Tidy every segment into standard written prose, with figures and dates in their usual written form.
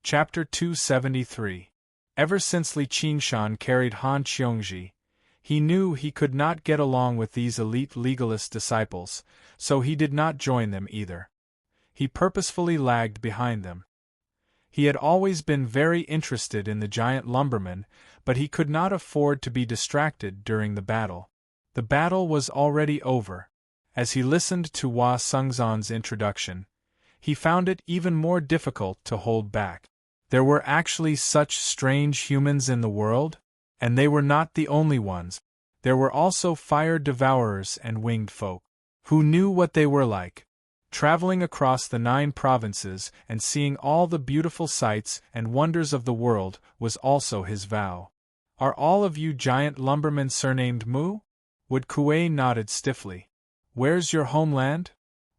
Chapter 273. Ever since Li Qingshan carried Han Qiongji, he knew he could not get along with these elite legalist disciples, so he did not join them either. He purposefully lagged behind them. He had always been very interested in the giant lumberman, but he could not afford to be distracted during the battle. The battle was already over. As he listened to Hua Sengzan's introduction, he found it even more difficult to hold back. There were actually such strange humans in the world, and they were not the only ones. There were also fire devourers and winged folk. Who knew what they were like? Traveling across the 9 provinces and seeing all the beautiful sights and wonders of the world was also his vow. Are all of you giant lumbermen surnamed Mu? Wood Kuei nodded stiffly. Where's your homeland?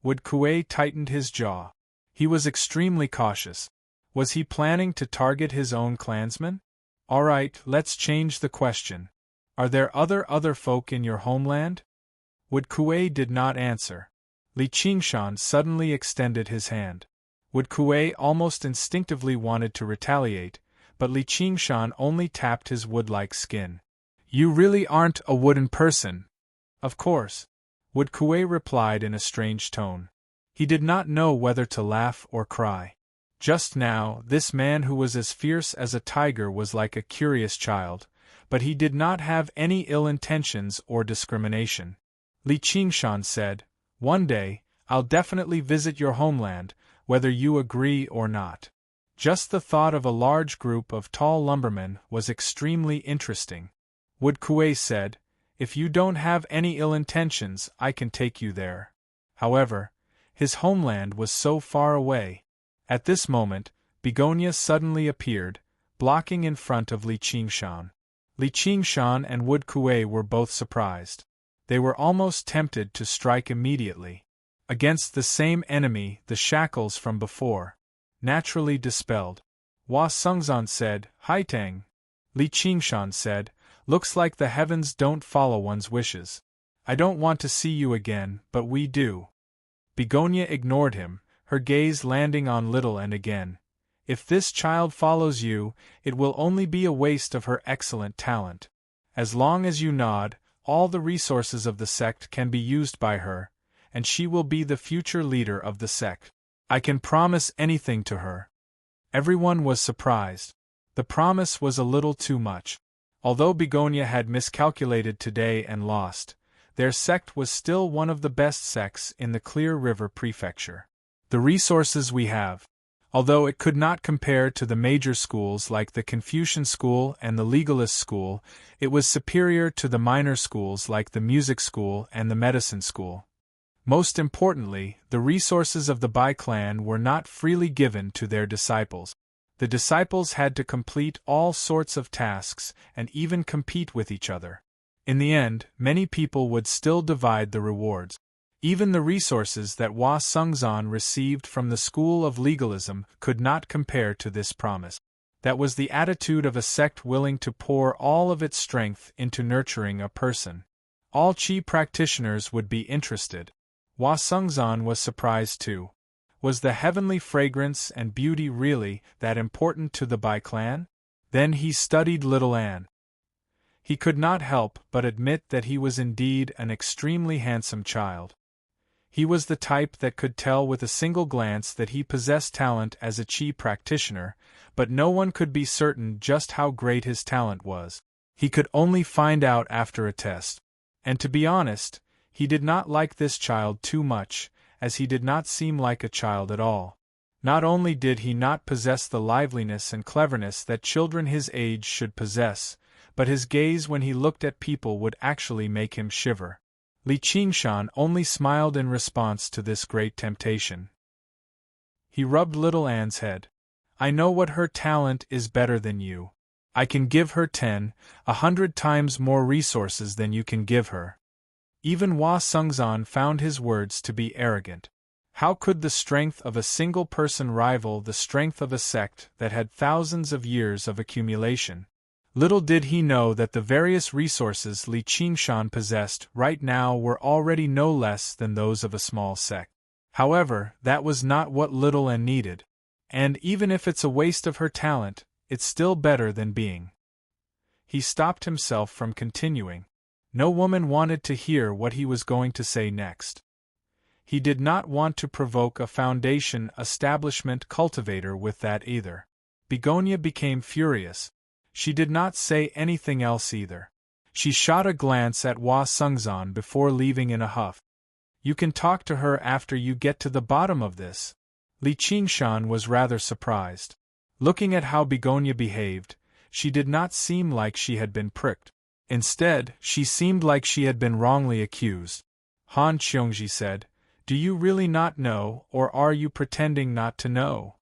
Wood Kuei tightened his jaw. He was extremely cautious. Was he planning to target his own clansmen? All right, let's change the question. Are there other folk in your homeland? Wood Kuei did not answer. Li Qingshan suddenly extended his hand. Wood Kuei almost instinctively wanted to retaliate, but Li Qingshan only tapped his wood-like skin. You really aren't a wooden person. Of course. Wood Kuei replied in a strange tone. He did not know whether to laugh or cry. Just now, this man who was as fierce as a tiger was like a curious child, but he did not have any ill intentions or discrimination. Li Qingshan said, One day, I'll definitely visit your homeland, whether you agree or not. Just the thought of a large group of tall lumbermen was extremely interesting. Wood Kuei said, If you don't have any ill intentions, I can take you there. However, his homeland was so far away. At this moment, Begonia suddenly appeared, blocking in front of Li Qingshan. Li Qingshan and Wood Kuei were both surprised. They were almost tempted to strike immediately. Against the same enemy, the shackles from before, naturally dispelled. Hua Sengzan said, Haitang. Li Qingshan said, Looks like the heavens don't follow one's wishes. I don't want to see you again, but we do. Begonia ignored him, her gaze landing on Little and again. If this child follows you, it will only be a waste of her excellent talent. As long as you nod, all the resources of the sect can be used by her, and she will be the future leader of the sect. I can promise anything to her. Everyone was surprised. The promise was a little too much. Although Begonia had miscalculated today and lost, their sect was still one of the best sects in the Clear River Prefecture. The resources we have, although it could not compare to the major schools like the Confucian School and the Legalist School, it was superior to the minor schools like the Music School and the Medicine School. Most importantly, the resources of the Bai clan were not freely given to their disciples. The disciples had to complete all sorts of tasks and even compete with each other. In the end, many people would still divide the rewards. Even the resources that Hua Sengzan received from the school of legalism could not compare to this promise. That was the attitude of a sect willing to pour all of its strength into nurturing a person. All Qi practitioners would be interested. Hua Sengzan was surprised too. Was the heavenly fragrance and beauty really that important to the Bai clan? Then he studied Little Anne. He could not help but admit that he was indeed an extremely handsome child. He was the type that could tell with a single glance that he possessed talent as a Qi practitioner, but no one could be certain just how great his talent was. He could only find out after a test. And to be honest, he did not like this child too much, as he did not seem like a child at all. Not only did he not possess the liveliness and cleverness that children his age should possess, but his gaze when he looked at people would actually make him shiver. Li Qingshan only smiled in response to this great temptation. He rubbed Little Anne's head. I know what her talent is better than you. I can give her 100 times more resources than you can give her. Even Hua Sengzan found his words to be arrogant. How could the strength of a single person rival the strength of a sect that had thousands of years of accumulation? Little did he know that the various resources Li Qingshan possessed right now were already no less than those of a small sect. However, that was not what Little Anne needed. And even if it's a waste of her talent, it's still better than being. He stopped himself from continuing. No woman wanted to hear what he was going to say next. He did not want to provoke a foundation establishment cultivator with that either. Begonia became furious. She did not say anything else either. She shot a glance at Hua Sungzan before leaving in a huff. You can talk to her after you get to the bottom of this. Li Qingshan was rather surprised. Looking at how Begonia behaved, she did not seem like she had been pricked. Instead, she seemed like she had been wrongly accused. Han Qiongji said, "Do you really not know, or are you pretending not to know?"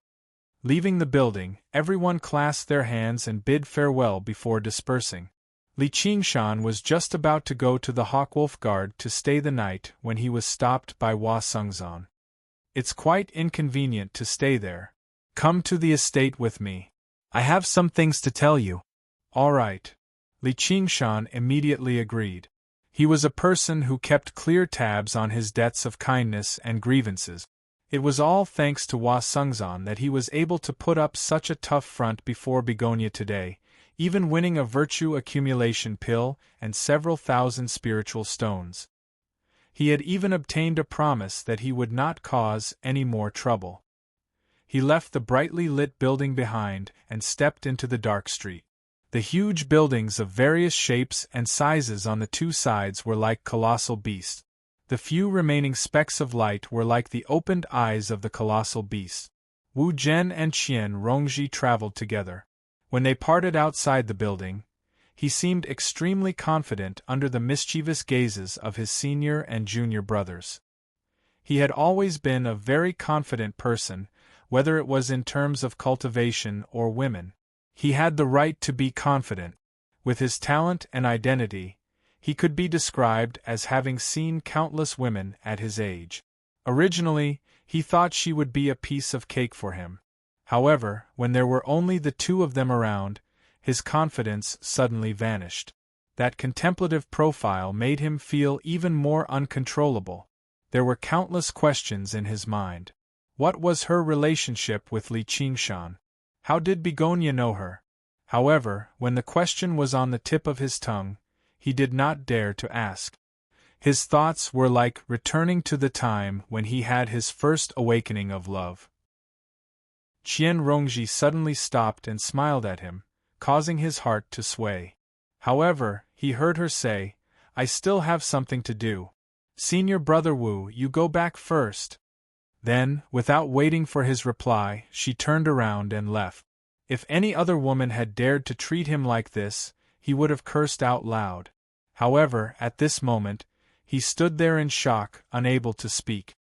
Leaving the building, everyone clasped their hands and bid farewell before dispersing. Li Qingshan was just about to go to the Hawkwolf Guard to stay the night when he was stopped by Hua Sungzan. "It's quite inconvenient to stay there. Come to the estate with me. I have some things to tell you." "All right." Li Qingshan immediately agreed. He was a person who kept clear tabs on his debts of kindness and grievances. It was all thanks to Hua Sungzan that he was able to put up such a tough front before Begonia today, even winning a virtue accumulation pill and several thousand spiritual stones. He had even obtained a promise that he would not cause any more trouble. He left the brightly lit building behind and stepped into the dark street. The huge buildings of various shapes and sizes on the two sides were like colossal beasts. The few remaining specks of light were like the opened eyes of the colossal beast. Wu Zhen and Qian Rongji traveled together. When they parted outside the building, he seemed extremely confident under the mischievous gazes of his senior and junior brothers. He had always been a very confident person, whether it was in terms of cultivation or women. He had the right to be confident. With his talent and identity, he could be described as having seen countless women at his age. Originally, he thought she would be a piece of cake for him. However, when there were only the two of them around, his confidence suddenly vanished. That contemplative profile made him feel even more uncontrollable. There were countless questions in his mind. What was her relationship with Li Qingshan? How did Begonia know her? However, when the question was on the tip of his tongue, he did not dare to ask. His thoughts were like returning to the time when he had his first awakening of love. Qian Rongji suddenly stopped and smiled at him, causing his heart to sway. However, he heard her say, "I still have something to do. Senior brother Wu, you go back first." Then, without waiting for his reply, she turned around and left. If any other woman had dared to treat him like this, he would have cursed out loud. However, at this moment, he stood there in shock, unable to speak.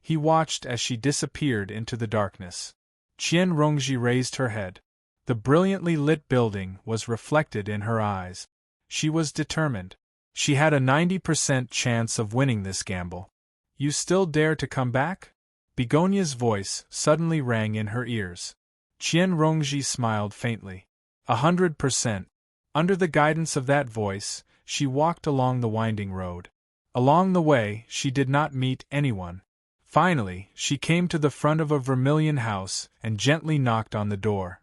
He watched as she disappeared into the darkness. Qian Rongji raised her head. The brilliantly lit building was reflected in her eyes. She was determined. She had a 90% chance of winning this gamble. "You still dare to come back?" Begonia's voice suddenly rang in her ears. Qian Rongji smiled faintly. 100%. Under the guidance of that voice, she walked along the winding road. Along the way, she did not meet anyone. Finally, she came to the front of a vermilion house and gently knocked on the door.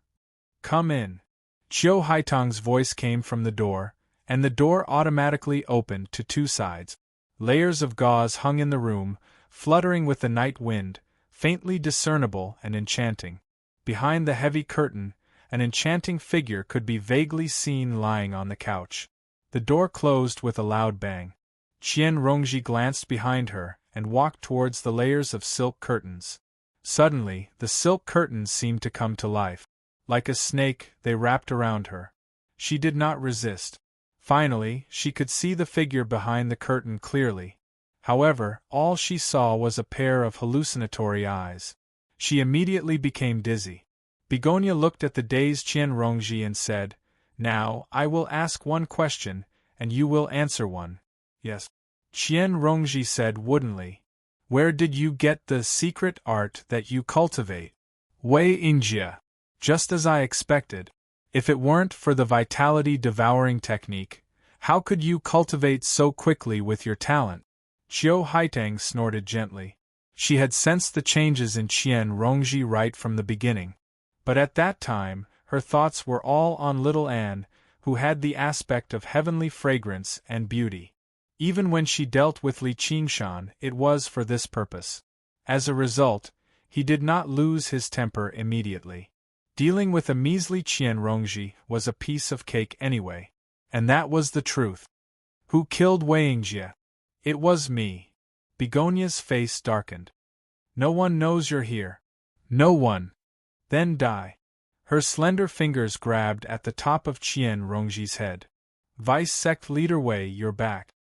"Come in." Qiu Haitang's voice came from the door, and the door automatically opened to two sides. Layers of gauze hung in the room, fluttering with the night wind, faintly discernible and enchanting. Behind the heavy curtain, an enchanting figure could be vaguely seen lying on the couch. The door closed with a loud bang. Qian Rongji glanced behind her and walked towards the layers of silk curtains. Suddenly, the silk curtains seemed to come to life. Like a snake, they wrapped around her. She did not resist. Finally, she could see the figure behind the curtain clearly. However, all she saw was a pair of hallucinatory eyes. She immediately became dizzy. Begonia looked at the dazed Qian Rongji and said, "Now, I will ask one question, and you will answer one." "Yes." Qian Rongji said woodenly. "Where did you get the secret art that you cultivate?" "Wei Injia." "Just as I expected. If it weren't for the vitality-devouring technique, how could you cultivate so quickly with your talent?" Qiu Haitang snorted gently. She had sensed the changes in Qian Rongji right from the beginning. But at that time, her thoughts were all on little Anne, who had the aspect of heavenly fragrance and beauty. Even when she dealt with Li Qingshan, it was for this purpose. As a result, he did not lose his temper immediately. Dealing with a measly Qian Rongji was a piece of cake anyway. And that was the truth. Who killed Wei Yingjie? It was me. Begonia's face darkened. No one knows you're here. No one. Then die. Her slender fingers grabbed at the top of Qian Rongji's head. Vice sect leader Wei, you're back.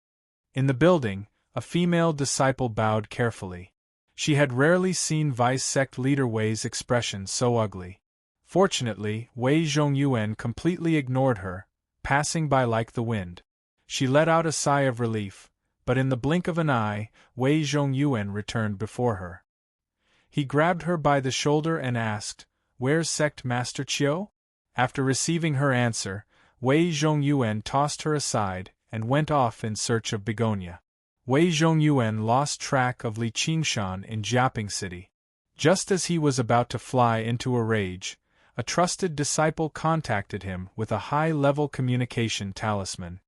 In the building, a female disciple bowed carefully. She had rarely seen vice sect leader Wei's expression so ugly. Fortunately, Wei Zhongyuan completely ignored her, passing by like the wind. She let out a sigh of relief, but in the blink of an eye, Wei Zhongyuan returned before her. He grabbed her by the shoulder and asked, "Where's Sect Master Qiu?" After receiving her answer, Wei Zhongyuan tossed her aside and went off in search of Begonia. Wei Zhongyuan lost track of Li Qingshan in Jiaping City. Just as he was about to fly into a rage, a trusted disciple contacted him with a high-level communication talisman.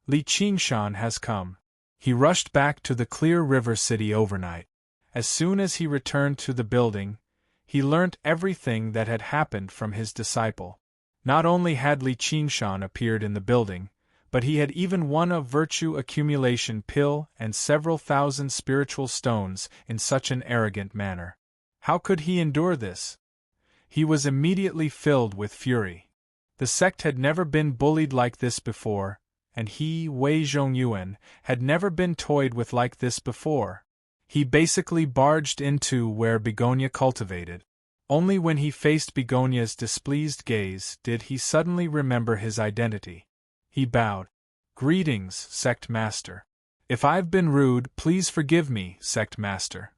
Li Qingshan has come. He rushed back to the Clear River City overnight. As soon as he returned to the building, he learnt everything that had happened from his disciple. Not only had Li Qingshan appeared in the building, but he had even won a virtue accumulation pill and several thousand spiritual stones in such an arrogant manner. How could he endure this? He was immediately filled with fury. The sect had never been bullied like this before, and he, Wei Zhongyuan, had never been toyed with like this before. He basically barged into where Begonia cultivated. Only when he faced Begonia's displeased gaze did he suddenly remember his identity. He bowed. "Greetings, Sect Master. If I've been rude, please forgive me, Sect Master."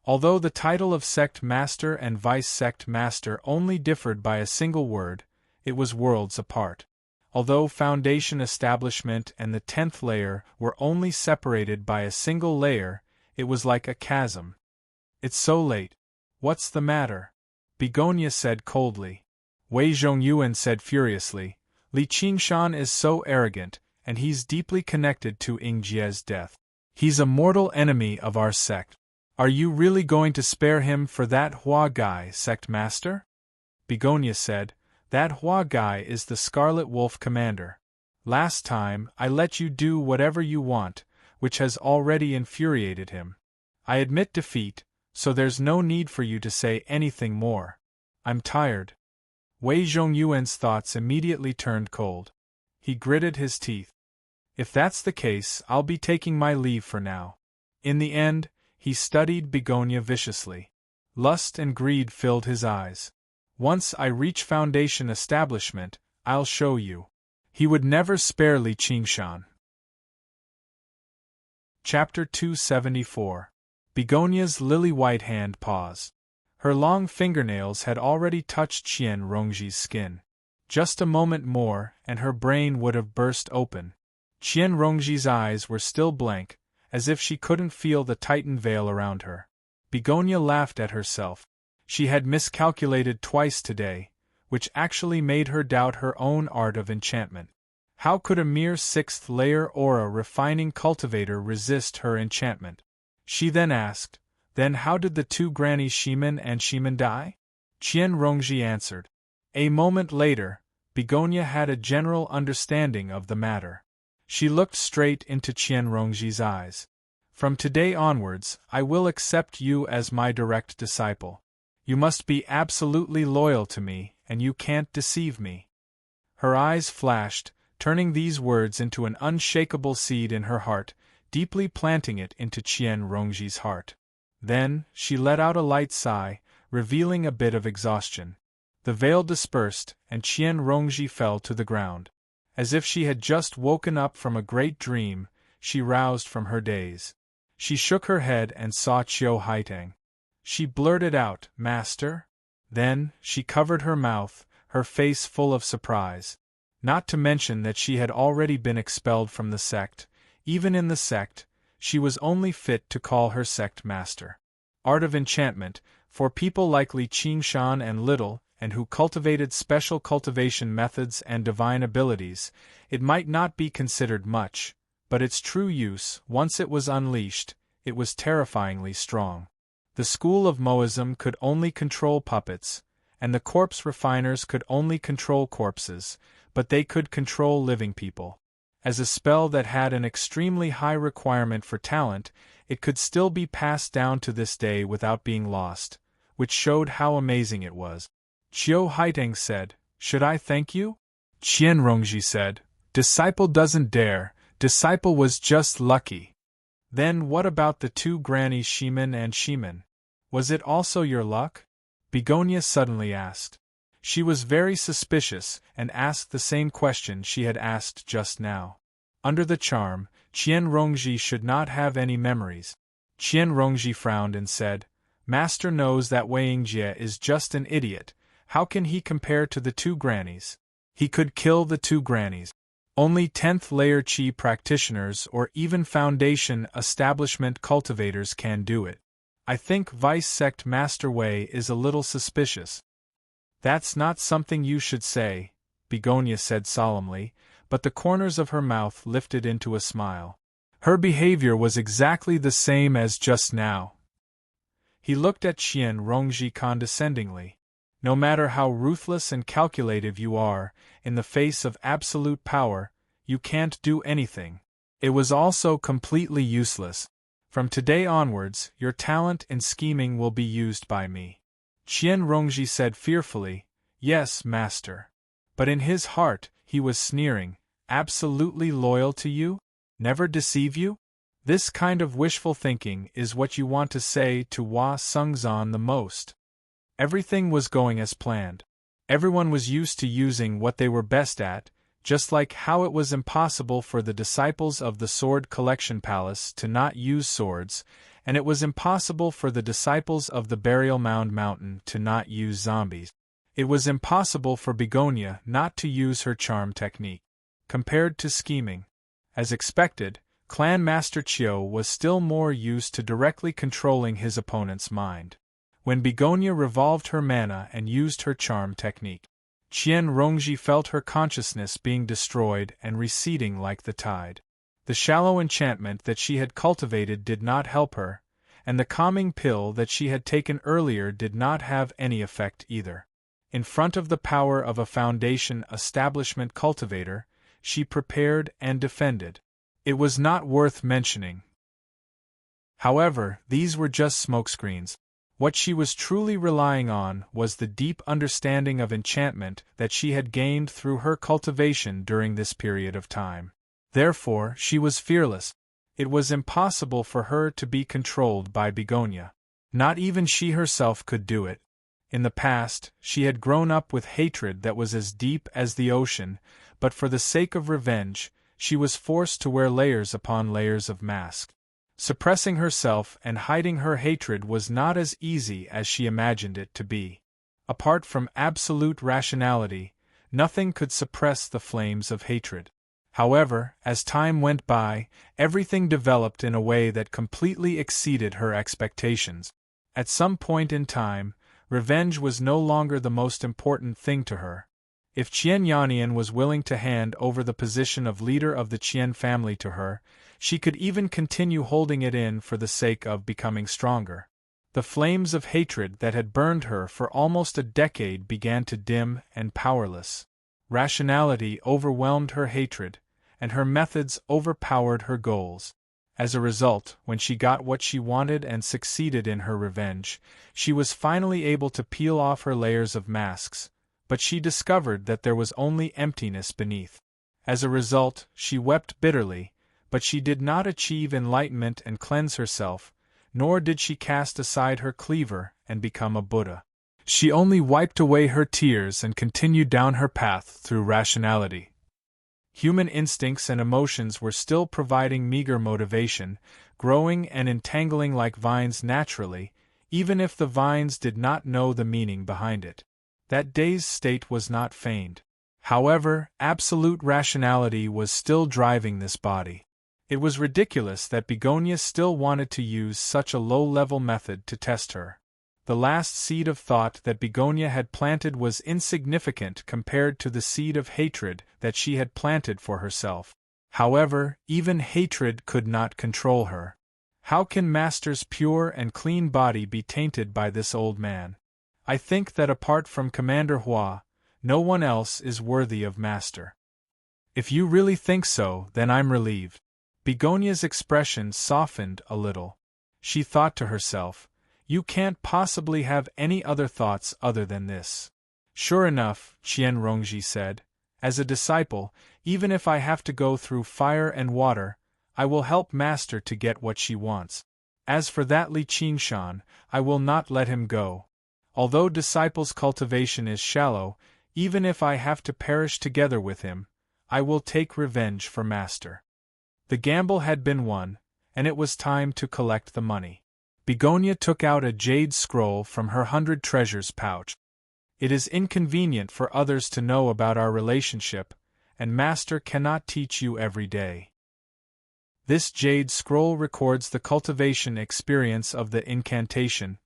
Although the title of Sect Master and Vice Sect Master only differed by a single word, it was worlds apart. Although Foundation Establishment and the 10th layer were only separated by a single layer, it was like a chasm. "It's so late. What's the matter?" Begonia said coldly. Wei Zhongyuan said furiously, "Li Qingshan is so arrogant, and he's deeply connected to Yingjie's death. He's a mortal enemy of our sect. Are you really going to spare him for that Hua guy, Sect Master?" Begonia said, "That Hua guy is the Scarlet Wolf commander. Last time, I let you do whatever you want, which has already infuriated him. I admit defeat, so there's no need for you to say anything more. I'm tired." Wei Zhongyuan's thoughts immediately turned cold. He gritted his teeth. "If that's the case, I'll be taking my leave for now." In the end, he studied Begonia viciously. Lust and greed filled his eyes. "Once I reach Foundation Establishment, I'll show you." He would never spare Li Qingshan. Chapter 274. Begonia's lily-white hand paused. Her long fingernails had already touched Qian Rongji's skin. Just a moment more, and her brain would have burst open. Qian Rongji's eyes were still blank, as if she couldn't feel the tightened veil around her. Begonia laughed at herself. She had miscalculated twice today, which actually made her doubt her own art of enchantment. How could a mere 6th layer aura refining cultivator resist her enchantment? She then asked, "Then how did the two Granny Shimen and Shimen die?" Qian Rongji answered. A moment later, Begonia had a general understanding of the matter. She looked straight into Qian Rongji's eyes. "From today onwards, I will accept you as my direct disciple. You must be absolutely loyal to me, and you can't deceive me." Her eyes flashed, turning these words into an unshakable seed in her heart, deeply planting it into Qian Rongji's heart. Then, she let out a light sigh, revealing a bit of exhaustion. The veil dispersed, and Qian Rongji fell to the ground. As if she had just woken up from a great dream, she roused from her daze. She shook her head and saw Qiu Haitang. She blurted out, "Master?" Then, she covered her mouth, her face full of surprise. Not to mention that she had already been expelled from the sect. Even in the sect, she was only fit to call her sect master. Art of enchantment, for people like Li Qingshan and Little, and who cultivated special cultivation methods and divine abilities, it might not be considered much, but its true use, once it was unleashed, it was terrifyingly strong. The school of Moism could only control puppets, and the corpse refiners could only control corpses, but they could control living people. As a spell that had an extremely high requirement for talent, it could still be passed down to this day without being lost, which showed how amazing it was. Qiu Haiteng said, "Should I thank you?" Qian Rongji said, "Disciple doesn't dare, disciple was just lucky." Then what about the two grannies Shimen and Shimen? Was it also your luck? Begonia suddenly asked. She was very suspicious and asked the same question she had asked just now. Under the charm, Qian Rongji should not have any memories. Qian Rongji frowned and said, "Master knows that Wei Yingjie is just an idiot. How can he compare to the two grannies? He could kill the two grannies. Only 10th layer Qi practitioners or even foundation establishment cultivators can do it. I think Vice Sect Master Wei is a little suspicious." "That's not something you should say," Begonia said solemnly, but the corners of her mouth lifted into a smile. Her behavior was exactly the same as just now. He looked at Qian Rongji condescendingly. "No matter how ruthless and calculative you are, in the face of absolute power, you can't do anything. It was also completely useless. From today onwards, your talent in scheming will be used by me." Qian Rongji said fearfully, "Yes, master." But in his heart, he was sneering, "Absolutely loyal to you? Never deceive you? This kind of wishful thinking is what you want to say to Hua Sengzan the most." Everything was going as planned. Everyone was used to using what they were best at, just like how it was impossible for the disciples of the Sword Collection Palace to not use swords, and it was impossible for the disciples of the Burial Mound Mountain to not use zombies. It was impossible for Begonia not to use her charm technique. Compared to scheming, as expected, Clan Master Qiu was still more used to directly controlling his opponent's mind. When Begonia revolved her mana and used her charm technique, Qian Rongji felt her consciousness being destroyed and receding like the tide. The shallow enchantment that she had cultivated did not help her, and the calming pill that she had taken earlier did not have any effect either. In front of the power of a foundation establishment cultivator, she prepared and defended. It was not worth mentioning. However, these were just smokescreens. What she was truly relying on was the deep understanding of enchantment that she had gained through her cultivation during this period of time. Therefore, she was fearless. It was impossible for her to be controlled by Begonia. Not even she herself could do it. In the past, she had grown up with hatred that was as deep as the ocean, but for the sake of revenge, she was forced to wear layers upon layers of mask. Suppressing herself and hiding her hatred was not as easy as she imagined it to be. Apart from absolute rationality, nothing could suppress the flames of hatred. However, as time went by, everything developed in a way that completely exceeded her expectations. At some point in time, revenge was no longer the most important thing to her. If Qian Yannian was willing to hand over the position of leader of the Qian family to her, she could even continue holding it in for the sake of becoming stronger. The flames of hatred that had burned her for almost a decade began to dim and powerless. Rationality overwhelmed her hatred, and her methods overpowered her goals. As a result, when she got what she wanted and succeeded in her revenge, she was finally able to peel off her layers of masks, but she discovered that there was only emptiness beneath. As a result, she wept bitterly, but she did not achieve enlightenment and cleanse herself, nor did she cast aside her cleaver and become a Buddha. She only wiped away her tears and continued down her path through rationality. Human instincts and emotions were still providing meager motivation, growing and entangling like vines naturally, even if the vines did not know the meaning behind it. That dazed state was not feigned. However, absolute rationality was still driving this body. It was ridiculous that Begonia still wanted to use such a low-level method to test her. The last seed of thought that Begonia had planted was insignificant compared to the seed of hatred that she had planted for herself. However, even hatred could not control her. How can Master's pure and clean body be tainted by this old man? I think that apart from Commander Hua, no one else is worthy of Master. If you really think so, then I'm relieved. Begonia's expression softened a little. She thought to herself, you can't possibly have any other thoughts other than this. Sure enough, Qian Rongji said, as a disciple, even if I have to go through fire and water, I will help Master to get what she wants. As for that Li Qingshan, I will not let him go. Although disciple's cultivation is shallow, even if I have to perish together with him, I will take revenge for Master. The gamble had been won, and it was time to collect the money. Begonia took out a jade scroll from her 100 treasures pouch. It is inconvenient for others to know about our relationship, and Master cannot teach you every day. This jade scroll records the cultivation experience of the incantation,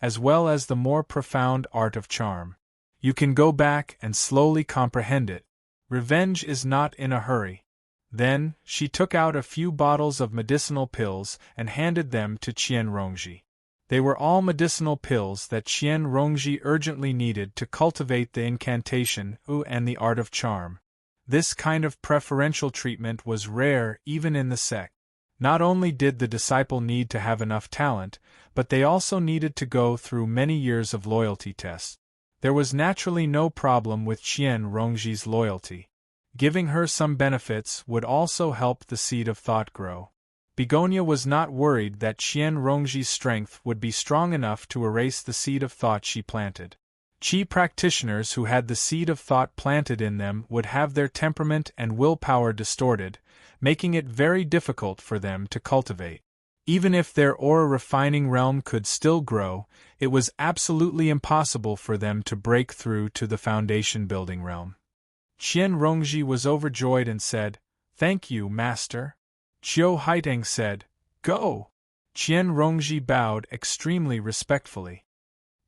as well as the more profound art of charm. You can go back and slowly comprehend it. Revenge is not in a hurry. Then, she took out a few bottles of medicinal pills and handed them to Qian Rongji. They were all medicinal pills that Qian Rongji urgently needed to cultivate the incantation and the art of charm. This kind of preferential treatment was rare even in the sect. Not only did the disciple need to have enough talent, but they also needed to go through many years of loyalty tests. There was naturally no problem with Qian Rongji's loyalty. Giving her some benefits would also help the seed of thought grow. Begonia was not worried that Qian Rongji's strength would be strong enough to erase the seed of thought she planted. Qi practitioners who had the seed of thought planted in them would have their temperament and willpower distorted, making it very difficult for them to cultivate. Even if their aura refining realm could still grow, it was absolutely impossible for them to break through to the foundation building realm. Qian Rongji was overjoyed and said, "Thank you, Master." Qiu Haiteng said, "Go." Qian Rongji bowed extremely respectfully.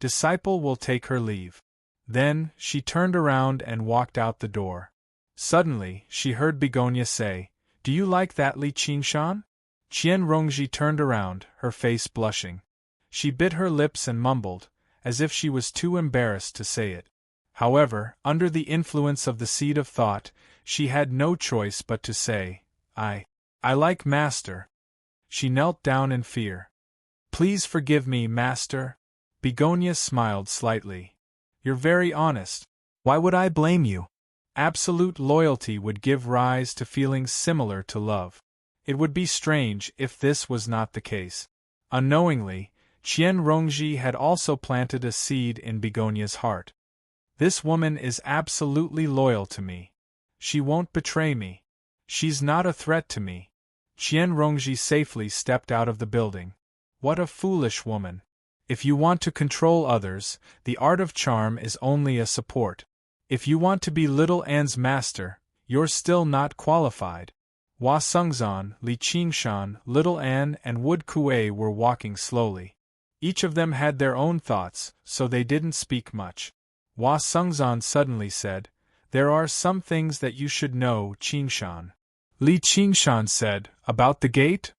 Disciple will take her leave. Then, she turned around and walked out the door. Suddenly, she heard Begonia say, "Do you like that Li Qingshan?" Qian Rongji turned around, her face blushing. She bit her lips and mumbled, as if she was too embarrassed to say it. However, under the influence of the seed of thought, she had no choice but to say, I like Master." She knelt down in fear. "Please forgive me, Master." Begonia smiled slightly. "You're very honest. Why would I blame you? Absolute loyalty would give rise to feelings similar to love. It would be strange if this was not the case." Unknowingly, Qian Rongji had also planted a seed in Begonia's heart. "This woman is absolutely loyal to me. She won't betray me. She's not a threat to me." Qian Rongji safely stepped out of the building. What a foolish woman. If you want to control others, the art of charm is only a support. If you want to be Little An's master, you're still not qualified. Hua Sengzan, Li Qingshan, Little An and Wood Kuei were walking slowly. Each of them had their own thoughts, so they didn't speak much. Hua Sengzan suddenly said, "There are some things that you should know, Qingshan." Li Qingshan said, "About the gate?"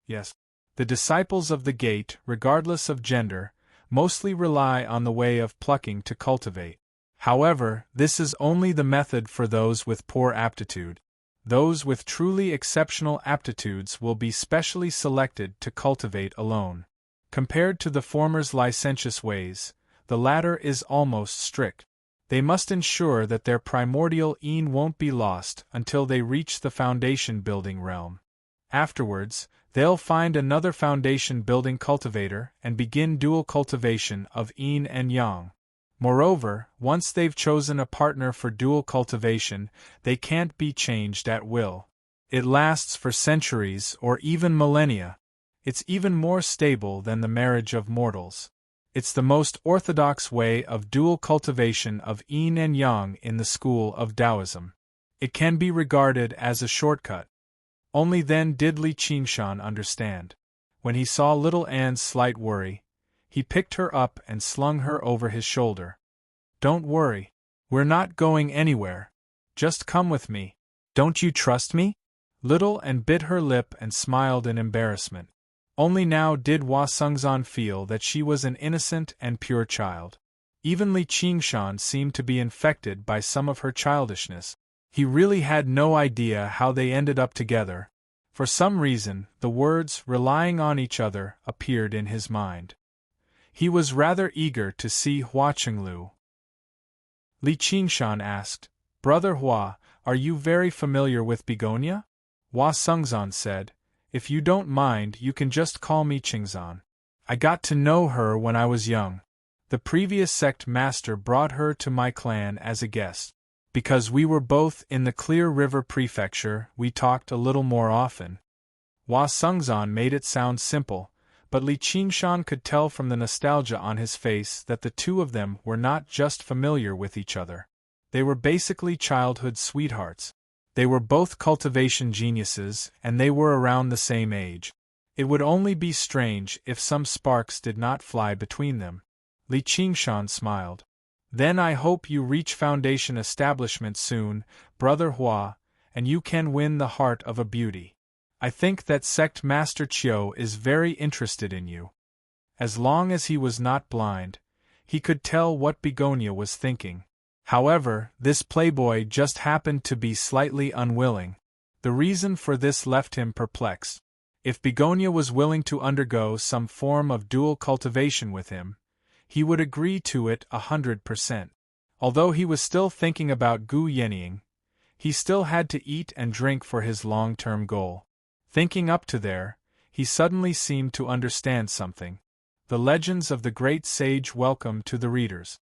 "Yes." The disciples of the gate, regardless of gender, mostly rely on the way of plucking to cultivate. However, this is only the method for those with poor aptitude. Those with truly exceptional aptitudes will be specially selected to cultivate alone. Compared to the former's licentious ways, the latter is almost strict. They must ensure that their primordial yin won't be lost until they reach the foundation building realm. Afterwards, they'll find another foundation building cultivator and begin dual cultivation of yin and yang. Moreover, once they've chosen a partner for dual cultivation, they can't be changed at will. It lasts for centuries or even millennia. It's even more stable than the marriage of mortals. It's the most orthodox way of dual cultivation of yin and yang in the school of Taoism. It can be regarded as a shortcut. Only then did Li Qingshan understand. When he saw little Anne's slight worry, he picked her up and slung her over his shoulder. "Don't worry. We're not going anywhere. Just come with me. Don't you trust me?" Little Anne bit her lip and smiled in embarrassment. Only now did Hua Sungzan feel that she was an innocent and pure child. Even Li Qingshan seemed to be infected by some of her childishness. He really had no idea how they ended up together. For some reason, the words "relying on each other" appeared in his mind. He was rather eager to see Hua Qinglu. Li Qingshan asked, "Brother Hua, are you very familiar with Begonia?" Hua Sungzan said, "If you don't mind, you can just call me Qingzan. I got to know her when I was young. The previous sect master brought her to my clan as a guest. Because we were both in the Clear River Prefecture, we talked a little more often." Hua Sungzan made it sound simple, but Li Qingshan could tell from the nostalgia on his face that the two of them were not just familiar with each other. They were basically childhood sweethearts. They were both cultivation geniuses, and they were around the same age. It would only be strange if some sparks did not fly between them. Li Qingshan smiled. "Then I hope you reach foundation establishment soon, Brother Hua, and you can win the heart of a beauty. I think that Sect Master Chiu is very interested in you." As long as he was not blind, he could tell what Begonia was thinking. However, this playboy just happened to be slightly unwilling. The reason for this left him perplexed. If Begonia was willing to undergo some form of dual cultivation with him, he would agree to it 100%. Although he was still thinking about Gu Yenying, he still had to eat and drink for his long-term goal. Thinking up to there, he suddenly seemed to understand something. The legends of the great sage welcome to the readers.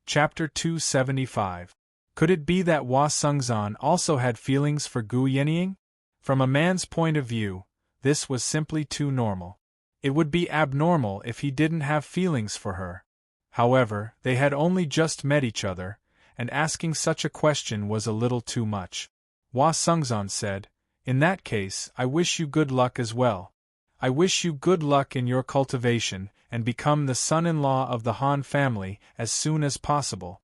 Chapter 275. Could it be that Hua Sungzan also had feelings for Gu Yenying? From a man's point of view, this was simply too normal. It would be abnormal if he didn't have feelings for her. However, they had only just met each other, and asking such a question was a little too much. Hua Sungzan said, "In that case, I wish you good luck as well. I wish you good luck in your cultivation, and become the son-in-law of the Han family as soon as possible."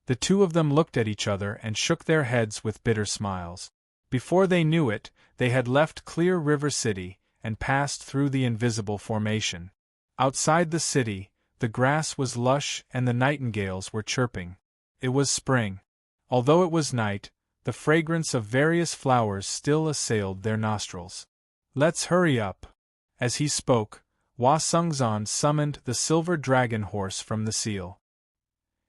The two of them looked at each other and shook their heads with bitter smiles. Before they knew it, they had left Clear River City and passed through the invisible formation. Outside the city, the grass was lush and the nightingales were chirping. It was spring. Although it was night, the fragrance of various flowers still assailed their nostrils. "Let's hurry up." As he spoke, Hua Sungzan summoned the silver dragon horse from the seal.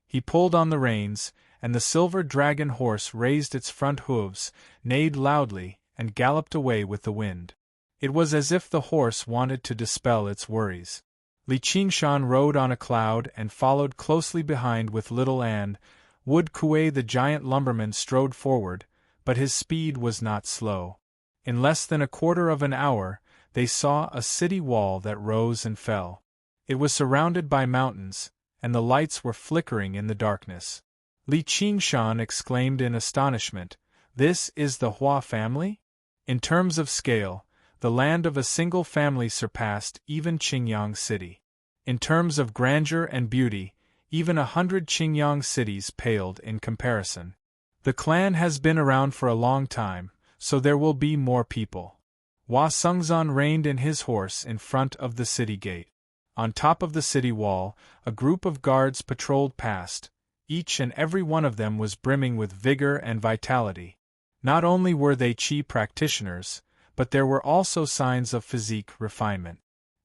He pulled on the reins, and the silver dragon horse raised its front hooves, neighed loudly, and galloped away with the wind. It was as if the horse wanted to dispel its worries. Li Qingshan rode on a cloud and followed closely behind with little Anne. Wood Kuei the giant lumberman strode forward, but his speed was not slow. In less than a quarter of an hour, they saw a city wall that rose and fell. It was surrounded by mountains, and the lights were flickering in the darkness. Li Qingshan exclaimed in astonishment, "This is the Hua family?" In terms of scale, the land of a single family surpassed even Qingyang City. In terms of grandeur and beauty, even 100 Qingyang cities paled in comparison. The clan has been around for a long time, so there will be more people. Hua Sungzan reined in his horse in front of the city gate. On top of the city wall, a group of guards patrolled past. Each and every one of them was brimming with vigor and vitality. Not only were they Qi practitioners, but there were also signs of physique refinement.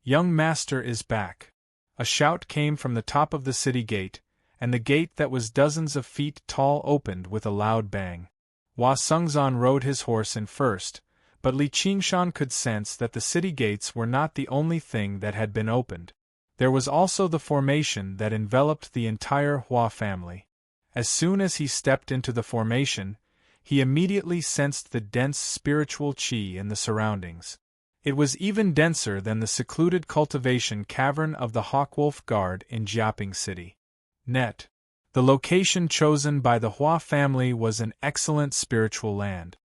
"Young master is back." A shout came from the top of the city gate, and the gate that was dozens of feet tall opened with a loud bang. Hua Sungzan rode his horse in first, but Li Qingshan could sense that the city gates were not the only thing that had been opened. There was also the formation that enveloped the entire Hua family. As soon as he stepped into the formation, he immediately sensed the dense spiritual qi in the surroundings. It was even denser than the secluded cultivation cavern of the Hawkwolf Guard in Jiaping City. The location chosen by the Hua family was an excellent spiritual land.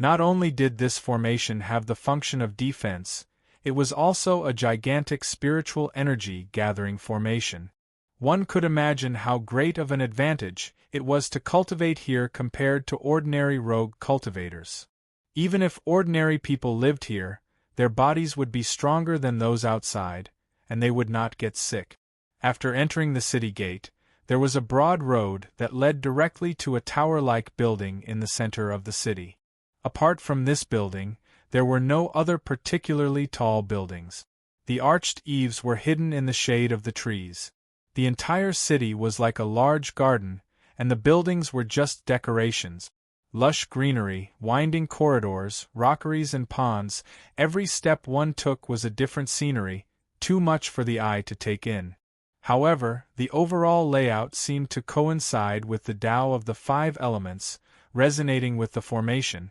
Not only did this formation have the function of defense, it was also a gigantic spiritual energy-gathering formation. One could imagine how great of an advantage it was to cultivate here compared to ordinary rogue cultivators. Even if ordinary people lived here, their bodies would be stronger than those outside, and they would not get sick. After entering the city gate, there was a broad road that led directly to a tower-like building in the center of the city. Apart from this building, there were no other particularly tall buildings. The arched eaves were hidden in the shade of the trees. The entire city was like a large garden, and the buildings were just decorations. Lush greenery, winding corridors, rockeries and ponds, every step one took was a different scenery, too much for the eye to take in. However, the overall layout seemed to coincide with the Tao of the five elements, resonating with the formation.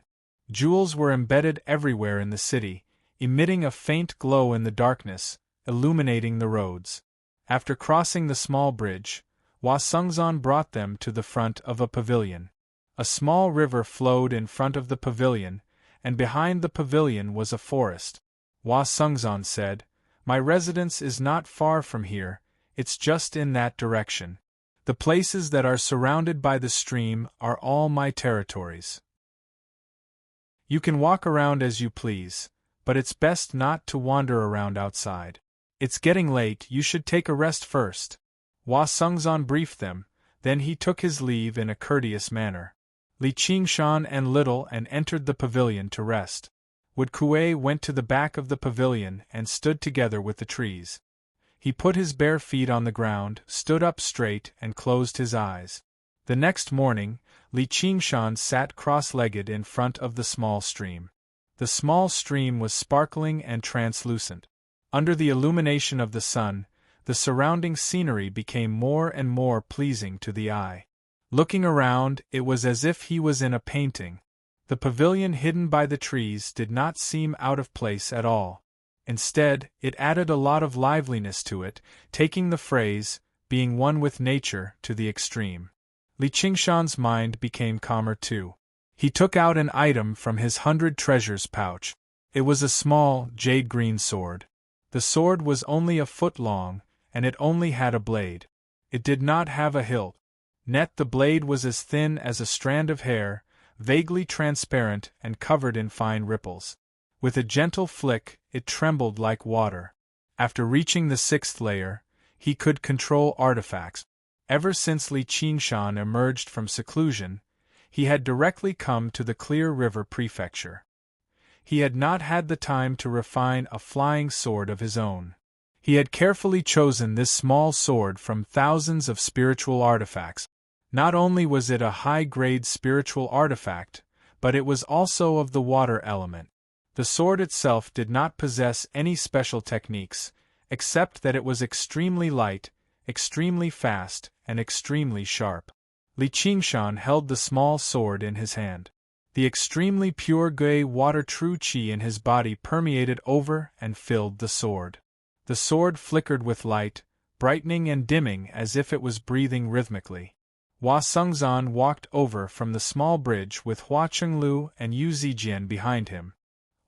Jewels were embedded everywhere in the city, emitting a faint glow in the darkness, illuminating the roads. After crossing the small bridge, Hua Sungzan brought them to the front of a pavilion. A small river flowed in front of the pavilion, and behind the pavilion was a forest. Hua Sungzan said, "My residence is not far from here, it's just in that direction. The places that are surrounded by the stream are all my territories. You can walk around as you please, but it's best not to wander around outside. It's getting late, you should take a rest first." Hua Sungzan briefed them, then he took his leave in a courteous manner. Li Qingshan and Little and entered the pavilion to rest. Wood Kuei went to the back of the pavilion and stood together with the trees. He put his bare feet on the ground, stood up straight, and closed his eyes. The next morning, Li Qingshan sat cross-legged in front of the small stream. The small stream was sparkling and translucent. Under the illumination of the sun, the surrounding scenery became more and more pleasing to the eye. Looking around, it was as if he was in a painting. The pavilion hidden by the trees did not seem out of place at all. Instead, it added a lot of liveliness to it, taking the phrase, being one with nature, to the extreme. Li Qingshan's mind became calmer too. He took out an item from his 100 treasures pouch. It was a small, jade-green sword. The sword was only a foot long, and it only had a blade. It did not have a hilt. The blade was as thin as a strand of hair, vaguely transparent and covered in fine ripples. With a gentle flick, it trembled like water. After reaching the 6th layer, he could control artifacts. Ever since Li Qingshan emerged from seclusion, he had directly come to the Clear River Prefecture. He had not had the time to refine a flying sword of his own. He had carefully chosen this small sword from thousands of spiritual artifacts. Not only was it a high-grade spiritual artifact, but it was also of the water element. The sword itself did not possess any special techniques, except that it was extremely light, extremely fast, and extremely sharp. Li Qingshan held the small sword in his hand. The extremely pure gray water true qi in his body permeated over and filled the sword. The sword flickered with light, brightening and dimming as if it was breathing rhythmically. Hua Sungzan walked over from the small bridge with Hua Chenglu and Yu Zijian behind him.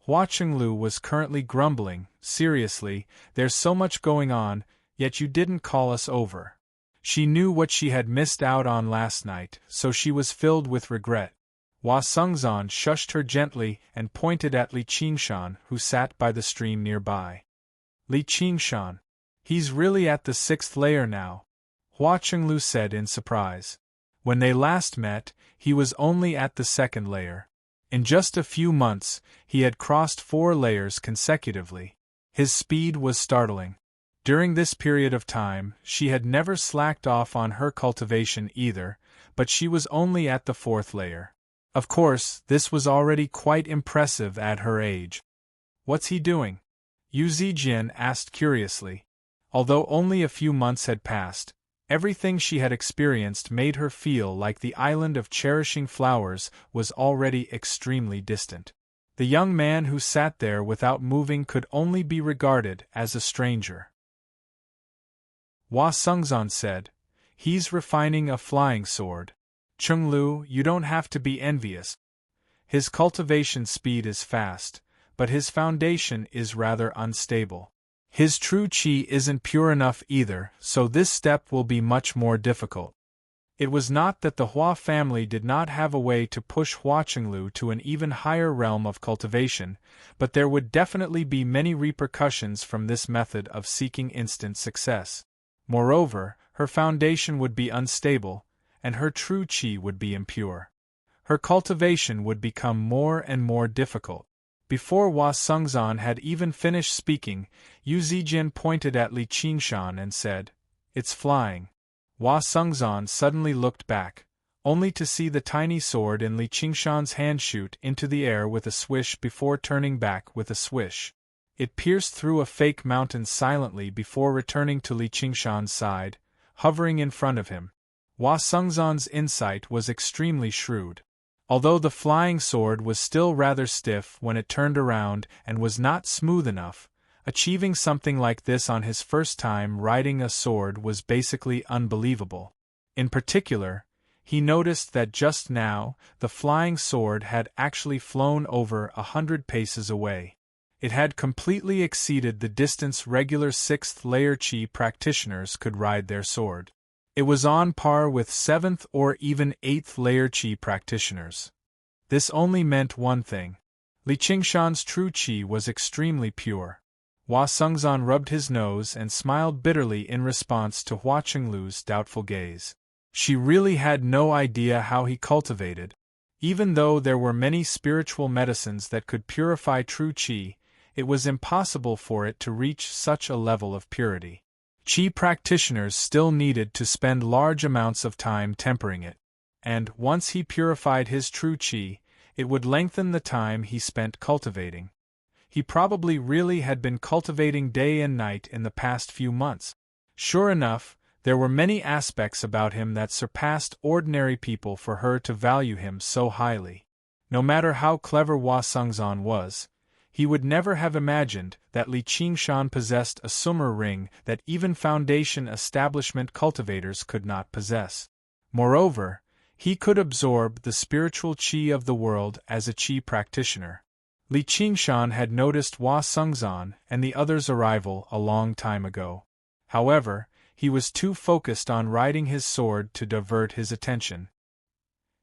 Hua Chenglu was currently grumbling, "Seriously, there's so much going on, yet you didn't call us over." She knew what she had missed out on last night, so she was filled with regret. Hua Sungzan shushed her gently and pointed at Li Qingshan, who sat by the stream nearby. "Li Qingshan. He's really at the 6th layer now," Hua Chenglu said in surprise. When they last met, he was only at the 2nd layer. In just a few months, he had crossed 4 layers consecutively. His speed was startling. During this period of time, she had never slacked off on her cultivation either, but she was only at the 4th layer. Of course, this was already quite impressive at her age. "What's he doing?" Yu Zijian asked curiously. Although only a few months had passed, everything she had experienced made her feel like the island of cherishing flowers was already extremely distant. The young man who sat there without moving could only be regarded as a stranger. Hua Sungzan said, "He's refining a flying sword. Chenglu, you don't have to be envious. His cultivation speed is fast, but his foundation is rather unstable. His true qi isn't pure enough either, so this step will be much more difficult. It was not that the Hua family did not have a way to push Hua Qinglu to an even higher realm of cultivation, but there would definitely be many repercussions from this method of seeking instant success. Moreover, her foundation would be unstable, and her true qi would be impure. Her cultivation would become more and more difficult. Before Hua Sengzan had even finished speaking, Yu Zijin pointed at Li Qingshan and said, "It's flying." Hua Sengzan suddenly looked back, only to see the tiny sword in Li Qingshan's hand shoot into the air with a swish before turning back with a swish. It pierced through a fake mountain silently before returning to Li Qingshan's side, hovering in front of him. Hua Sengzan's insight was extremely shrewd. Although the flying sword was still rather stiff when it turned around and was not smooth enough, achieving something like this on his first time riding a sword was basically unbelievable. In particular, he noticed that just now, the flying sword had actually flown over 100 paces away. It had completely exceeded the distance regular 6th layer qi practitioners could ride their sword. It was on par with 7th or even 8th layer qi practitioners. This only meant one thing. Li Qingshan's true qi was extremely pure. Hua Sengzan rubbed his nose and smiled bitterly in response to Hua Qinglu's doubtful gaze. She really had no idea how he cultivated. Even though there were many spiritual medicines that could purify true qi, it was impossible for it to reach such a level of purity. Qi practitioners still needed to spend large amounts of time tempering it, and once he purified his true qi, it would lengthen the time he spent cultivating. He probably really had been cultivating day and night in the past few months. Sure enough, there were many aspects about him that surpassed ordinary people for her to value him so highly. No matter how clever Hua Sengzan was, he would never have imagined that Li Qingshan possessed a summer ring that even foundation establishment cultivators could not possess. Moreover, he could absorb the spiritual qi of the world as a qi practitioner. Li Qingshan had noticed Hua Sengzan and the others' arrival a long time ago. However, he was too focused on riding his sword to divert his attention.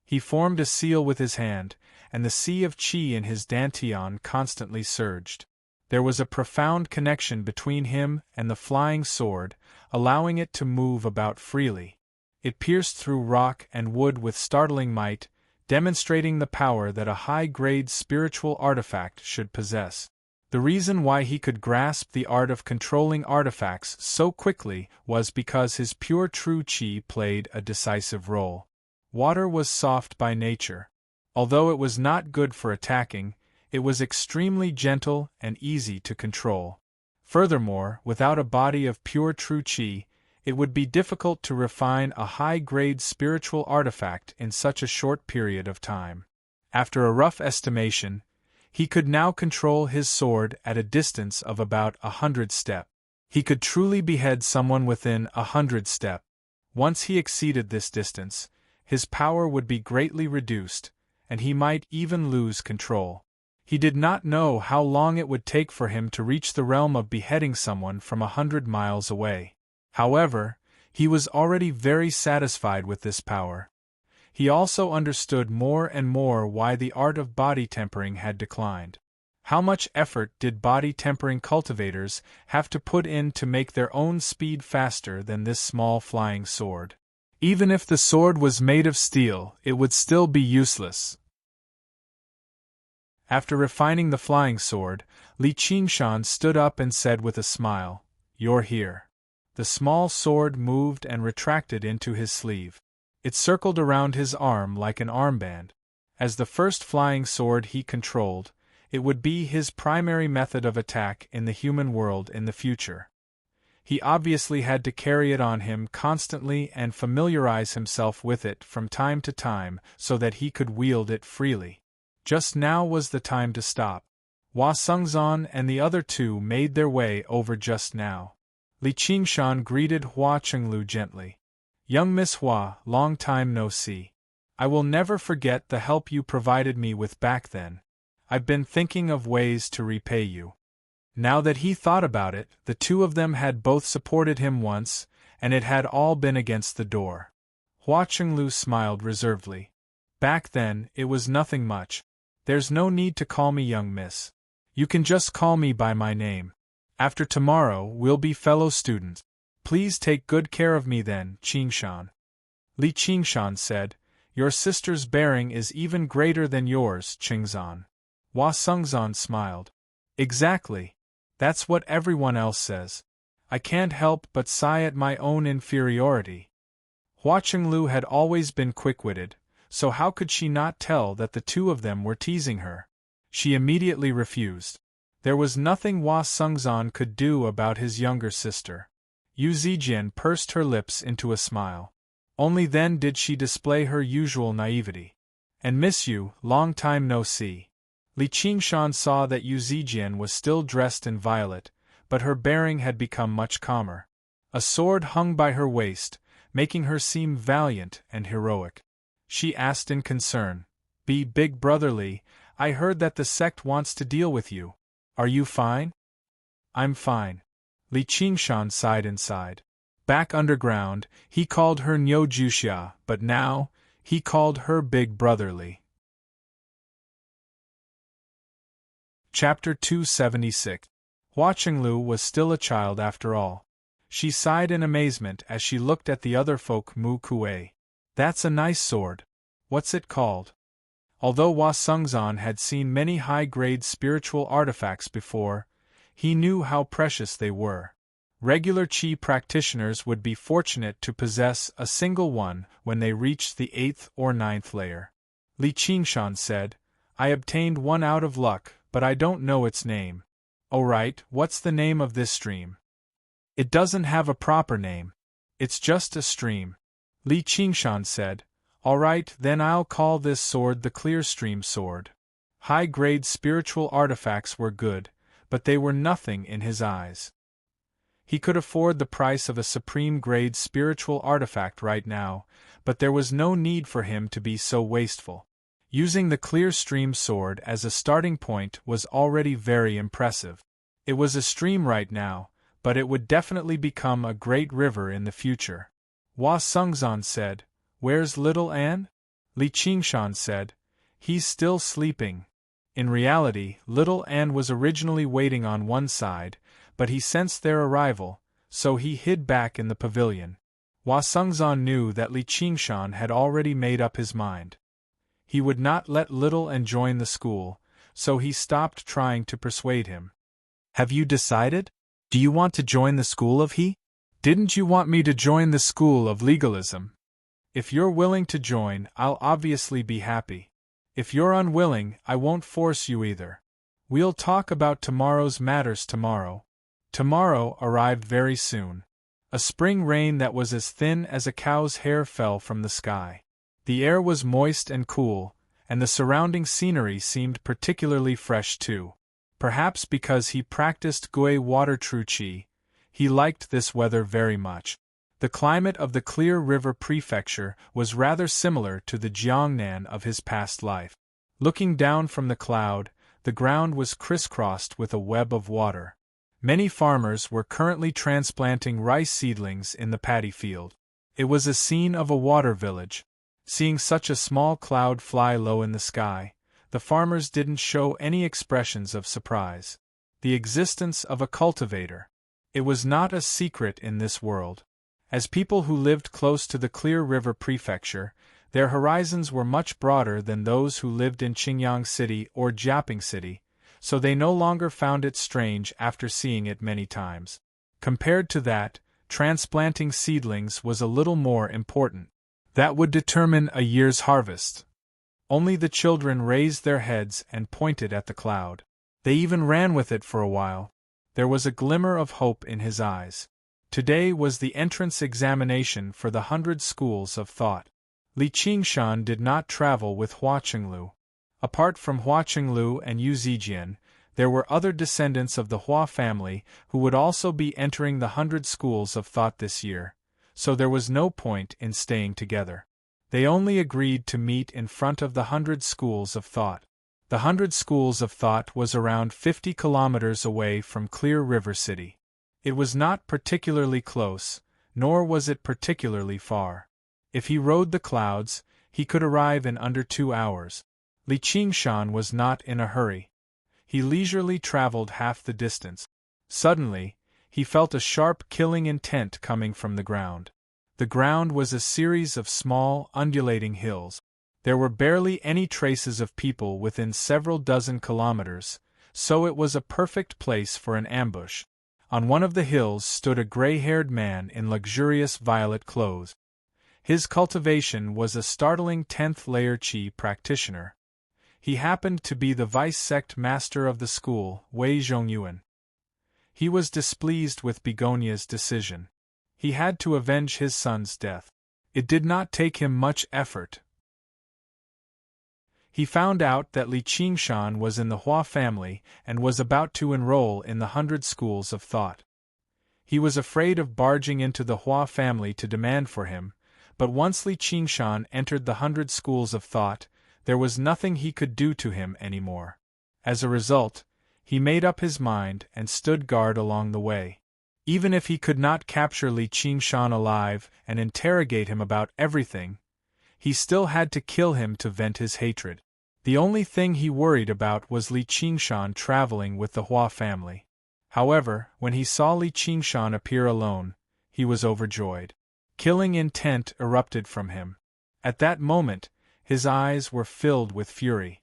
He formed a seal with his hand, and the sea of qi in his dantian constantly surged. There was a profound connection between him and the flying sword, allowing it to move about freely. It pierced through rock and wood with startling might, demonstrating the power that a high-grade spiritual artifact should possess. The reason why he could grasp the art of controlling artifacts so quickly was because his pure true qi played a decisive role. Water was soft by nature. Although it was not good for attacking, it was extremely gentle and easy to control. Furthermore, without a body of pure true qi, it would be difficult to refine a high-grade spiritual artifact in such a short period of time. After a rough estimation, he could now control his sword at a distance of about 100 step. He could truly behead someone within 100 step. Once he exceeded this distance, his power would be greatly reduced, and he might even lose control. He did not know how long it would take for him to reach the realm of beheading someone from 100 miles away. However, he was already very satisfied with this power. He also understood more and more why the art of body tempering had declined. How much effort did body tempering cultivators have to put in to make their own speed faster than this small flying sword? Even if the sword was made of steel, it would still be useless. After refining the flying sword, Li Qingshan stood up and said with a smile, "You're here." The small sword moved and retracted into his sleeve. It circled around his arm like an armband. As the first flying sword he controlled, it would be his primary method of attack in the human world in the future. He obviously had to carry it on him constantly and familiarize himself with it from time to time so that he could wield it freely. Just now was the time to stop. Hua Sengzan and the other two made their way over just now. Li Qingshan greeted Hua Qinglu gently. "Young Miss Hua, long time no see. I will never forget the help you provided me with back then. I've been thinking of ways to repay you. Now that he thought about it, the two of them had both supported him once, and it had all been against the door. Hua Chenglu smiled reservedly. Back then, it was nothing much. There's no need to call me young miss. You can just call me by my name. After tomorrow, we'll be fellow students. Please take good care of me then, Qingshan. Li Qingshan said, Your sister's bearing is even greater than yours, Qingzan. Hua Sengzan smiled. Exactly. That's what everyone else says. I can't help but sigh at my own inferiority. Hua Chenglu had always been quick-witted, so how could she not tell that the two of them were teasing her? She immediately refused. There was nothing Hua Sengzan could do about his younger sister. Yu Zijian pursed her lips into a smile. Only then did she display her usual naivety. And miss you, long time no see. Li Qingshan saw that Yu Zijian was still dressed in violet, but her bearing had become much calmer. A sword hung by her waist, making her seem valiant and heroic. She asked in concern, Big brother Li, I heard that the sect wants to deal with you. Are you fine? I'm fine. Li Qingshan sighed inside. Back underground, he called her Nyo Juxia, but now, he called her Big Brother Li. Chapter 276. Hua Chenglu was still a child after all. She sighed in amazement as she looked at the other folk Mu Kuei. That's a nice sword. What's it called? Although Hua Sengzan had seen many high-grade spiritual artifacts before, he knew how precious they were. Regular Qi practitioners would be fortunate to possess a single one when they reached the 8th or 9th layer. Li Qingshan said, I obtained one out of luck, but I don't know its name. Oh right, what's the name of this stream? It doesn't have a proper name. It's just a stream. Li Qingshan said, All right, then I'll call this sword the Clear Stream Sword. High-grade spiritual artifacts were good, but they were nothing in his eyes. He could afford the price of a supreme-grade spiritual artifact right now, but there was no need for him to be so wasteful. Using the Clear Stream Sword as a starting point was already very impressive. It was a stream right now, but it would definitely become a great river in the future. Hua Sengzan said, Where's little Anne? Li Qingshan said, He's still sleeping. In reality, little Anne was originally waiting on one side, but he sensed their arrival, so he hid back in the pavilion. Hua Sengzan knew that Li Qingshan had already made up his mind. He would not let little Anne join the school, so he stopped trying to persuade him. Have you decided? Do you want to join the school of he? Didn't you want me to join the school of legalism? If you're willing to join, I'll obviously be happy. If you're unwilling, I won't force you either. We'll talk about tomorrow's matters tomorrow. Tomorrow arrived very soon. A spring rain that was as thin as a cow's hair fell from the sky. The air was moist and cool, and the surrounding scenery seemed particularly fresh too. Perhaps because he practiced Gui water Tru Qi, he liked this weather very much. The climate of the Clear River Prefecture was rather similar to the Jiangnan of his past life. Looking down from the cloud, the ground was crisscrossed with a web of water. Many farmers were currently transplanting rice seedlings in the paddy field. It was a scene of a water village. Seeing such a small cloud fly low in the sky, the farmers didn't show any expressions of surprise. The existence of a cultivator. It was not a secret in this world. As people who lived close to the Clear River Prefecture, their horizons were much broader than those who lived in Qingyang City or Jiaping City, so they no longer found it strange after seeing it many times. Compared to that, transplanting seedlings was a little more important. That would determine a year's harvest. Only the children raised their heads and pointed at the cloud. They even ran with it for a while. There was a glimmer of hope in his eyes. Today was the entrance examination for the 100 schools of thought. Li Qingshan did not travel with Hua Chenglu. Apart from Hua Chenglu and Yu Zijian, there were other descendants of the Hua family who would also be entering the 100 schools of thought this year, so there was no point in staying together. They only agreed to meet in front of the 100 Schools of Thought. The 100 Schools of Thought was around 50 kilometers away from Clear River City. It was not particularly close, nor was it particularly far. If he rode the clouds, he could arrive in under 2 hours. Li Qingshan was not in a hurry. He leisurely traveled half the distance. Suddenly, he felt a sharp killing intent coming from the ground. The ground was a series of small, undulating hills. There were barely any traces of people within several dozen kilometers, so it was a perfect place for an ambush. On one of the hills stood a gray-haired man in luxurious violet clothes. His cultivation was a startling 10th layer Qi practitioner. He happened to be the vice-sect master of the school, Wei Zhongyuan. He was displeased with Begonia's decision. He had to avenge his son's death. It did not take him much effort. He found out that Li Qingshan was in the Hua family and was about to enroll in the 100 Schools of Thought. He was afraid of barging into the Hua family to demand for him, but once Li Qingshan entered the 100 Schools of Thought, there was nothing he could do to him anymore. As a result, he made up his mind and stood guard along the way. Even if he could not capture Li Qingshan alive and interrogate him about everything, he still had to kill him to vent his hatred. The only thing he worried about was Li Qingshan traveling with the Hua family. However, when he saw Li Qingshan appear alone, he was overjoyed. Killing intent erupted from him. At that moment, his eyes were filled with fury.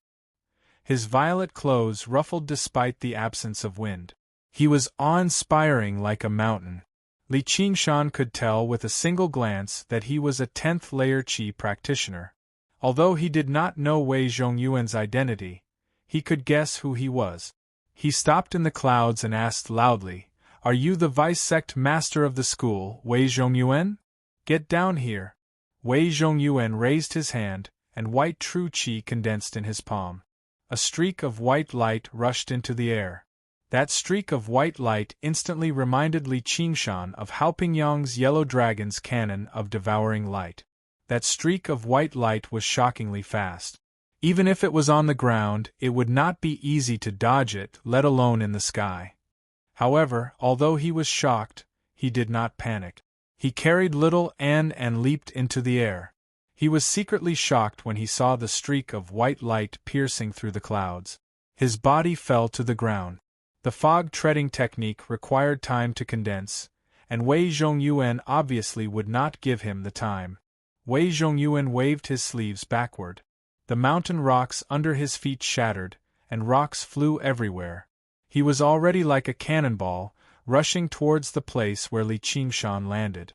His violet clothes ruffled despite the absence of wind. He was awe-inspiring like a mountain. Li Qingshan could tell with a single glance that he was a 10th layer Qi practitioner. Although he did not know Wei Zhongyuan's identity, he could guess who he was. He stopped in the clouds and asked loudly, "Are you the vice-sect master of the school, Wei Zhongyuan? Get down here." Wei Zhongyuan raised his hand, and white true Qi condensed in his palm. A streak of white light rushed into the air. That streak of white light instantly reminded Li Qingshan of Haopingyang's Yellow Dragon's cannon of devouring light. That streak of white light was shockingly fast. Even if it was on the ground, it would not be easy to dodge it, let alone in the sky. However, although he was shocked, he did not panic. He carried little An and leaped into the air. He was secretly shocked when he saw the streak of white light piercing through the clouds. His body fell to the ground. The fog treading technique required time to condense, and Wei Zhongyuan obviously would not give him the time. Wei Zhongyuan waved his sleeves backward. The mountain rocks under his feet shattered, and rocks flew everywhere. He was already like a cannonball, rushing towards the place where Li Qingshan landed.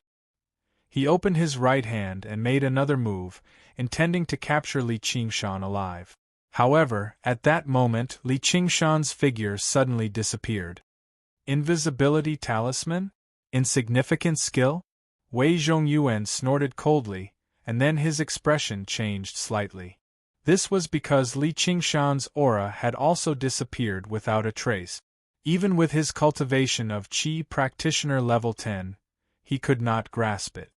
He opened his right hand and made another move, intending to capture Li Qingshan alive. However, at that moment Li Qingshan's figure suddenly disappeared. Invisibility talisman? Insignificant skill? Wei Zhongyuan snorted coldly, and then his expression changed slightly. This was because Li Qingshan's aura had also disappeared without a trace. Even with his cultivation of Qi practitioner level 10, he could not grasp it.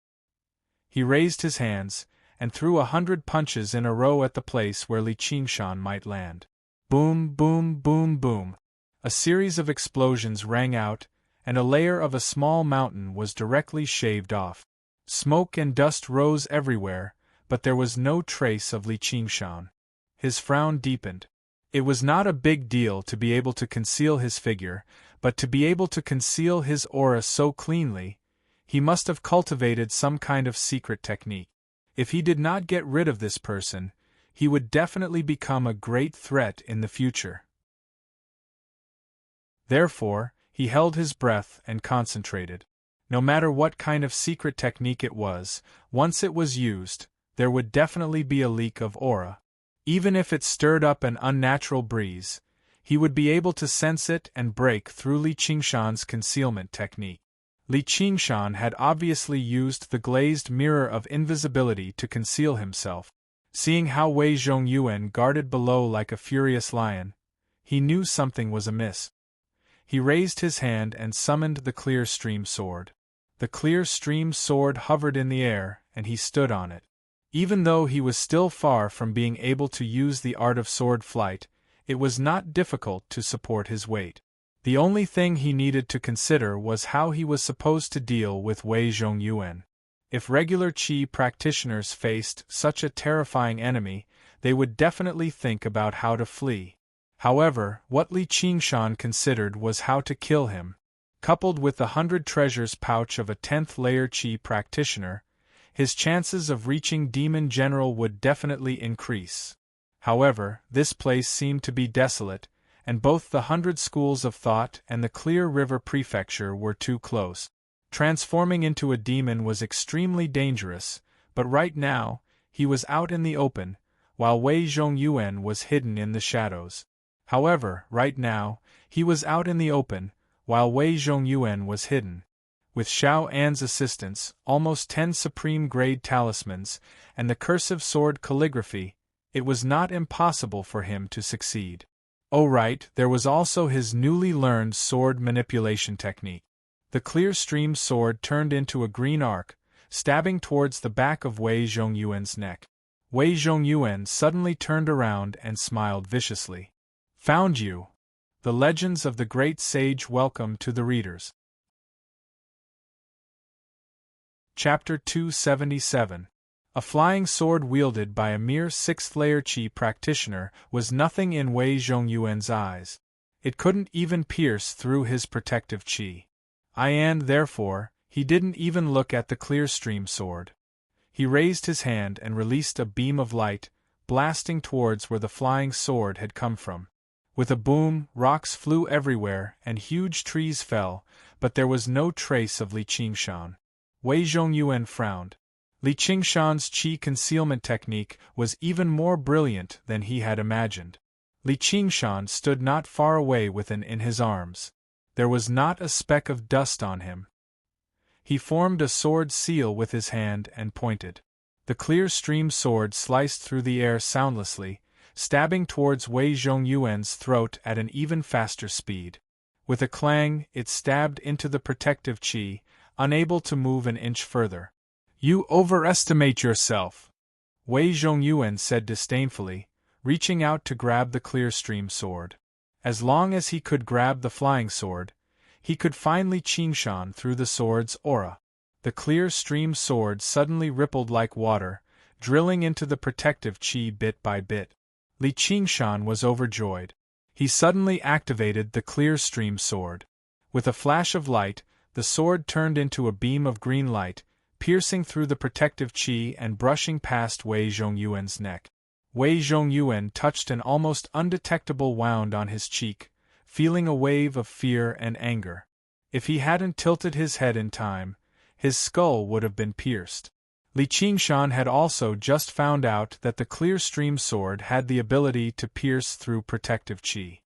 He raised his hands, and threw 100 punches in a row at the place where Li Qingshan might land. Boom, boom, boom, boom. A series of explosions rang out, and a layer of a small mountain was directly shaved off. Smoke and dust rose everywhere, but there was no trace of Li Qingshan. His frown deepened. It was not a big deal to be able to conceal his figure, but to be able to conceal his aura so cleanly, he must have cultivated some kind of secret technique. If he did not get rid of this person, he would definitely become a great threat in the future. Therefore, he held his breath and concentrated. No matter what kind of secret technique it was, once it was used, there would definitely be a leak of aura. Even if it stirred up an unnatural breeze, he would be able to sense it and break through Li Qingshan's concealment technique. Li Qingshan had obviously used the glazed mirror of invisibility to conceal himself. Seeing how Wei Zhongyuan guarded below like a furious lion, he knew something was amiss. He raised his hand and summoned the clear stream sword. The clear stream sword hovered in the air, and he stood on it. Even though he was still far from being able to use the art of sword flight, it was not difficult to support his weight. The only thing he needed to consider was how he was supposed to deal with Wei Zhongyuan. If regular Qi practitioners faced such a terrifying enemy, they would definitely think about how to flee. However, what Li Qingshan considered was how to kill him. Coupled with the 100 treasures pouch of a 10th layer Qi practitioner, his chances of reaching Demon General would definitely increase. However, this place seemed to be desolate, and both the 100 schools of thought and the Clear River Prefecture were too close. Transforming into a demon was extremely dangerous, but right now, he was out in the open, while Wei Zhongyuan was hidden in the shadows. However, right now, he was out in the open, while Wei Zhongyuan was hidden. With Xiao An's assistance, almost 10 supreme-grade talismans, and the cursive sword calligraphy, it was not impossible for him to succeed. Oh right, there was also his newly learned sword manipulation technique. The clear stream sword turned into a green arc, stabbing towards the back of Wei Zhongyuan's neck. Wei Zhongyuan suddenly turned around and smiled viciously. Found you! The Legends of the Great Sage welcome to the readers. Chapter 277. A flying sword wielded by a mere 6th layer Qi practitioner was nothing in Wei Zhongyuan's eyes. It couldn't even pierce through his protective Qi. And therefore, he didn't even look at the clear stream sword. He raised his hand and released a beam of light, blasting towards where the flying sword had come from. With a boom, rocks flew everywhere and huge trees fell, but there was no trace of Li Qingshan. Wei Zhongyuan frowned. Li Qingshan's Qi concealment technique was even more brilliant than he had imagined. Li Qingshan stood not far away with an in his arms. There was not a speck of dust on him. He formed a sword seal with his hand and pointed. The clear stream sword sliced through the air soundlessly, stabbing towards Wei Zhongyuan's throat at an even faster speed. With a clang, it stabbed into the protective Qi, unable to move an inch further. You overestimate yourself, Wei Zhongyuan said disdainfully, reaching out to grab the clear stream sword. As long as he could grab the flying sword, he could find Li Qingshan through the sword's aura. The clear stream sword suddenly rippled like water, drilling into the protective Qi bit by bit. Li Qingshan was overjoyed. He suddenly activated the clear stream sword. With a flash of light, the sword turned into a beam of green light, piercing through the protective Qi and brushing past Wei Zhongyuan's neck. Wei Zhongyuan touched an almost undetectable wound on his cheek, feeling a wave of fear and anger. If he hadn't tilted his head in time, his skull would have been pierced. Li Qingshan had also just found out that the clear stream sword had the ability to pierce through protective Qi.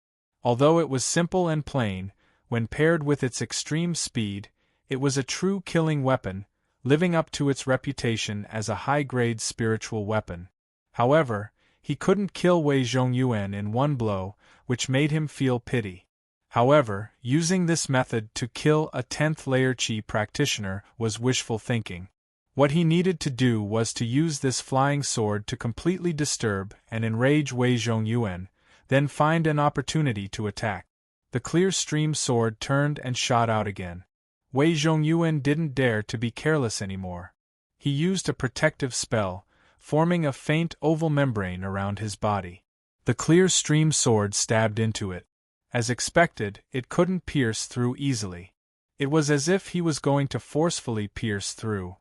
Although it was simple and plain, when paired with its extreme speed, it was a true killing weapon, living up to its reputation as a high-grade spiritual weapon. However, he couldn't kill Wei Zhongyuan in one blow, which made him feel pity. However, using this method to kill a 10th layer Qi practitioner was wishful thinking. What he needed to do was to use this flying sword to completely disturb and enrage Wei Zhongyuan, then find an opportunity to attack. The clear stream sword turned and shot out again. Wei Zhongyuan didn't dare to be careless anymore. He used a protective spell, forming a faint oval membrane around his body. The clear stream sword stabbed into it. As expected, it couldn't pierce through easily. It was as if he was going to forcefully pierce through.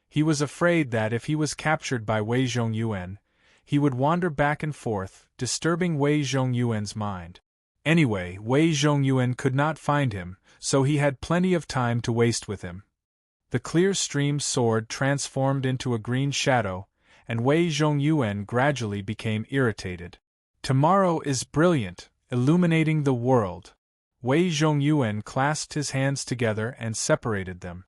He was afraid that if he was captured by Wei Zhongyuan, he would wander back and forth, disturbing Wei Zhongyuan's mind. Anyway, Wei Zhongyuan could not find him, so he had plenty of time to waste with him. The clear stream sword transformed into a green shadow, and Wei Zhongyuan gradually became irritated. Tomorrow is brilliant, illuminating the world. Wei Zhongyuan clasped his hands together and separated them.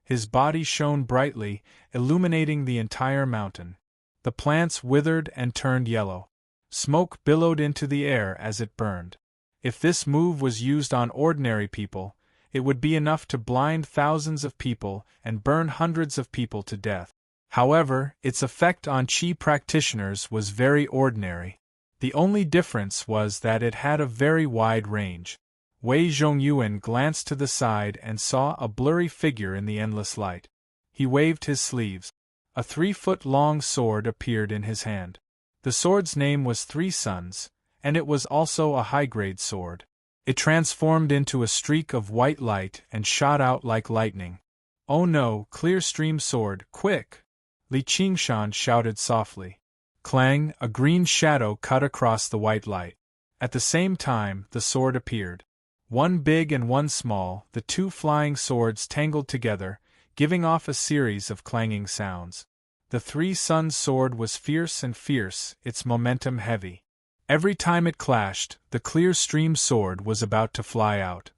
His body shone brightly, illuminating the entire mountain. The plants withered and turned yellow. Smoke billowed into the air as it burned. If this move was used on ordinary people, it would be enough to blind thousands of people and burn hundreds of people to death. However, its effect on Qi practitioners was very ordinary. The only difference was that it had a very wide range. Wei Zhongyuan glanced to the side and saw a blurry figure in the endless light. He waved his sleeves. A 3-foot-long sword appeared in his hand. The sword's name was Three Suns, and it was also a high-grade sword. It transformed into a streak of white light and shot out like lightning. "Oh no, clear stream sword, quick!" Li Qingshan shouted softly. Clang, a green shadow cut across the white light. At the same time, the sword appeared. One big and one small, the two flying swords tangled together, giving off a series of clanging sounds. The Three Suns sword was fierce and fierce, its momentum heavy. Every time it clashed, the clear stream sword was about to fly out.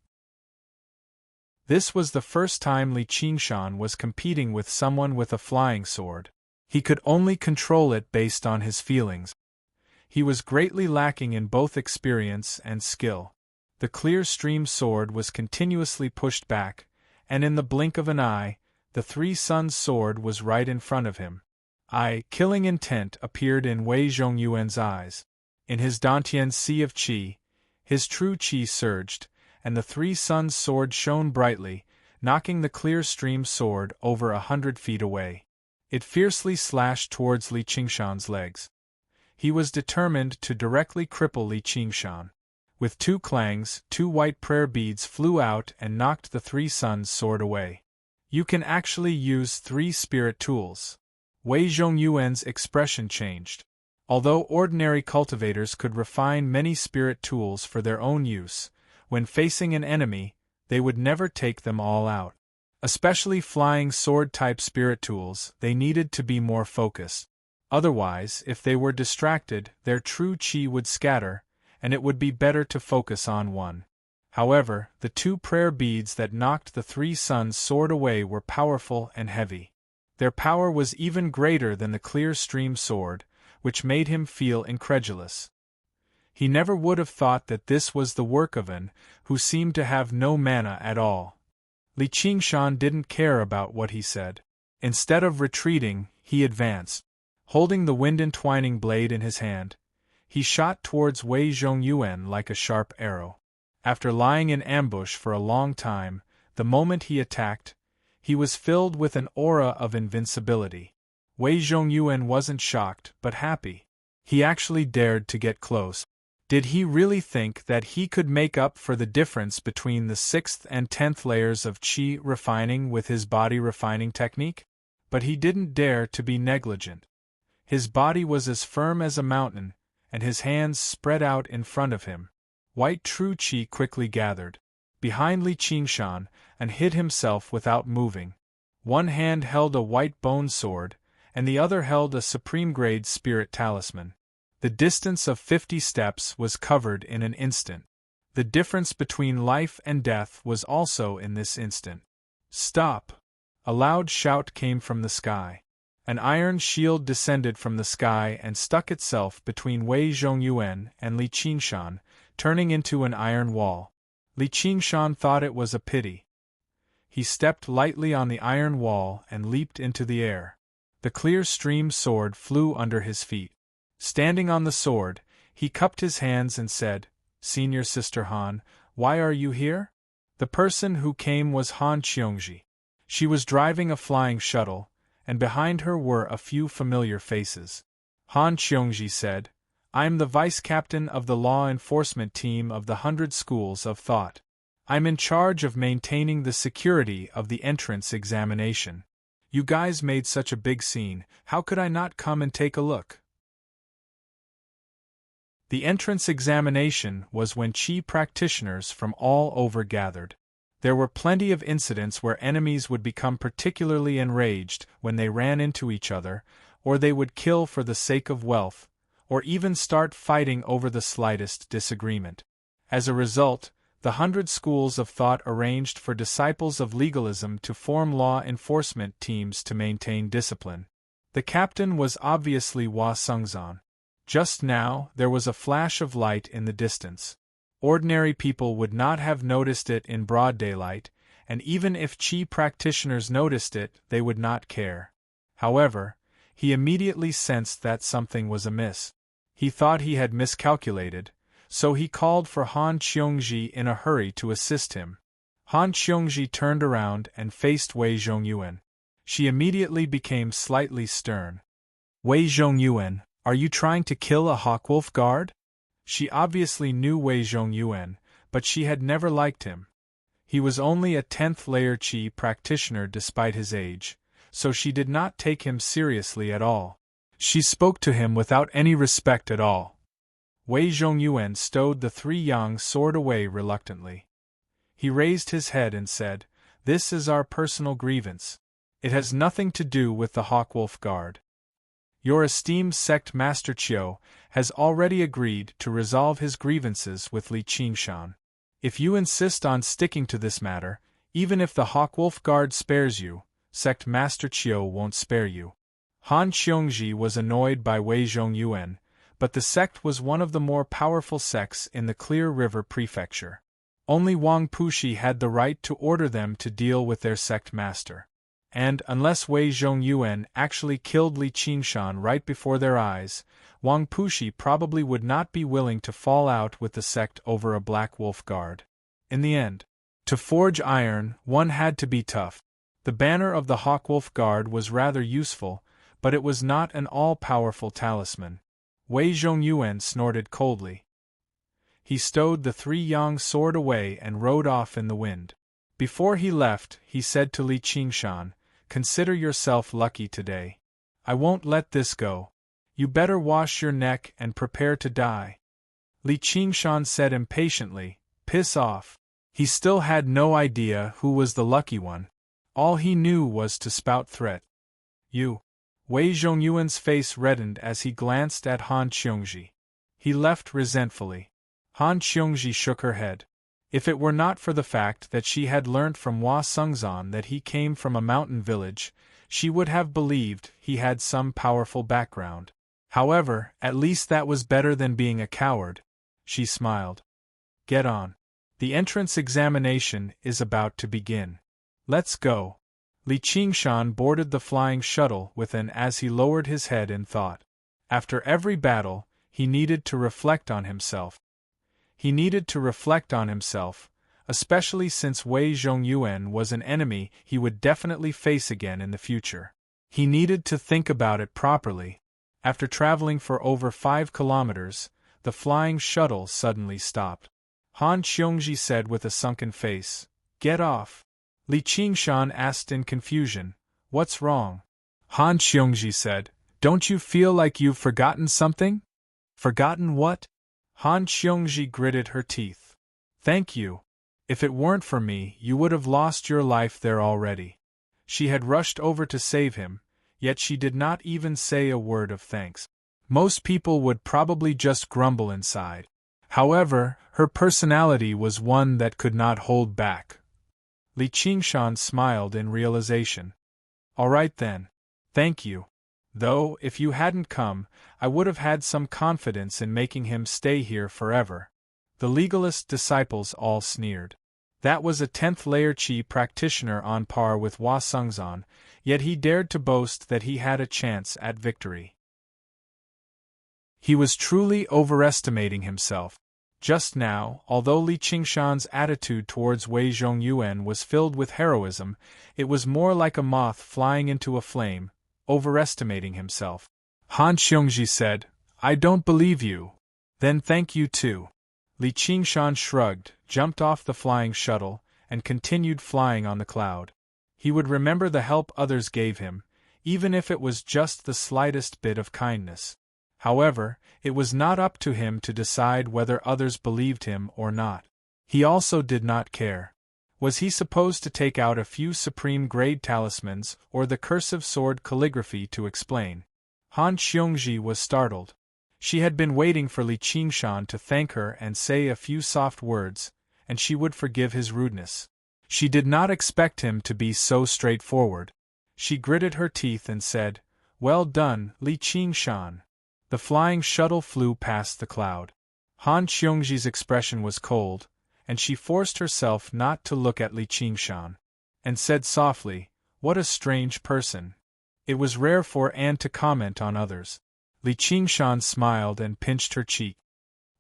This was the first time Li Qingshan was competing with someone with a flying sword. He could only control it based on his feelings. He was greatly lacking in both experience and skill. The clear stream sword was continuously pushed back, and in the blink of an eye, the Three Suns sword was right in front of him. Killing intent appeared in Wei Zhongyuan's eyes. In his Dantian sea of qi, his true qi surged, and the Three Suns sword shone brightly, knocking the clear stream sword over 100 feet away. It fiercely slashed towards Li Qingshan's legs. He was determined to directly cripple Li Qingshan. With two clangs, 2 white prayer beads flew out and knocked the Three Suns sword away. "You can actually use 3 spirit tools." Wei Zhongyuan's expression changed. Although ordinary cultivators could refine many spirit tools for their own use, when facing an enemy, they would never take them all out. Especially flying sword-type spirit tools, they needed to be more focused. Otherwise, if they were distracted, their true qi would scatter, and it would be better to focus on one. However, the 2 prayer beads that knocked the Three Suns sword away were powerful and heavy. Their power was even greater than the clear stream sword, which made him feel incredulous. He never would have thought that this was the work of an who seemed to have no mana at all. Li Qingshan didn't care about what he said. Instead of retreating, he advanced. Holding the wind-entwining blade in his hand, he shot towards Wei Zhongyuan like a sharp arrow. After lying in ambush for a long time, the moment he attacked, he was filled with an aura of invincibility. Wei Zhongyuan wasn't shocked, but happy. He actually dared to get close. Did he really think that he could make up for the difference between the 6th and 10th layers of qi refining with his body refining technique? But he didn't dare to be negligent. His body was as firm as a mountain, and his hands spread out in front of him. White true qi quickly gathered behind Li Qingshan and hid himself without moving. One hand held a white bone sword, and the other held a supreme-grade spirit talisman. The distance of 50 steps was covered in an instant. The difference between life and death was also in this instant. "Stop!" A loud shout came from the sky. An iron shield descended from the sky and stuck itself between Wei Zhongyuan and Li Qingshan, turning into an iron wall. Li Qingshan thought it was a pity. He stepped lightly on the iron wall and leaped into the air. The clear stream sword flew under his feet. Standing on the sword, he cupped his hands and said, "Senior Sister Han, why are you here?" The person who came was Han Qiongji. She was driving a flying shuttle, and behind her were a few familiar faces. Han Qiongji said, "I'm the vice-captain of the law enforcement team of the 100 Schools of Thought. I'm in charge of maintaining the security of the entrance examination. You guys made such a big scene, how could I not come and take a look?" The entrance examination was when qi practitioners from all over gathered. There were plenty of incidents where enemies would become particularly enraged when they ran into each other, or they would kill for the sake of wealth, or even start fighting over the slightest disagreement. As a result, the 100 Schools of Thought arranged for disciples of legalism to form law enforcement teams to maintain discipline. The captain was obviously Hua Sungzan. Just now, there was a flash of light in the distance. Ordinary people would not have noticed it in broad daylight, and even if qi practitioners noticed it, they would not care. However, he immediately sensed that something was amiss. He thought he had miscalculated, so he called for Han Qiongji in a hurry to assist him. Han Qiongji turned around and faced Wei Zhongyuan. She immediately became slightly stern. Wei Zhongyuan, are you trying to kill a Hawkwolf guard? She obviously knew Wei Zhongyuan, but she had never liked him. He was only a 10th layer Qi practitioner despite his age, so she did not take him seriously at all. She spoke to him without any respect at all. Wei Zhongyuan stowed the 3 yang sword away reluctantly. He raised his head and said, "This is our personal grievance. It has nothing to do with the Hawkwolf Guard. Your esteemed sect Master Qiu has already agreed to resolve his grievances with Li Qingshan. If you insist on sticking to this matter, even if the Hawkwolf Guard spares you, sect Master Qiu won't spare you." Han Qiongji was annoyed by Wei Zhongyuan, but the sect was one of the more powerful sects in the Clear River Prefecture. Only Wang Pushi had the right to order them to deal with their sect master. And, unless Wei Zhongyuan actually killed Li Qingshan right before their eyes, Wang Pushi probably would not be willing to fall out with the sect over a Black Wolf Guard. In the end, to forge iron, one had to be tough. The banner of the Hawkwolf Guard was rather useful, but it was not an all-powerful talisman. Wei Zhongyuan snorted coldly. He stowed the 3 yang sword away and rode off in the wind. Before he left, he said to Li Qingshan, "Consider yourself lucky today. I won't let this go. You better wash your neck and prepare to die." Li Qingshan said impatiently, "Piss off." He still had no idea who was the lucky one. All he knew was to spout threat. "You." Wei Zhongyuan's face reddened as he glanced at Han Qiongji. He left resentfully. Han Qiongji shook her head. If it were not for the fact that she had learnt from Hua Sengzan that he came from a mountain village, she would have believed he had some powerful background. However, at least that was better than being a coward. She smiled. "Get on. The entrance examination is about to begin. Let's go." Li Qingshan boarded the flying shuttle with an as he lowered his head in thought. After every battle, he needed to reflect on himself. Especially since Wei Zhongyuan was an enemy he would definitely face again in the future. He needed to think about it properly. After traveling for over 5 kilometers, the flying shuttle suddenly stopped. Han Qiongji said with a sunken face, "Get off." Li Qingshan asked in confusion, "What's wrong?" Han Qiongji said, "Don't you feel like you've forgotten something?" "Forgotten what?" Han Qiongji gritted her teeth. "Thank you. If it weren't for me, you would have lost your life there already." She had rushed over to save him, yet she did not even say a word of thanks. Most people would probably just grumble inside. However, her personality was one that could not hold back. Li Qingshan smiled in realization. "All right then. Thank you. Though, if you hadn't come, I would have had some confidence in making him stay here forever." The legalist disciples all sneered. That was a 10th layer Qi practitioner on par with Hua Sengzan, yet he dared to boast that he had a chance at victory. He was truly overestimating himself. Just now, although Li Qingshan's attitude towards Wei Zhongyuan was filled with heroism, it was more like a moth flying into a flame, overestimating himself. Han Qiongji said, "I don't believe you." "Then thank you too." Li Qingshan shrugged, jumped off the flying shuttle, and continued flying on the cloud. He would remember the help others gave him, even if it was just the slightest bit of kindness. However, it was not up to him to decide whether others believed him or not. He also did not care. Was he supposed to take out a few supreme-grade talismans or the cursive sword calligraphy to explain? Han Qiongji was startled. She had been waiting for Li Qingshan to thank her and say a few soft words, and she would forgive his rudeness. She did not expect him to be so straightforward. She gritted her teeth and said, "Well done, Li Qingshan." The flying shuttle flew past the cloud. Han Qiongji's expression was cold, and she forced herself not to look at Li Qingshan, and said softly, "What a strange person. It was rare for Anne to comment on others. Li Qingshan smiled and pinched her cheek.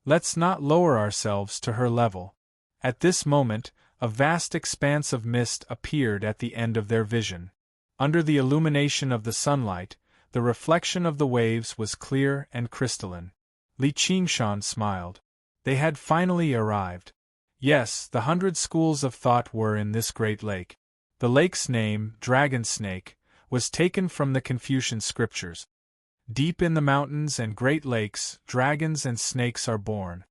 Let's not lower ourselves to her level. At this moment, a vast expanse of mist appeared at the end of their vision. Under the illumination of the sunlight, the reflection of the waves was clear and crystalline. Li Qingshan smiled. They had finally arrived. Yes, the 100 schools of thought were in this great lake. The lake's name, Dragon Snake, was taken from the Confucian scriptures. Deep in the mountains and great lakes, dragons and snakes are born.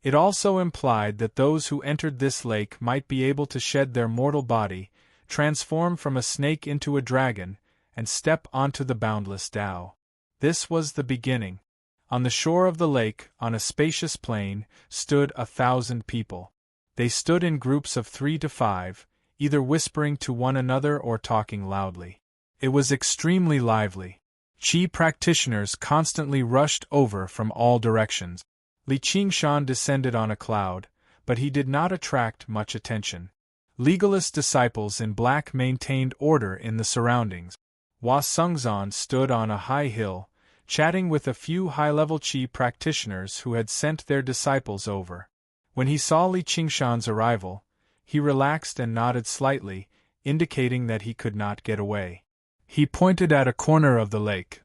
It also implied that those who entered this lake might be able to shed their mortal body, transform from a snake into a dragon, and step onto the boundless Tao. This was the beginning. On the shore of the lake, on a spacious plain, stood 1,000 people. They stood in groups of 3 to 5, either whispering to one another or talking loudly. It was extremely lively. Qi practitioners constantly rushed over from all directions. Li Qingshan descended on a cloud, but he did not attract much attention. Legalist disciples in black maintained order in the surroundings. Hua Sungzan stood on a high hill, chatting with a few high-level Qi practitioners who had sent their disciples over. When he saw Li Qingshan's arrival, he relaxed and nodded slightly, indicating that he could not get away. He pointed at a corner of the lake.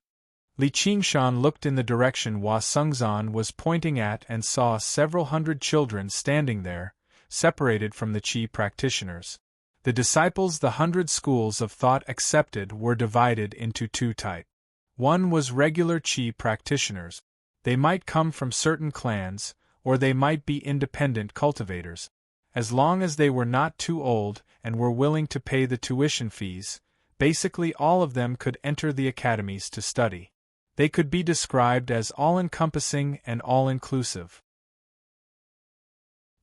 Li Qingshan looked in the direction Hua Sungzan was pointing at and saw several hundred children standing there, separated from the Qi practitioners. The disciples the 100 schools of thought accepted were divided into 2 types. One was regular Qi practitioners. They might come from certain clans, or they might be independent cultivators. As long as they were not too old and were willing to pay the tuition fees, basically all of them could enter the academies to study. They could be described as all-encompassing and all-inclusive.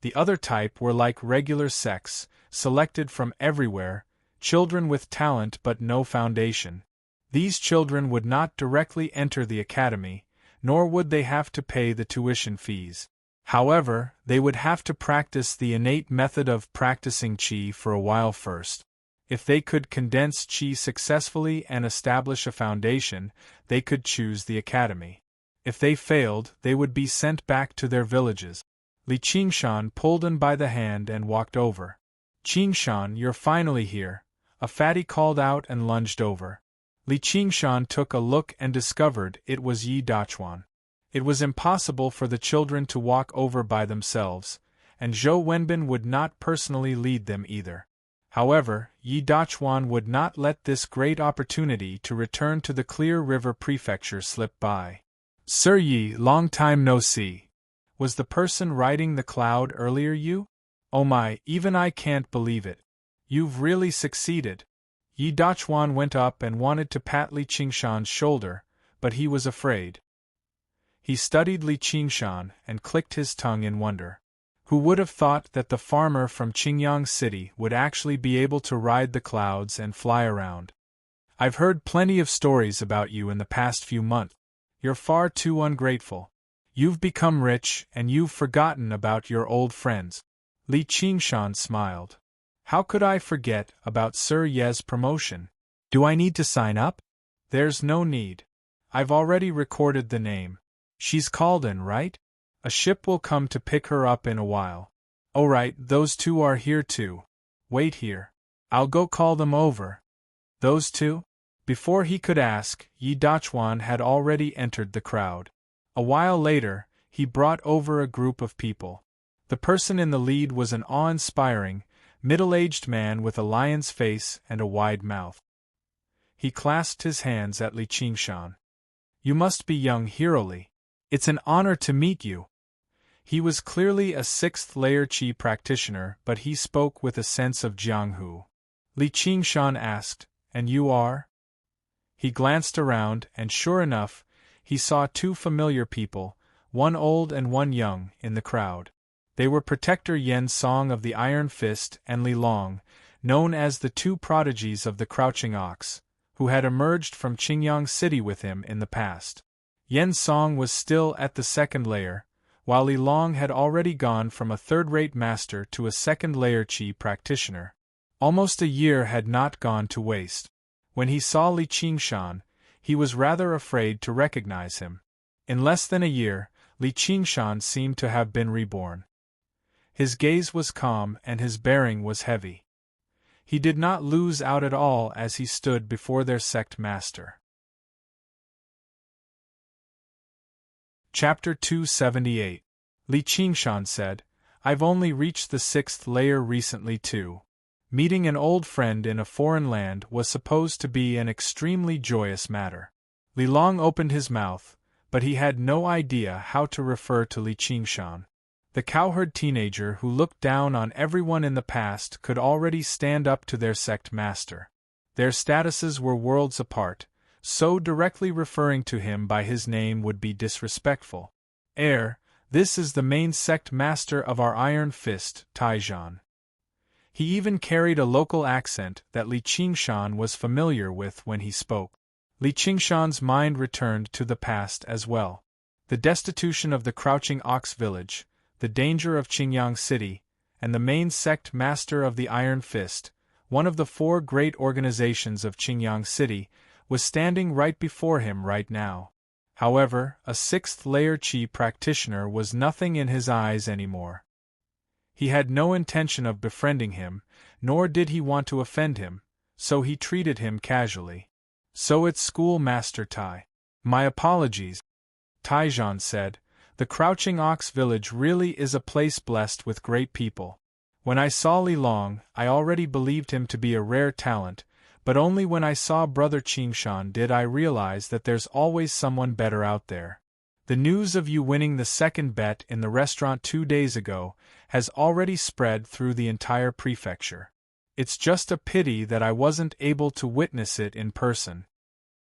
The other type were like regular sects, selected from everywhere, children with talent but no foundation. These children would not directly enter the academy, nor would they have to pay the tuition fees. However, they would have to practice the innate method of practicing Qi for a while first. If they could condense Qi successfully and establish a foundation, they could choose the academy. If they failed, they would be sent back to their villages. Li Qingshan pulled him by the hand and walked over. Qingshan, you're finally here, a fatty called out and lunged over. Li Qingshan took a look and discovered it was Yi Dachuan. It was impossible for the children to walk over by themselves, and Zhou Wenbin would not personally lead them either. However, Yi Dachuan would not let this great opportunity to return to the Clear River Prefecture slip by. Sir Yi, long time no see. Was the person riding the cloud earlier you? Oh my, even I can't believe it. You've really succeeded. Yi Dachuan went up and wanted to pat Li Qingshan's shoulder, but he was afraid. He studied Li Qingshan and clicked his tongue in wonder. Who would have thought that the farmer from Qingyang City would actually be able to ride the clouds and fly around? I've heard plenty of stories about you in the past few months. You're far too ungrateful. You've become rich and you've forgotten about your old friends. Li Qingshan smiled. How could I forget about Sir Ye's promotion? Do I need to sign up? There's no need. I've already recorded the name. She's called in, right? A ship will come to pick her up in a while. Oh right, those 2 are here too. Wait here. I'll go call them over. Those 2? Before he could ask, Yi Dachuan had already entered the crowd. A while later, he brought over a group of people. The person in the lead was an awe-inspiring, middle-aged man with a lion's face and a wide mouth. He clasped his hands at Li Qingshan. You must be young Hero Li. It's an honor to meet you. He was clearly a 6th-layer Qi practitioner, but he spoke with a sense of Jianghu. Li Qingshan asked, And you are? He glanced around, and sure enough, he saw 2 familiar people, one old and one young, in the crowd. They were Protector Yen Song of the Iron Fist and Li Long, known as the 2 prodigies of the Crouching Ox, who had emerged from Qingyang City with him in the past. Yen Song was still at the 2nd layer, while Li Long had already gone from a 3rd-rate master to a 2nd-layer Qi practitioner. Almost a year had not gone to waste. When he saw Li Qingshan, he was rather afraid to recognize him. In less than a year, Li Qingshan seemed to have been reborn. His gaze was calm and his bearing was heavy. He did not lose out at all as he stood before their sect master. Chapter 278. Li Qingshan said, "I've only reached the 6th layer recently too." Meeting an old friend in a foreign land was supposed to be an extremely joyous matter. Li Long opened his mouth, but he had no idea how to refer to Li Qingshan. The cowherd teenager who looked down on everyone in the past could already stand up to their sect master. Their statuses were worlds apart, so directly referring to him by his name would be disrespectful. This is the main sect master of our Iron Fist, Taijan. He even carried a local accent that Li Qingshan was familiar with when he spoke. Li Qingshan's mind returned to the past as well. The destitution of the Crouching Ox village, the danger of Qingyang City, and the main sect master of the Iron Fist, one of the 4 great organizations of Qingyang City, was standing right before him right now. However, a 6th layer Qi practitioner was nothing in his eyes anymore. He had no intention of befriending him, nor did he want to offend him, so he treated him casually. "So it's Schoolmaster Tai. My apologies," Taijan said. "The Crouching Ox village really is a place blessed with great people. When I saw Li Long, I already believed him to be a rare talent, but only when I saw Brother Qingshan did I realize that there's always someone better out there. The news of you winning the 2nd bet in the restaurant 2 days ago has already spread through the entire prefecture. It's just a pity that I wasn't able to witness it in person."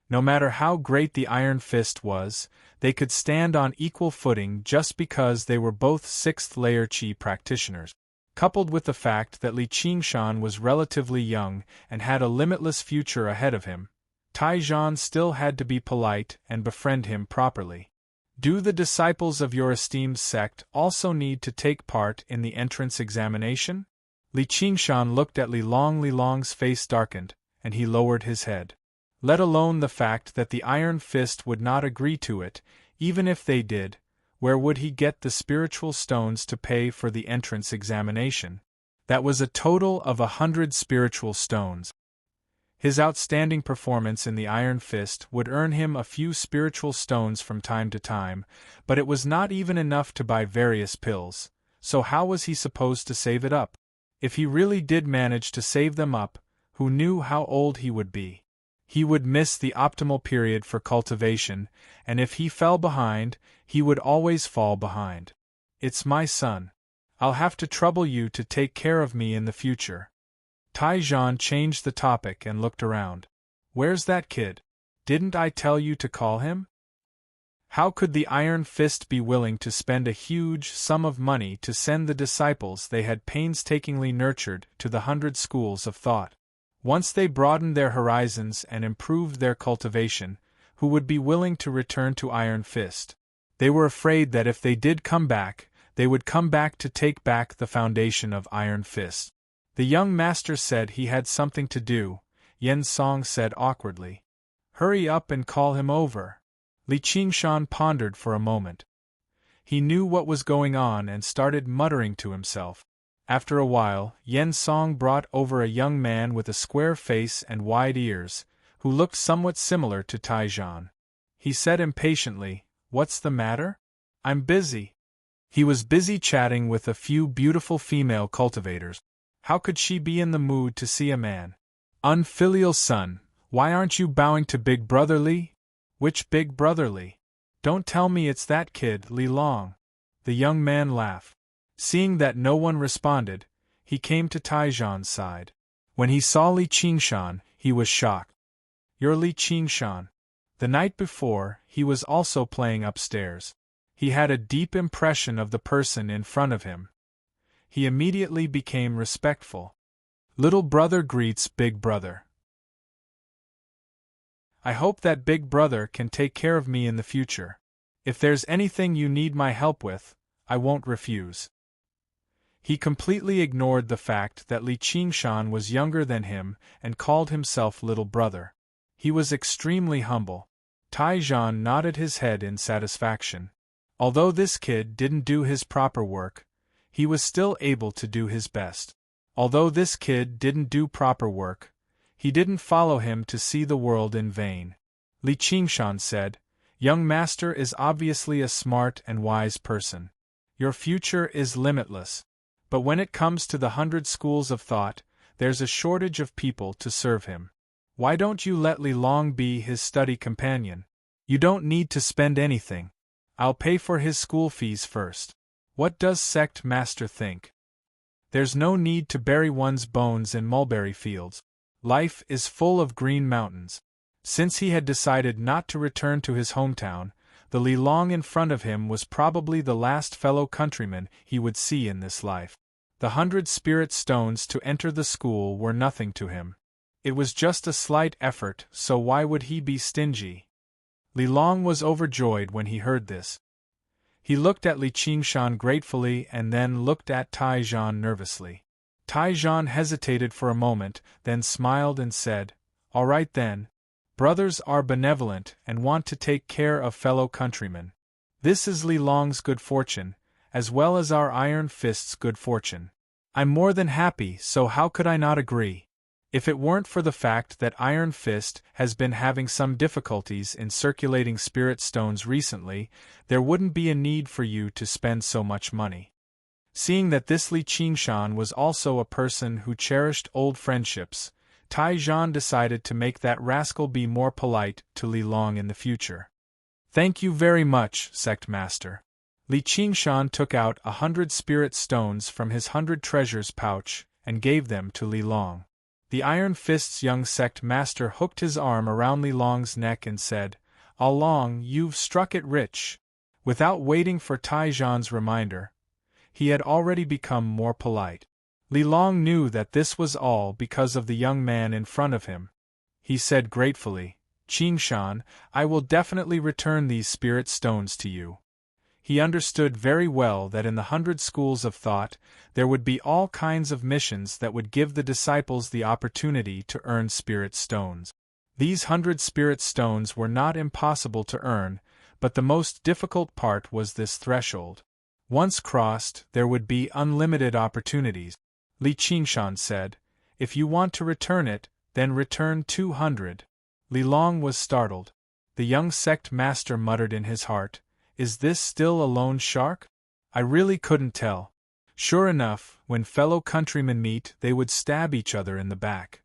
No matter how great the Iron Fist was, they could stand on equal footing just because they were both 6th layer Qi practitioners. Coupled with the fact that Li Qingshan was relatively young and had a limitless future ahead of him, Taijan still had to be polite and befriend him properly. "Do the disciples of your esteemed sect also need to take part in the entrance examination?" Li Qingshan looked at Li Long. Li Long's face darkened, and he lowered his head. Let alone the fact that the Iron Fist would not agree to it, even if they did, where would he get the spiritual stones to pay for the entrance examination? That was a total of 100 spiritual stones. His outstanding performance in the Iron Fist would earn him a few spiritual stones from time to time, but it was not even enough to buy various pills, so how was he supposed to save it up? If he really did manage to save them up, who knew how old he would be? He would miss the optimal period for cultivation, and if he fell behind, he would always fall behind. "It's my son. I'll have to trouble you to take care of me in the future." Taijan changed the topic and looked around. "Where's that kid? Didn't I tell you to call him?" How could the Iron Fist be willing to spend a huge sum of money to send the disciples they had painstakingly nurtured to the 100 schools of thought? Once they broadened their horizons and improved their cultivation, who would be willing to return to Iron Fist? They were afraid that if they did come back, they would come back to take back the foundation of Iron Fist. The young master said he had something to do, Yen Song said awkwardly. "Hurry up and call him over." Li Qingshan pondered for a moment. He knew what was going on and started muttering to himself. After a while, Yen Song brought over a young man with a square face and wide ears, who looked somewhat similar to Taijan. He said impatiently, "What's the matter?" "I'm busy." He was busy chatting with a few beautiful female cultivators. How could she be in the mood to see a man? "Unfilial son, why aren't you bowing to Big Brother Li?" "Which Big Brother Li? Don't tell me it's that kid, Li Long." The young man laughed. Seeing that no one responded, he came to Taijan's side. When he saw Li Qingshan, he was shocked. "You're Li Qingshan." The night before, he was also playing upstairs. He had a deep impression of the person in front of him. He immediately became respectful. "Little brother greets big brother. I hope that big brother can take care of me in the future. If there's anything you need my help with, I won't refuse." He completely ignored the fact that Li Qingshan was younger than him and called himself little brother. He was extremely humble. Taijan nodded his head in satisfaction. Although this kid didn't do his proper work, he was still able to do his best. Although this kid didn't do proper work, he didn't follow him to see the world in vain. Li Qingshan said, "Young master is obviously a smart and wise person. Your future is limitless. But when it comes to the 100 schools of thought, there's a shortage of people to serve him. Why don't you let Li Long be his study companion? You don't need to spend anything. I'll pay for his school fees first. What does sect master think? There's no need to bury one's bones in mulberry fields. Life is full of green mountains." Since he had decided not to return to his hometown, the Li Long in front of him was probably the last fellow countryman he would see in this life. The 100 spirit stones to enter the school were nothing to him. It was just a slight effort, so why would he be stingy? Li Long was overjoyed when he heard this. He looked at Li Qingshan gratefully and then looked at Taijan nervously. Taijan hesitated for a moment, then smiled and said, "All right then. Brothers are benevolent and want to take care of fellow countrymen. This is Li Long's good fortune, as well as our Iron Fist's good fortune. I'm more than happy, so how could I not agree? If it weren't for the fact that Iron Fist has been having some difficulties in circulating spirit stones recently, there wouldn't be a need for you to spend so much money." Seeing that this Li Qingshan was also a person who cherished old friendships, Taijan decided to make that rascal be more polite to Li Long in the future. "Thank you very much, sect master." Li Qingshan took out 100 spirit stones from his 100 treasures pouch and gave them to Li Long. The Iron Fist's young sect master hooked his arm around Li Long's neck and said, "Ah Long, you've struck it rich." Without waiting for Taijan's reminder, he had already become more polite. Li Long knew that this was all because of the young man in front of him. He said gratefully, "Qingshan, I will definitely return these spirit stones to you." He understood very well that in the 100 schools of thought, there would be all kinds of missions that would give the disciples the opportunity to earn spirit stones. These 100 spirit stones were not impossible to earn, but the most difficult part was this threshold. Once crossed, there would be unlimited opportunities. Li Qingshan said, "If you want to return it, then return 200. Li Long was startled. The young sect master muttered in his heart, "Is this still a lone shark? I really couldn't tell." Sure enough, when fellow countrymen meet, they would stab each other in the back.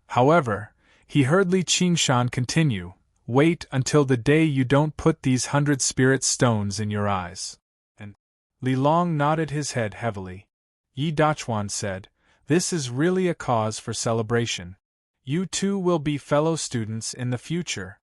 However, he heard Li Qingshan continue, "Wait until the day you don't put these 100 spirit stones in your eyes." Li Long nodded his head heavily. Yi Dachuan said, "This is really a cause for celebration. You two will be fellow students in the future."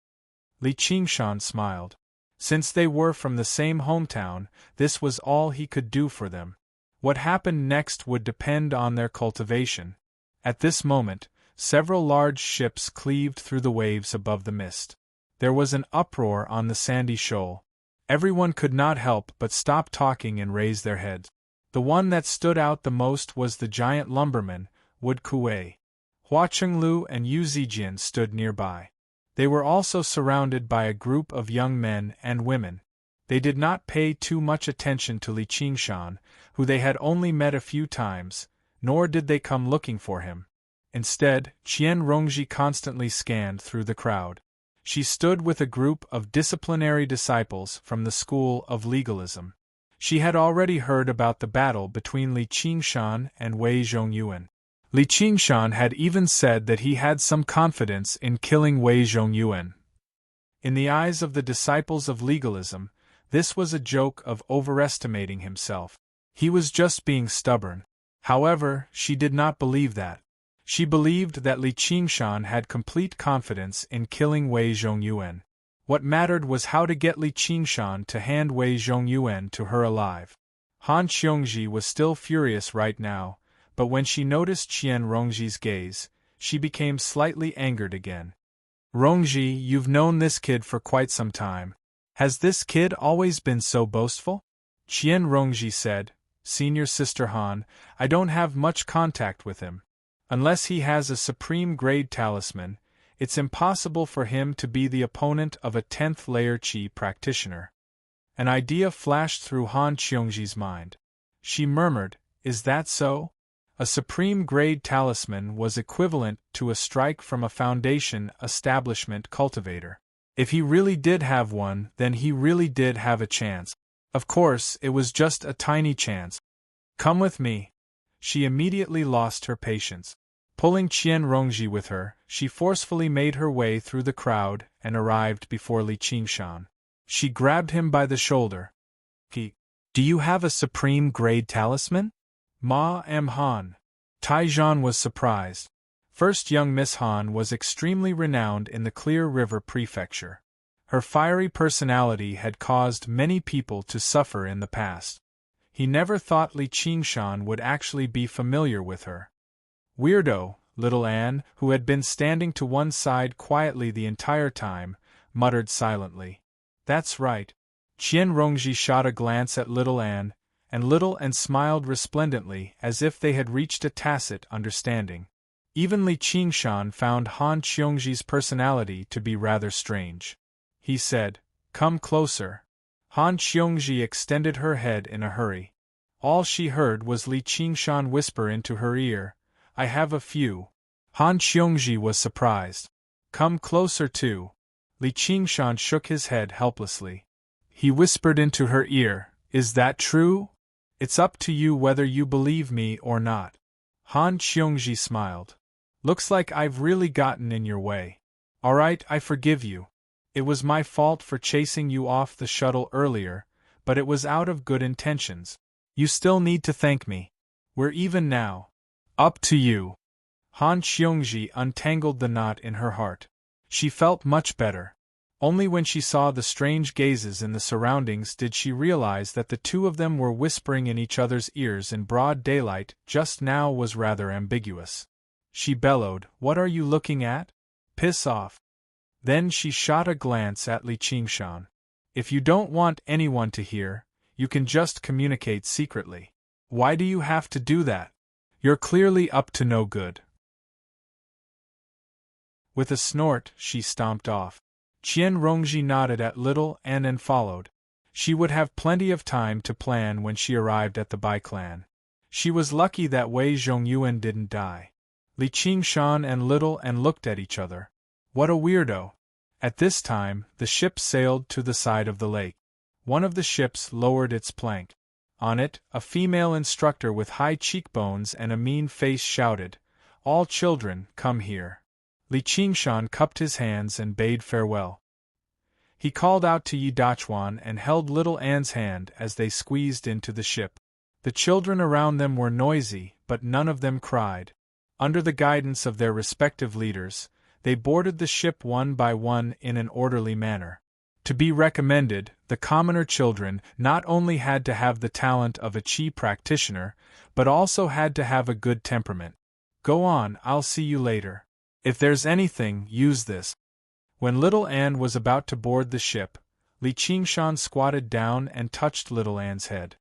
Li Qingshan smiled. Since they were from the same hometown, this was all he could do for them. What happened next would depend on their cultivation. At this moment, several large ships cleaved through the waves above the mist. There was an uproar on the sandy shoal. Everyone could not help but stop talking and raise their heads. The one that stood out the most was the giant lumberman, Wood Kuei. Hua Chenglu and Yu Zijian stood nearby. They were also surrounded by a group of young men and women. They did not pay too much attention to Li Qingshan, who they had only met a few times, nor did they come looking for him. Instead, Qian Rongji constantly scanned through the crowd. She stood with a group of disciplinary disciples from the school of legalism. She had already heard about the battle between Li Qingshan and Wei Zhongyuan. Li Qingshan had even said that he had some confidence in killing Wei Zhongyuan. In the eyes of the disciples of legalism, this was a joke of overestimating himself. He was just being stubborn. However, she did not believe that. She believed that Li Qingshan had complete confidence in killing Wei Zhongyuan. What mattered was how to get Li Qingshan to hand Wei Zhongyuan to her alive. Han Qiongji was still furious right now, but when she noticed Qian Rongji's gaze, she became slightly angered again. "Rongji, you've known this kid for quite some time. Has this kid always been so boastful?" Qian Rongji said, "Senior Sister Han, I don't have much contact with him. Unless he has a supreme grade talisman, it's impossible for him to be the opponent of a 10th layer Qi practitioner. An idea flashed through Han Qiongji's mind. She murmured, "Is that so?" A supreme grade talisman was equivalent to a strike from a foundation establishment cultivator. If he really did have one, then he really did have a chance. Of course, it was just a tiny chance. "Come with me." She immediately lost her patience. Pulling Qian Rongji with her, she forcefully made her way through the crowd and arrived before Li Qingshan. She grabbed him by the shoulder. "Do you have a supreme grade talisman?" "Ma M. Han." Taizhan was surprised. First, young Miss Han was extremely renowned in the Clear River Prefecture. Her fiery personality had caused many people to suffer in the past. He never thought Li Qingshan would actually be familiar with her. "Weirdo," little Anne, who had been standing to one side quietly the entire time, muttered silently. "That's right." Qian Rongji shot a glance at little Anne, and little Anne smiled resplendently as if they had reached a tacit understanding. Even Li Qingshan found Han Qiongji's personality to be rather strange. He said, "Come closer." Han Qiongji extended her head in a hurry. All she heard was Li Qingshan whisper into her ear, "I have a few." Han Qiongji was surprised. "Come closer too." Li Qingshan shook his head helplessly. He whispered into her ear, "Is that true? It's up to you whether you believe me or not." Han Qiongji smiled. "Looks like I've really gotten in your way. All right, I forgive you. It was my fault for chasing you off the shuttle earlier, but it was out of good intentions. You still need to thank me. We're even now. Up to you." Han Qiongji untangled the knot in her heart. She felt much better. Only when she saw the strange gazes in the surroundings did she realize that the two of them were whispering in each other's ears in broad daylight. Just now was rather ambiguous. She bellowed, "What are you looking at? Piss off." Then she shot a glance at Li Qingshan. "If you don't want anyone to hear, you can just communicate secretly. Why do you have to do that? You're clearly up to no good." With a snort, she stomped off. Qian Rongji nodded at little Anne and followed. She would have plenty of time to plan when she arrived at the Bai clan. She was lucky that Wei Zhongyuan didn't die. Li Qingshan and little Anne looked at each other. What a weirdo. At this time, the ship sailed to the side of the lake. One of the ships lowered its plank. On it, a female instructor with high cheekbones and a mean face shouted, "All children, come here." Li Qingshan cupped his hands and bade farewell. He called out to Yi Dachuan and held little Anne's hand as they squeezed into the ship. The children around them were noisy, but none of them cried. Under the guidance of their respective leaders, they boarded the ship one by one in an orderly manner. To be recommended, the commoner children not only had to have the talent of a Qi practitioner, but also had to have a good temperament. "Go on, I'll see you later. If there's anything, use this." When little Anne was about to board the ship, Li Qingshan squatted down and touched little Anne's head.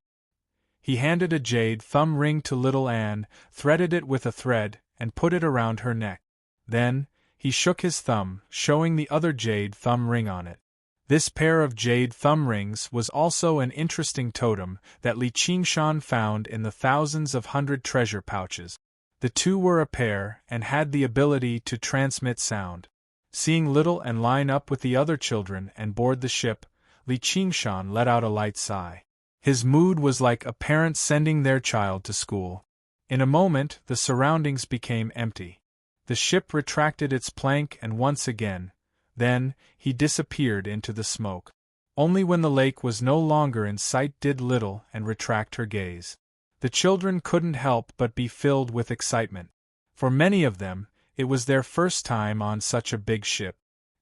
He handed a jade thumb ring to little Anne, threaded it with a thread, and put it around her neck. Then, he shook his thumb, showing the other jade thumb ring on it. This pair of jade thumb rings was also an interesting totem that Li Qingshan found in the thousands of hundred treasure pouches. The two were a pair and had the ability to transmit sound. Seeing little Anne line up with the other children and board the ship, Li Qingshan let out a light sigh. His mood was like a parent sending their child to school. In a moment, the surroundings became empty. The ship retracted its plank and once again, then, he disappeared into the smoke. Only when the lake was no longer in sight did little Anne retract her gaze. The children couldn't help but be filled with excitement. For many of them, it was their first time on such a big ship.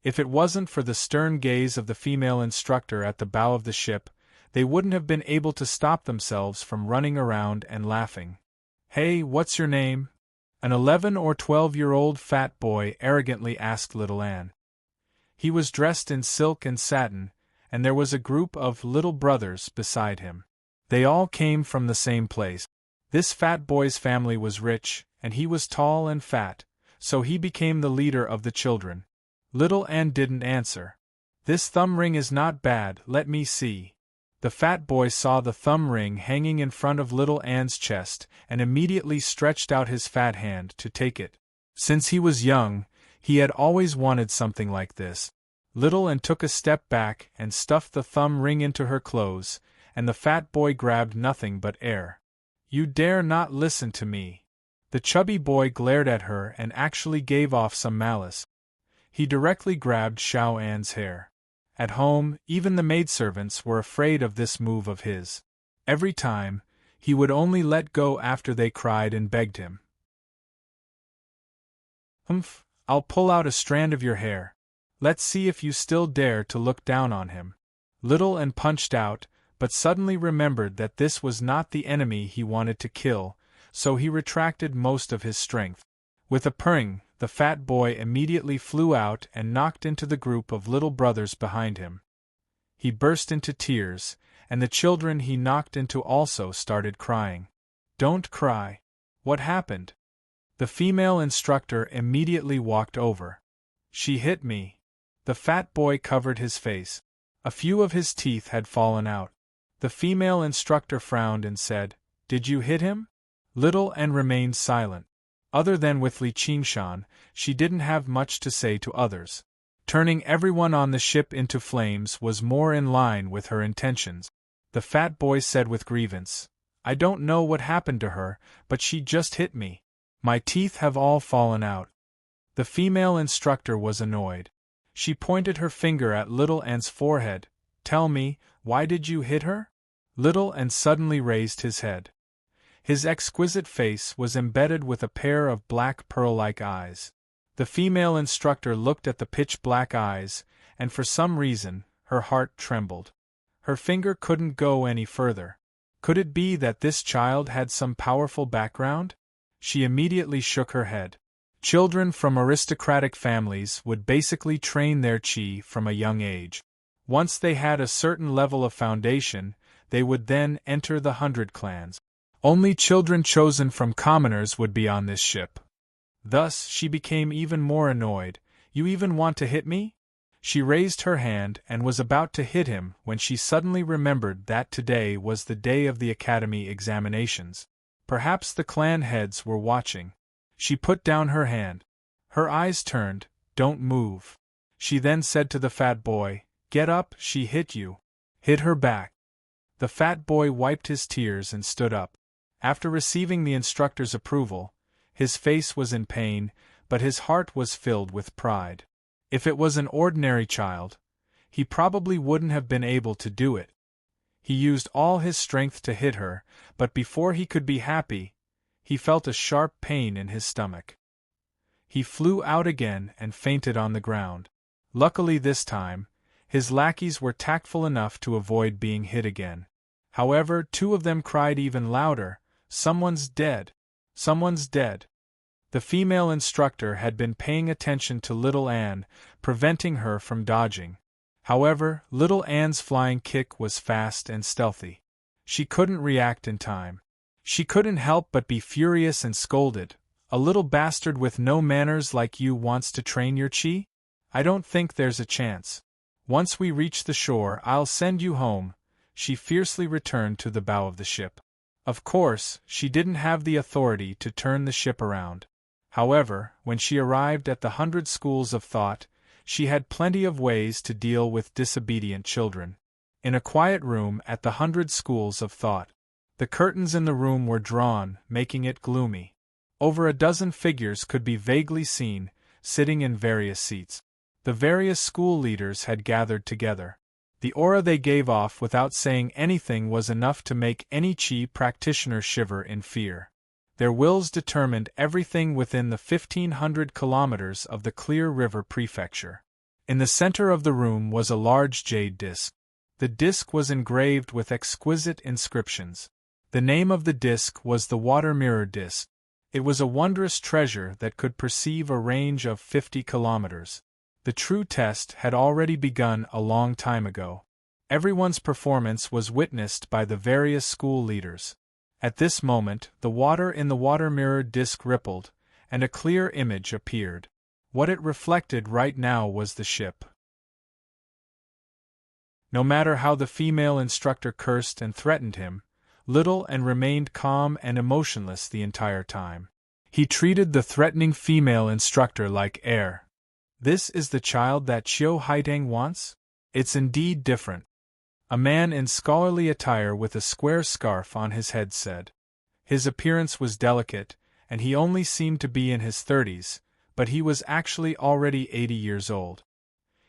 If it wasn't for the stern gaze of the female instructor at the bow of the ship, they wouldn't have been able to stop themselves from running around and laughing. "Hey, what's your name?" An 11 or 12-year-old fat boy arrogantly asked little Anne. He was dressed in silk and satin, and there was a group of little brothers beside him. They all came from the same place. This fat boy's family was rich, and he was tall and fat, so he became the leader of the children. Little Ann didn't answer. This thumb ring is not bad, let me see. The fat boy saw the thumb ring hanging in front of Little Ann's chest and immediately stretched out his fat hand to take it. Since he was young, he had always wanted something like this. Little Ann took a step back and stuffed the thumb ring into her clothes, and the fat boy grabbed nothing but air. You dare not listen to me. The chubby boy glared at her and actually gave off some malice. He directly grabbed Xiao An's hair. At home, even the maidservants were afraid of this move of his. Every time, he would only let go after they cried and begged him. "Humph, I'll pull out a strand of your hair. Let's see if you still dare to look down on him." Little Ann punched out, but suddenly remembered that this was not the enemy he wanted to kill, so he retracted most of his strength. With a purring, the fat boy immediately flew out and knocked into the group of little brothers behind him. He burst into tears, and the children he knocked into also started crying. "Don't cry. What happened?" The female instructor immediately walked over. "She hit me." The fat boy covered his face. A few of his teeth had fallen out. The female instructor frowned and said, "Did you hit him?" Little Ann remained silent. Other than with Li Qingshan, she didn't have much to say to others. Turning everyone on the ship into flames was more in line with her intentions. The fat boy said with grievance, "I don't know what happened to her, but she just hit me. My teeth have all fallen out." The female instructor was annoyed. She pointed her finger at Little Ann's forehead. "Tell me, why did you hit her?" Little Ann suddenly raised his head. His exquisite face was embedded with a pair of black pearl-like eyes. The female instructor looked at the pitch-black eyes, and for some reason, her heart trembled. Her finger couldn't go any further. Could it be that this child had some powerful background? She immediately shook her head. Children from aristocratic families would basically train their qi from a young age. Once they had a certain level of foundation, they would then enter the 100 clans. Only children chosen from commoners would be on this ship. Thus, she became even more annoyed. "You even want to hit me?" She raised her hand and was about to hit him when she suddenly remembered that today was the day of the academy examinations. Perhaps the clan heads were watching. She put down her hand. Her eyes turned. "Don't move." She then said to the fat boy, "Get up, she hit you. Hit her back." The fat boy wiped his tears and stood up. After receiving the instructor's approval, his face was in pain, but his heart was filled with pride. If it was an ordinary child, he probably wouldn't have been able to do it. He used all his strength to hit her, but before he could be happy, he felt a sharp pain in his stomach. He flew out again and fainted on the ground. Luckily this time, his lackeys were tactful enough to avoid being hit again. However, two of them cried even louder, "Someone's dead! Someone's dead!" The female instructor had been paying attention to Little Ann, preventing her from dodging. However, Little Ann's flying kick was fast and stealthy. She couldn't react in time. She couldn't help but be furious and scolded. "A little bastard with no manners like you wants to train your qi? I don't think there's a chance. Once we reach the shore, I'll send you home." She fiercely returned to the bow of the ship. Of course, she didn't have the authority to turn the ship around. However, when she arrived at the 100 schools of thought, she had plenty of ways to deal with disobedient children. In a quiet room at the 100 schools of thought, the curtains in the room were drawn, making it gloomy. Over a dozen figures could be vaguely seen, sitting in various seats. The various school leaders had gathered together. The aura they gave off without saying anything was enough to make any qi practitioner shiver in fear. Their wills determined everything within the 1,500 kilometers of the Clear River Prefecture. In the center of the room was a large jade disc. The disc was engraved with exquisite inscriptions. The name of the disc was the Water Mirror Disc. It was a wondrous treasure that could perceive a range of 50 kilometers. The true test had already begun a long time ago. Everyone's performance was witnessed by the various school leaders. At this moment, the water in the water mirror disc rippled, and a clear image appeared. What it reflected right now was the ship. No matter how the female instructor cursed and threatened him, Little and remained calm and emotionless the entire time. He treated the threatening female instructor like air. This is the child that Qiu Haitang wants? It's indeed different. A man in scholarly attire with a square scarf on his head said. His appearance was delicate, and he only seemed to be in his 30s, but he was actually already 80 years old.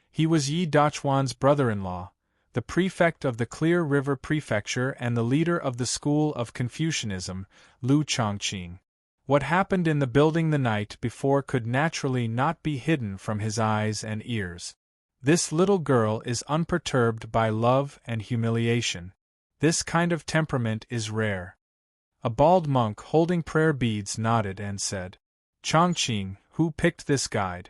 He was Yi Dachuan's brother-in-law, the prefect of the Clear River Prefecture and the leader of the school of Confucianism, Lu Chongqing. What happened in the building the night before could naturally not be hidden from his eyes and ears. This little girl is unperturbed by love and humiliation. This kind of temperament is rare. A bald monk holding prayer beads nodded and said, Chongqing, who picked this guide?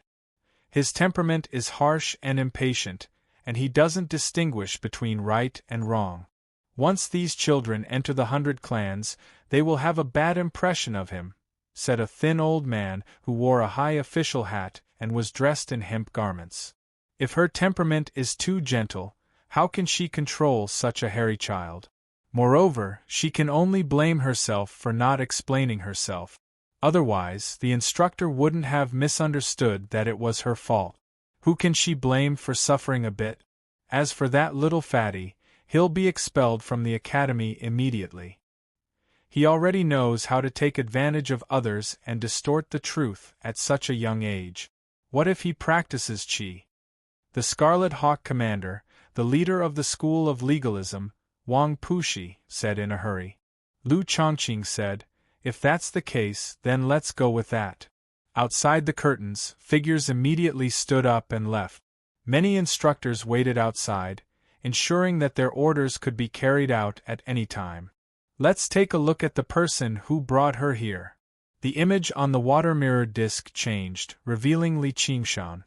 His temperament is harsh and impatient, and he doesn't distinguish between right and wrong. Once these children enter the 100 clans, they will have a bad impression of him, said a thin old man who wore a high official hat and was dressed in hemp garments. If her temperament is too gentle, how can she control such a hairy child? Moreover, she can only blame herself for not explaining herself. Otherwise, the instructor wouldn't have misunderstood that it was her fault. Who can she blame for suffering a bit? As for that little fatty, he'll be expelled from the academy immediately. He already knows how to take advantage of others and distort the truth at such a young age. What if he practices qi? The Scarlet Hawk commander, the leader of the school of legalism, Wang Pushi, said in a hurry. Lu Chongqing said, if that's the case, then let's go with that. Outside the curtains, figures immediately stood up and left. Many instructors waited outside, ensuring that their orders could be carried out at any time. Let's take a look at the person who brought her here. The image on the water mirror disc changed, revealing Li Qingshan.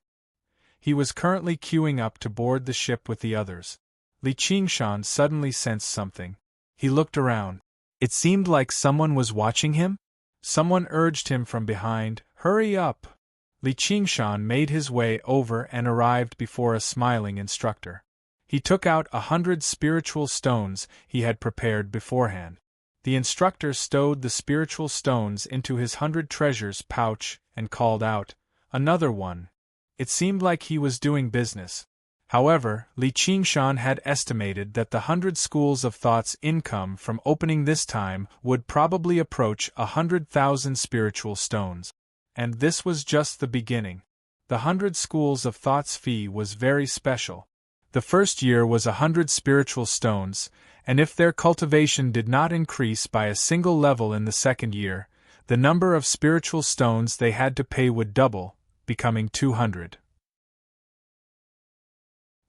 He was currently queuing up to board the ship with the others. Li Qingshan suddenly sensed something. He looked around. It seemed like someone was watching him. Someone urged him from behind, hurry up! Li Qingshan made his way over and arrived before a smiling instructor. He took out 100 spiritual stones he had prepared beforehand. The instructor stowed the spiritual stones into his 100 treasures pouch and called out, another one. It seemed like he was doing business. However, Li Qingshan had estimated that the 100 schools of thought's income from opening this time would probably approach 100,000 spiritual stones. And this was just the beginning. The 100 schools of thought's fee was very special. The first year was 100 spiritual stones, and if their cultivation did not increase by a single level in the second year, the number of spiritual stones they had to pay would double, becoming 200.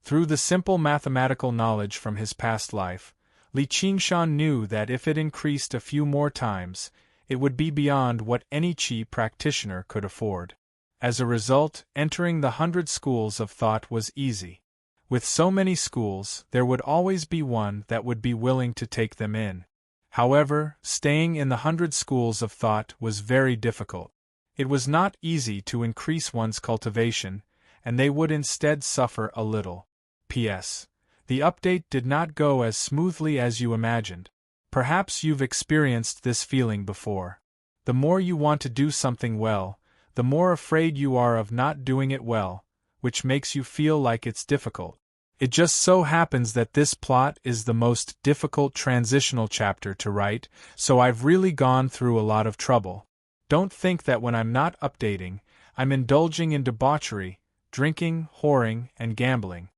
Through the simple mathematical knowledge from his past life, Li Qingshan knew that if it increased a few more times, it would be beyond what any qi practitioner could afford. As a result, entering the 100 schools of thought was easy. With so many schools, there would always be one that would be willing to take them in. However, staying in the 100 schools of thought was very difficult. It was not easy to increase one's cultivation, and they would instead suffer a little. P.S. The update did not go as smoothly as you imagined. Perhaps you've experienced this feeling before. The more you want to do something well, the more afraid you are of not doing it well, which makes you feel like it's difficult. It just so happens that this plot is the most difficult transitional chapter to write, so I've really gone through a lot of trouble. Don't think that when I'm not updating, I'm indulging in debauchery, drinking, whoring, and gambling.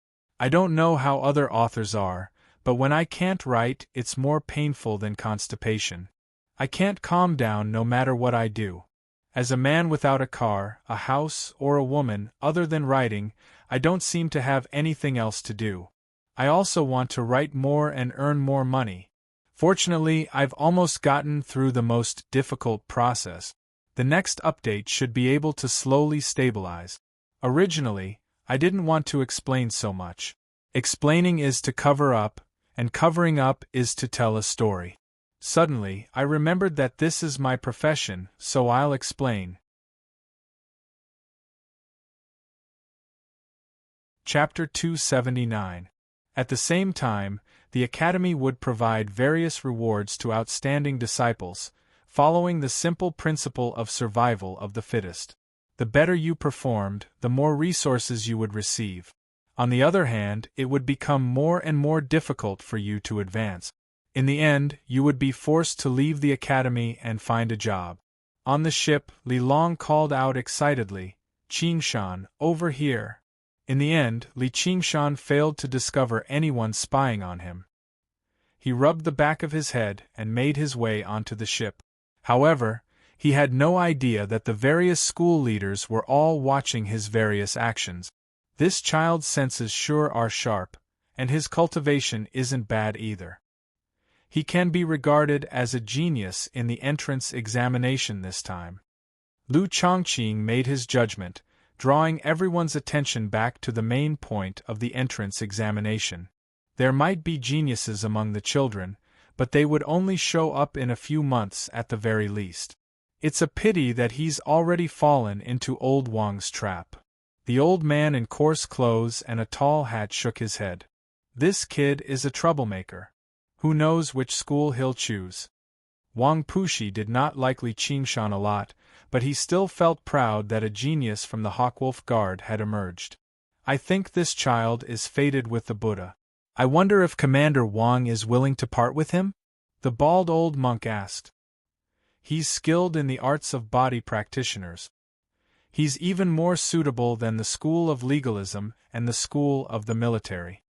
I don't know how other authors are, but when I can't write, it's more painful than constipation. I can't calm down no matter what I do. As a man without a car, a house, or a woman, other than writing, I don't seem to have anything else to do. I also want to write more and earn more money. Fortunately, I've almost gotten through the most difficult process. The next update should be able to slowly stabilize. Originally, I didn't want to explain so much. Explaining is to cover up, and covering up is to tell a story. Suddenly, I remembered that this is my profession, so I'll explain. Chapter 279. At the same time, the Academy would provide various rewards to outstanding disciples, following the simple principle of survival of the fittest. The better you performed, the more resources you would receive. On the other hand, it would become more and more difficult for you to advance. In the end, you would be forced to leave the academy and find a job. On the ship, Li Long called out excitedly, "Qingshan, over here." In the end, Li Qingshan failed to discover anyone spying on him. He rubbed the back of his head and made his way onto the ship. However, he had no idea that the various school leaders were all watching his various actions. This child's senses sure are sharp, and his cultivation isn't bad either. He can be regarded as a genius in the entrance examination this time. Lu Chongqing made his judgment, drawing everyone's attention back to the main point of the entrance examination. There might be geniuses among the children, but they would only show up in a few months at the very least. It's a pity that he's already fallen into old Wang's trap. The old man in coarse clothes and a tall hat shook his head. This kid is a troublemaker. Who knows which school he'll choose? Wang Pushi did not like Li Qingshan a lot, but he still felt proud that a genius from the Hawkwolf Guard had emerged. I think this child is fated with the Buddha. I wonder if Commander Wang is willing to part with him? The bald old monk asked. He's skilled in the arts of body practitioners. He's even more suitable than the school of legalism and the school of the military.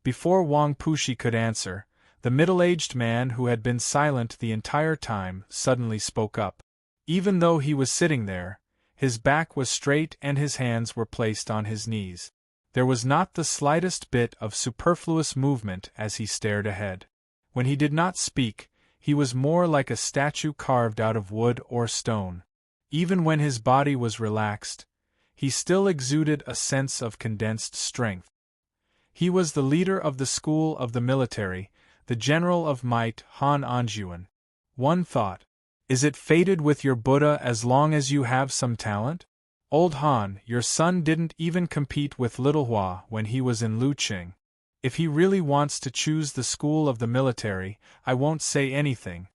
Before Wang Pushi could answer, the middle-aged man who had been silent the entire time suddenly spoke up. Even though he was sitting there, his back was straight and his hands were placed on his knees. There was not the slightest bit of superfluous movement as he stared ahead. When he did not speak, he was more like a statue carved out of wood or stone. Even when his body was relaxed, he still exuded a sense of condensed strength. He was the leader of the school of the military, the general of might, Han Anjuan. One thought, is it fated with your Buddha as long as you have some talent? Old Han, your son didn't even compete with Little Hua when he was in Luqing. If he really wants to choose the school of the military, I won't say anything.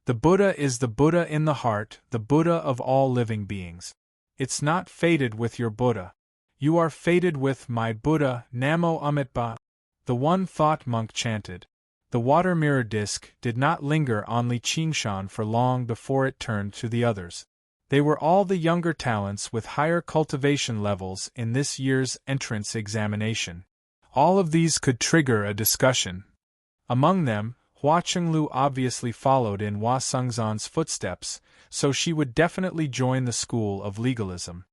The Buddha is the Buddha in the heart, the Buddha of all living beings. It's not fated with your Buddha. You are fated with my Buddha, Namo Amitabha. The one-thought monk chanted. The water mirror disc did not linger on Li Qingshan for long before it turned to the others. They were all the younger talents with higher cultivation levels in this year's entrance examination. All of these could trigger a discussion. Among them, Hua Chenglu obviously followed in Hua Sengzan's footsteps, so she would definitely join the school of legalism.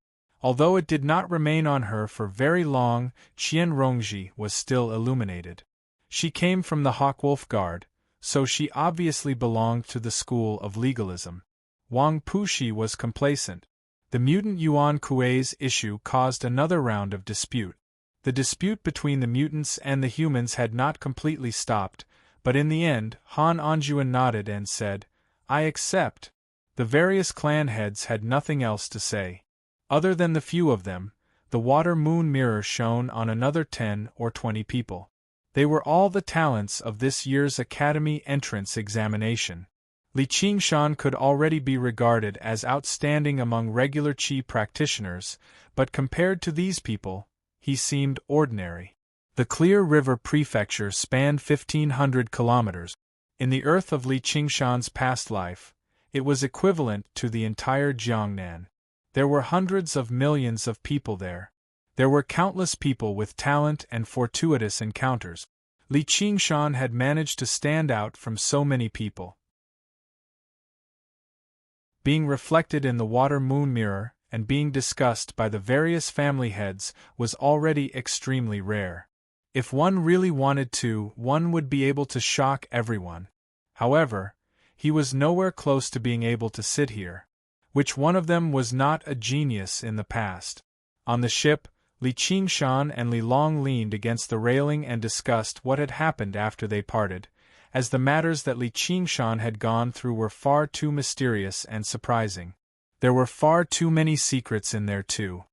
Although it did not remain on her for very long, Qian Rongji was still illuminated. She came from the Hawkwolf Guard, so she obviously belonged to the school of legalism. Wang Pushi was complacent. The mutant Yuan Kuei's issue caused another round of dispute. The dispute between the mutants and the humans had not completely stopped, but in the end, Han Anjuan nodded and said, I accept. The various clan heads had nothing else to say. Other than the few of them, the water-moon mirror shone on another 10 or 20 people. They were all the talents of this year's Academy entrance examination. Li Qingshan could already be regarded as outstanding among regular Qi practitioners, but compared to these people, he seemed ordinary. The Clear River Prefecture spanned 1,500 kilometers. In the earth of Li Qingshan's past life, it was equivalent to the entire Jiangnan. There were hundreds of millions of people there. There were countless people with talent and fortuitous encounters. Li Qingshan had managed to stand out from so many people. Being reflected in the water-moon mirror and being discussed by the various family heads was already extremely rare. If one really wanted to, one would be able to shock everyone. However, he was nowhere close to being able to sit here. Which one of them was not a genius in the past? On the ship, Li Qingshan and Li Long leaned against the railing and discussed what had happened after they parted, as the matters that Li Qingshan had gone through were far too mysterious and surprising. There were far too many secrets in there too.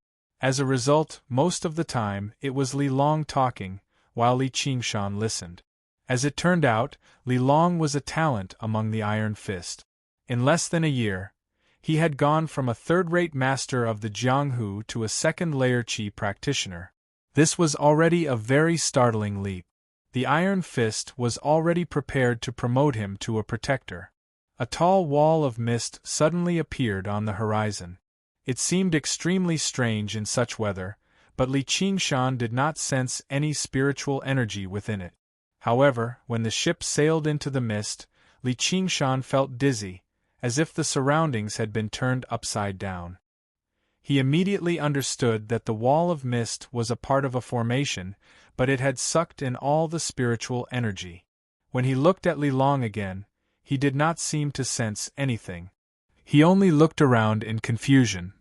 As a result, most of the time, it was Li Long talking, while Li Qingshan listened. As it turned out, Li Long was a talent among the Iron Fist. In less than a year, he had gone from a third-rate master of the Jianghu to a second-layer Qi practitioner. This was already a very startling leap. The Iron Fist was already prepared to promote him to a protector. A tall wall of mist suddenly appeared on the horizon. It seemed extremely strange in such weather, but Li Qingshan did not sense any spiritual energy within it. However, when the ship sailed into the mist, Li Qingshan felt dizzy, as if the surroundings had been turned upside down. He immediately understood that the wall of mist was a part of a formation, but it had sucked in all the spiritual energy. When he looked at Li Long again, he did not seem to sense anything. He only looked around in confusion.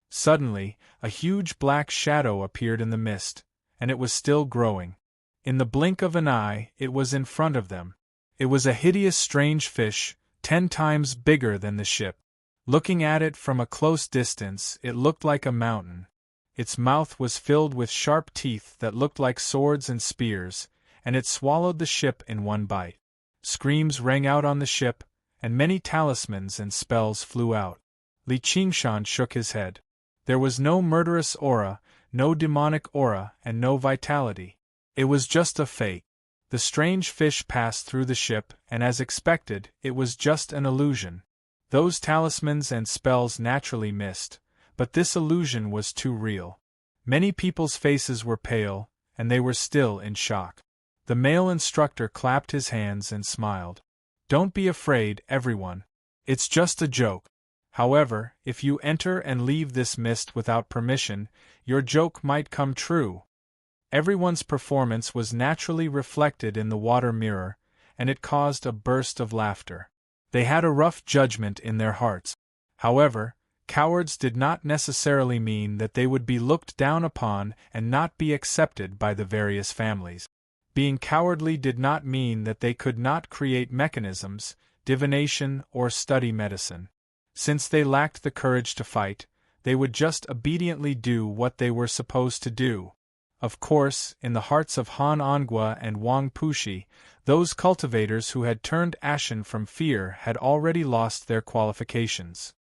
Suddenly, a huge black shadow appeared in the mist, and it was still growing. In the blink of an eye, it was in front of them. It was a hideous strange fish, 10 times bigger than the ship. Looking at it from a close distance, it looked like a mountain. Its mouth was filled with sharp teeth that looked like swords and spears, and it swallowed the ship in one bite. Screams rang out on the ship, and many talismans and spells flew out. Li Qingshan shook his head. There was no murderous aura, no demonic aura, and no vitality. It was just a fake. The strange fish passed through the ship, and as expected, it was just an illusion. Those talismans and spells naturally missed, but this illusion was too real. Many people's faces were pale, and they were still in shock. The male instructor clapped his hands and smiled. Don't be afraid, everyone. It's just a joke. However, if you enter and leave this mist without permission, your joke might come true. Everyone's performance was naturally reflected in the water mirror, and it caused a burst of laughter. They had a rough judgment in their hearts. However, cowards did not necessarily mean that they would be looked down upon and not be accepted by the various families. Being cowardly did not mean that they could not create mechanisms, divination, or study medicine. Since they lacked the courage to fight, they would just obediently do what they were supposed to do. Of course, in the hearts of Han Ongua and Wang Pushi, those cultivators who had turned ashen from fear had already lost their qualifications.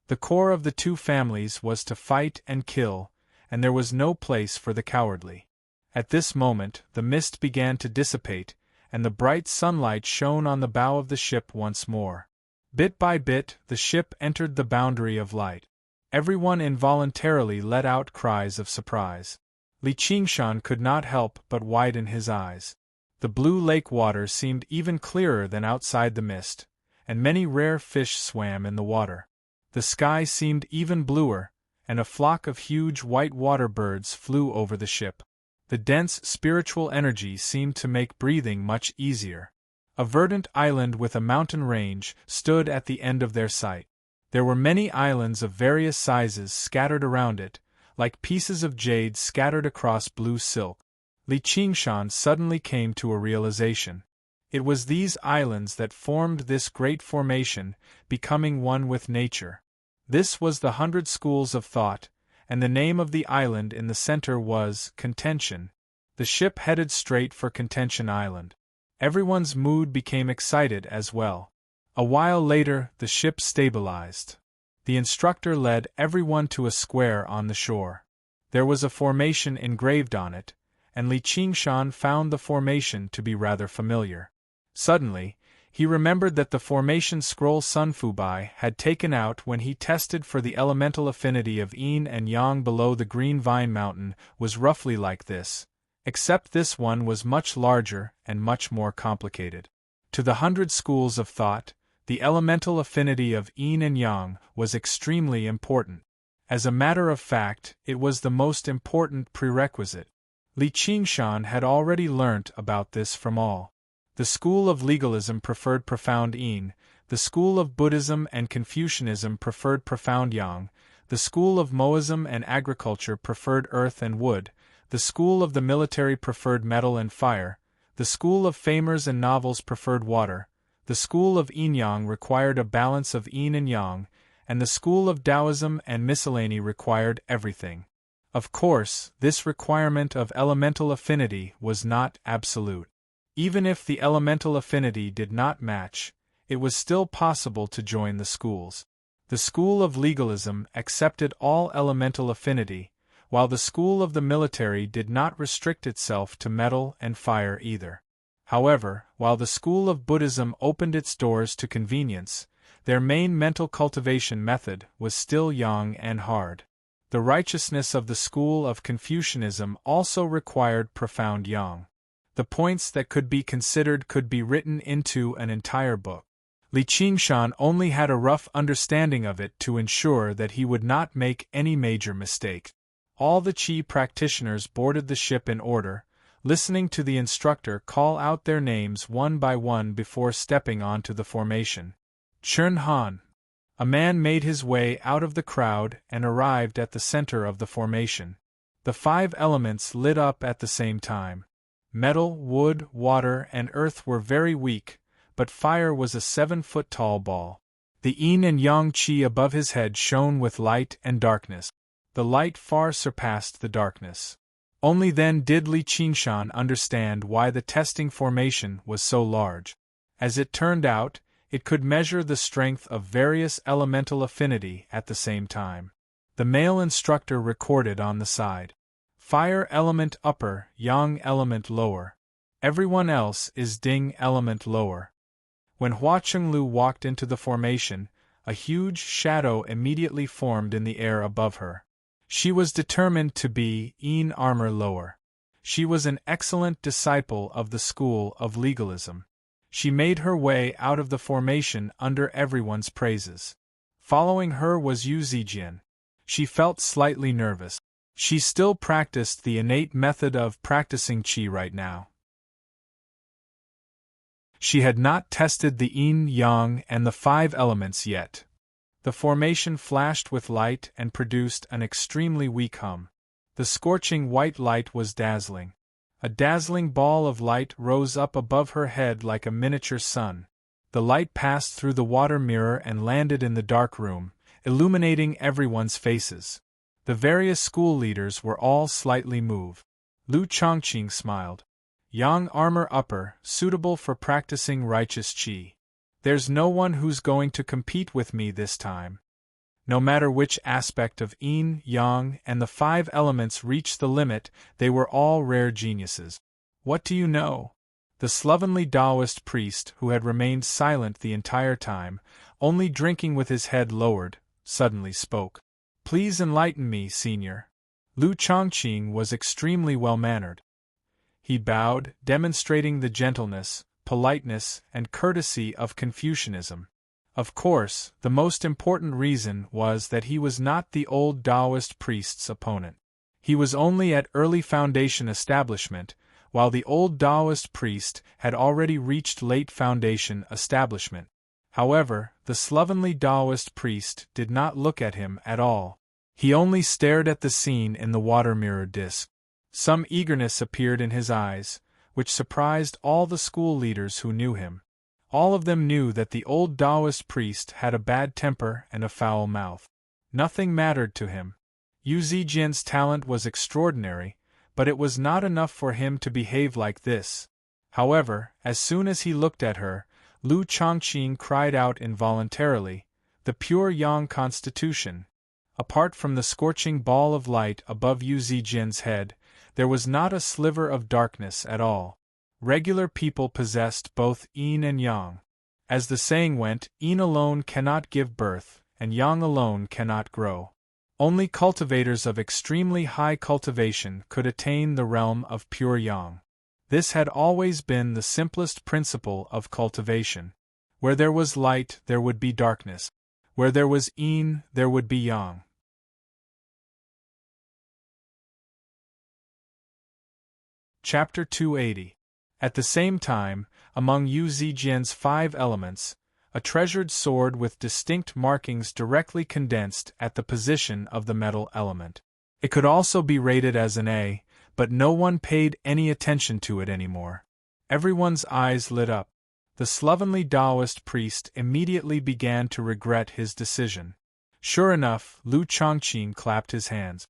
The core of the two families was to fight and kill, and there was no place for the cowardly. At this moment, the mist began to dissipate, and the bright sunlight shone on the bow of the ship once more. Bit by bit, the ship entered the boundary of light. Everyone involuntarily let out cries of surprise. Li Qingshan could not help but widen his eyes. The blue lake water seemed even clearer than outside the mist, and many rare fish swam in the water. The sky seemed even bluer, and a flock of huge white water birds flew over the ship. The dense spiritual energy seemed to make breathing much easier. A verdant island with a mountain range stood at the end of their sight. There were many islands of various sizes scattered around it, like pieces of jade scattered across blue silk. Li Qingshan suddenly came to a realization. It was these islands that formed this great formation, becoming one with nature. This was the 100 schools of thought, and the name of the island in the center was Contention. The ship headed straight for Contention Island. Everyone's mood became excited as well. A while later, the ship stabilized. The instructor led everyone to a square on the shore. There was a formation engraved on it, and Li Qingshan found the formation to be rather familiar. Suddenly, he remembered that the formation scroll Sun Fubai had taken out when he tested for the elemental affinity of yin and yang below the Green Vine Mountain was roughly like this, except this one was much larger and much more complicated. To the 100 schools of thought, the elemental affinity of yin and yang was extremely important. As a matter of fact, it was the most important prerequisite. Li Qingshan had already learnt about this from all. The school of legalism preferred profound yin, the school of Buddhism and Confucianism preferred profound yang, the school of Moism and agriculture preferred earth and wood, the school of the military preferred metal and fire, the The school of famers and novels preferred water, the school of yin-yang required a balance of yin and yang, and the school of Taoism and miscellany required everything. Of course, this requirement of elemental affinity was not absolute. Even if the elemental affinity did not match, it was still possible to join the schools. The school of legalism accepted all elemental affinity, while the school of the military did not restrict itself to metal and fire either. However, while the school of Buddhism opened its doors to convenience, their main mental cultivation method was still yang and hard. The righteousness of the school of Confucianism also required profound yang. The points that could be considered could be written into an entire book. Li Qingshan only had a rough understanding of it to ensure that he would not make any major mistake. All the Qi practitioners boarded the ship in order, listening to the instructor call out their names one by one before stepping onto the formation. Chun Han. A man made his way out of the crowd and arrived at the center of the formation. The 5 elements lit up at the same time. Metal, wood, water, and earth were very weak, but fire was a 7-foot-tall ball. The yin and yang qi above his head shone with light and darkness. The light far surpassed the darkness. Only then did Li Qingshan understand why the testing formation was so large. As it turned out, it could measure the strength of various elemental affinity at the same time. The male instructor recorded on the side. Fire element upper, yang element lower. Everyone else is ding element lower. When Hua Chenglu walked into the formation, a huge shadow immediately formed in the air above her. She was determined to be yin armor lower. She was an excellent disciple of the school of legalism. She made her way out of the formation under everyone's praises. Following her was Yu Zijian. She felt slightly nervous. She still practiced the innate method of practicing qi right now. She had not tested the yin, yang, and the 5 elements yet. The formation flashed with light and produced an extremely weak hum. The scorching white light was dazzling. A dazzling ball of light rose up above her head like a miniature sun. The light passed through the water mirror and landed in the dark room, illuminating everyone's faces. The various school leaders were all slightly moved. Lu Chongqing smiled. Yang armor upper, suitable for practicing righteous qi. There's no one who's going to compete with me this time. No matter which aspect of yin, yang, and the 5 elements reached the limit, they were all rare geniuses. What do you know? The slovenly Taoist priest, who had remained silent the entire time, only drinking with his head lowered, suddenly spoke. Please enlighten me, senior. Lu Chongqing was extremely well-mannered. He bowed, demonstrating the gentleness, politeness, and courtesy of Confucianism. Of course, the most important reason was that he was not the old Taoist priest's opponent. He was only at early foundation establishment, while the old Taoist priest had already reached late foundation establishment. However, the slovenly Taoist priest did not look at him at all. He only stared at the scene in the water mirror disc. Some eagerness appeared in his eyes, which surprised all the school leaders who knew him. All of them knew that the old Taoist priest had a bad temper and a foul mouth. Nothing mattered to him. Yu Zijian's talent was extraordinary, but it was not enough for him to behave like this. However, as soon as he looked at her, Lu Chongqing cried out involuntarily, "The pure yang constitution!" Apart from the scorching ball of light above Yu Zijian's head, there was not a sliver of darkness at all. Regular people possessed both yin and yang. As the saying went, yin alone cannot give birth, and yang alone cannot grow. Only cultivators of extremely high cultivation could attain the realm of pure yang. This had always been the simplest principle of cultivation. Where there was light, there would be darkness. Where there was yin, there would be yang. Chapter 280. At the same time, among Yu Zijian's 5 elements, a treasured sword with distinct markings directly condensed at the position of the metal element. It could also be rated as an A, but no one paid any attention to it anymore. Everyone's eyes lit up. The slovenly Taoist priest immediately began to regret his decision. Sure enough, Lu Chongqing clapped his hands.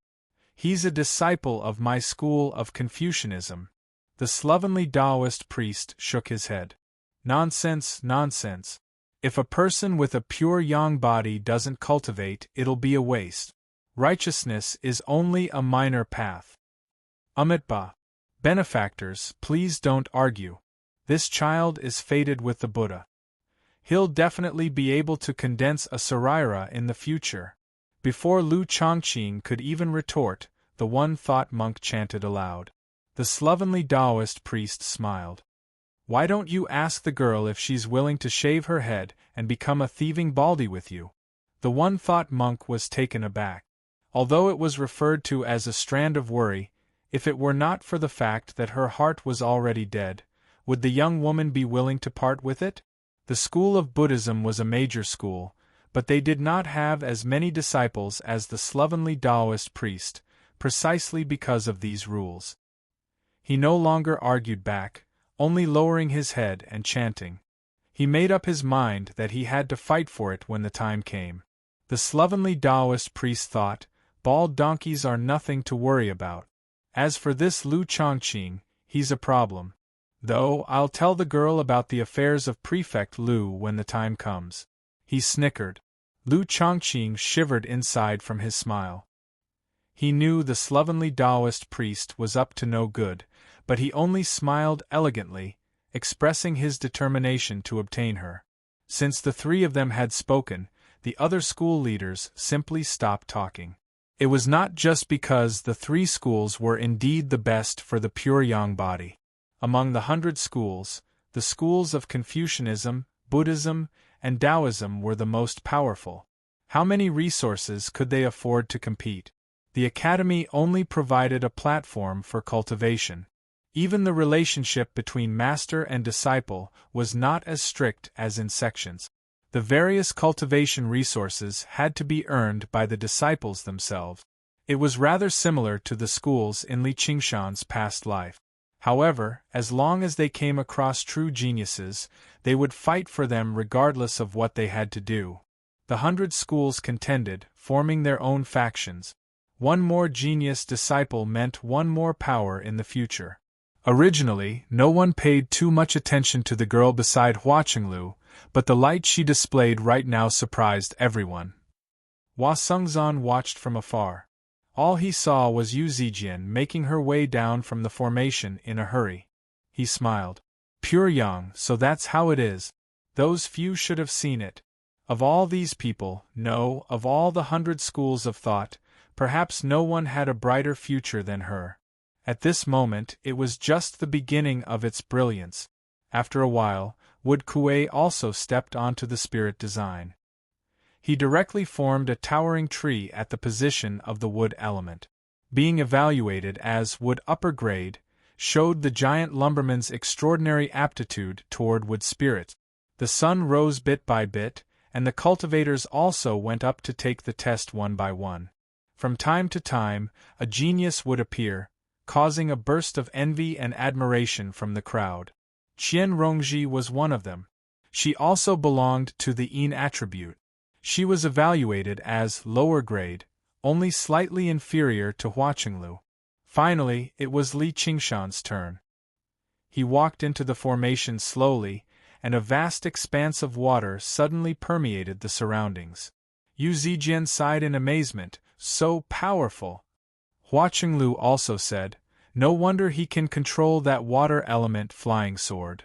He's a disciple of my school of Confucianism. The slovenly Taoist priest shook his head. Nonsense, nonsense. If a person with a pure yang body doesn't cultivate, it'll be a waste. Righteousness is only a minor path. Amitabha. Benefactors, please don't argue. This child is fated with the Buddha. He'll definitely be able to condense a sarira in the future. Before Lu Chongqing could even retort, the one-thought monk chanted aloud. The slovenly Taoist priest smiled. Why don't you ask the girl if she's willing to shave her head and become a thieving baldy with you? The one-thought monk was taken aback. Although it was referred to as a strand of worry, if it were not for the fact that her heart was already dead, would the young woman be willing to part with it? The school of Buddhism was a major school, but they did not have as many disciples as the slovenly Taoist priest, precisely because of these rules. He no longer argued back, only lowering his head and chanting. He made up his mind that he had to fight for it when the time came. The slovenly Taoist priest thought, bald donkeys are nothing to worry about. As for this Lu Chongqing, he's a problem. Though I'll tell the girl about the affairs of Prefect Lu when the time comes. He snickered. Lu Chongqing shivered inside from his smile. He knew the slovenly Taoist priest was up to no good, but he only smiled elegantly, expressing his determination to obtain her. Since the three of them had spoken, the other school leaders simply stopped talking. It was not just because the three schools were indeed the best for the pure yang body. Among the 100 schools, the schools of Confucianism, Buddhism, and Taoism were the most powerful. How many resources could they afford to compete? The academy only provided a platform for cultivation. Even the relationship between master and disciple was not as strict as in sections. The various cultivation resources had to be earned by the disciples themselves. It was rather similar to the schools in Li Qingshan's past life. However, as long as they came across true geniuses, they would fight for them regardless of what they had to do. The 100 schools contended, forming their own factions. One more genius disciple meant one more power in the future. Originally, no one paid too much attention to the girl beside Huaqinglu, but the light she displayed right now surprised everyone. Hua Sengzan watched from afar. All he saw was Yu Zijian making her way down from the formation in a hurry. He smiled. Pure yang, so that's how it is. Those few should have seen it. Of all these people, no, of all the 100 schools of thought, perhaps no one had a brighter future than her. At this moment, it was just the beginning of its brilliance. After a while, Wood Kuei also stepped onto the spirit design. He directly formed a towering tree at the position of the wood element. Being evaluated as wood upper grade, showed the giant lumberman's extraordinary aptitude toward wood spirit. The sun rose bit by bit, and the cultivators also went up to take the test one by one. From time to time, a genius would appear, causing a burst of envy and admiration from the crowd. Qian Rongji was one of them. She also belonged to the Yin attribute. She was evaluated as lower grade, only slightly inferior to Huaqinglu. Finally, it was Li Qingshan's turn. He walked into the formation slowly, and a vast expanse of water suddenly permeated the surroundings. Yu Zijian sighed in amazement, so powerful. Huaqinglu also said, no wonder he can control that water element flying sword.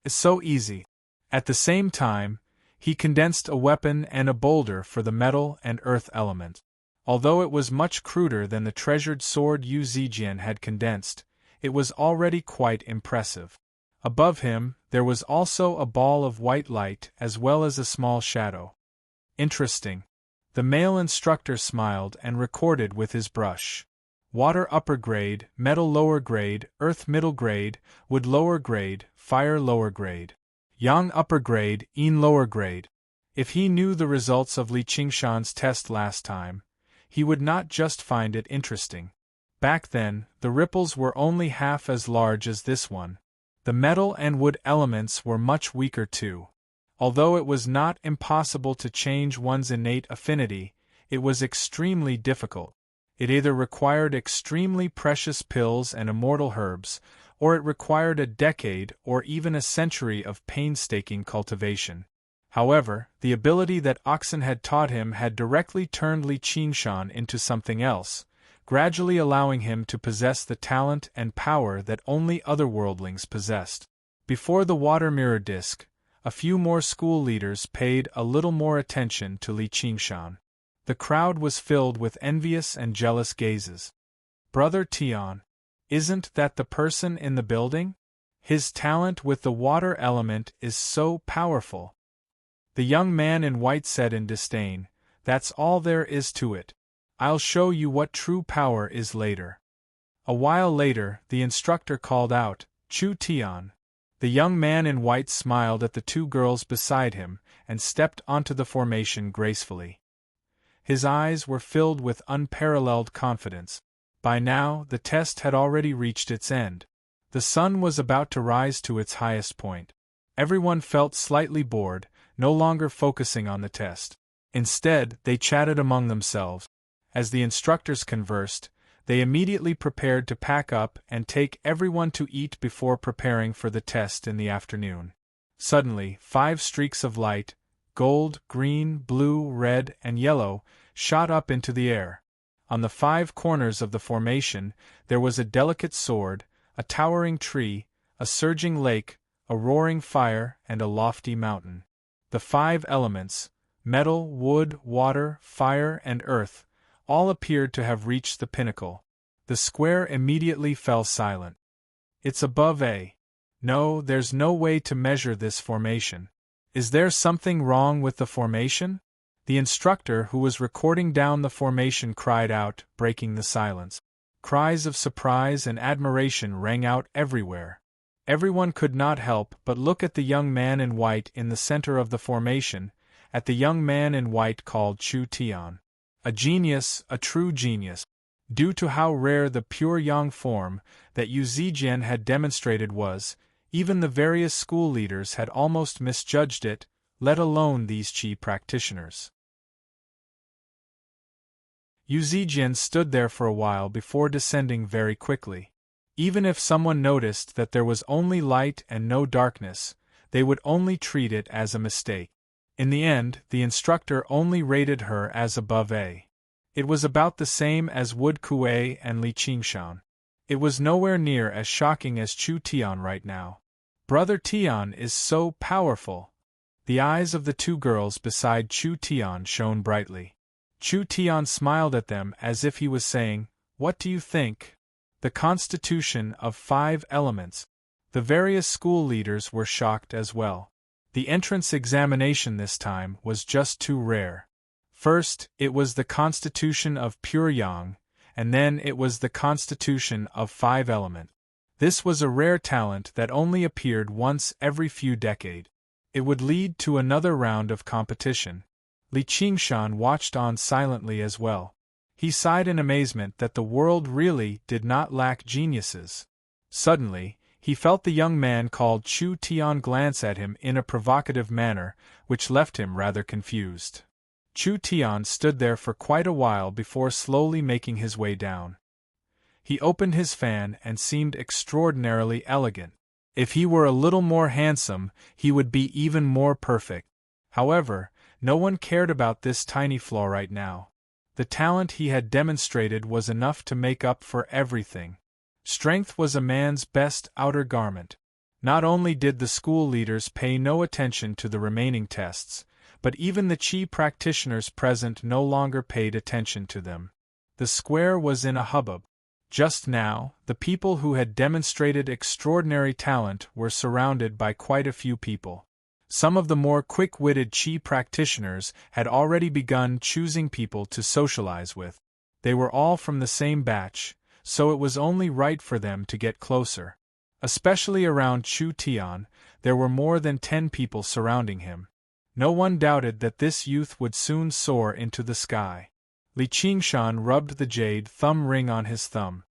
It's so easy. At the same time, he condensed a weapon and a boulder for the metal and earth element. Although it was much cruder than the treasured sword Yu Zijian had condensed, it was already quite impressive. Above him, there was also a ball of white light as well as a small shadow. Interesting. The male instructor smiled and recorded with his brush. Water upper grade, metal lower grade, earth middle grade, wood lower grade, fire lower grade. Yang upper grade, Yin lower grade. If he knew the results of Li Qingshan's test last time, he would not just find it interesting. Back then, the ripples were only half as large as this one. The metal and wood elements were much weaker too. Although it was not impossible to change one's innate affinity, it was extremely difficult. It either required extremely precious pills and immortal herbs, or it required a decade or even a century of painstaking cultivation. However, the ability that Oxen had taught him had directly turned Li Qingshan into something else, gradually allowing him to possess the talent and power that only otherworldlings possessed. Before the water mirror disc, a few more school leaders paid a little more attention to Li Qingshan. The crowd was filled with envious and jealous gazes. "Brother Tian, isn't that the person in the building? His talent with the water element is so powerful." The young man in white said in disdain, "That's all there is to it. I'll show you what true power is later." A while later, the instructor called out, "Chu Tian." The young man in white smiled at the two girls beside him and stepped onto the formation gracefully. His eyes were filled with unparalleled confidence. By now, the test had already reached its end. The sun was about to rise to its highest point. Everyone felt slightly bored, no longer focusing on the test. Instead, they chatted among themselves. As the instructors conversed, they immediately prepared to pack up and take everyone to eat before preparing for the test in the afternoon. Suddenly, 5 streaks of light, gold, green, blue, red, and yellow, shot up into the air. On the 5 corners of the formation, there was a delicate sword, a towering tree, a surging lake, a roaring fire, and a lofty mountain. The 5 elements, metal, wood, water, fire, and earth, all appeared to have reached the pinnacle. The square immediately fell silent. "It's above A. No, there's no way to measure this formation. Is there something wrong with the formation?" The instructor who was recording down the formation cried out, breaking the silence. Cries of surprise and admiration rang out everywhere. Everyone could not help but look at the young man in white in the center of the formation, at the young man in white called Chu Tian. A genius, a true genius. Due to how rare the pure yang form that Yu Zijian had demonstrated was, even the various school leaders had almost misjudged it, let alone these qi practitioners. Yu Zijian stood there for a while before descending very quickly. Even if someone noticed that there was only light and no darkness, they would only treat it as a mistake. In the end, the instructor only rated her as above A. It was about the same as Wood Kuei and Li Qingshan. It was nowhere near as shocking as Chu Tian right now. "Brother Tian is so powerful." The eyes of the two girls beside Chu Tian shone brightly. Chu Tian smiled at them as if he was saying, "What do you think? The constitution of 5 elements." The various school leaders were shocked as well. The entrance examination this time was just too rare. First, it was the constitution of pure yang, and then it was the constitution of 5 elements. This was a rare talent that only appeared once every few decades. It would lead to another round of competition. Li Qingshan watched on silently as well. He sighed in amazement that the world really did not lack geniuses. Suddenly, he felt the young man called Chu Tian glance at him in a provocative manner, which left him rather confused. Chu Tian stood there for quite a while before slowly making his way down. He opened his fan and seemed extraordinarily elegant. If he were a little more handsome, he would be even more perfect. However, no one cared about this tiny flaw right now. The talent he had demonstrated was enough to make up for everything. Strength was a man's best outer garment. Not only did the school leaders pay no attention to the remaining tests, but even the qi practitioners present no longer paid attention to them. The square was in a hubbub. Just now, the people who had demonstrated extraordinary talent were surrounded by quite a few people. Some of the more quick-witted qi practitioners had already begun choosing people to socialize with. They were all from the same batch, so it was only right for them to get closer. Especially around Chu Tian, there were more than 10 people surrounding him. No one doubted that this youth would soon soar into the sky. Li Qingshan rubbed the jade thumb ring on his thumb.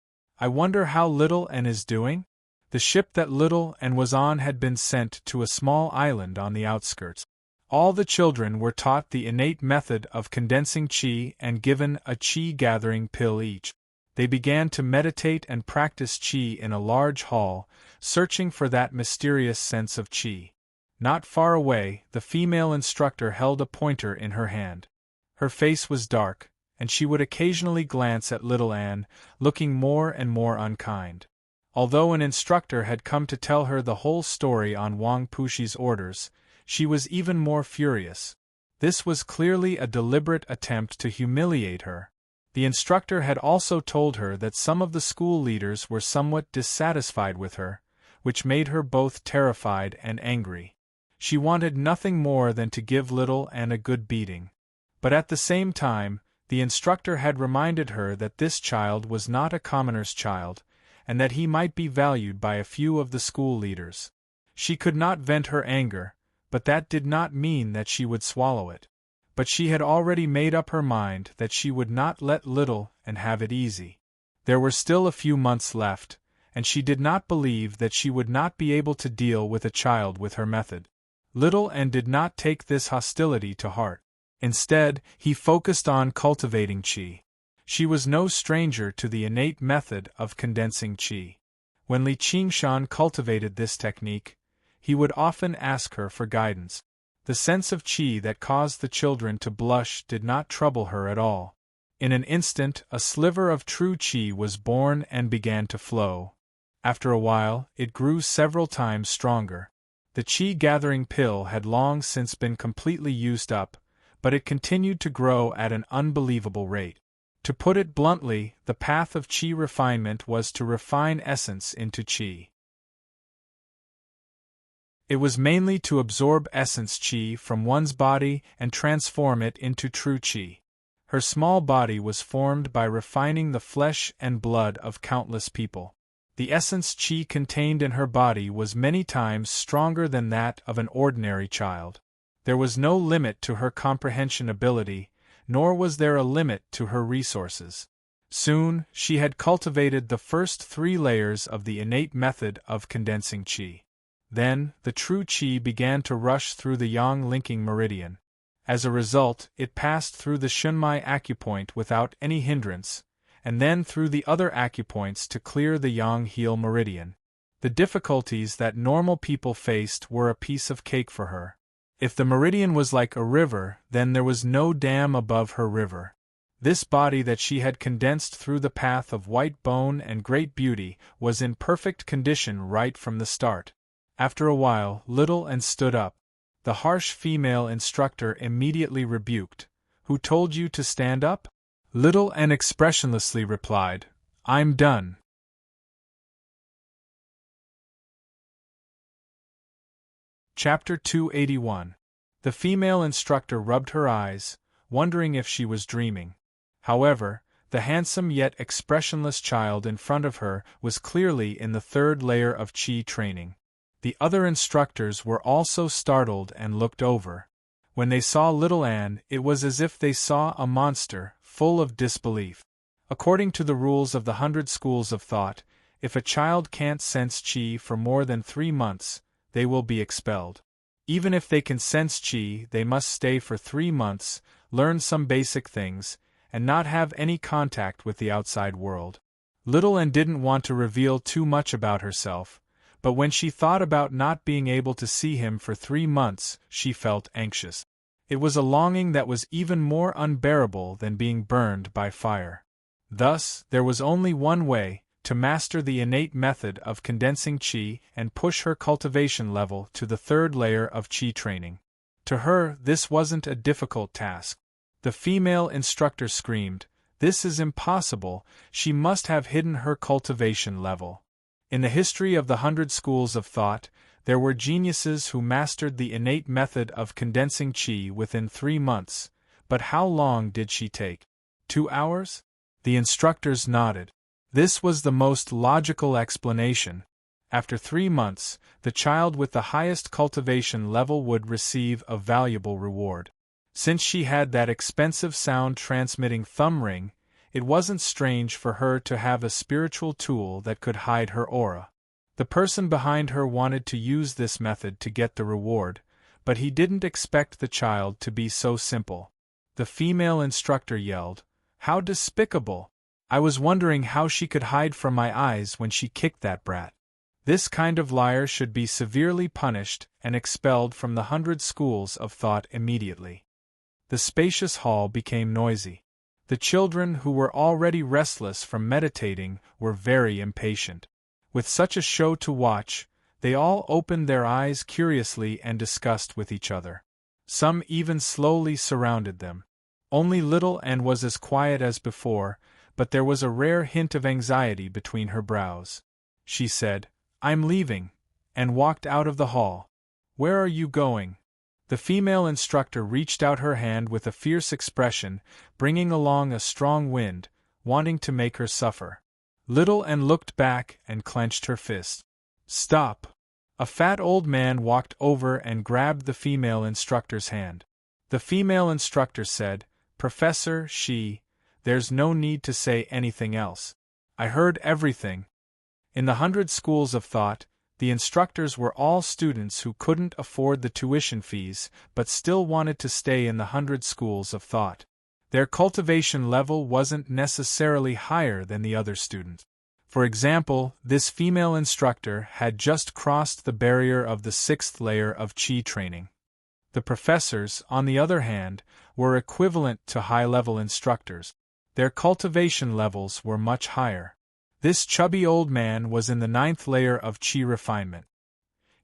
I wonder how Little N is doing? The ship that Little N was on had been sent to a small island on the outskirts. All the children were taught the innate method of condensing qi and given a qi-gathering pill each. They began to meditate and practice qi in a large hall, searching for that mysterious sense of qi. Not far away, the female instructor held a pointer in her hand. Her face was dark, and she would occasionally glance at little Anne, looking more and more unkind. Although an instructor had come to tell her the whole story on Wang Pushi's orders, she was even more furious. This was clearly a deliberate attempt to humiliate her. The instructor had also told her that some of the school leaders were somewhat dissatisfied with her, which made her both terrified and angry. She wanted nothing more than to give Little Anne a good beating. But at the same time, the instructor had reminded her that this child was not a commoner's child, and that he might be valued by a few of the school leaders. She could not vent her anger, but that did not mean that she would swallow it. But she had already made up her mind that she would not let Little Anne have it easy. There were still a few months left, and she did not believe that she would not be able to deal with a child with her method. Little Anne did not take this hostility to heart. Instead, he focused on cultivating qi. She was no stranger to the innate method of condensing qi. When Li Qingshan cultivated this technique, he would often ask her for guidance. The sense of qi that caused the children to blush did not trouble her at all. In an instant, a sliver of true qi was born and began to flow. After a while, it grew several times stronger. The qi-gathering pill had long since been completely used up, but it continued to grow at an unbelievable rate. To put it bluntly, the path of qi refinement was to refine essence into qi. It was mainly to absorb essence qi from one's body and transform it into true qi. Her small body was formed by refining the flesh and blood of countless people. The essence qi contained in her body was many times stronger than that of an ordinary child. There was no limit to her comprehension ability, nor was there a limit to her resources. Soon, she had cultivated the first 3 layers of the innate method of condensing qi. Then, the true qi began to rush through the yang linking meridian. As a result, it passed through the Shunmai acupoint without any hindrance, and then through the other acupoints to clear the yang heel meridian. The difficulties that normal people faced were a piece of cake for her. If the meridian was like a river, then there was no dam above her river. This body that she had condensed through the path of white bone and great beauty was in perfect condition right from the start. After a while, Little Anne stood up. The harsh female instructor immediately rebuked. "Who told you to stand up?" Little Anne expressionlessly replied, "I'm done." Chapter 281. The female instructor rubbed her eyes, wondering if she was dreaming. However, the handsome yet expressionless child in front of her was clearly in the 3rd layer of qi training. The other instructors were also startled and looked over. When they saw Little Anne, it was as if they saw a monster, full of disbelief. According to the rules of the 100 schools of thought, if a child can't sense qi for more than 3 months, they will be expelled. Even if they can sense qi, they must stay for 3 months, learn some basic things, and not have any contact with the outside world. Little Anne didn't want to reveal too much about herself, but when she thought about not being able to see him for 3 months, she felt anxious. It was a longing that was even more unbearable than being burned by fire. Thus, there was only one way, to master the innate method of condensing qi and push her cultivation level to the 3rd layer of qi training. To her, this wasn't a difficult task. The female instructor screamed, "This is impossible, she must have hidden her cultivation level." In the history of the 100 schools of thought, there were geniuses who mastered the innate method of condensing qi within 3 months, but how long did she take? 2 hours? The instructors nodded. This was the most logical explanation. After 3 months, the child with the highest cultivation level would receive a valuable reward. Since she had that expensive sound-transmitting thumb ring, It wasn't strange for her to have a spiritual tool that could hide her aura. The person behind her wanted to use this method to get the reward, but he didn't expect the child to be so simple. The female instructor yelled, "How despicable! I was wondering how she could hide from my eyes when she kicked that brat. This kind of liar should be severely punished and expelled from the 100 schools of thought immediately." The spacious hall became noisy. The children, who were already restless from meditating, were very impatient. With such a show to watch, they all opened their eyes curiously and discussed with each other. Some even slowly surrounded them. Only little Anne was as quiet as before, but there was a rare hint of anxiety between her brows. She said, "I'm leaving," and walked out of the hall. "Where are you going?" The female instructor reached out her hand with a fierce expression, bringing along a strong wind, wanting to make her suffer. Little Anne looked back and clenched her fist. "Stop!" A fat old man walked over and grabbed the female instructor's hand. The female instructor said, "Professor, there's no need to say anything else. I heard everything." In the 100 schools of thought, the instructors were all students who couldn't afford the tuition fees but still wanted to stay in the 100 schools of thought. Their cultivation level wasn't necessarily higher than the other students. For example, this female instructor had just crossed the barrier of the 6th layer of Qi training. The professors, on the other hand, were equivalent to high-level instructors. Their cultivation levels were much higher. This chubby old man was in the 9th layer of Qi refinement.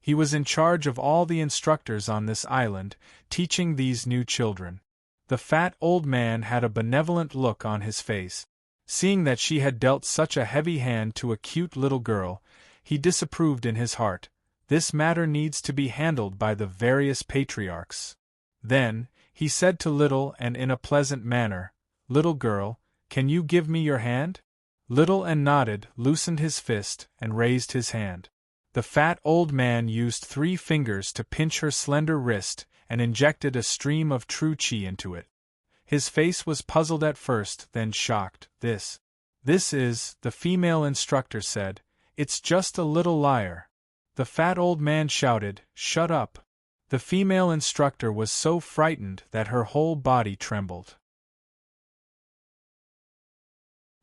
He was in charge of all the instructors on this island, teaching these new children. The fat old man had a benevolent look on his face. Seeing that she had dealt such a heavy hand to a cute little girl, he disapproved in his heart. This matter needs to be handled by the various patriarchs. Then, he said to Little Anne in a pleasant manner, "Little girl, can you give me your hand?" Little Anne nodded, loosened his fist, and raised his hand. The fat old man used 3 fingers to pinch her slender wrist and injected a stream of true Qi into it. His face was puzzled at first, then shocked. This is, the female instructor said, "It's just a little liar." The fat old man shouted, "Shut up." The female instructor was so frightened that her whole body trembled.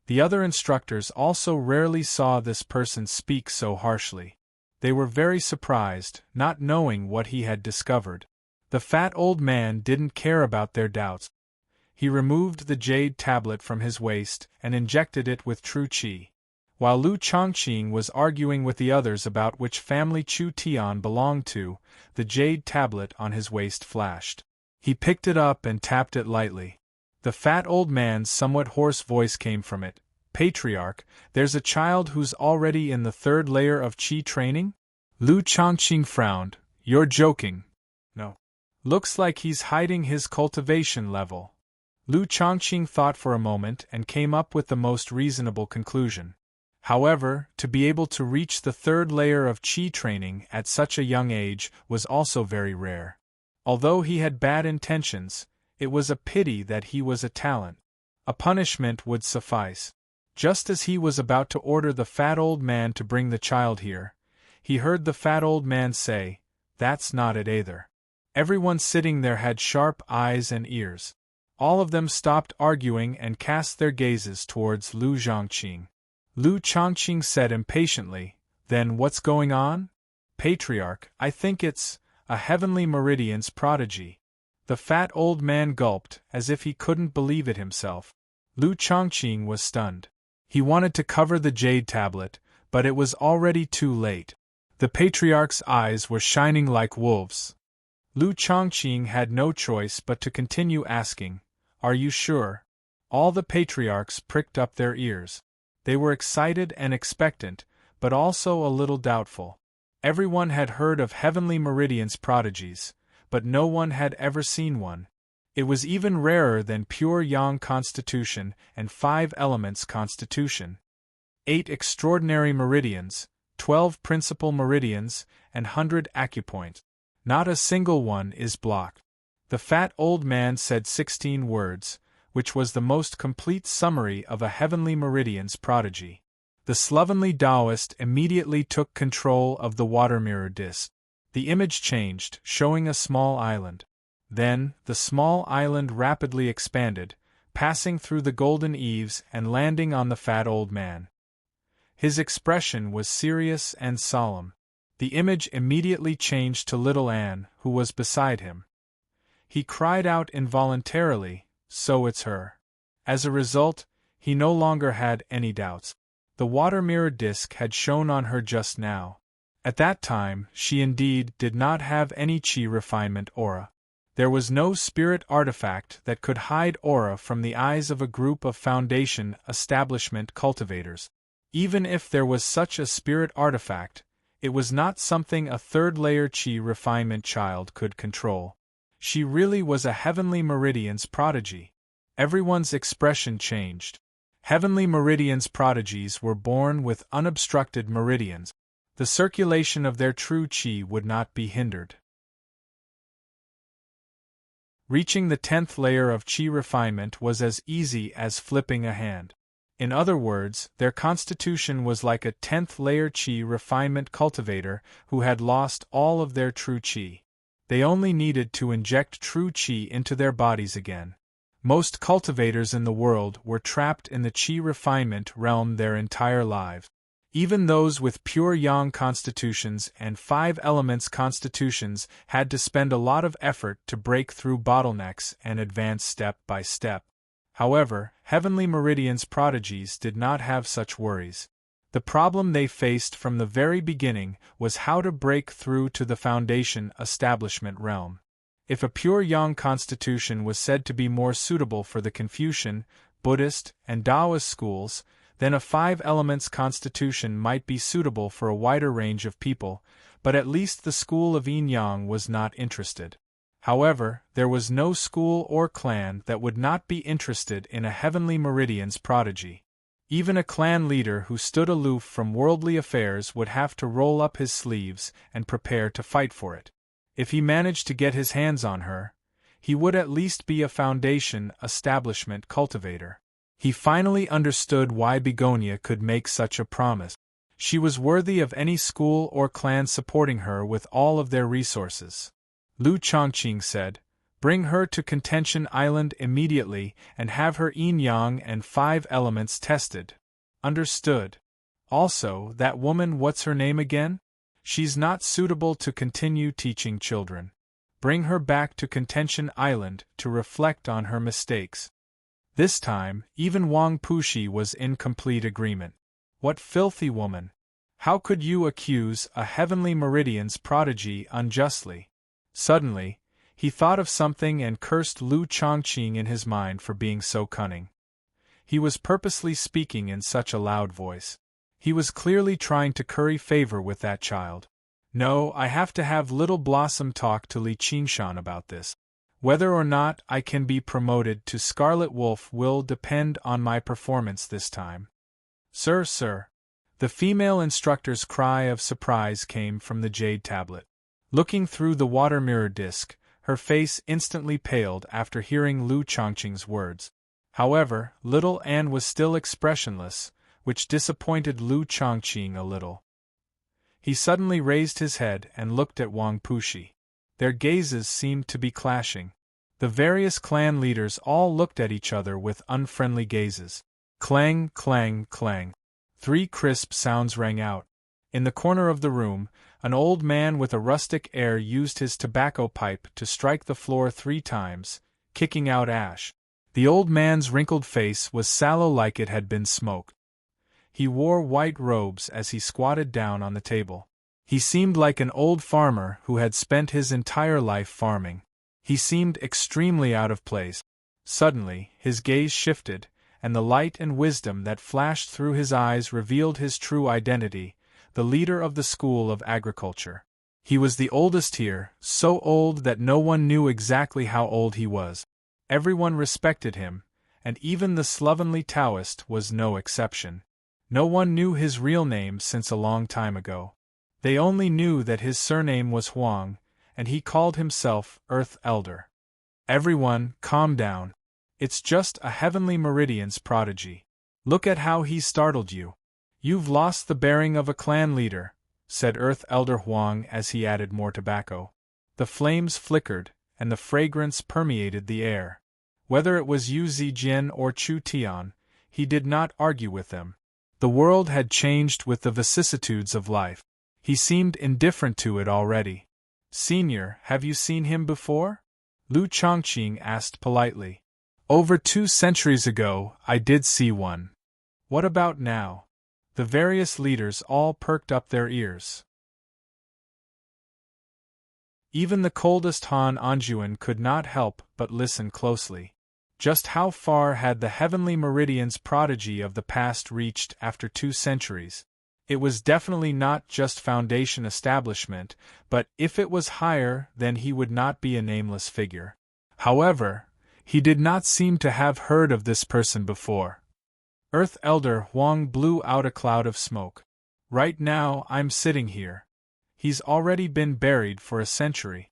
The other instructors also rarely saw this person speak so harshly. They were very surprised, not knowing what he had discovered. The fat old man didn't care about their doubts. He removed the jade tablet from his waist and injected it with true Qi. While Lu Chongqing was arguing with the others about which family Chu Tian belonged to, the jade tablet on his waist flashed. He picked it up and tapped it lightly. The fat old man's somewhat hoarse voice came from it. "Patriarch, there's a child who's already in the 3rd layer of Qi training?" Lu Chongqing frowned. "You're joking." "No. Looks like he's hiding his cultivation level." Lu Chongqing thought for a moment and came up with the most reasonable conclusion. However, to be able to reach the 3rd layer of Qi training at such a young age was also very rare. Although he had bad intentions, it was a pity that he was a talent. A punishment would suffice. Just as he was about to order the fat old man to bring the child here, he heard the fat old man say, "That's not it either." Everyone sitting there had sharp eyes and ears. All of them stopped arguing and cast their gazes towards Lu Chongqing. Lu Chongqing said impatiently, "Then what's going on?" "Patriarch, I think it's a heavenly meridian's prodigy." The fat old man gulped, as if he couldn't believe it himself. Lu Chongqing was stunned. He wanted to cover the jade tablet, but it was already too late. The patriarch's eyes were shining like wolves. Lu Chongqing had no choice but to continue asking, "Are you sure?" All the patriarchs pricked up their ears. They were excited and expectant, but also a little doubtful. Everyone had heard of heavenly meridian's prodigies, but no one had ever seen one. It was even rarer than pure yang constitution and 5 elements constitution. 8 extraordinary meridians, 12 principal meridians, and 100 acupoints. Not a single one is blocked. The fat old man said 16 words, which was the most complete summary of a heavenly meridian's prodigy. The slovenly Taoist immediately took control of the water mirror disc. The image changed, showing a small island. Then, the small island rapidly expanded, passing through the golden eaves and landing on the fat old man. His expression was serious and solemn. The image immediately changed to little Anne, who was beside him. He cried out involuntarily, "So it's her." As a result, he no longer had any doubts. The water mirror disc had shone on her just now. At that time, she indeed did not have any chi refinement aura. There was no spirit artifact that could hide aura from the eyes of a group of foundation establishment cultivators. Even if there was such a spirit artifact, it was not something a third-layer chi refinement child could control. She really was a heavenly meridian's prodigy. Everyone's expression changed. Heavenly meridian's prodigies were born with unobstructed meridians. The circulation of their true chi would not be hindered. Reaching the 10th layer of chi refinement was as easy as flipping a hand. In other words, their constitution was like a 10th layer chi refinement cultivator who had lost all of their true chi. They only needed to inject true chi into their bodies again. Most cultivators in the world were trapped in the chi refinement realm their entire lives. Even those with pure yang constitutions and 5 elements constitutions had to spend a lot of effort to break through bottlenecks and advance step by step. However, Heavenly Meridian's prodigies did not have such worries. The problem they faced from the very beginning was how to break through to the foundation establishment realm. If a pure yang constitution was said to be more suitable for the Confucian, Buddhist, and Taoist schools, then a 5 elements constitution might be suitable for a wider range of people, but at least the school of yin-yang was not interested. However, there was no school or clan that would not be interested in a Heavenly Meridian's prodigy. Even a clan leader who stood aloof from worldly affairs would have to roll up his sleeves and prepare to fight for it. If he managed to get his hands on her, he would at least be a foundation establishment cultivator. He finally understood why Begonia could make such a promise. She was worthy of any school or clan supporting her with all of their resources. Lu Chongqing said, "Bring her to Contention Island immediately and have her yin-yang and 5 elements tested." Understood. Also, that woman, what's her name again? She's not suitable to continue teaching children. Bring her back to Contention Island to reflect on her mistakes. This time, even Wang Pushi was in complete agreement. What filthy woman! How could you accuse a Heavenly Meridian's prodigy unjustly? Suddenly, he thought of something and cursed Lu Chongqing in his mind for being so cunning. He was purposely speaking in such a loud voice. He was clearly trying to curry favor with that child. No, I have to have Little Blossom talk to Li Qingshan about this. Whether or not I can be promoted to Scarlet Wolf will depend on my performance this time. Sir. The female instructor's cry of surprise came from the jade tablet. Looking through the water mirror disc, her face instantly paled after hearing Lu Chongqing's words. However, little Anne was still expressionless, which disappointed Lu Chongqing a little. He suddenly raised his head and looked at Wang Pushi. Their gazes seemed to be clashing. The various clan leaders all looked at each other with unfriendly gazes. Clang, clang, clang. 3 crisp sounds rang out. In the corner of the room, an old man with a rustic air used his tobacco pipe to strike the floor 3 times, kicking out ash. The old man's wrinkled face was sallow like it had been smoked. He wore white robes as he squatted down on the table. He seemed like an old farmer who had spent his entire life farming. He seemed extremely out of place. Suddenly, his gaze shifted, and the light and wisdom that flashed through his eyes revealed his true identity, the leader of the School of Agriculture. He was the oldest here, so old that no one knew exactly how old he was. Everyone respected him, and even the slovenly Taoist was no exception. No one knew his real name since a long time ago. They only knew that his surname was Huang, and he called himself Earth Elder. Everyone, calm down. It's just a heavenly meridian's prodigy. Look at how he startled you. You've lost the bearing of a clan leader, said Earth Elder Huang as he added more tobacco. The flames flickered, and the fragrance permeated the air. Whether it was Yu Zijian or Chu Tian, he did not argue with them. The world had changed with the vicissitudes of life. He seemed indifferent to it already. Senior, have you seen him before? Lu Chongqing asked politely. Over 2 centuries ago, I did see one. What about now? The various leaders all perked up their ears. Even the coldest Han Anjuan could not help but listen closely. Just how far had the heavenly meridian's prodigy of the past reached after 2 centuries? It was definitely not just foundation establishment, but if it was higher, then he would not be a nameless figure. However, he did not seem to have heard of this person before. Earth Elder Huang blew out a cloud of smoke. Right now I'm sitting here. He's already been buried for a century.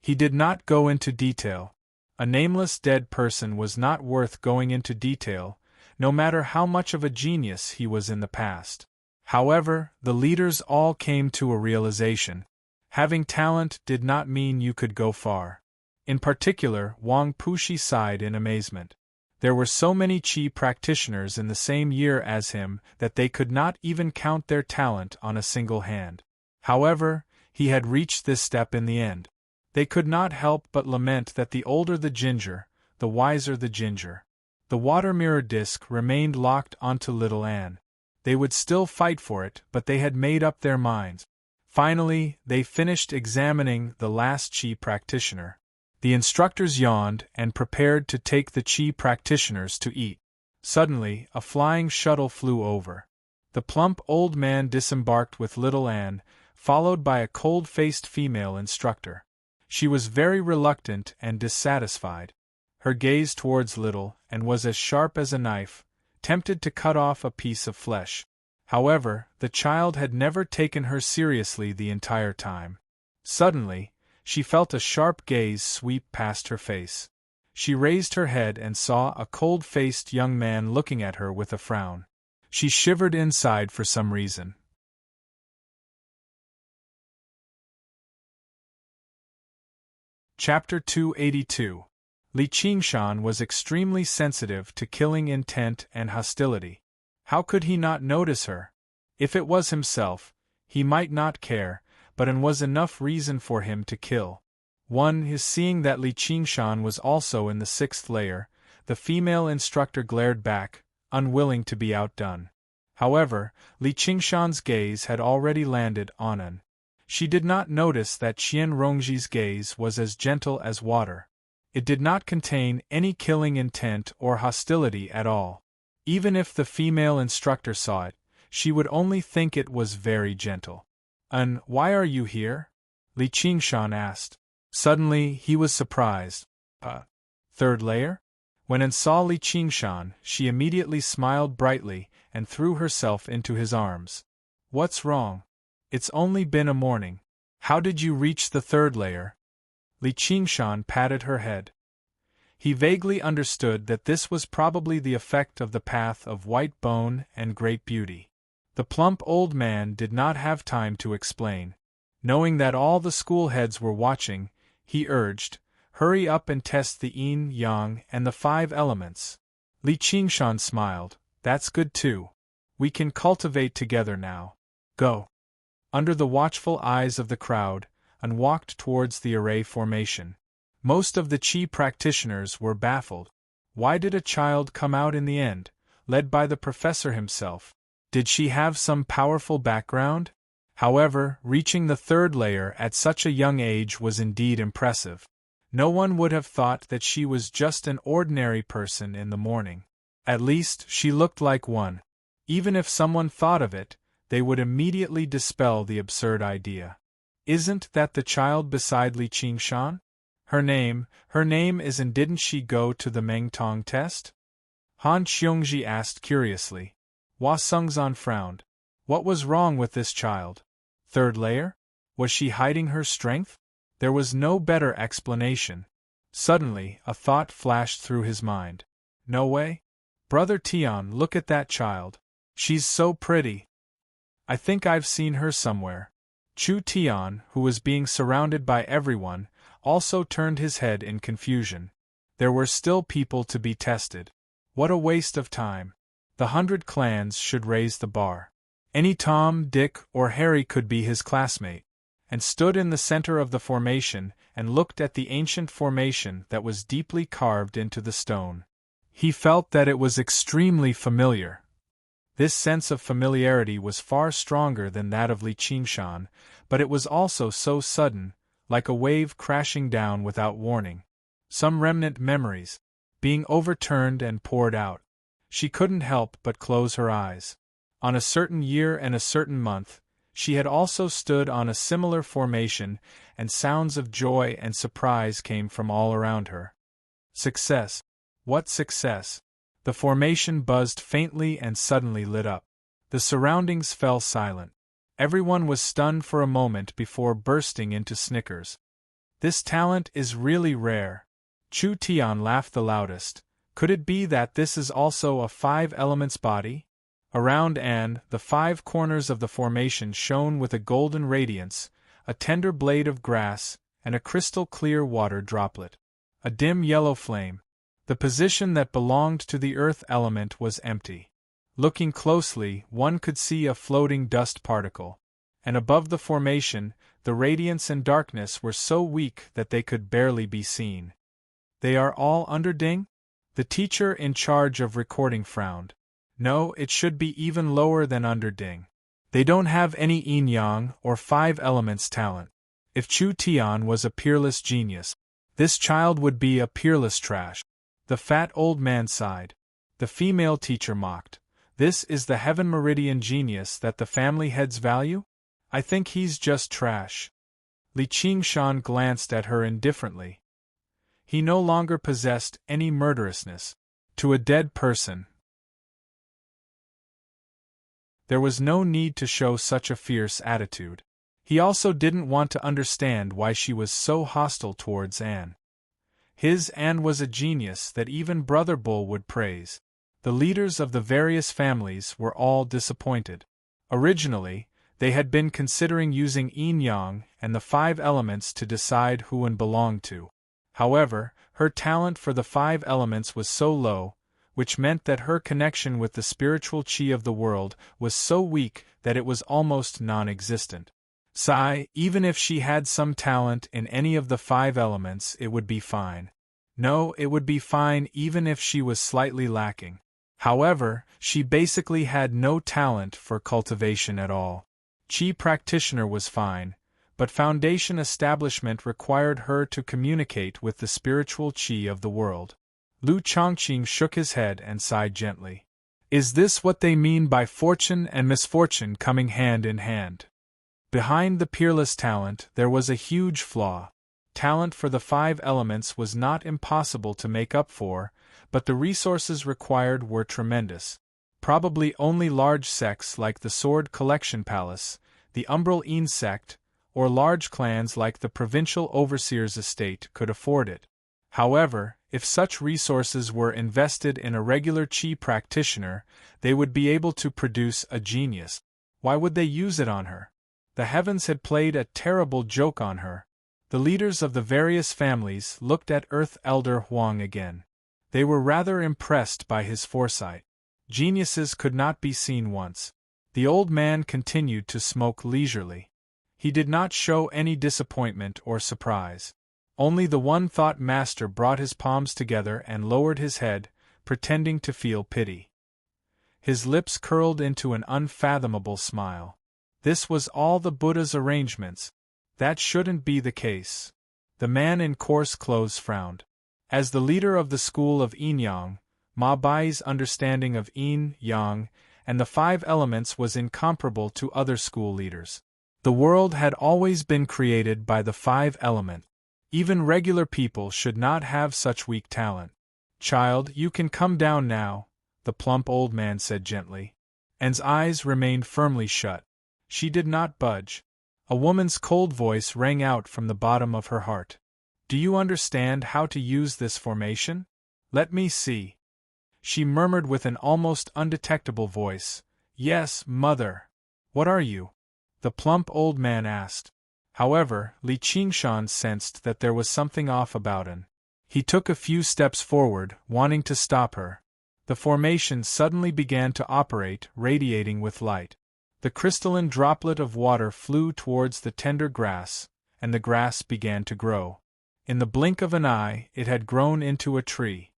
He did not go into detail. A nameless dead person was not worth going into detail, no matter how much of a genius he was in the past. However, the leaders all came to a realization. Having talent did not mean you could go far. In particular, Wang Pushi sighed in amazement. There were so many Qi practitioners in the same year as him that they could not even count their talent on a single hand. However, he had reached this step in the end. They could not help but lament that the older the ginger, the wiser the ginger. The water mirror disc remained locked onto little Anne. They would still fight for it, but they had made up their minds. Finally, they finished examining the last Qi practitioner. The instructors yawned and prepared to take the Qi practitioners to eat. Suddenly, a flying shuttle flew over. The plump old man disembarked with little Anne, followed by a cold-faced female instructor. She was very reluctant and dissatisfied. Her gaze towards little Anne was as sharp as a knife, tempted to cut off a piece of flesh. However, the child had never taken her seriously the entire time. Suddenly, she felt a sharp gaze sweep past her face. She raised her head and saw a cold-faced young man looking at her with a frown. She shivered inside for some reason. Chapter 282. Li Qingshan was extremely sensitive to killing intent and hostility. How could he not notice her? If it was himself, he might not care, but it was enough reason for him to kill. One is seeing that Li Qingshan was also in the 6th layer. The female instructor glared back, unwilling to be outdone. However, Li Qingshan's gaze had already landed on An. She did not notice that Qian Rongji's gaze was as gentle as water. It did not contain any killing intent or hostility at all. Even if the female instructor saw it, she would only think it was very gentle. An, why are you here? Li Qingshan asked. Suddenly, he was surprised. 3rd layer? When An saw Li Qingshan, she immediately smiled brightly and threw herself into his arms. What's wrong? It's only been a morning. How did you reach the 3rd layer? Li Qingshan patted her head. He vaguely understood that this was probably the effect of the path of white bone and great beauty. The plump old man did not have time to explain. Knowing that all the school heads were watching, he urged, hurry up and test the yin, yang, and the 5 elements. Li Qingshan smiled. That's good too. We can cultivate together now. Go. Under the watchful eyes of the crowd, An walked towards the array formation. Most of the Qi practitioners were baffled. Why did a child come out in the end, led by the professor himself? Did she have some powerful background? However, reaching the 3rd layer at such a young age was indeed impressive. No one would have thought that she was just an ordinary person in the morning. At least, she looked like one. Even if someone thought of it, they would immediately dispel the absurd idea. Isn't that the child beside Li Qingshan? Her name is, and didn't she go to the Mengtong test? Han Xiongji asked curiously. Hua Sengzan frowned. What was wrong with this child? 3rd layer? Was she hiding her strength? There was no better explanation. Suddenly, a thought flashed through his mind. No way? Brother Tian, look at that child. She's so pretty. I think I've seen her somewhere. Chu Tian, who was being surrounded by everyone, also turned his head in confusion. There were still people to be tested. What a waste of time. The 100 clans should raise the bar. Any Tom, Dick, or Harry could be his classmate. And stood in the center of the formation and looked at the ancient formation that was deeply carved into the stone. He felt that it was extremely familiar. This sense of familiarity was far stronger than that of Li Qingshan, but it was also so sudden, like a wave crashing down without warning. Some remnant memories, being overturned and poured out. She couldn't help but close her eyes. On a certain year and a certain month, she had also stood on a similar formation, and sounds of joy and surprise came from all around her. Success. What success? The formation buzzed faintly and suddenly lit up. The surroundings fell silent. Everyone was stunned for a moment before bursting into snickers. This talent is really rare. Chu Tian laughed the loudest. Could it be that this is also a 5 elements body? Around the 5 corners of the formation shone with a golden radiance, a tender blade of grass, and a crystal-clear water droplet. A dim yellow flame. The position that belonged to the earth element was empty. Looking closely, one could see a floating dust particle. And above the formation, the radiance and darkness were so weak that they could barely be seen. They are all underding? The teacher in charge of recording frowned. No, it should be even lower than underding. They don't have any yin-yang or 5 elements talent. If Chu Tian was a peerless genius, this child would be a peerless trash. The fat old man sighed. The female teacher mocked. This is the heaven meridian genius that the family heads value? I think he's just trash. Li Qingshan glanced at her indifferently. He no longer possessed any murderousness. To a dead person, there was no need to show such a fierce attitude. He also didn't want to understand why she was so hostile towards Anne. His Anne was a genius that even Brother Bull would praise. The leaders of the various families were all disappointed. Originally, they had been considering using yin-yang and the 5 elements to decide who one belonged to. However, her talent for the 5 elements was so low, which meant that her connection with the spiritual qi of the world was so weak that it was almost non-existent. Even if she had some talent in any of the 5 elements, it would be fine. No, it would be fine even if she was slightly lacking. However, she basically had no talent for cultivation at all. Qi practitioner was fine, but foundation establishment required her to communicate with the spiritual qi of the world. Lu Chongqing shook his head and sighed gently. Is this what they mean by fortune and misfortune coming hand in hand? Behind the peerless talent there was a huge flaw. Talent for the 5 elements was not impossible to make up for, but the resources required were tremendous. Probably only large sects like the Sword Collection Palace, the Umbral Een sect, or large clans like the Provincial Overseer's estate could afford it. However, if such resources were invested in a regular qi practitioner, they would be able to produce a genius. Why would they use it on her? The heavens had played a terrible joke on her. The leaders of the various families looked at Earth Elder Huang again. They were rather impressed by his foresight. Geniuses could not be seen once. The old man continued to smoke leisurely. He did not show any disappointment or surprise. Only the one-thought master brought his palms together and lowered his head, pretending to feel pity. His lips curled into an unfathomable smile. This was all the Buddha's arrangements. That shouldn't be the case. The man in coarse clothes frowned. As the leader of the school of yin-yang, Ma Bai's understanding of yin-yang and the 5 elements was incomparable to other school leaders. The world had always been created by the 5 elements. Even regular people should not have such weak talent. Child, you can come down now, the plump old man said gently. Anne's eyes remained firmly shut. She did not budge. A woman's cold voice rang out from the bottom of her heart. Do you understand how to use this formation? Let me see. She murmured with an almost undetectable voice, Yes, mother. What are you? The plump old man asked. However, Li Qingshan sensed that there was something off about him. He took a few steps forward, wanting to stop her. The formation suddenly began to operate, radiating with light. The crystalline droplet of water flew towards the tender grass, and the grass began to grow. In the blink of an eye, it had grown into a tree.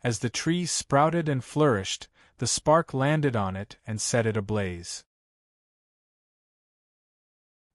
As the tree sprouted and flourished, the spark landed on it and set it ablaze.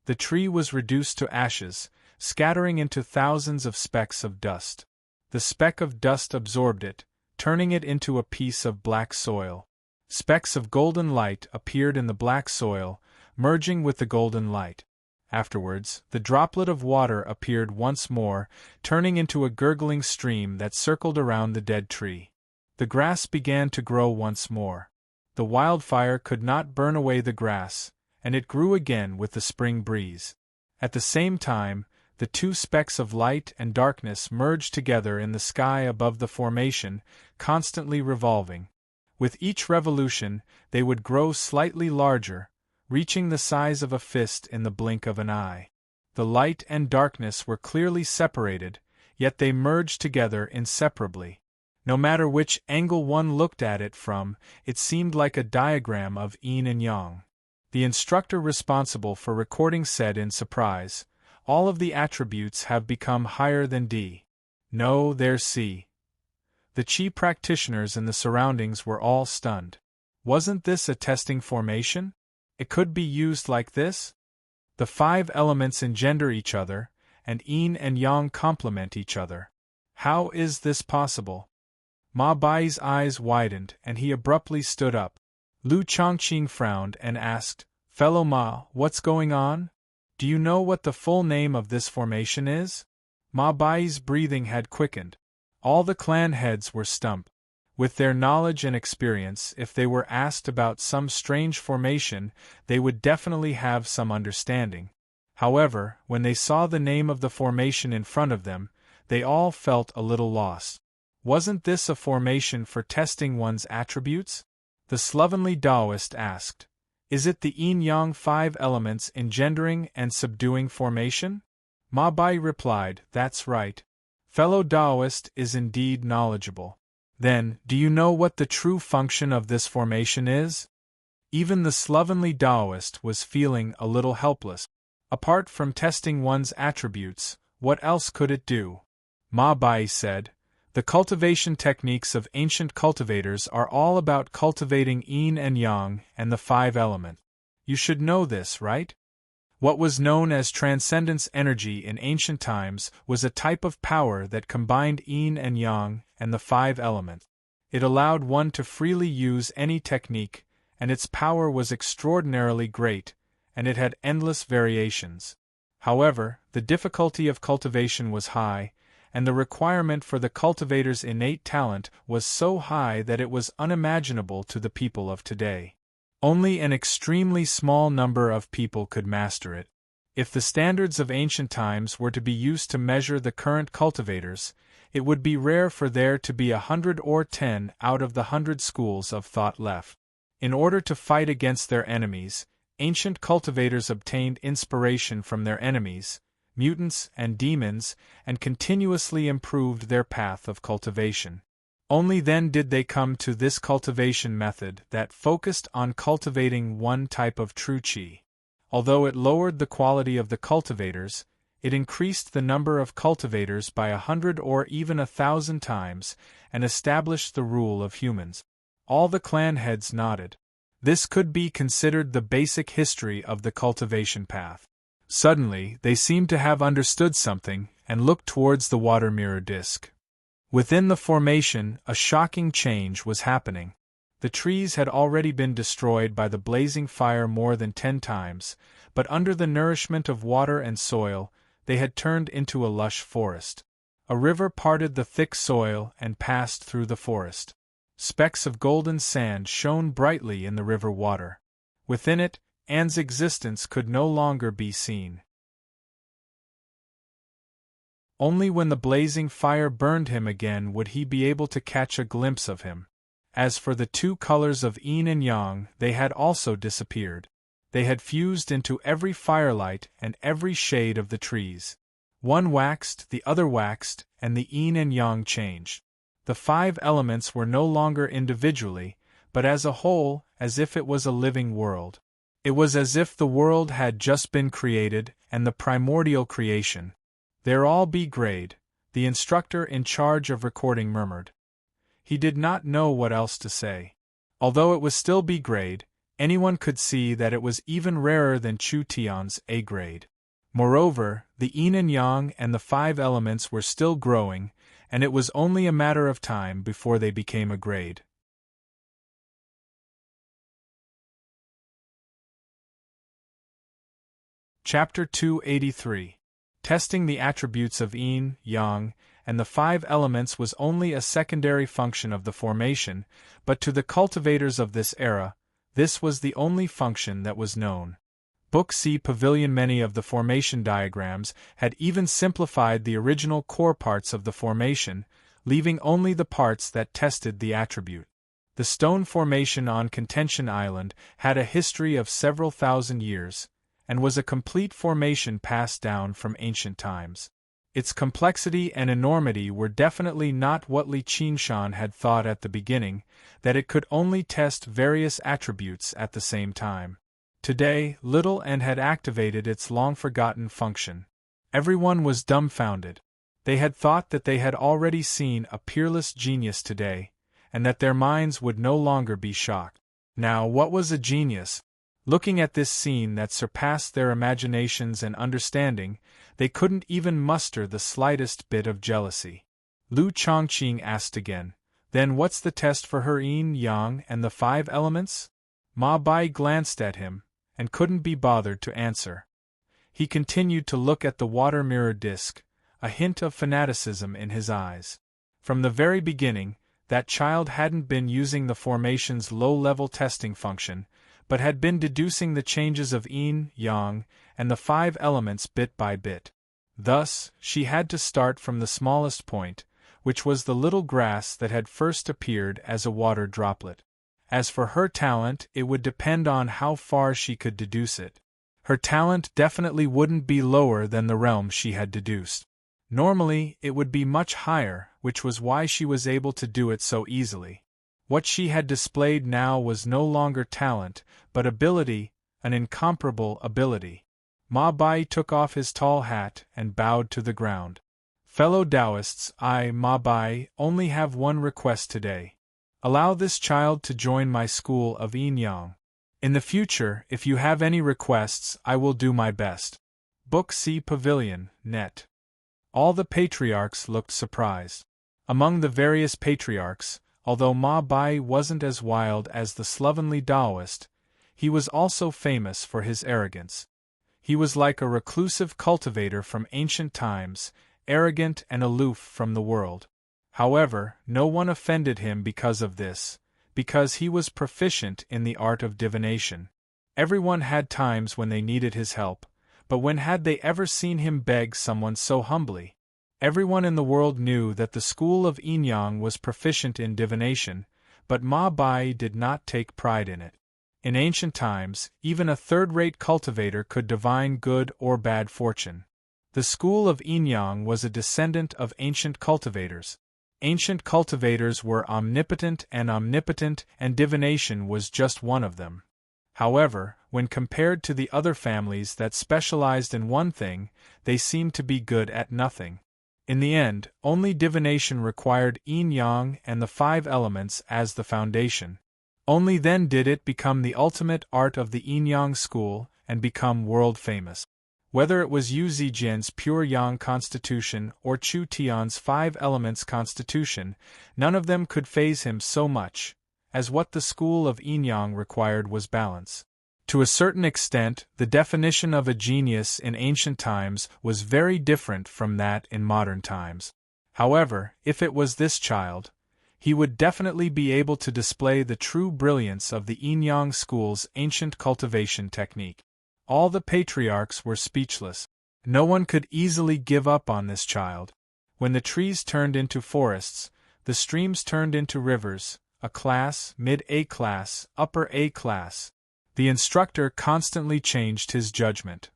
The tree was reduced to ashes, scattering into thousands of specks of dust. The speck of dust absorbed it, turning it into a piece of black soil. Specks of golden light appeared in the black soil, merging with the golden light. Afterwards, the droplet of water appeared once more, turning into a gurgling stream that circled around the dead tree. The grass began to grow once more. The wildfire could not burn away the grass, and it grew again with the spring breeze. At the same time, the two specks of light and darkness merged together in the sky above the formation, constantly revolving. With each revolution, they would grow slightly larger, reaching the size of a fist in the blink of an eye. The light and darkness were clearly separated, yet they merged together inseparably. No matter which angle one looked at it from, it seemed like a diagram of yin and yang. The instructor responsible for recording said in surprise, All of the attributes have become higher than D. No, there's C. The Qi practitioners in the surroundings were all stunned. Wasn't this a testing formation? It could be used like this? The 5 elements engender each other, and yin and yang complement each other. How is this possible? Ma Bai's eyes widened and he abruptly stood up. Lu Chongqing frowned and asked, Fellow Ma, what's going on? Do you know what the full name of this formation is? Ma Bai's breathing had quickened. All the clan heads were stumped. With their knowledge and experience, if they were asked about some strange formation, they would definitely have some understanding. However, when they saw the name of the formation in front of them, they all felt a little lost. Wasn't this a formation for testing one's attributes? The slovenly Taoist asked, Is it the yin-yang 5 elements engendering and subduing formation? Ma Bai replied, That's right. Fellow Taoist is indeed knowledgeable. Then, do you know what the true function of this formation is? Even the slovenly Taoist was feeling a little helpless. Apart from testing one's attributes, what else could it do? Ma Bai said, The cultivation techniques of ancient cultivators are all about cultivating yin and yang and the 5 elements. You should know this, right? What was known as transcendence energy in ancient times was a type of power that combined yin and yang and the 5 elements. It allowed one to freely use any technique, and its power was extraordinarily great, and it had endless variations. However, the difficulty of cultivation was high, and the requirement for the cultivator's innate talent was so high that it was unimaginable to the people of today. Only an extremely small number of people could master it. If the standards of ancient times were to be used to measure the current cultivators, it would be rare for there to be 100 or 10 out of the 100 schools of thought left. In order to fight against their enemies, ancient cultivators obtained inspiration from their enemies, mutants and demons, and continuously improved their path of cultivation. Only then did they come to this cultivation method that focused on cultivating one type of true qi. Although it lowered the quality of the cultivators, it increased the number of cultivators by 100 or even 1,000 times, and established the rule of humans. All the clan heads nodded. This could be considered the basic history of the cultivation path. Suddenly, they seemed to have understood something, and looked towards the water mirror disk. Within the formation, a shocking change was happening. The trees had already been destroyed by the blazing fire more than 10 times, but under the nourishment of water and soil, they had turned into a lush forest. A river parted the thick soil and passed through the forest. Specks of golden sand shone brightly in the river water. Within it, Anne's existence could no longer be seen. Only when the blazing fire burned him again would he be able to catch a glimpse of him. As for the two colors of yin and yang, they had also disappeared. They had fused into every firelight and every shade of the trees. One waxed, the other waxed, and the yin and yang changed. The five elements were no longer individually, but as a whole, as if it was a living world. It was as if the world had just been created, and the primordial creation. "They're all B-grade," the instructor in charge of recording murmured. He did not know what else to say. Although it was still B-grade, anyone could see that it was even rarer than Chu Tian's A-grade. Moreover, the yin and yang and the five elements were still growing, and it was only a matter of time before they became a grade. Chapter 283. Testing the attributes of yin, yang, and the five elements was only a secondary function of the formation, but to the cultivators of this era, this was the only function that was known. Book C Pavilion. Many of the formation diagrams had even simplified the original core parts of the formation, leaving only the parts that tested the attribute. The stone formation on Contention Island had a history of several thousand years, and was a complete formation passed down from ancient times. Its complexity and enormity were definitely not what Li Qingshan had thought at the beginning, that it could only test various attributes at the same time. Today, Little End had activated its long-forgotten function. Everyone was dumbfounded. They had thought that they had already seen a peerless genius today, and that their minds would no longer be shocked. Now, what was a genius? Looking at this scene that surpassed their imaginations and understanding, they couldn't even muster the slightest bit of jealousy. Lu Chongqing asked again, "Then what's the test for her yin, yang, and the five elements?" Ma Bai glanced at him, and couldn't be bothered to answer. He continued to look at the water mirror disc, a hint of fanaticism in his eyes. From the very beginning, that child hadn't been using the formation's low-level testing function, but had been deducing the changes of yin, yang, and the five elements bit by bit. Thus, she had to start from the smallest point, which was the little grass that had first appeared as a water droplet. As for her talent, it would depend on how far she could deduce it. Her talent definitely wouldn't be lower than the realm she had deduced. Normally, it would be much higher, which was why she was able to do it so easily. What she had displayed now was no longer talent, but ability, an incomparable ability. Ma Bai took off his tall hat and bowed to the ground. "Fellow Taoists, I, Ma Bai, only have one request today. Allow this child to join my school of yin-yang. In the future, if you have any requests, I will do my best." Book C Pavilion, net. All the patriarchs looked surprised. Among the various patriarchs, although Ma Bai wasn't as wild as the slovenly Taoist, he was also famous for his arrogance. He was like a reclusive cultivator from ancient times, arrogant and aloof from the world. However, no one offended him because of this, because he was proficient in the art of divination. Everyone had times when they needed his help, but when had they ever seen him beg someone so humbly? Everyone in the world knew that the school of yin-yang was proficient in divination, but Ma Bai did not take pride in it. In ancient times, even a third-rate cultivator could divine good or bad fortune. The school of yin-yang was a descendant of ancient cultivators. Ancient cultivators were omnipotent, and divination was just one of them. However, when compared to the other families that specialized in one thing, they seemed to be good at nothing. In the end, only divination required yin-yang and the five elements as the foundation. Only then did it become the ultimate art of the yin-yang school and become world-famous. Whether it was Yu Zijian's pure yang constitution or Chu Tian's five elements constitution, none of them could faze him so much, as what the school of yin-yang required was balance. To a certain extent, the definition of a genius in ancient times was very different from that in modern times. However, if it was this child, he would definitely be able to display the true brilliance of the yin-yang school's ancient cultivation technique. All the patriarchs were speechless. No one could easily give up on this child. When the trees turned into forests, the streams turned into rivers, a class, mid-A class, upper A class. The instructor constantly changed his judgment.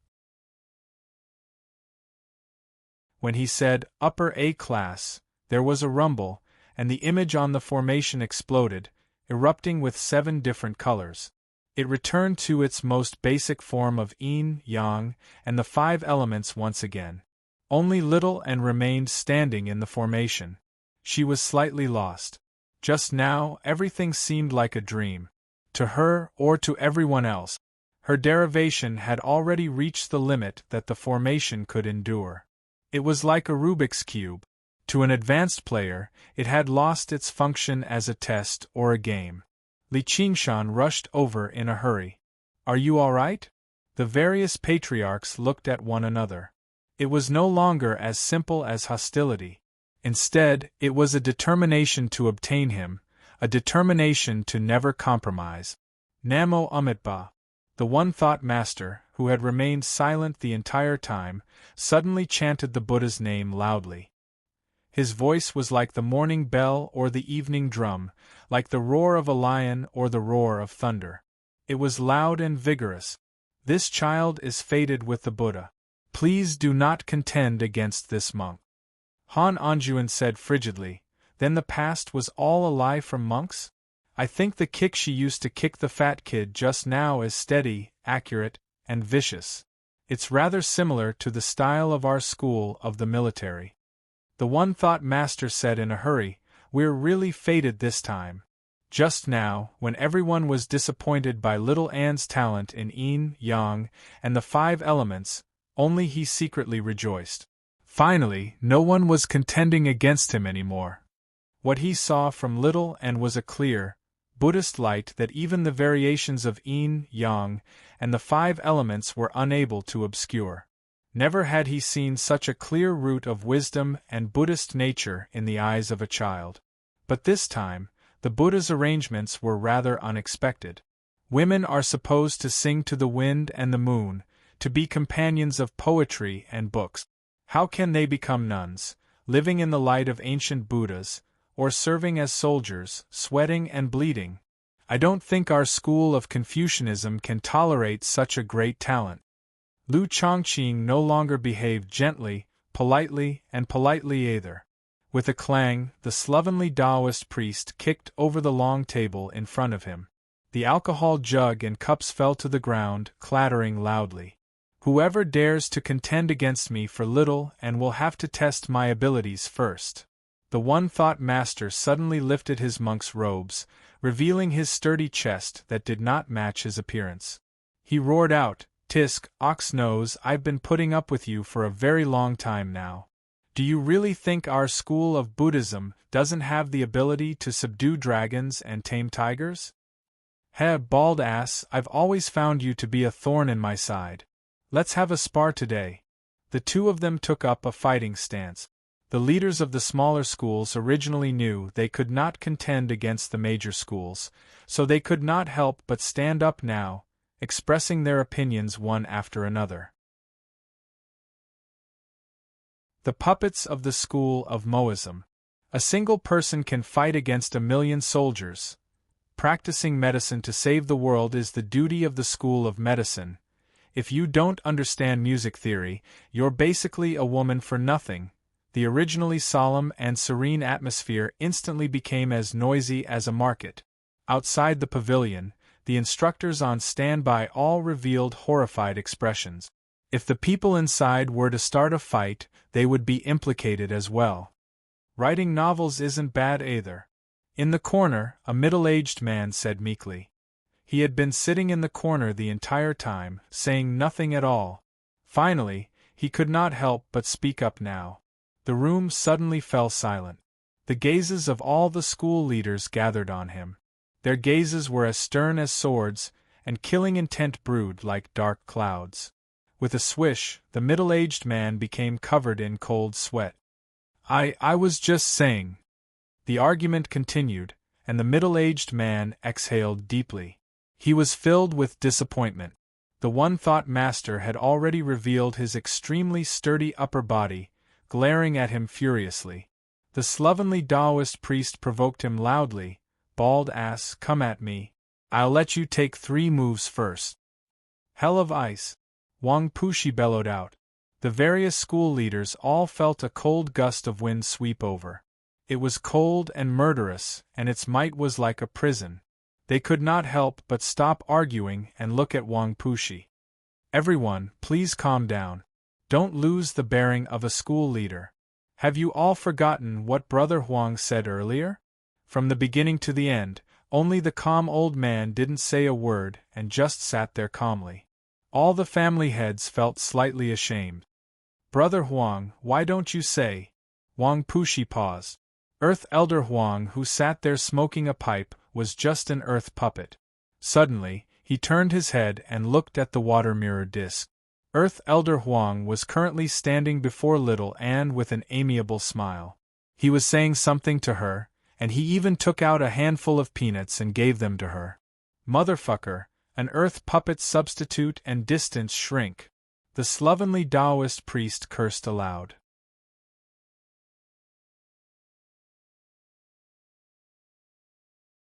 When he said upper A class, there was a rumble, and the image on the formation exploded, erupting with 7 different colors. It returned to its most basic form of yin, yang, and the 5 elements once again. Only Little Anne remained standing in the formation. She was slightly lost. Just now, everything seemed like a dream. To her, or to everyone else, her derivation had already reached the limit that the formation could endure. It was like a Rubik's Cube. To an advanced player, it had lost its function as a test or a game. Li Qingshan rushed over in a hurry. "Are you all right?" The various patriarchs looked at one another. It was no longer as simple as hostility. Instead, it was a determination to obtain him, a determination to never compromise. Namo Amitabha. The one-thought master, who had remained silent the entire time, suddenly chanted the Buddha's name loudly. His voice was like the morning bell or the evening drum, like the roar of a lion or the roar of thunder. It was loud and vigorous. "This child is fated with the Buddha. Please do not contend against this monk." Han Anjuan said frigidly, "Then the past was all a lie from monks? I think the kick she used to kick the fat kid just now is steady, accurate, and vicious. It's rather similar to the style of our school of the military." The one-thought master said in a hurry, "We're really fated this time." Just now, when everyone was disappointed by Little Anne's talent in yin, yang, and the 5 elements, only he secretly rejoiced. Finally, no one was contending against him anymore. What he saw from Little Anne was a clear, Buddhist light that even the variations of yin, yang, and the 5 elements were unable to obscure. Never had he seen such a clear root of wisdom and Buddhist nature in the eyes of a child. But this time, the Buddha's arrangements were rather unexpected. Women are supposed to sing to the wind and the moon, to be companions of poetry and books. How can they become nuns, living in the light of ancient Buddhas, or serving as soldiers, sweating and bleeding? I don't think our school of Confucianism can tolerate such a great talent. Lu Chongqing no longer behaved gently, politely, and politely either. With a clang, the slovenly Taoist priest kicked over the long table in front of him. The alcohol jug and cups fell to the ground, clattering loudly. "Whoever dares to contend against me for Little Anne will have to test my abilities first." The one-thought master suddenly lifted his monk's robes, revealing his sturdy chest that did not match his appearance. He roared out, "Tisk, Ox-Nose, I've been putting up with you for a very long time now. Do you really think our school of Buddhism doesn't have the ability to subdue dragons and tame tigers? Heh, bald ass, I've always found you to be a thorn in my side. Let's have a spar today." The two of them took up a fighting stance. The leaders of the smaller schools originally knew they could not contend against the major schools, so they could not help but stand up now, expressing their opinions one after another. The puppets of the school of Moism. A single person can fight against 1,000,000 soldiers. Practicing medicine to save the world is the duty of the school of medicine. If you don't understand music theory, you're basically a woman for nothing. The originally solemn and serene atmosphere instantly became as noisy as a market. Outside the pavilion, the instructors on standby all revealed horrified expressions. If the people inside were to start a fight, they would be implicated as well. Writing novels isn't bad either. In the corner, a middle-aged man said meekly. He had been sitting in the corner the entire time, saying nothing at all. Finally, he could not help but speak up now. The room suddenly fell silent. The gazes of all the school leaders gathered on him. Their gazes were as stern as swords, and killing intent brewed like dark clouds. With a swish, the middle-aged man became covered in cold sweat. I was just saying." The argument continued, and the middle-aged man exhaled deeply. He was filled with disappointment. The one-thought master had already revealed his extremely sturdy upper body, glaring at him furiously. The slovenly Taoist priest provoked him loudly, "Bald ass, come at me. I'll let you take 3 moves first." "Hell of ice!" Wang Pushi bellowed out. The various school leaders all felt a cold gust of wind sweep over. It was cold and murderous, and its might was like a prison. They could not help but stop arguing and look at Wang Pushi. "Everyone, please calm down. Don't lose the bearing of a school leader. Have you all forgotten what Brother Huang said earlier?" From the beginning to the end, only the calm old man didn't say a word and just sat there calmly. All the family heads felt slightly ashamed. "Brother Huang, why don't you say?" Wang Pushi paused. Earth Elder Huang, who sat there smoking a pipe, was just an earth puppet. Suddenly, he turned his head and looked at the water mirror disc. Earth Elder Huang was currently standing before little Anne with an amiable smile. He was saying something to her, and he even took out a handful of peanuts and gave them to her. "Motherfucker, an earth puppet substitute and distance shrink." The slovenly Taoist priest cursed aloud.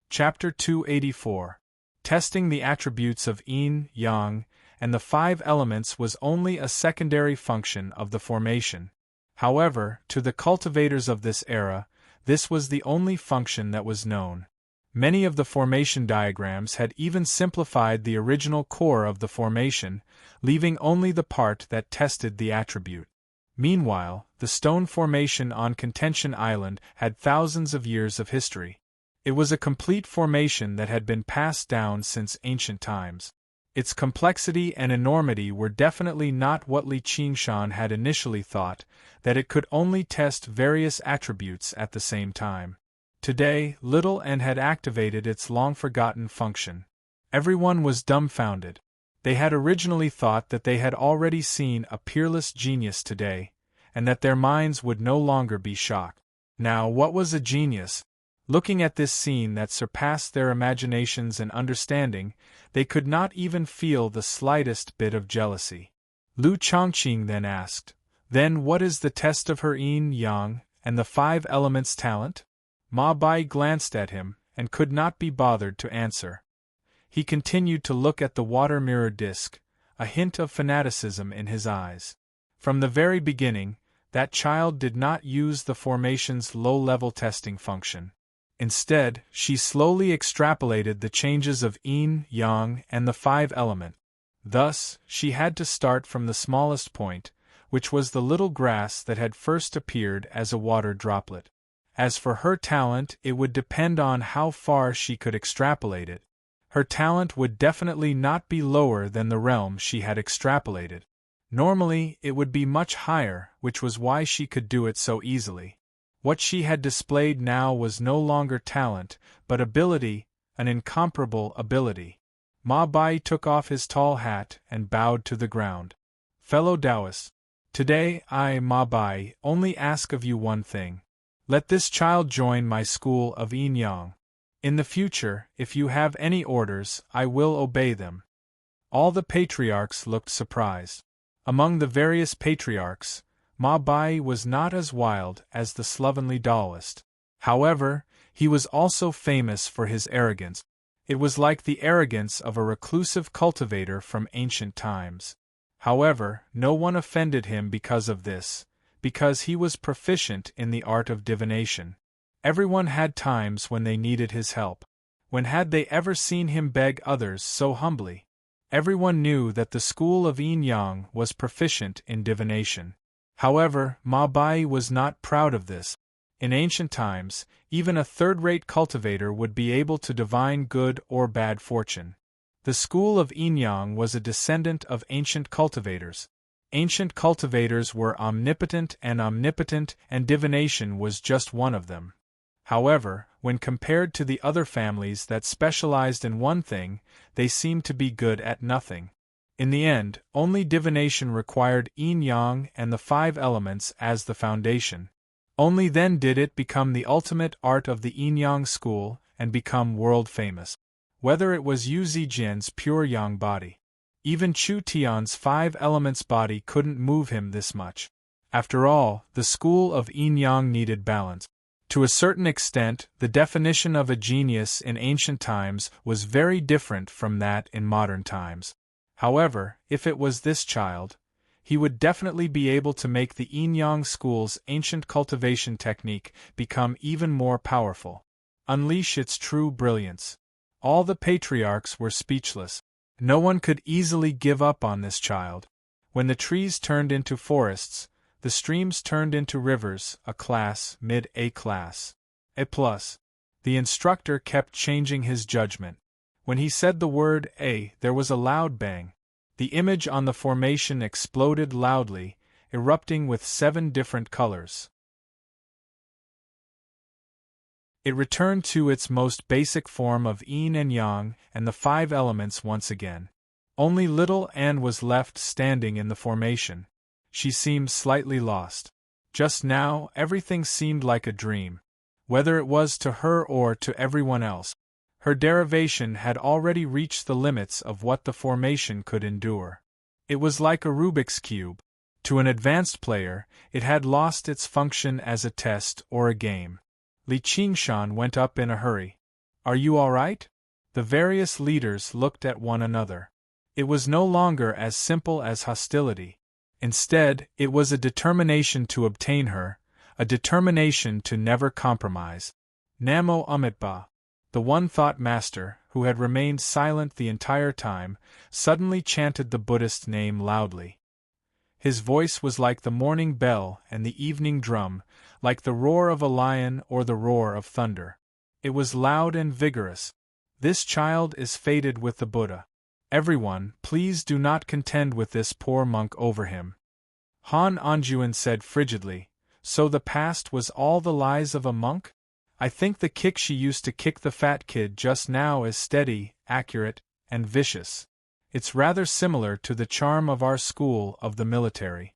Chapter 284. Testing the attributes of yin, yang, and the 5 elements was only a secondary function of the formation. However, to the cultivators of this era, this was the only function that was known. Many of the formation diagrams had even simplified the original core of the formation, leaving only the part that tested the attribute. Meanwhile, the stone formation on Contention Island had thousands of years of history. It was a complete formation that had been passed down since ancient times. Its complexity and enormity were definitely not what Li Qingshan had initially thought, that it could only test various attributes at the same time. Today, Little N had activated its long-forgotten function. Everyone was dumbfounded. They had originally thought that they had already seen a peerless genius today, and that their minds would no longer be shocked. Now, what was a genius? Looking at this scene that surpassed their imaginations and understanding, they could not even feel the slightest bit of jealousy. Lu Chongqing then asked, "Then what is the test of her yin, yang, and the 5 elements talent?" Ma Bai glanced at him, and could not be bothered to answer. He continued to look at the water mirror disc, a hint of fanaticism in his eyes. From the very beginning, that child did not use the formation's low-level testing function. Instead, she slowly extrapolated the changes of yin, yang, and the 5 element. Thus, she had to start from the smallest point, which was the little grass that had first appeared as a water droplet. As for her talent, it would depend on how far she could extrapolate it. Her talent would definitely not be lower than the realm she had extrapolated. Normally, it would be much higher, which was why she could do it so easily. What she had displayed now was no longer talent, but ability, an incomparable ability. Ma Bai took off his tall hat and bowed to the ground. "Fellow Taoists, today I, Ma Bai, only ask of you one thing. Let this child join my school of yin-yang. In the future, if you have any orders, I will obey them." All the patriarchs looked surprised. Among the various patriarchs, Ma Bai was not as wild as the slovenly Taoist. However, he was also famous for his arrogance. It was like the arrogance of a reclusive cultivator from ancient times. However, no one offended him because of this, because he was proficient in the art of divination. Everyone had times when they needed his help. When had they ever seen him beg others so humbly? Everyone knew that the school of yin-yang was proficient in divination. However, Ma Bai was not proud of this. In ancient times, even a third-rate cultivator would be able to divine good or bad fortune. The school of yin-yang was a descendant of ancient cultivators. Ancient cultivators were omnipotent, and divination was just one of them. However, when compared to the other families that specialized in one thing, they seemed to be good at nothing. In the end, only divination required yin-yang and the 5 elements as the foundation. Only then did it become the ultimate art of the yin-yang school and become world-famous. Whether it was Yu Zijian's pure yang body. Even Chu Tian's 5 elements body couldn't move him this much. After all, the school of yin-yang needed balance. To a certain extent, the definition of a genius in ancient times was very different from that in modern times. However, if it was this child, he would definitely be able to make the yin-yang school's ancient cultivation technique become even more powerful. Unleash its true brilliance. All the patriarchs were speechless. No one could easily give up on this child. When the trees turned into forests, the streams turned into rivers, a class, mid-A class. A+. The instructor kept changing his judgment. When he said the word A, there was a loud bang. The image on the formation exploded loudly, erupting with 7 different colors. It returned to its most basic form of yin and yang and the 5 elements once again. Only little Anne was left standing in the formation. She seemed slightly lost. Just now, everything seemed like a dream. Whether it was to her or to everyone else, her derivation had already reached the limits of what the formation could endure. It was like a Rubik's Cube. To an advanced player, it had lost its function as a test or a game. Li Qingshan went up in a hurry. "Are you all right?" The various leaders looked at one another. It was no longer as simple as hostility. Instead, it was a determination to obtain her, a determination to never compromise. Namo Amitabha. The one-thought master, who had remained silent the entire time, suddenly chanted the Buddhist name loudly. His voice was like the morning bell and the evening drum, like the roar of a lion or the roar of thunder. It was loud and vigorous. "This child is fated with the Buddha. Everyone, please do not contend with this poor monk over him." Han Anjuan said frigidly, "So the past was all the lies of a monk? I think the kick she used to kick the fat kid just now is steady, accurate, and vicious. It's rather similar to the charm of our school of the military."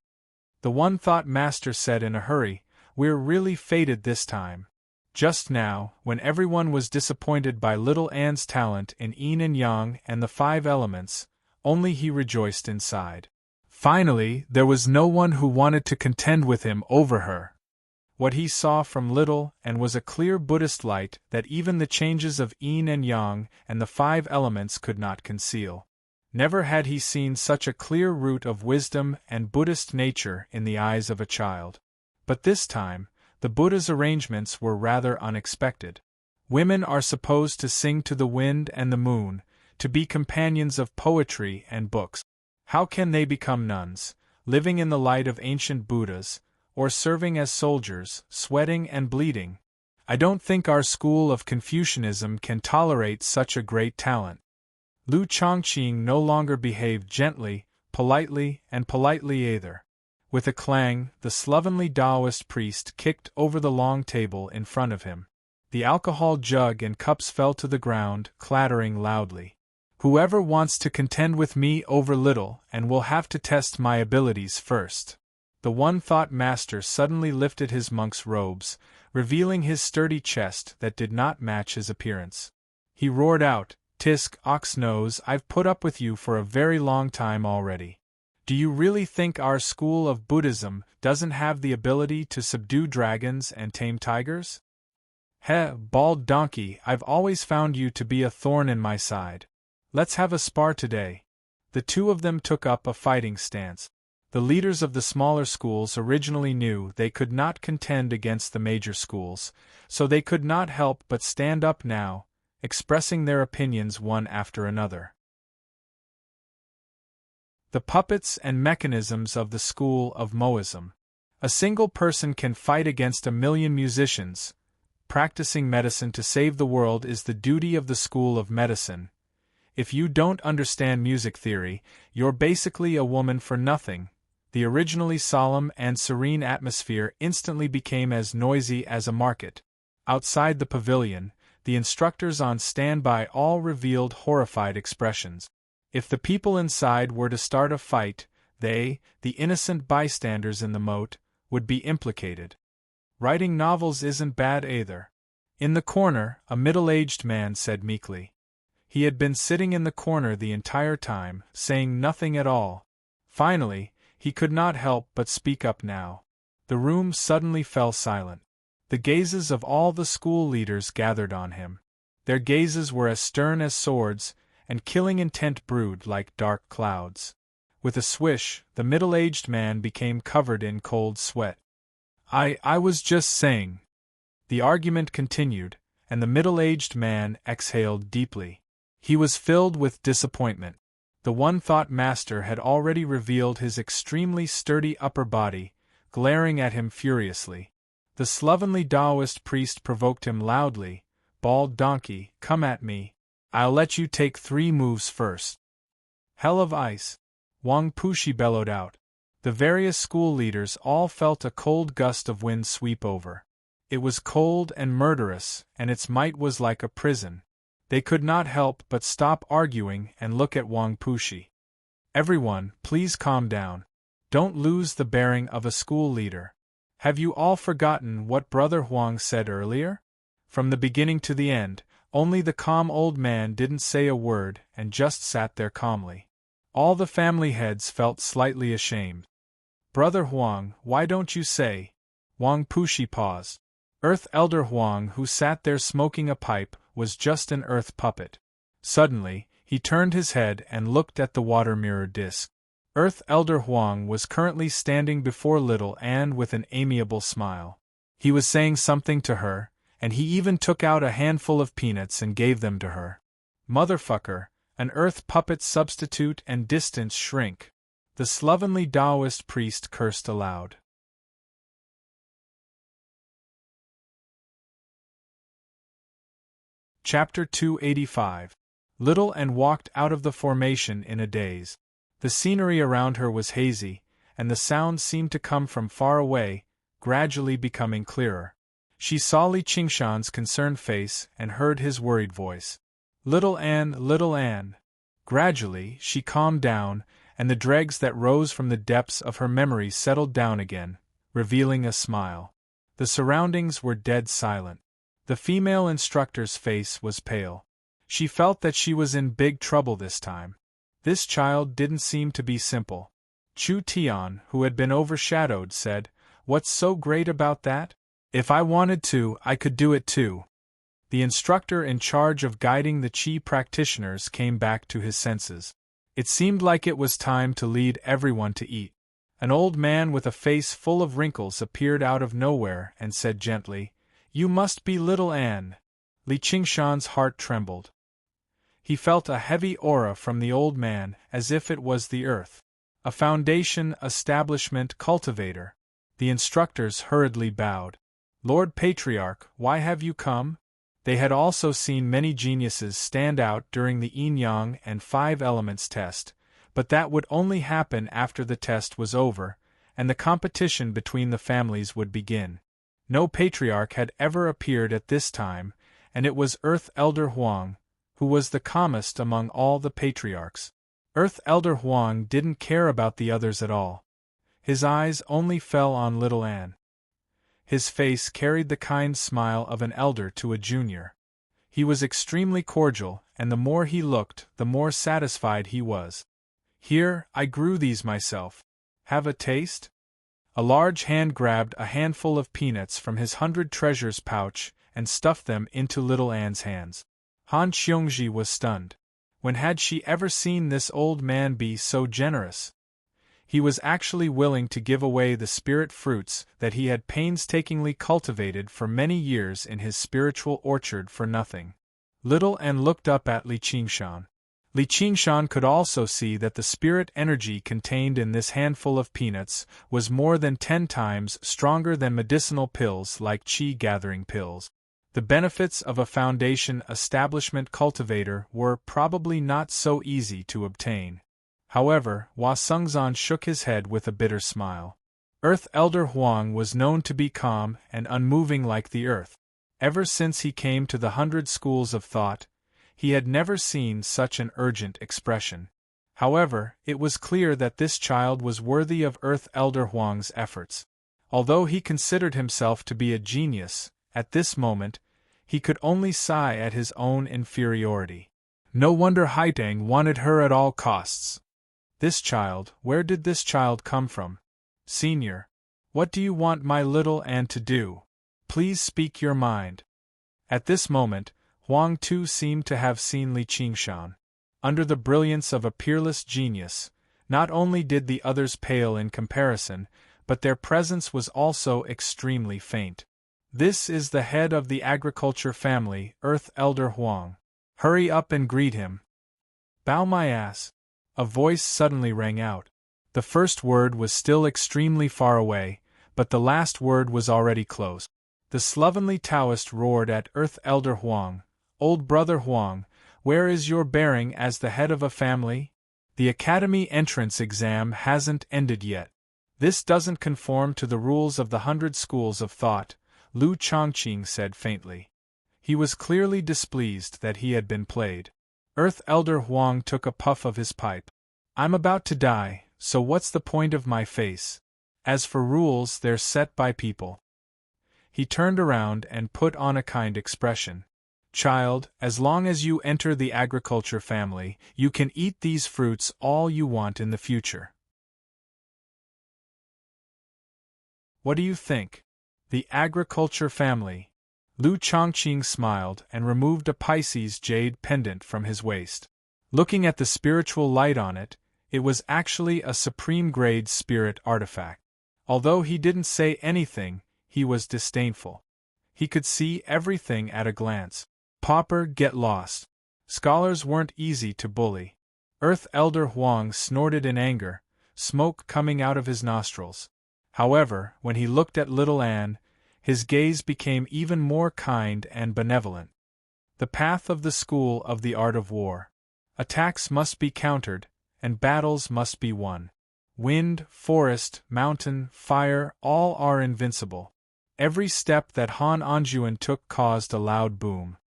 The one-thought master said in a hurry, "We're really fated this time." Just now, when everyone was disappointed by little Anne's talent in yin and yang and the 5 elements, only he rejoiced inside. Finally, there was no one who wanted to contend with him over her. What he saw from little Anne was a clear Buddhist light that even the changes of yin and yang and the 5 elements could not conceal. Never had he seen such a clear root of wisdom and Buddhist nature in the eyes of a child. But this time, the Buddha's arrangements were rather unexpected. Women are supposed to sing to the wind and the moon, to be companions of poetry and books. How can they become nuns, living in the light of ancient Buddhas, or serving as soldiers, sweating and bleeding? I don't think our school of Confucianism can tolerate such a great talent. Lu Chongqing no longer behaved gently, politely either. With a clang, the slovenly Taoist priest kicked over the long table in front of him. The alcohol jug and cups fell to the ground, clattering loudly. "Whoever wants to contend with me over little and will have to test my abilities first." The one-thought master suddenly lifted his monk's robes, revealing his sturdy chest that did not match his appearance. He roared out, "Tisk, Ox-Nose, I've put up with you for a very long time already. Do you really think our school of Buddhism doesn't have the ability to subdue dragons and tame tigers? Heh, bald donkey, I've always found you to be a thorn in my side. Let's have a spar today." The two of them took up a fighting stance. The leaders of the smaller schools originally knew they could not contend against the major schools, so they could not help but stand up now, expressing their opinions one after another. The puppets and mechanisms of the school of Moism. A single person can fight against a million musicians. Practicing medicine to save the world is the duty of the school of medicine. If you don't understand music theory, you're basically a woman for nothing. The originally solemn and serene atmosphere instantly became as noisy as a market. Outside the pavilion, the instructors on standby all revealed horrified expressions. If the people inside were to start a fight, they, the innocent bystanders in the moat, would be implicated. Writing novels isn't bad either. In the corner, a middle-aged man said meekly, He had been sitting in the corner the entire time, saying nothing at all. Finally, he could not help but speak up now. The room suddenly fell silent. The gazes of all the school leaders gathered on him. Their gazes were as stern as swords, and killing intent brewed like dark clouds. With a swish, the middle-aged man became covered in cold sweat. I was just saying. The argument continued, and the middle-aged man exhaled deeply. He was filled with disappointment. The one-thought master had already revealed his extremely sturdy upper body, glaring at him furiously. The slovenly Taoist priest provoked him loudly. Bald donkey, come at me. I'll let you take 3 moves first. Hell of ice. Wang Pushi bellowed out. The various school leaders all felt a cold gust of wind sweep over. It was cold and murderous, and its might was like a prison. They could not help but stop arguing and look at Wang Pushi. Everyone, please calm down. Don't lose the bearing of a school leader. Have you all forgotten what Brother Huang said earlier? From the beginning to the end, only the calm old man didn't say a word and just sat there calmly. All the family heads felt slightly ashamed. Brother Huang, why don't you say? Wang Pushi paused. Earth Elder Huang, who sat there smoking a pipe, was just an earth puppet. Suddenly, he turned his head and looked at the water mirror disc. Earth Elder Huang was currently standing before little Anne with an amiable smile. He was saying something to her, and he even took out a handful of peanuts and gave them to her. Motherfucker, an earth puppet substitute and distance shrink. The slovenly Taoist priest cursed aloud. Chapter 285. Little Anne walked out of the formation in a daze. The scenery around her was hazy, and the sound seemed to come from far away, gradually becoming clearer. She saw Li Qingshan's concerned face and heard his worried voice. Little Anne, little Anne. Gradually, she calmed down, and the dregs that rose from the depths of her memory settled down again, revealing a smile. The surroundings were dead silent. The female instructor's face was pale. She felt that she was in big trouble this time. This child didn't seem to be simple. Chu Tian, who had been overshadowed, said, "What's so great about that? If I wanted to, I could do it too." The instructor in charge of guiding the Qi practitioners came back to his senses. It seemed like it was time to lead everyone to eat. An old man with a face full of wrinkles appeared out of nowhere and said gently, "You must be little Anne." Li Qingshan's heart trembled. He felt a heavy aura from the old man, as if it was the earth. A foundation, establishment, cultivator. The instructors hurriedly bowed. "Lord Patriarch, why have you come?" They had also seen many geniuses stand out during the yin-yang and 5 elements test, but that would only happen after the test was over, and the competition between the families would begin. No patriarch had ever appeared at this time, and it was Earth Elder Huang, who was the calmest among all the patriarchs. Earth Elder Huang didn't care about the others at all. His eyes only fell on little Anne. His face carried the kind smile of an elder to a junior. He was extremely cordial, and the more he looked, the more satisfied he was. "Here, I grew these myself. Have a taste?" A large hand grabbed a handful of peanuts from his 100 treasures pouch and stuffed them into little Anne's hands. Han Xiongji was stunned. When had she ever seen this old man be so generous? He was actually willing to give away the spirit fruits that he had painstakingly cultivated for many years in his spiritual orchard for nothing. Little Anne looked up at Li Qingshan. Li Qingshan could also see that the spirit energy contained in this handful of peanuts was more than 10 times stronger than medicinal pills like qi gathering pills. The benefits of a foundation establishment cultivator were probably not so easy to obtain. However, Hua Sengzan shook his head with a bitter smile. Earth Elder Huang was known to be calm and unmoving like the earth. Ever since he came to the 100 schools of thought, he had never seen such an urgent expression. However, it was clear that this child was worthy of Earth Elder Huang's efforts. Although he considered himself to be a genius, at this moment, he could only sigh at his own inferiority. No wonder Haitang wanted her at all costs. This child, where did this child come from? Senior, what do you want my little Anne to do? Please speak your mind. At this moment, Huang Tu seemed to have seen Li Qingshan. Under the brilliance of a peerless genius, not only did the others pale in comparison, but their presence was also extremely faint. This is the head of the agriculture family, Earth Elder Huang. Hurry up and greet him. Bow my ass. A voice suddenly rang out. The first word was still extremely far away, but the last word was already close. The slovenly Taoist roared at Earth Elder Huang, Old Brother Huang, where is your bearing as the head of a family? The academy entrance exam hasn't ended yet. This doesn't conform to the rules of the 100 schools of thought, Lu Chongqing said faintly. He was clearly displeased that he had been played. Earth Elder Huang took a puff of his pipe. I'm about to die, so what's the point of my face? As for rules, they're set by people. He turned around and put on a kind expression. Child, as long as you enter the agriculture family, you can eat these fruits all you want in the future. What do you think? The agriculture family. Lu Chongqing smiled and removed a Pisces jade pendant from his waist. Looking at the spiritual light on it, it was actually a supreme-grade spirit artifact. Although he didn't say anything, he was disdainful. He could see everything at a glance. Pauper, get lost. Scholars weren't easy to bully. Earth Elder Huang snorted in anger, smoke coming out of his nostrils. However, when he looked at little Anne, his gaze became even more kind and benevolent. The path of the school of the art of war. Attacks must be countered, and battles must be won. Wind, forest, mountain, fire, all are invincible. Every step that Han Anjuan took caused a loud boom.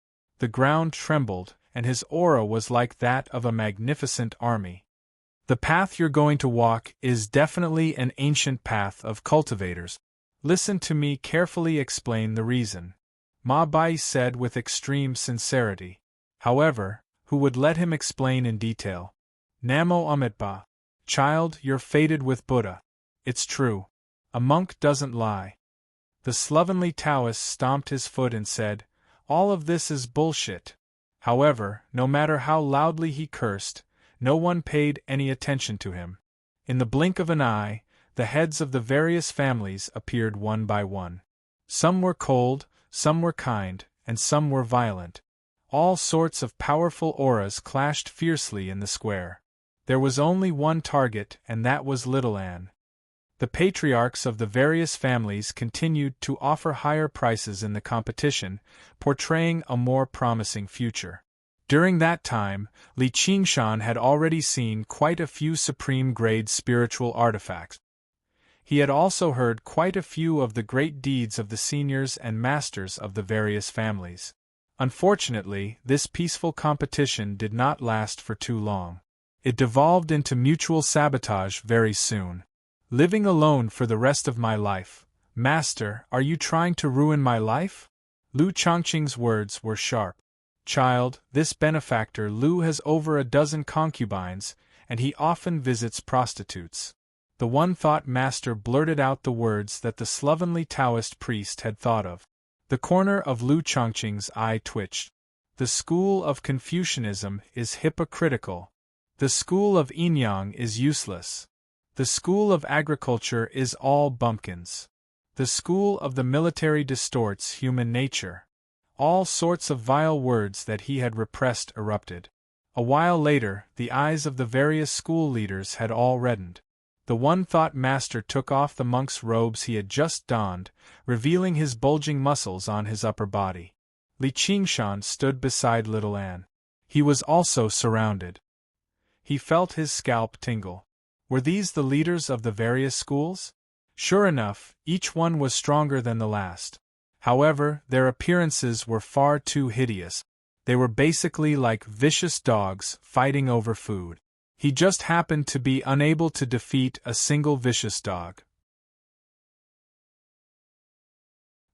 The ground trembled, and his aura was like that of a magnificent army. The path you're going to walk is definitely an ancient path of cultivators. Listen to me carefully explain the reason. Ma Bai said with extreme sincerity. However, who would let him explain in detail? Namo Amitabha. Child, you're fated with Buddha. It's true. A monk doesn't lie. The slovenly Taoist stomped his foot and said, all of this is bullshit. However, no matter how loudly he cursed, no one paid any attention to him. In the blink of an eye, the heads of the various families appeared one by one. Some were cold, some were kind, and some were violent. All sorts of powerful auras clashed fiercely in the square. There was only one target, and that was little Anne. The patriarchs of the various families continued to offer higher prices in the competition, portraying a more promising future. During that time, Li Qingshan had already seen quite a few supreme-grade spiritual artifacts. He had also heard quite a few of the great deeds of the seniors and masters of the various families. Unfortunately, this peaceful competition did not last for too long. It devolved into mutual sabotage very soon. Living alone for the rest of my life. Master, are you trying to ruin my life? Lu Chongqing's words were sharp. Child, this benefactor Lu has over a dozen concubines, and he often visits prostitutes. The one-thought master blurted out the words that the slovenly Taoist priest had thought of. The corner of Lu Chongqing's eye twitched. The school of Confucianism is hypocritical. The school of Yin-Yang is useless. The school of agriculture is all bumpkins. The school of the military distorts human nature. All sorts of vile words that he had repressed erupted. A while later, the eyes of the various school leaders had all reddened. The one-thought master took off the monk's robes he had just donned, revealing his bulging muscles on his upper body. Li Qingshan stood beside little Anne. He was also surrounded. He felt his scalp tingle. Were these the leaders of the various schools? Sure enough, each one was stronger than the last. However, their appearances were far too hideous. They were basically like vicious dogs fighting over food. He just happened to be unable to defeat a single vicious dog.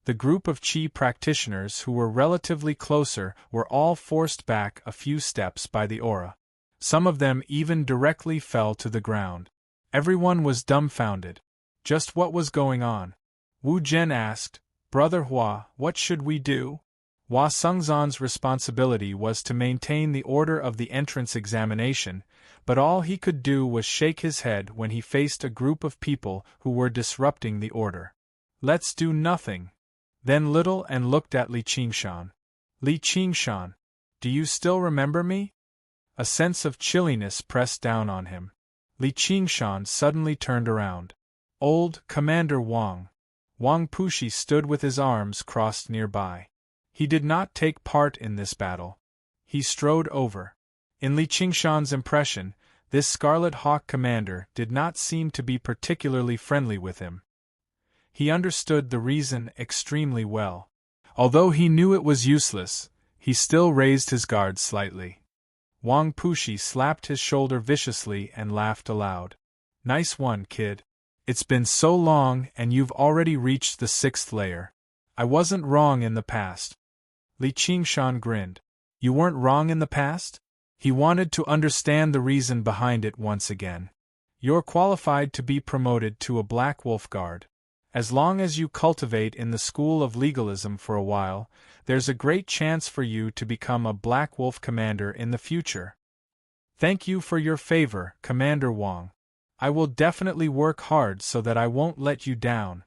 The group of Qi practitioners who were relatively closer were all forced back a few steps by the aura. Some of them even directly fell to the ground. Everyone was dumbfounded. Just what was going on? Wu Zhen asked, "Brother Hua, what should we do?" Hua Sengzan's responsibility was to maintain the order of the entrance examination, but all he could do was shake his head when he faced a group of people who were disrupting the order. "Let's do nothing." Then Little and looked at Li Qingshan. "Li Qingshan, do you still remember me?" A sense of chilliness pressed down on him. Li Qingshan suddenly turned around. "Old Commander Wang." Wang Pushi stood with his arms crossed nearby. He did not take part in this battle. He strode over. In Li Qingshan's impression, this Scarlet Hawk commander did not seem to be particularly friendly with him. He understood the reason extremely well. Although he knew it was useless, he still raised his guard slightly. Wang Pushi slapped his shoulder viciously and laughed aloud. "Nice one, kid. It's been so long and you've already reached the 6th layer. I wasn't wrong in the past." Li Qingshan grinned. "You weren't wrong in the past?" He wanted to understand the reason behind it once again. "You're qualified to be promoted to a Black Wolf Guard. As long as you cultivate in the school of legalism for a while, there's a great chance for you to become a Black Wolf commander in the future." "Thank you for your favor, Commander Wang. I will definitely work hard so that I won't let you down."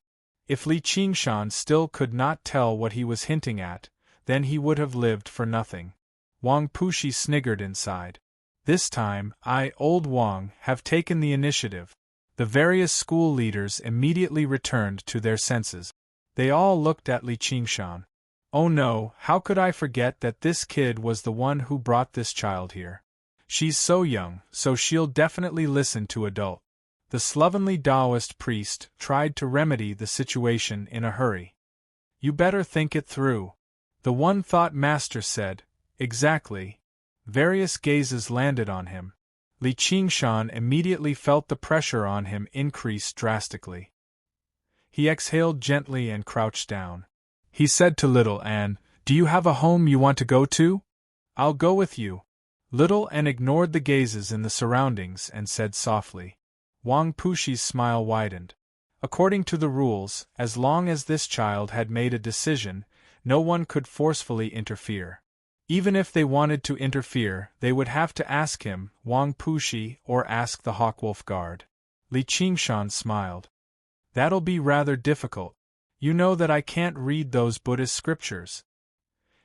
If Li Qingshan still could not tell what he was hinting at, then he would have lived for nothing. Wang Pushi sniggered inside. "This time, Old Wang, have taken the initiative." The various school leaders immediately returned to their senses. They all looked at Li Qingshan. "Oh no, how could I forget that this kid was the one who brought this child here? She's so young, so she'll definitely listen to adult." The slovenly Taoist priest tried to remedy the situation in a hurry. "You better think it through." The one-thought master said, "Exactly." Various gazes landed on him. Li Qingshan immediately felt the pressure on him increase drastically. He exhaled gently and crouched down. He said to Little Anne, "Do you have a home you want to go to?" "I'll go with you." Little Anne ignored the gazes in the surroundings and said softly. Wang Pushi's smile widened. According to the rules, as long as this child had made a decision, no one could forcefully interfere. Even if they wanted to interfere, they would have to ask him, Wang Pushi, or ask the Hawkwolf Guard. Li Qingshan smiled. "That'll be rather difficult. You know that I can't read those Buddhist scriptures."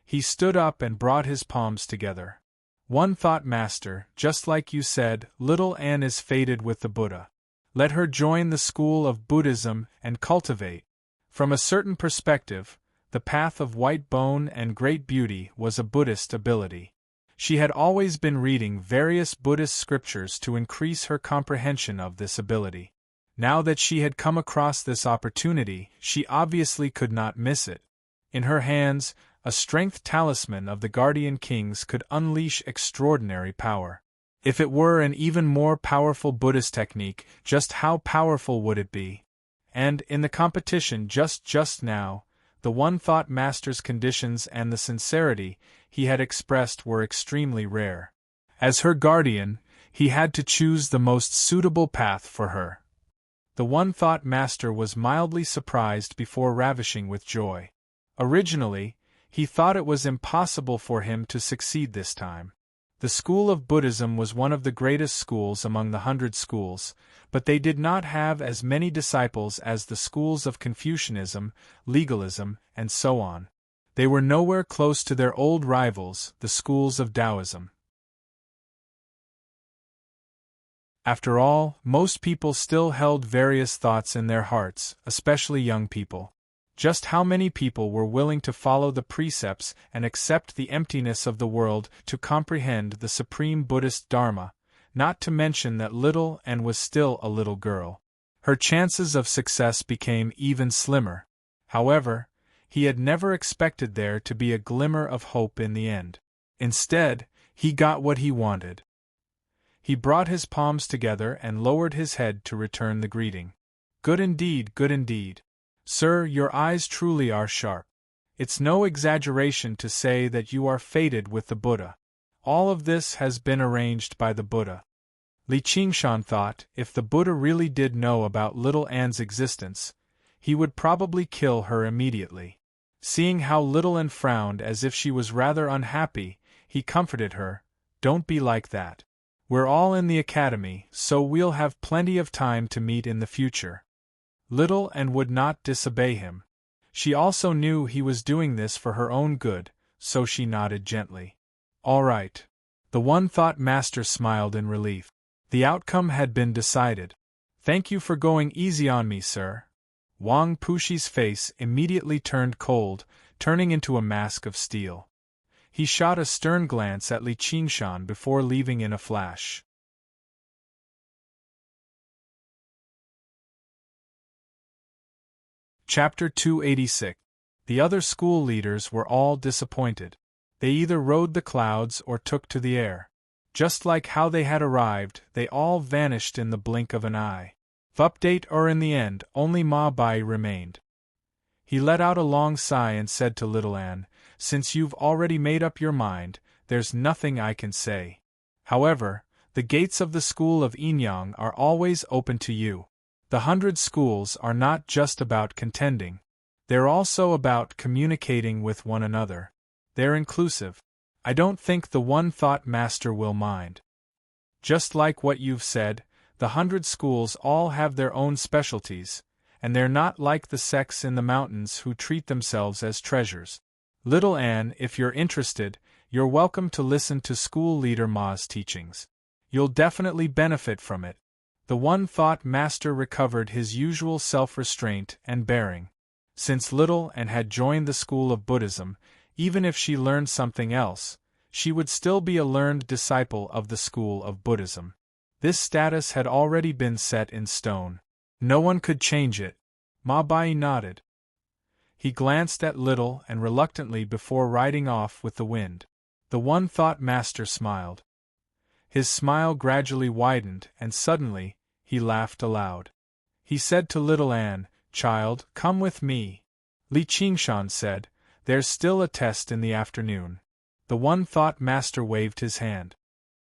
He stood up and brought his palms together. "One thought, Master, just like you said, little Anne is fated with the Buddha. Let her join the school of Buddhism and cultivate." From a certain perspective, the path of white bone and great beauty was a Buddhist ability. She had always been reading various Buddhist scriptures to increase her comprehension of this ability. Now that she had come across this opportunity, she obviously could not miss it. In her hands, a strength talisman of the Guardian Kings could unleash extraordinary power. If it were an even more powerful Buddhist technique, just how powerful would it be? And, in the competition just now, the one-thought master's conditions and the sincerity he had expressed were extremely rare. As her guardian, he had to choose the most suitable path for her. The one-thought master was mildly surprised before ravishing with joy. Originally, he thought it was impossible for him to succeed this time. The school of Buddhism was one of the greatest schools among the 100 schools, but they did not have as many disciples as the schools of Confucianism, legalism, and so on. They were nowhere close to their old rivals, the schools of Taoism. After all, most people still held various thoughts in their hearts, especially young people. Just how many people were willing to follow the precepts and accept the emptiness of the world to comprehend the supreme Buddhist Dharma, not to mention that little Anne was still a little girl. Her chances of success became even slimmer. However, he had never expected there to be a glimmer of hope in the end. Instead, he got what he wanted. He brought his palms together and lowered his head to return the greeting. "Good indeed, good indeed. Sir, your eyes truly are sharp. It's no exaggeration to say that you are fated with the Buddha. All of this has been arranged by the Buddha. Li Qingshan thought, if the Buddha really did know about little Anne's existence, he would probably kill her immediately. Seeing how little Anne frowned as if she was rather unhappy, he comforted her, "Don't be like that. We're all in the academy, so we'll have plenty of time to meet in the future." Little Anne would not disobey him. She also knew he was doing this for her own good, so she nodded gently. "All right." The one-thought master smiled in relief. The outcome had been decided. "Thank you for going easy on me, sir." Wang Pushi's face immediately turned cold, turning into a mask of steel. He shot a stern glance at Li Qingshan before leaving in a flash. Chapter 286. The other school leaders were all disappointed. They either rode the clouds or took to the air. Just like how they had arrived, they all vanished in the blink of an eye. Update or in the end, only Ma Bai remained. He let out a long sigh and said to little Anne, "Since you've already made up your mind, there's nothing I can say. However, the gates of the school of Inyang are always open to you. The 100 schools are not just about contending. They're also about communicating with one another. They're inclusive. I don't think the one-thought master will mind. Just like what you've said, the 100 schools all have their own specialties, and they're not like the sects in the mountains who treat themselves as treasures. Little Anne, if you're interested, you're welcome to listen to school leader Ma's teachings. You'll definitely benefit from it." The one-thought master recovered his usual self-restraint and bearing. Since little Anne had joined the school of Buddhism, even if she learned something else, she would still be a learned disciple of the school of Buddhism. This status had already been set in stone. No one could change it. Ma Bai nodded. He glanced at Little and reluctantly before riding off with the wind. The one-thought master smiled. His smile gradually widened, and suddenly, he laughed aloud. He said to little Anne, "Child, come with me." Li Qingshan said, "There's still a test in the afternoon." The one-thought master waved his hand.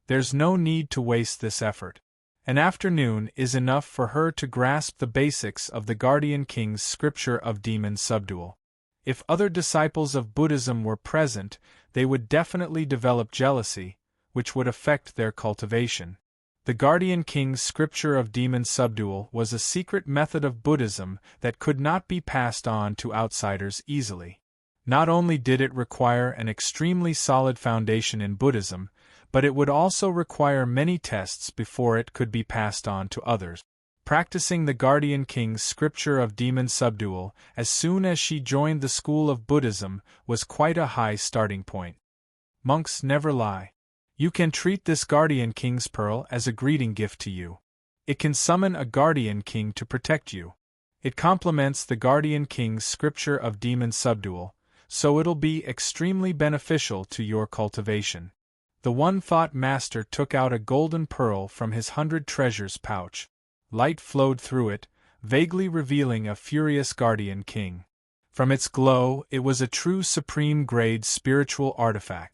"There's no need to waste this effort. An afternoon is enough for her to grasp the basics of the Guardian King's scripture of demon subdual. If other disciples of Buddhism were present, they would definitely develop jealousy, which would affect their cultivation. The Guardian King's scripture of demon subdual was a secret method of Buddhism that could not be passed on to outsiders easily. Not only did it require an extremely solid foundation in Buddhism, but it would also require many tests before it could be passed on to others. Practicing the Guardian King's scripture of demon subdual as soon as she joined the school of Buddhism was quite a high starting point. Monks never lie. You can treat this Guardian King's pearl as a greeting gift to you. It can summon a Guardian King to protect you. It complements the Guardian King's scripture of demon subdual, so it'll be extremely beneficial to your cultivation. The one-thought master took out a golden pearl from his 100 treasures pouch. Light flowed through it, vaguely revealing a furious Guardian King. From its glow, it was a true supreme-grade spiritual artifact.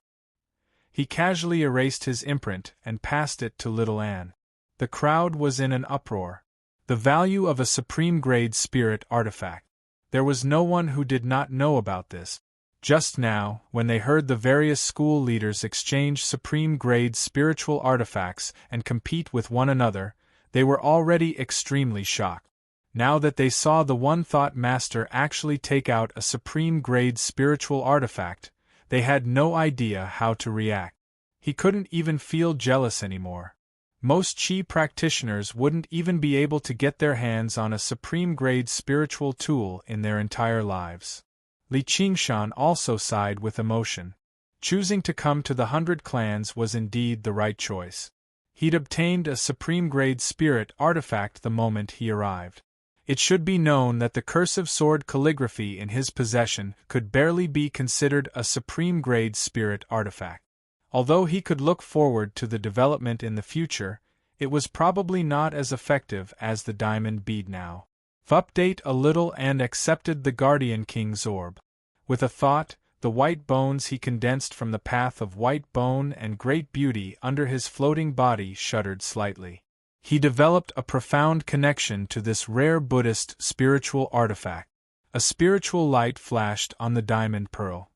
He casually erased his imprint and passed it to little Anne. The crowd was in an uproar. The value of a supreme-grade spirit artifact. There was no one who did not know about this. Just now, when they heard the various school leaders exchange supreme-grade spiritual artifacts and compete with one another, they were already extremely shocked. Now that they saw the one-thought master actually take out a supreme-grade spiritual artifact, they had no idea how to react. He couldn't even feel jealous anymore. Most Qi practitioners wouldn't even be able to get their hands on a supreme-grade spiritual tool in their entire lives. Li Qingshan also sighed with emotion. Choosing to come to the 100 clans was indeed the right choice. He'd obtained a supreme-grade spirit artifact the moment he arrived. It should be known that the cursive sword calligraphy in his possession could barely be considered a supreme-grade spirit artifact. Although he could look forward to the development in the future, it was probably not as effective as the diamond bead now. Update a little and accepted the Guardian King's orb. With a thought, the white bones he condensed from the path of white bone and great beauty under his floating body shuddered slightly. He developed a profound connection to this rare Buddhist spiritual artifact. A spiritual light flashed on the diamond pearl.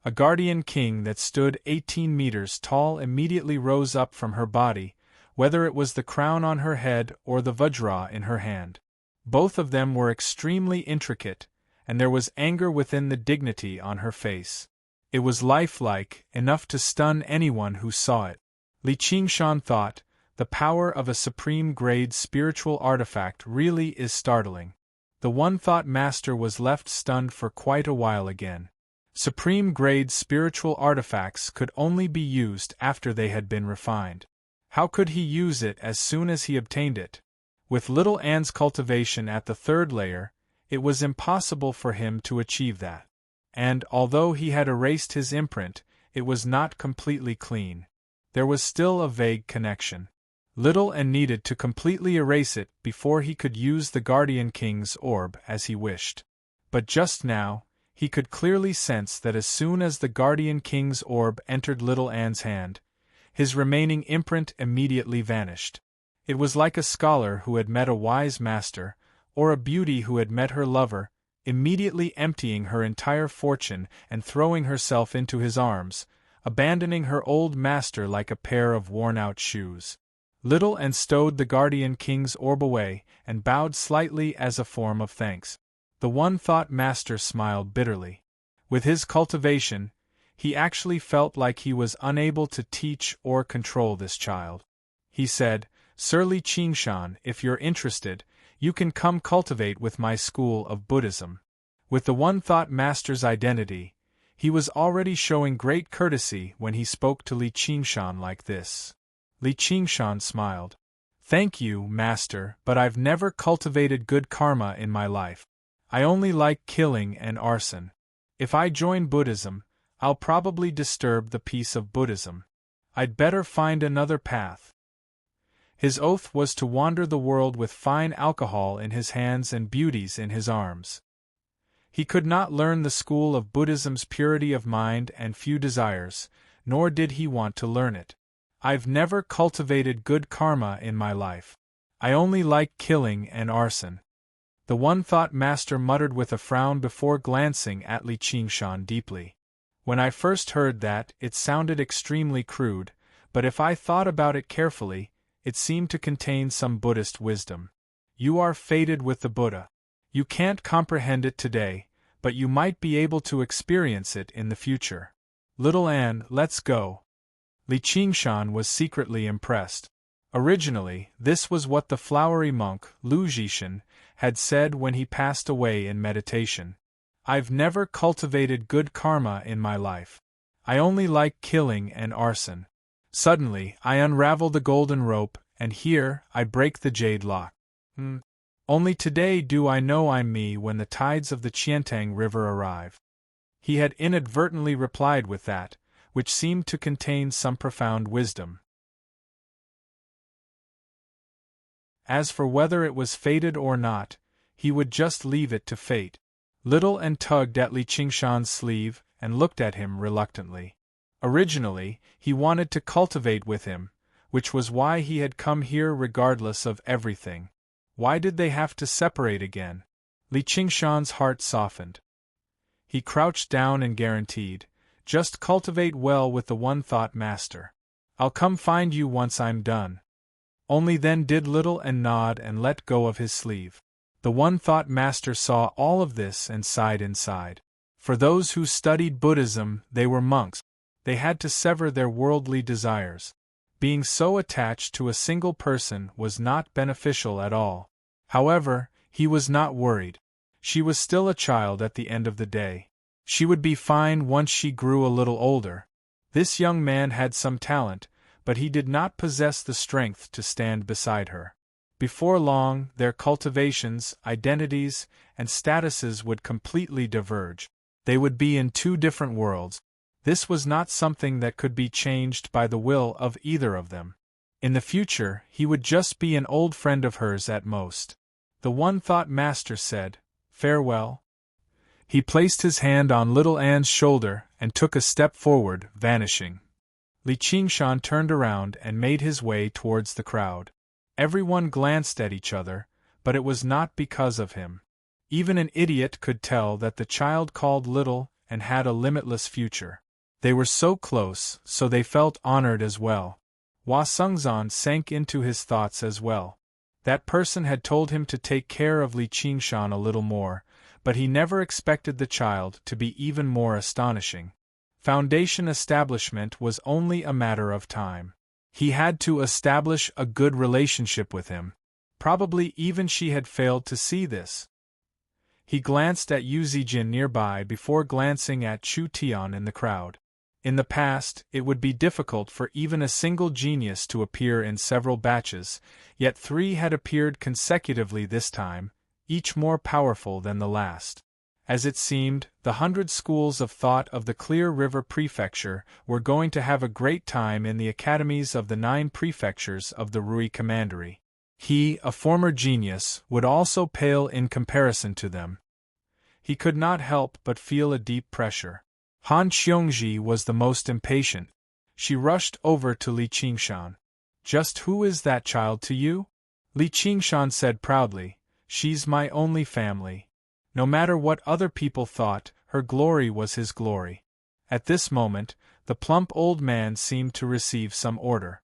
A guardian king that stood 18 meters tall immediately rose up from her body, whether it was the crown on her head or the vajra in her hand. Both of them were extremely intricate, and there was anger within the dignity on her face. It was lifelike, enough to stun anyone who saw it. Li Qingshan thought, the power of a supreme-grade spiritual artifact really is startling. The one-thought master was left stunned for quite a while again. Supreme-grade spiritual artifacts could only be used after they had been refined. How could he use it as soon as he obtained it? With little Anne's cultivation at the third layer, it was impossible for him to achieve that. And, although he had erased his imprint, it was not completely clean. There was still a vague connection. Little Anne needed to completely erase it before he could use the Guardian King's orb as he wished. But just now, he could clearly sense that as soon as the Guardian King's orb entered little Anne's hand, his remaining imprint immediately vanished. It was like a scholar who had met a wise master, or a beauty who had met her lover, immediately emptying her entire fortune and throwing herself into his arms, abandoning her old master like a pair of worn-out shoes. Little Anne stowed the Guardian King's orb away and bowed slightly as a form of thanks. The one-thought master smiled bitterly. With his cultivation, he actually felt like he was unable to teach or control this child. He said, "Sir Li Qingshan, if you're interested, you can come cultivate with my school of Buddhism." With the one-thought master's identity, he was already showing great courtesy when he spoke to Li Qingshan like this. Li Qingshan smiled. "Thank you, master, but I've never cultivated good karma in my life. I only like killing and arson. If I join Buddhism, I'll probably disturb the peace of Buddhism. I'd better find another path." His oath was to wander the world with fine alcohol in his hands and beauties in his arms. He could not learn the school of Buddhism's purity of mind and few desires, nor did he want to learn it. "I've never cultivated good karma in my life. I only like killing and arson." The one-thought master muttered with a frown before glancing at Li Qingshan deeply. "When I first heard that, it sounded extremely crude, but if I thought about it carefully, it seemed to contain some Buddhist wisdom. You are fated with the Buddha. You can't comprehend it today, but you might be able to experience it in the future. Little Anne, let's go." Li Qingshan was secretly impressed. Originally, this was what the flowery monk, Lu Zhishan, had said when he passed away in meditation. "I've never cultivated good karma in my life. I only like killing and arson. Suddenly, I unravel the golden rope, and here, I break the jade lock. Only today do I know I'm me when the tides of the Qiantang River arrive." He had inadvertently replied with that, which seemed to contain some profound wisdom. As for whether it was fated or not, he would just leave it to fate. Little Anne tugged at Li Qingshan's sleeve and looked at him reluctantly. Originally, he wanted to cultivate with him, which was why he had come here regardless of everything. Why did they have to separate again? Li Qingshan's heart softened. He crouched down and guaranteed, "Just cultivate well with the one-thought master. I'll come find you once I'm done." Only then did Little Anne nod and let go of his sleeve. The one-thought master saw all of this and sighed inside. For those who studied Buddhism, they were monks. They had to sever their worldly desires. Being so attached to a single person was not beneficial at all. However, he was not worried. She was still a child at the end of the day. She would be fine once she grew a little older. This young man had some talent, but he did not possess the strength to stand beside her. Before long, their cultivations, identities, and statuses would completely diverge. They would be in two different worlds. This was not something that could be changed by the will of either of them. In the future, he would just be an old friend of hers at most. The one-thought master said, "Farewell." He placed his hand on little Anne's shoulder and took a step forward, vanishing. Li Qingshan turned around and made his way towards the crowd. Everyone glanced at each other, but it was not because of him. Even an idiot could tell that the child called little and had a limitless future. They were so close, so they felt honored as well. Hua Sengzan sank into his thoughts as well. That person had told him to take care of Li Qingshan a little more, but he never expected the child to be even more astonishing. Foundation establishment was only a matter of time. He had to establish a good relationship with him. Probably even she had failed to see this. He glanced at Yu Zijin nearby before glancing at Chu Tian in the crowd. In the past, it would be difficult for even a single genius to appear in several batches, yet 3 had appeared consecutively this time, each more powerful than the last. As it seemed, the 100 schools of thought of the Clear River Prefecture were going to have a great time in the academies of the 9 prefectures of the Rui Commandery. He, a former genius, would also pale in comparison to them. He could not help but feel a deep pressure. Han Xiongji was the most impatient. She rushed over to Li Qingshan. "Just who is that child to you?" Li Qingshan said proudly, "She's my only family." No matter what other people thought, her glory was his glory. At this moment, the plump old man seemed to receive some order.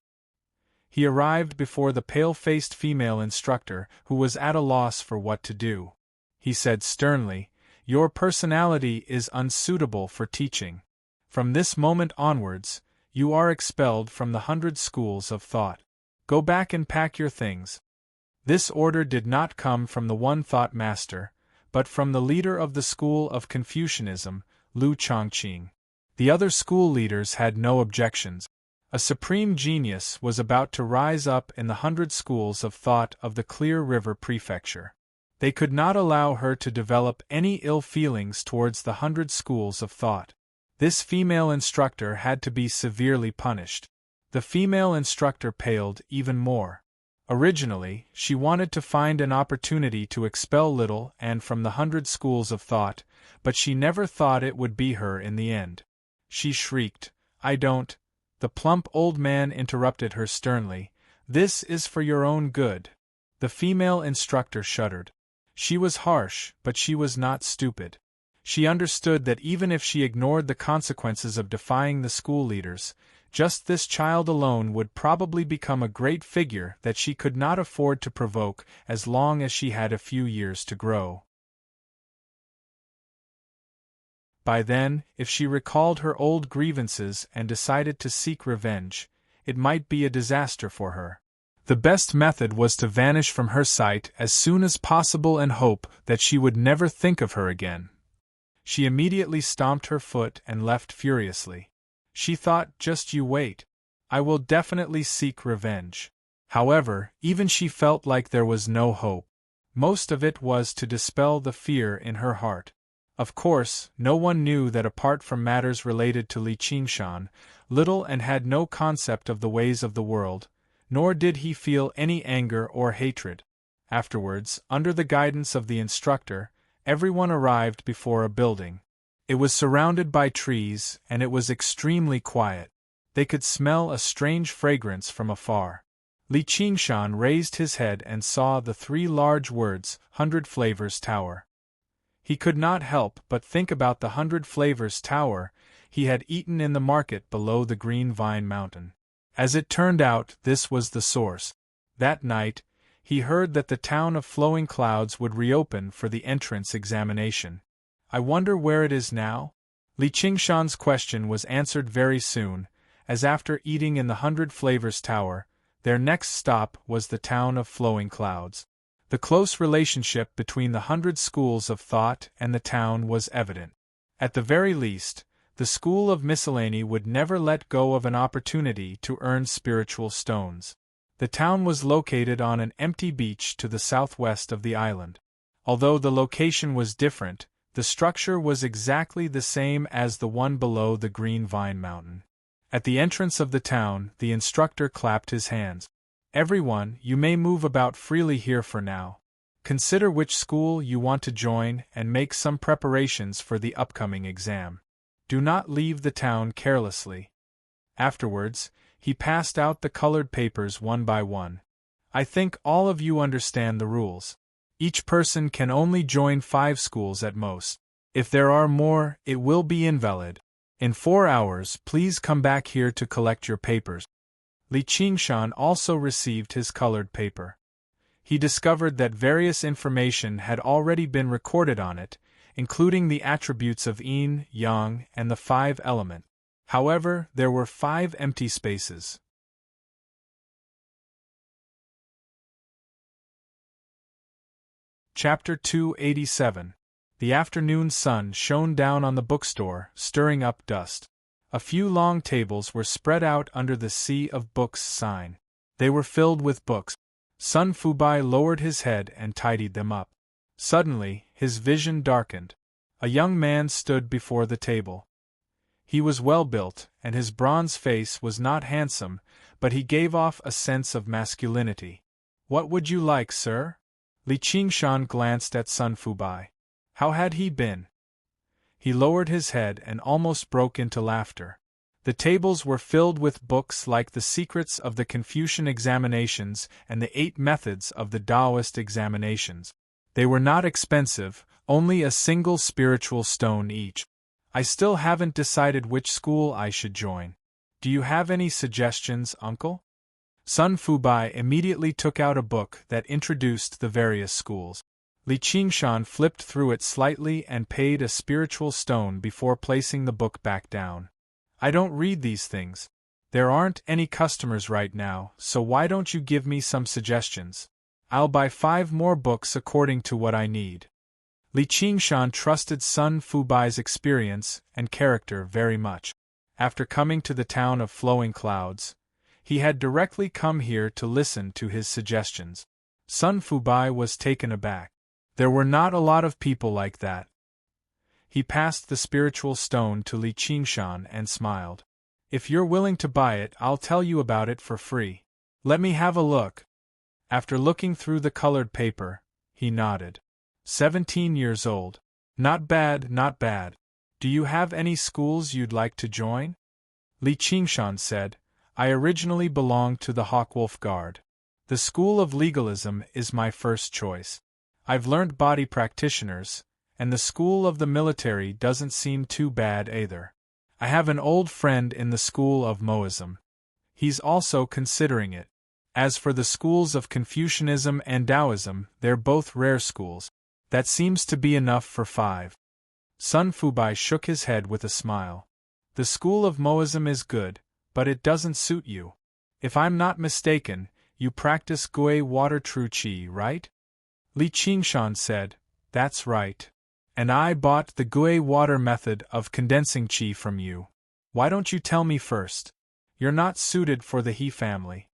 He arrived before the pale-faced female instructor, who was at a loss for what to do. He said sternly, "Your personality is unsuitable for teaching. From this moment onwards, you are expelled from the 100 schools of thought. Go back and pack your things." This order did not come from the one-thought master, but from the leader of the school of Confucianism, Lu Chongqing. The other school leaders had no objections. A supreme genius was about to rise up in the 100 schools of thought of the Clear River Prefecture. They could not allow her to develop any ill feelings towards the 100 schools of thought. This female instructor had to be severely punished. The female instructor paled even more. Originally, she wanted to find an opportunity to expel Little and from the 100 schools of thought, but she never thought it would be her in the end. She shrieked, "I don't." The plump old man interrupted her sternly, "This is for your own good." The female instructor shuddered. She was harsh, but she was not stupid. She understood that even if she ignored the consequences of defying the school leaders, just this child alone would probably become a great figure that she could not afford to provoke as long as she had a few years to grow. By then, if she recalled her old grievances and decided to seek revenge, it might be a disaster for her. The best method was to vanish from her sight as soon as possible and hope that she would never think of her again. She immediately stomped her foot and left furiously. She thought, "Just you wait. I will definitely seek revenge." However, even she felt like there was no hope. Most of it was to dispel the fear in her heart. Of course, no one knew that apart from matters related to Li Qingshan, Little and had no concept of the ways of the world, nor did he feel any anger or hatred. Afterwards, under the guidance of the instructor, everyone arrived before a building. It was surrounded by trees, and it was extremely quiet. They could smell a strange fragrance from afar. Li Qingshan raised his head and saw the 3 large words, 100 Flavors Tower. He could not help but think about the 100 Flavors Tower he had eaten in the market below the Green Vine Mountain. As it turned out, this was the source. That night, he heard that the town of Flowing Clouds would reopen for the entrance examination. "I wonder where it is now?" Li Qingshan's question was answered very soon, as after eating in the 100 Flavors Tower, their next stop was the town of Flowing Clouds. The close relationship between the 100 schools of thought and the town was evident. At the very least, the school of miscellany would never let go of an opportunity to earn spiritual stones. The town was located on an empty beach to the southwest of the island. Although the location was different, the structure was exactly the same as the one below the Green Vine Mountain. At the entrance of the town, the instructor clapped his hands. Everyone, you may move about freely here for now. Consider which school you want to join and make some preparations for the upcoming exam. Do not leave the town carelessly. Afterwards, he passed out the colored papers one by one. I think all of you understand the rules. Each person can only join 5 schools at most. If there are more, it will be invalid. In 4 hours, please come back here to collect your papers. Li Qingshan also received his colored paper. He discovered that various information had already been recorded on it, including the attributes of yin, yang, and the 5 elements. However, there were 5 empty spaces. Chapter 287. The afternoon sun shone down on the bookstore, stirring up dust. A few long tables were spread out under the Sea of Books sign. They were filled with books. Sun Fubai lowered his head and tidied them up. Suddenly, his vision darkened. A young man stood before the table. He was well-built, and his bronze face was not handsome, but he gave off a sense of masculinity. What would you like, sir? Li Qingshan glanced at Sun Fubai. How had he been? He lowered his head and almost broke into laughter. The tables were filled with books like The Secrets of the Confucian Examinations and the 8 Methods of the Taoist Examinations. They were not expensive, only a single spiritual stone each. I still haven't decided which school I should join. Do you have any suggestions, uncle? Sun Fubai immediately took out a book that introduced the various schools. Li Qingshan flipped through it slightly and paid a spiritual stone before placing the book back down. I don't read these things. There aren't any customers right now, so why don't you give me some suggestions? I'll buy 5 more books according to what I need. Li Qingshan trusted Sun Fubai's experience and character very much. After coming to the town of Flowing Clouds, he had directly come here to listen to his suggestions. Sun Fubai was taken aback. There were not a lot of people like that. He passed the spiritual stone to Li Qingshan and smiled. If you're willing to buy it, I'll tell you about it for free. Let me have a look. After looking through the colored paper, he nodded. 17 years old. Not bad, not bad. Do you have any schools you'd like to join? Li Qingshan said, I originally belonged to the Hawkwolf Guard. The School of Legalism is my first choice. I've learned body practitioners, and the School of the Military doesn't seem too bad either. I have an old friend in the School of Moism. He's also considering it. As for the schools of Confucianism and Taoism, they're both rare schools. That seems to be enough for 5. Sun Fubai shook his head with a smile. The School of Moism is good, but it doesn't suit you. If I'm not mistaken, you practice Gui Water True Qi, right? Li Qingshan said, That's right. And I bought the Gui Water method of condensing Qi from you. Why don't you tell me first? You're not suited for the He family.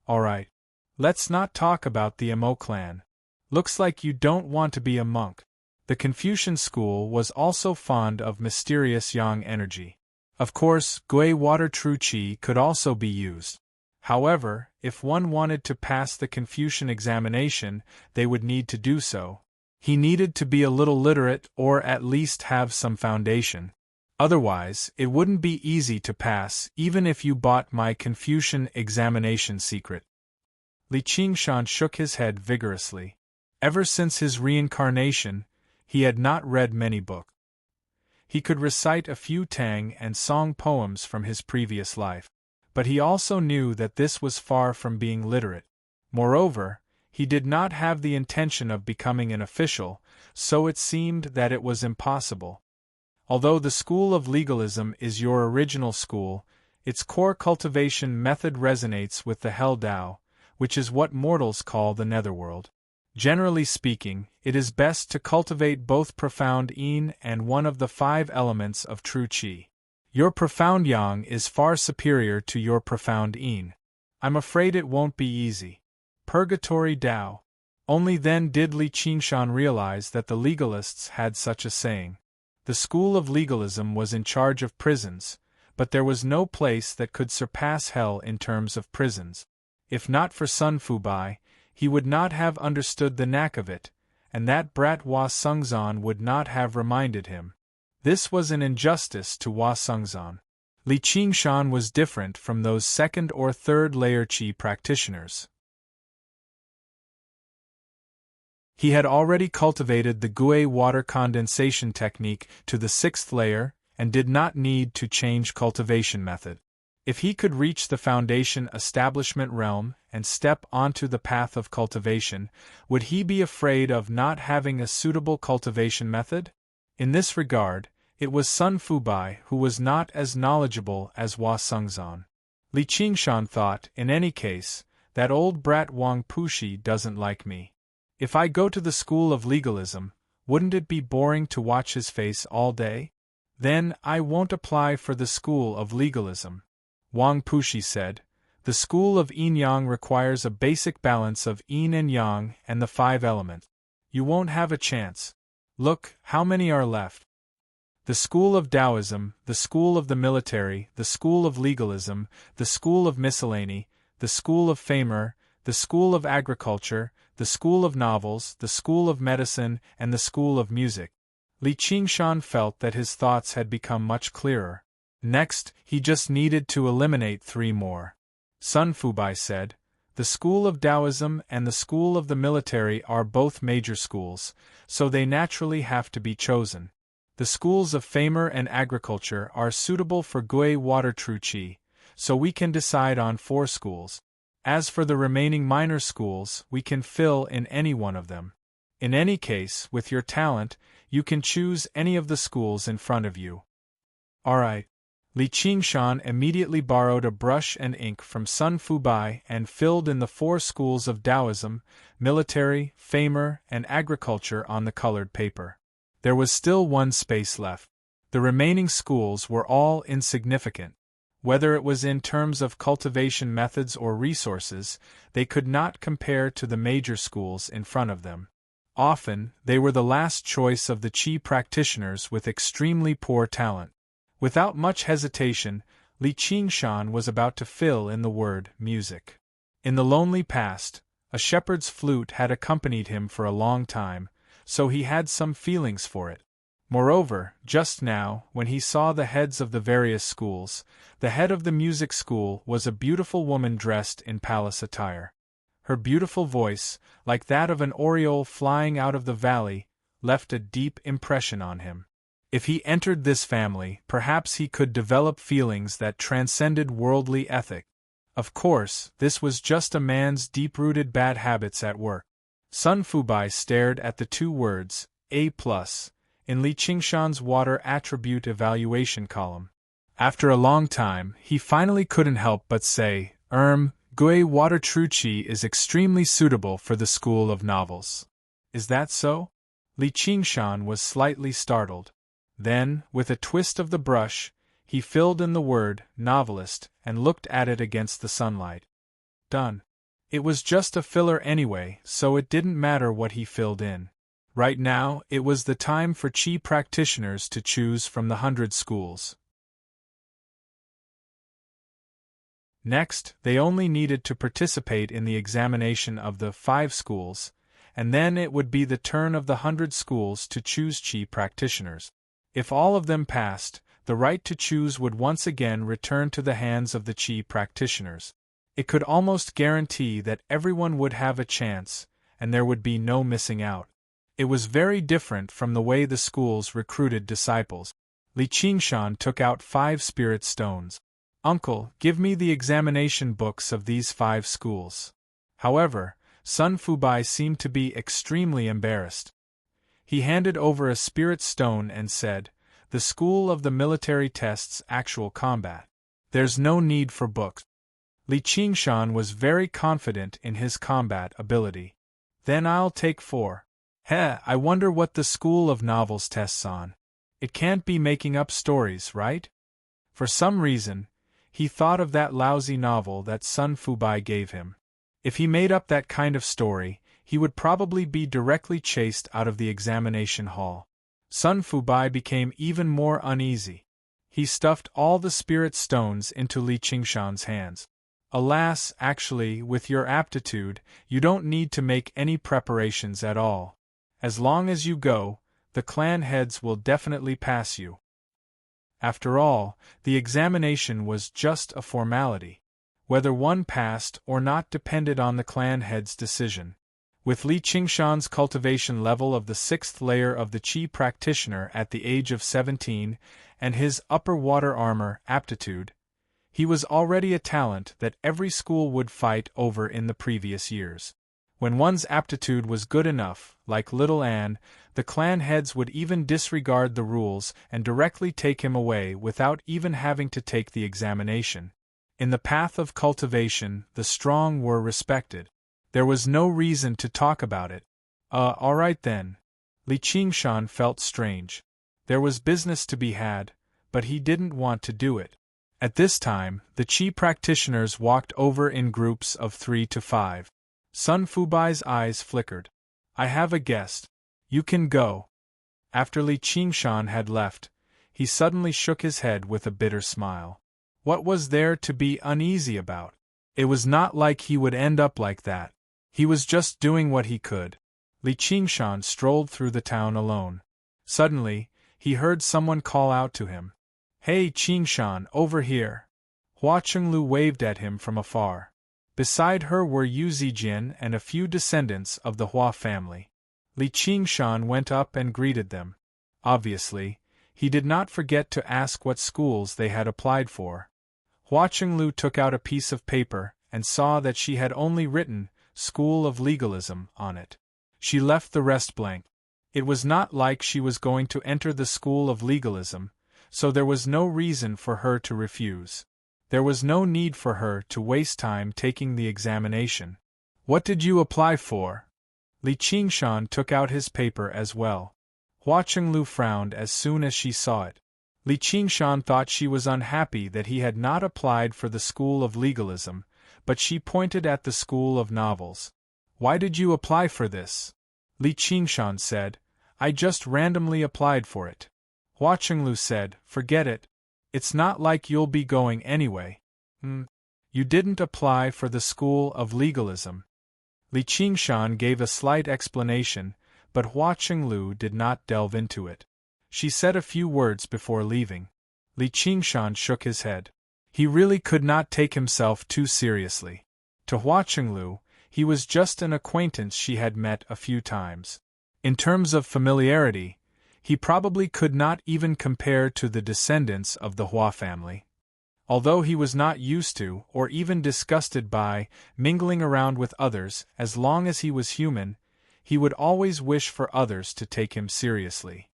Alright. Let's not talk about the Mo clan. Looks like you don't want to be a monk. The Confucian school was also fond of mysterious yang energy. Of course, Gui Water True Qi could also be used. However, if one wanted to pass the Confucian examination, they would need to do so. He needed to be a little literate or at least have some foundation. Otherwise, it wouldn't be easy to pass even if you bought my Confucian examination secret. Li Qingshan shook his head vigorously. Ever since his reincarnation, he had not read many books. He could recite a few Tang and Song poems from his previous life, but he also knew that this was far from being literate. Moreover, he did not have the intention of becoming an official, so it seemed that it was impossible. Although the School of Legalism is your original school, its core cultivation method resonates with the Hell Tao, which is what mortals call the netherworld. Generally speaking, it is best to cultivate both profound yin and one of the 5 elements of true qi. Your profound yang is far superior to your profound yin. I'm afraid it won't be easy. Purgatory Tao. Only then did Li Qingshan realize that the legalists had such a saying. The School of Legalism was in charge of prisons, but there was no place that could surpass hell in terms of prisons. If not for Sun Fubai, he would not have understood the knack of it, and that brat Hua Sungzan would not have reminded him. This was an injustice to Hua Sungzan. Li Qingshan was different from those second or third layer Qi practitioners. He had already cultivated the Gui water condensation technique to the 6th layer and did not need to change cultivation method. If he could reach the foundation establishment realm and step onto the path of cultivation, would he be afraid of not having a suitable cultivation method? In this regard, it was Sun Fubai who was not as knowledgeable as Hua Sungzan. Li Qingshan thought, in any case, that old brat Wang Pushi doesn't like me. If I go to the school of legalism, wouldn't it be boring to watch his face all day? Then I won't apply for the school of legalism. Wang Pushi said, the school of yin-yang requires a basic balance of yin and yang and the 5 elements. You won't have a chance. Look, how many are left? The school of Taoism, the school of the military, the school of legalism, the school of miscellany, the school of famer, the school of agriculture, the school of novels, the school of medicine, and the school of music. Li Qingshan felt that his thoughts had become much clearer. Next, he just needed to eliminate 3 more. Sun Fubai said, the school of Taoism and the school of the military are both major schools, so they naturally have to be chosen. The schools of famer and agriculture are suitable for Gui water true Qi, so we can decide on 4 schools. As for the remaining minor schools, we can fill in any one of them. In any case, with your talent, you can choose any of the schools in front of you. Alright. Li Qingshan immediately borrowed a brush and ink from Sun Fubai and filled in the 4 schools of Taoism, military, famer, and agriculture on the colored paper. There was still 1 space left. The remaining schools were all insignificant. Whether it was in terms of cultivation methods or resources, they could not compare to the major schools in front of them. Often, they were the last choice of the Qi practitioners with extremely poor talent. Without much hesitation, Li Qingshan was about to fill in the word music. In the lonely past, a shepherd's flute had accompanied him for a long time, so he had some feelings for it. Moreover, just now, when he saw the heads of the various schools, the head of the music school was a beautiful woman dressed in palace attire. Her beautiful voice, like that of an oriole flying out of the valley, left a deep impression on him. If he entered this family, perhaps he could develop feelings that transcended worldly ethic. Of course, this was just a man's deep-rooted bad habits at work. Sun Fubai stared at the 2 words, A+, in Li Qingshan's water attribute evaluation column. After a long time, he finally couldn't help but say, Gui water true Qi is extremely suitable for the school of novels. Is that so? Li Qingshan was slightly startled. Then, with a twist of the brush, he filled in the word, novelist, and looked at it against the sunlight. Done. It was just a filler anyway, so it didn't matter what he filled in. Right now, it was the time for Qi practitioners to choose from the 100 schools. Next, they only needed to participate in the examination of the 5 schools, and then it would be the turn of the 100 schools to choose Qi practitioners. If all of them passed, the right to choose would once again return to the hands of the Qi practitioners. It could almost guarantee that everyone would have a chance, and there would be no missing out. It was very different from the way the schools recruited disciples. Li Qingshan took out 5 spirit stones. Uncle, give me the examination books of these 5 schools. However, Sun Fubai seemed to be extremely embarrassed. He handed over a spirit stone and said, the school of the military tests actual combat. There's no need for books. Li Qingshan was very confident in his combat ability. Then I'll take 4. I wonder what the school of novels tests on. It can't be making up stories, right? For some reason, he thought of that lousy novel that Sun Fubai gave him. If he made up that kind of story, he would probably be directly chased out of the examination hall. Sun Fubai became even more uneasy. He stuffed all the spirit stones into Li Qingshan's hands. Alas, actually, with your aptitude, you don't need to make any preparations at all. As long as you go, the clan heads will definitely pass you. After all, the examination was just a formality. Whether one passed or not depended on the clan head's decision. With Li Qingshan's cultivation level of the 6th layer of the Qi practitioner at the age of 17, and his upper water armor aptitude, he was already a talent that every school would fight over in the previous years. When one's aptitude was good enough, like little Anne, the clan heads would even disregard the rules and directly take him away without even having to take the examination. In the path of cultivation, the strong were respected. There was no reason to talk about it. All right then. Li Qingshan felt strange. There was business to be had, but he didn't want to do it. At this time, the Qi practitioners walked over in groups of 3 to 5. Sun Fubai's eyes flickered. I have a guest. You can go. After Li Qingshan had left, he suddenly shook his head with a bitter smile. What was there to be uneasy about? It was not like he would end up like that. He was just doing what he could. Li Qingshan strolled through the town alone. Suddenly, he heard someone call out to him. Hey Qingshan, over here. Hua Chenglu waved at him from afar. Beside her were Yu Zijin and a few descendants of the Hua family. Li Qingshan went up and greeted them. Obviously, he did not forget to ask what schools they had applied for. Hua Chenglu took out a piece of paper and saw that she had only written School of Legalism on it. She left the rest blank. It was not like she was going to enter the School of Legalism, so there was no reason for her to refuse. There was no need for her to waste time taking the examination. What did you apply for? Li Qingshan took out his paper as well. Hua Chenglu frowned as soon as she saw it. Li Qingshan thought she was unhappy that he had not applied for the School of Legalism, but she pointed at the School of Novels. Why did you apply for this? Li Qingshan said, I just randomly applied for it. Hua Chenglu said, forget it. It's not like you'll be going anyway. You didn't apply for the School of Legalism. Li Qingshan gave a slight explanation, but Hua Chenglu did not delve into it. She said a few words before leaving. Li Qingshan shook his head. He really could not take himself too seriously. To Hua Chenglu, he was just an acquaintance she had met a few times. In terms of familiarity, he probably could not even compare to the descendants of the Hua family. Although he was not used to, or even disgusted by, mingling around with others, as long as he was human, he would always wish for others to take him seriously.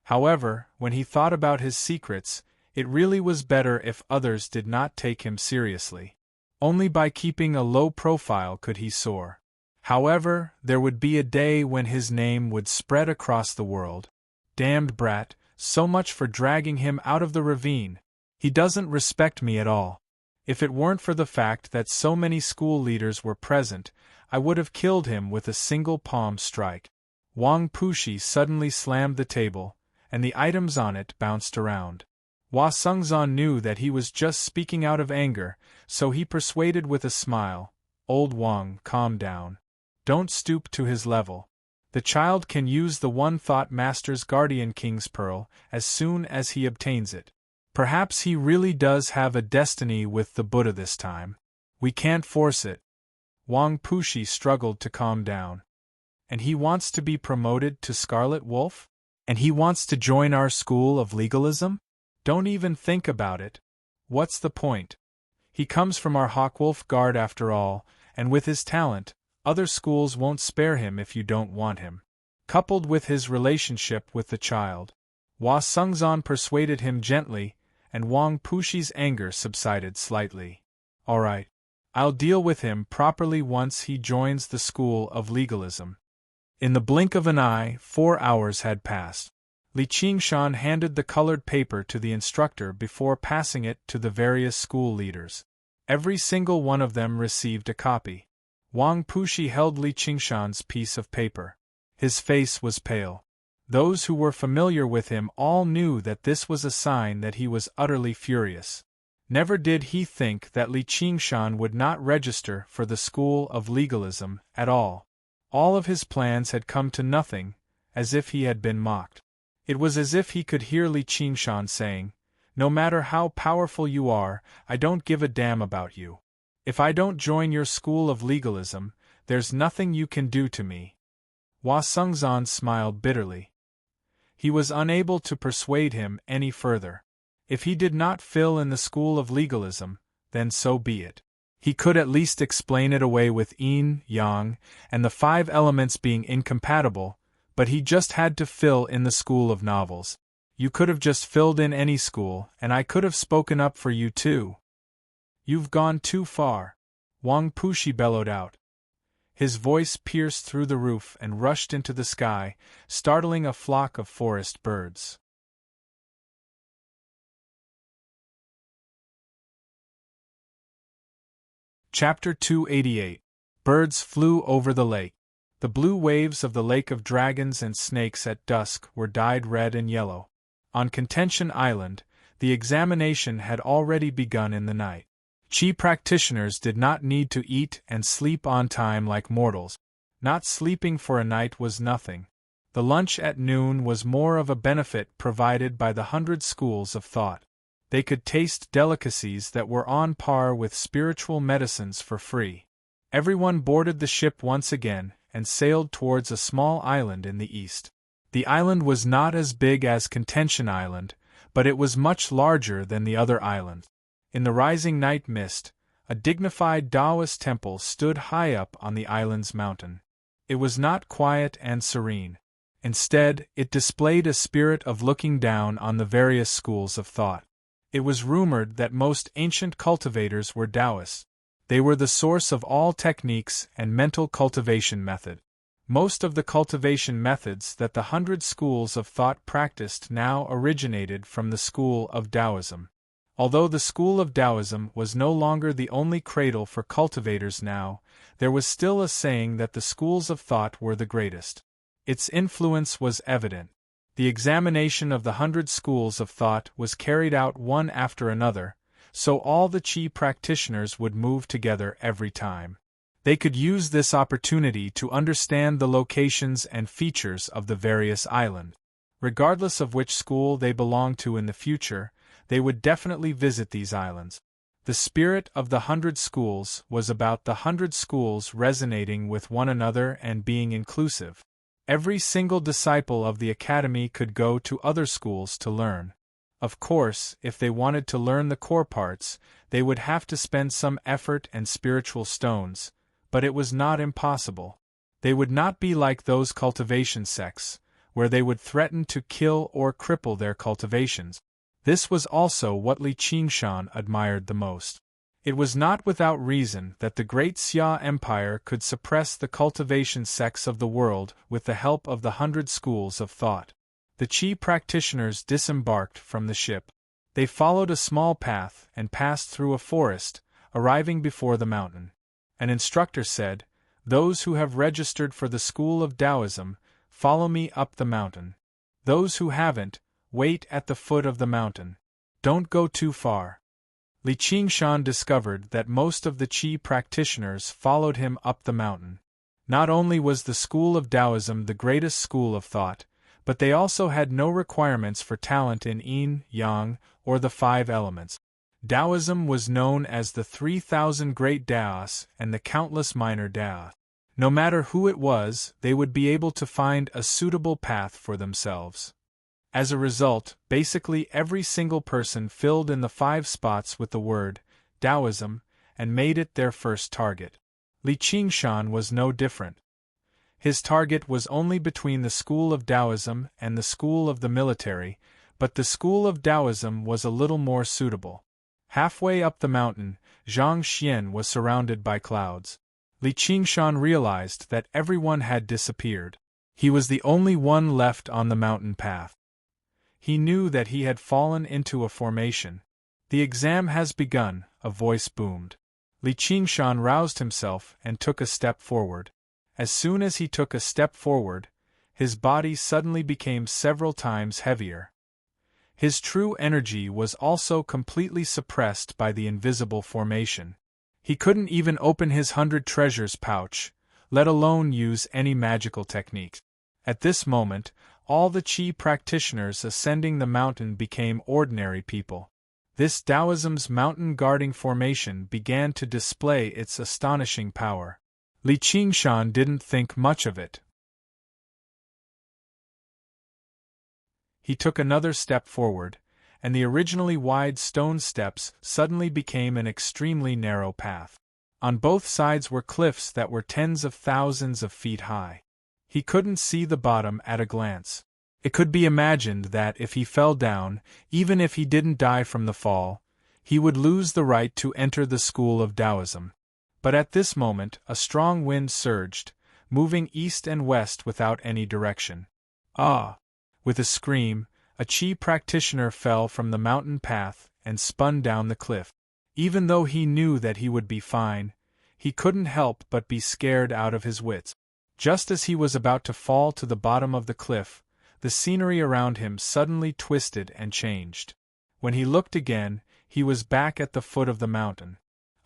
However, when he thought about his secrets, it really was better if others did not take him seriously. Only by keeping a low profile could he soar. However, there would be a day when his name would spread across the world. Damned brat, so much for dragging him out of the ravine. He doesn't respect me at all. If it weren't for the fact that so many school leaders were present, I would have killed him with a single palm strike. Wang Pushi suddenly slammed the table, and the items on it bounced around. Hua Sengzan knew that he was just speaking out of anger, so he persuaded with a smile, Old Wang, calm down. Don't stoop to his level. The child can use the One Thought Master's Guardian King's Pearl as soon as he obtains it. Perhaps he really does have a destiny with the Buddha this time. We can't force it. Wang Pushi struggled to calm down. And he wants to be promoted to Scarlet Wolf? And he wants to join our School of Legalism? Don't even think about it. What's the point? He comes from our Hawkwolf Guard after all, and with his talent, other schools won't spare him if you don't want him. Coupled with his relationship with the child, Hua Sengzan persuaded him gently, and Wang Pushi's anger subsided slightly. All right. I'll deal with him properly once he joins the School of Legalism. In the blink of an eye, 4 hours had passed. Li Qingshan handed the colored paper to the instructor before passing it to the various school leaders. Every single one of them received a copy. Wang Pushi held Li Qingshan's piece of paper. His face was pale. Those who were familiar with him all knew that this was a sign that he was utterly furious. Never did he think that Li Qingshan would not register for the school of legalism at all. All of his plans had come to nothing, as if he had been mocked. It was as if he could hear Li Qingshan saying, "No matter how powerful you are, I don't give a damn about you. If I don't join your school of legalism, there's nothing you can do to me." Hua Sengzan smiled bitterly. He was unable to persuade him any further. If he did not fill in the school of legalism, then so be it. He could at least explain it away with yin, yang, and the 5 elements being incompatible, but he just had to fill in the school of novels. You could have just filled in any school, and I could have spoken up for you too. You've gone too far, Wang Pushi bellowed out. His voice pierced through the roof and rushed into the sky, startling a flock of forest birds. Chapter 288. Birds flew over the lake. The blue waves of the Lake of Dragons and Snakes at dusk were dyed red and yellow. On Contention Island, the examination had already begun in the night. Qi practitioners did not need to eat and sleep on time like mortals. Not sleeping for a night was nothing. The lunch at noon was more of a benefit provided by the 100 schools of thought. They could taste delicacies that were on par with spiritual medicines for free. Everyone boarded the ship once again and sailed towards a small island in the east. The island was not as big as Contention Island, but it was much larger than the other islands. In the rising night mist, a dignified Taoist temple stood high up on the island's mountain. It was not quiet and serene. Instead, it displayed a spirit of looking down on the various schools of thought. It was rumored that most ancient cultivators were Taoists. They were the source of all techniques and mental cultivation method. Most of the cultivation methods that the 100 schools of thought practiced now originated from the school of Taoism. Although the school of Taoism was no longer the only cradle for cultivators now, there was still a saying that the schools of thought were the greatest. Its influence was evident. The examination of the 100 schools of thought was carried out one after another, so all the Qi practitioners would move together every time. They could use this opportunity to understand the locations and features of the various islands. Regardless of which school they belonged to in the future, they would definitely visit these islands. The spirit of the 100 schools was about the 100 schools resonating with one another and being inclusive. Every single disciple of the academy could go to other schools to learn. Of course, if they wanted to learn the core parts, they would have to spend some effort and spiritual stones, but it was not impossible. They would not be like those cultivation sects, where they would threaten to kill or cripple their cultivations. This was also what Li Qingshan admired the most. It was not without reason that the great Xia Empire could suppress the cultivation sects of the world with the help of the 100 schools of thought. The Qi practitioners disembarked from the ship. They followed a small path and passed through a forest, arriving before the mountain. An instructor said, "Those who have registered for the school of Taoism, follow me up the mountain. Those who haven't, wait at the foot of the mountain. Don't go too far." Li Qingshan discovered that most of the Qi practitioners followed him up the mountain. Not only was the school of Taoism the greatest school of thought, but they also had no requirements for talent in yin, yang, or the 5 elements. Taoism was known as the 3,000 great Daos and the countless minor Daos. No matter who it was, they would be able to find a suitable path for themselves. As a result, basically every single person filled in the 5 spots with the word Taoism and made it their first target. Li Qingshan was no different. His target was only between the school of Taoism and the school of the military, but the school of Taoism was a little more suitable. Halfway up the mountain, Zhang Xian was surrounded by clouds. Li Qingshan realized that everyone had disappeared. He was the only one left on the mountain path. He knew that he had fallen into a formation. "The exam has begun," a voice boomed. Li Qingshan roused himself and took a step forward. As soon as he took a step forward, His body suddenly became several times heavier. His true energy was also completely suppressed by the invisible formation. He couldn't even open his 100 treasures pouch, let alone use any magical technique. At this moment, all the Qi practitioners ascending the mountain became ordinary people. This Taoism's mountain-guarding formation began to display its astonishing power. Li Qingshan didn't think much of it. He took another step forward, and the originally wide stone steps suddenly became an extremely narrow path. On both sides were cliffs that were tens of thousands of feet high. He couldn't see the bottom at a glance. It could be imagined that if he fell down, even if he didn't die from the fall, he would lose the right to enter the school of Taoism. But at this moment a strong wind surged, moving east and west without any direction. Ah! With a scream, a Qi practitioner fell from the mountain path and spun down the cliff. Even though he knew that he would be fine, he couldn't help but be scared out of his wits. Just as he was about to fall to the bottom of the cliff, the scenery around him suddenly twisted and changed. When he looked again, he was back at the foot of the mountain.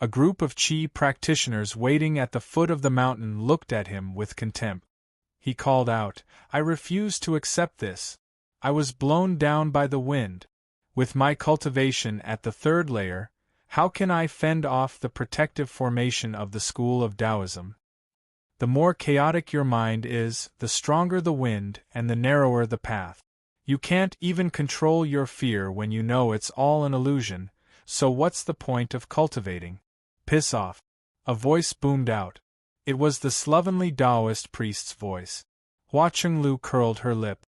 A group of Qi practitioners waiting at the foot of the mountain looked at him with contempt. He called out, "I refuse to accept this. I was blown down by the wind. With my cultivation at the third layer, how can I fend off the protective formation of the school of Taoism? The more chaotic your mind is, the stronger the wind and the narrower the path. You can't even control your fear when you know it's all an illusion, so what's the point of cultivating? Piss off." A voice boomed out. It was the slovenly Taoist priest's voice. Hua Chenglu curled her lip.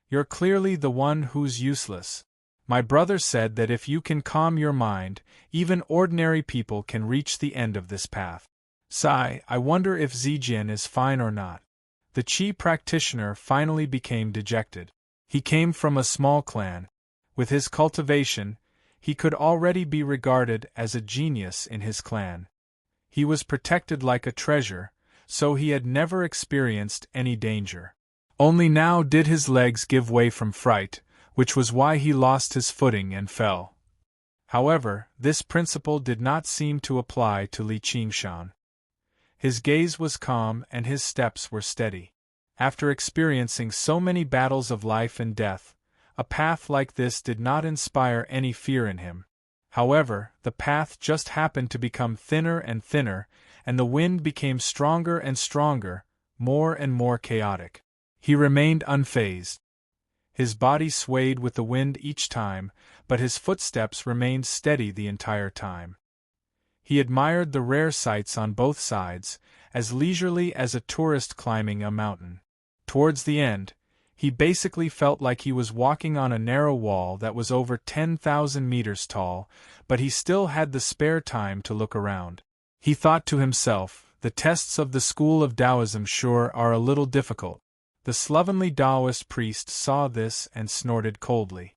"You're clearly the one who's useless. My brother said that if you can calm your mind, even ordinary people can reach the end of this path. Sigh, I wonder if Zijian is fine or not." The Qi practitioner finally became dejected. He came from a small clan. With his cultivation, he could already be regarded as a genius in his clan. He was protected like a treasure, so he had never experienced any danger. Only now did his legs give way from fright, which was why he lost his footing and fell. However, this principle did not seem to apply to Li Qingshan. His gaze was calm and his steps were steady. After experiencing so many battles of life and death, a path like this did not inspire any fear in him. However, the path just happened to become thinner and thinner, and the wind became stronger and stronger, more and more chaotic. He remained unfazed. His body swayed with the wind each time, but his footsteps remained steady the entire time. He admired the rare sights on both sides, as leisurely as a tourist climbing a mountain. Towards the end, he basically felt like he was walking on a narrow wall that was over 10,000 meters tall, but he still had the spare time to look around. He thought to himself, the tests of the school of Taoism sure are a little difficult. The slovenly Taoist priest saw this and snorted coldly.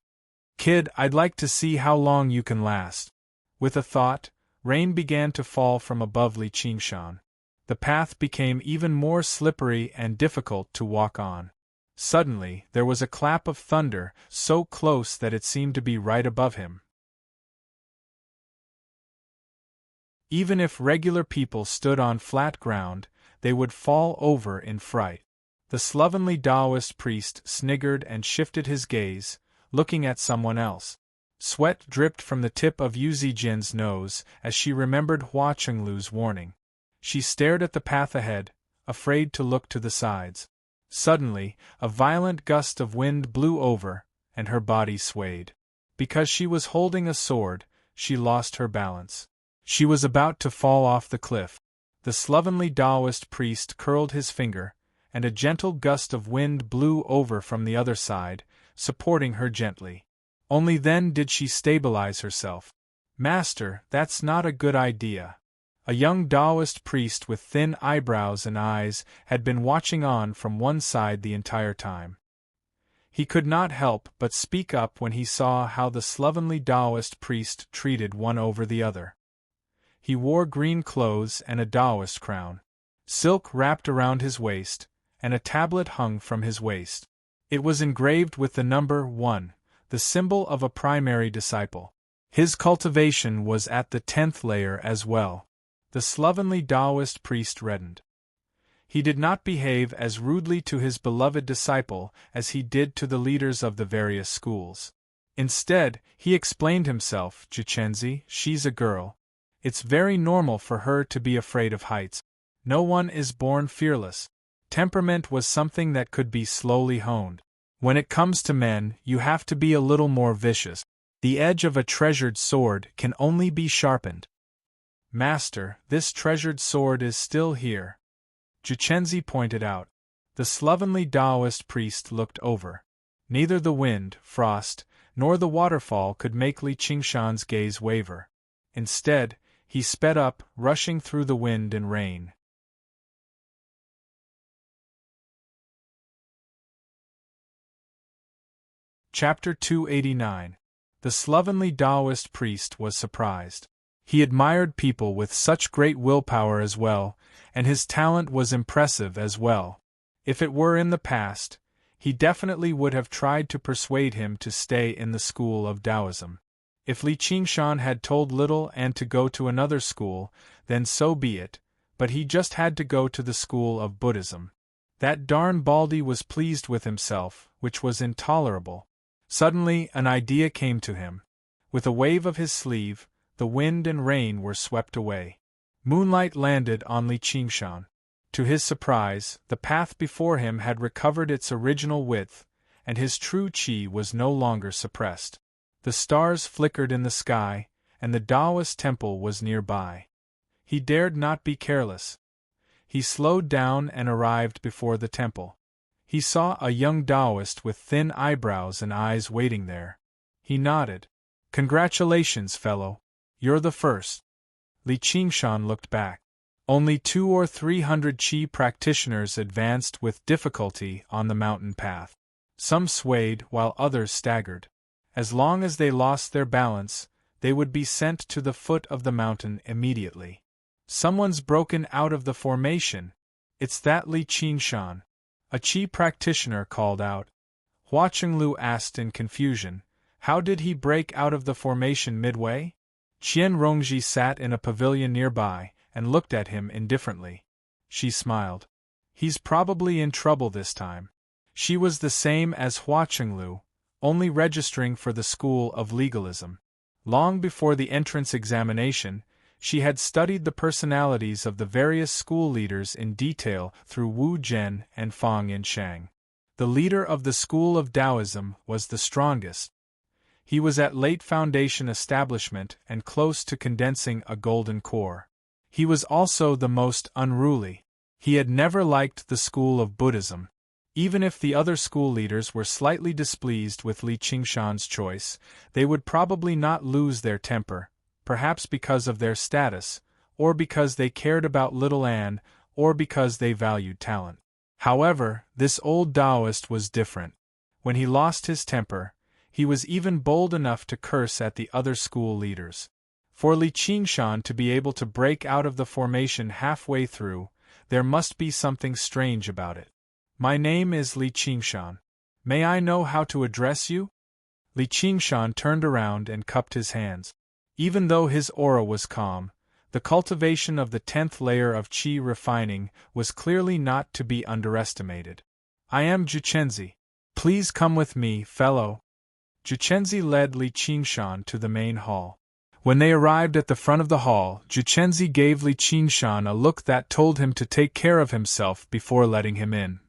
"Kid, I'd like to see how long you can last." With a thought, rain began to fall from above Li Qingshan. The path became even more slippery and difficult to walk on. Suddenly, there was a clap of thunder, so close that it seemed to be right above him. Even if regular people stood on flat ground, they would fall over in fright. The slovenly Taoist priest sniggered and shifted his gaze, looking at someone else. Sweat dripped from the tip of Yu Zijian's nose as she remembered Hua Chenglu's warning. She stared at the path ahead, afraid to look to the sides. Suddenly, a violent gust of wind blew over, and her body swayed. Because she was holding a sword, she lost her balance. She was about to fall off the cliff. The slovenly Taoist priest curled his finger, and a gentle gust of wind blew over from the other side, supporting her gently. Only then did she stabilize herself. "Master, that's not a good idea." A young Taoist priest with thin eyebrows and eyes had been watching on from one side the entire time. He could not help but speak up when he saw how the slovenly Taoist priest treated one over the other. He wore green clothes and a Taoist crown. Silk wrapped around his waist, and a tablet hung from his waist. It was engraved with the number 1, the symbol of a primary disciple. His cultivation was at the 10th layer as well. The slovenly Taoist priest reddened. He did not behave as rudely to his beloved disciple as he did to the leaders of the various schools. Instead, he explained himself, "Jichenzi, she's a girl. It's very normal for her to be afraid of heights. No one is born fearless. Temperament was something that could be slowly honed. When it comes to men, you have to be a little more vicious. The edge of a treasured sword can only be sharpened." "Master, this treasured sword is still here," Jichenzi pointed out. The slovenly Taoist priest looked over. Neither the wind, frost, nor the waterfall could make Li Qingshan's gaze waver. Instead, he sped up, rushing through the wind and rain. Chapter 289. The slovenly Taoist priest was surprised. He admired people with such great willpower as well, and his talent was impressive as well. If it were in the past, he definitely would have tried to persuade him to stay in the school of Taoism. If Li Qingshan had told little and to go to another school, then so be it, but he just had to go to the school of Buddhism. That darn Baldy was pleased with himself, which was intolerable. Suddenly, an idea came to him. With a wave of his sleeve, the wind and rain were swept away. Moonlight landed on Li Qingshan. To his surprise, the path before him had recovered its original width, and his true qi was no longer suppressed. The stars flickered in the sky, and the Taoist temple was nearby. He dared not be careless. He slowed down and arrived before the temple. He saw a young Taoist with thin eyebrows and eyes waiting there. He nodded. "Congratulations, fellow. You're the first." Li Qingshan looked back. Only 200 or 300 qi practitioners advanced with difficulty on the mountain path. Some swayed while others staggered. As long as they lost their balance, they would be sent to the foot of the mountain immediately. "Someone's broken out of the formation. It's that Li Qingshan," a qi practitioner called out. Hua Chenglu asked in confusion, "How did he break out of the formation midway?" Qian Rongji sat in a pavilion nearby and looked at him indifferently. She smiled. "He's probably in trouble this time." She was the same as Hua Chenglu, only registering for the school of legalism. Long before the entrance examination, she had studied the personalities of the various school leaders in detail through Wu Zhen and Fang Yinshang. The leader of the school of Taoism was the strongest. He was at late foundation establishment and close to condensing a golden core. He was also the most unruly. He had never liked the school of Buddhism. Even if the other school leaders were slightly displeased with Li Qingshan's choice, they would probably not lose their temper, perhaps because of their status, or because they cared about little Anne, or because they valued talent. However, this old Taoist was different. When he lost his temper, he was even bold enough to curse at the other school leaders. For Li Qingshan to be able to break out of the formation halfway through, there must be something strange about it. "My name is Li Qingshan. May I know how to address you?" Li Qingshan turned around and cupped his hands. Even though his aura was calm, the cultivation of the 10th layer of qi refining was clearly not to be underestimated. "I am Jichenzi. Please come with me, fellow." Jichenzi led Li Qingshan to the main hall. When they arrived at the front of the hall, Jichenzi gave Li Qingshan a look that told him to take care of himself before letting him in.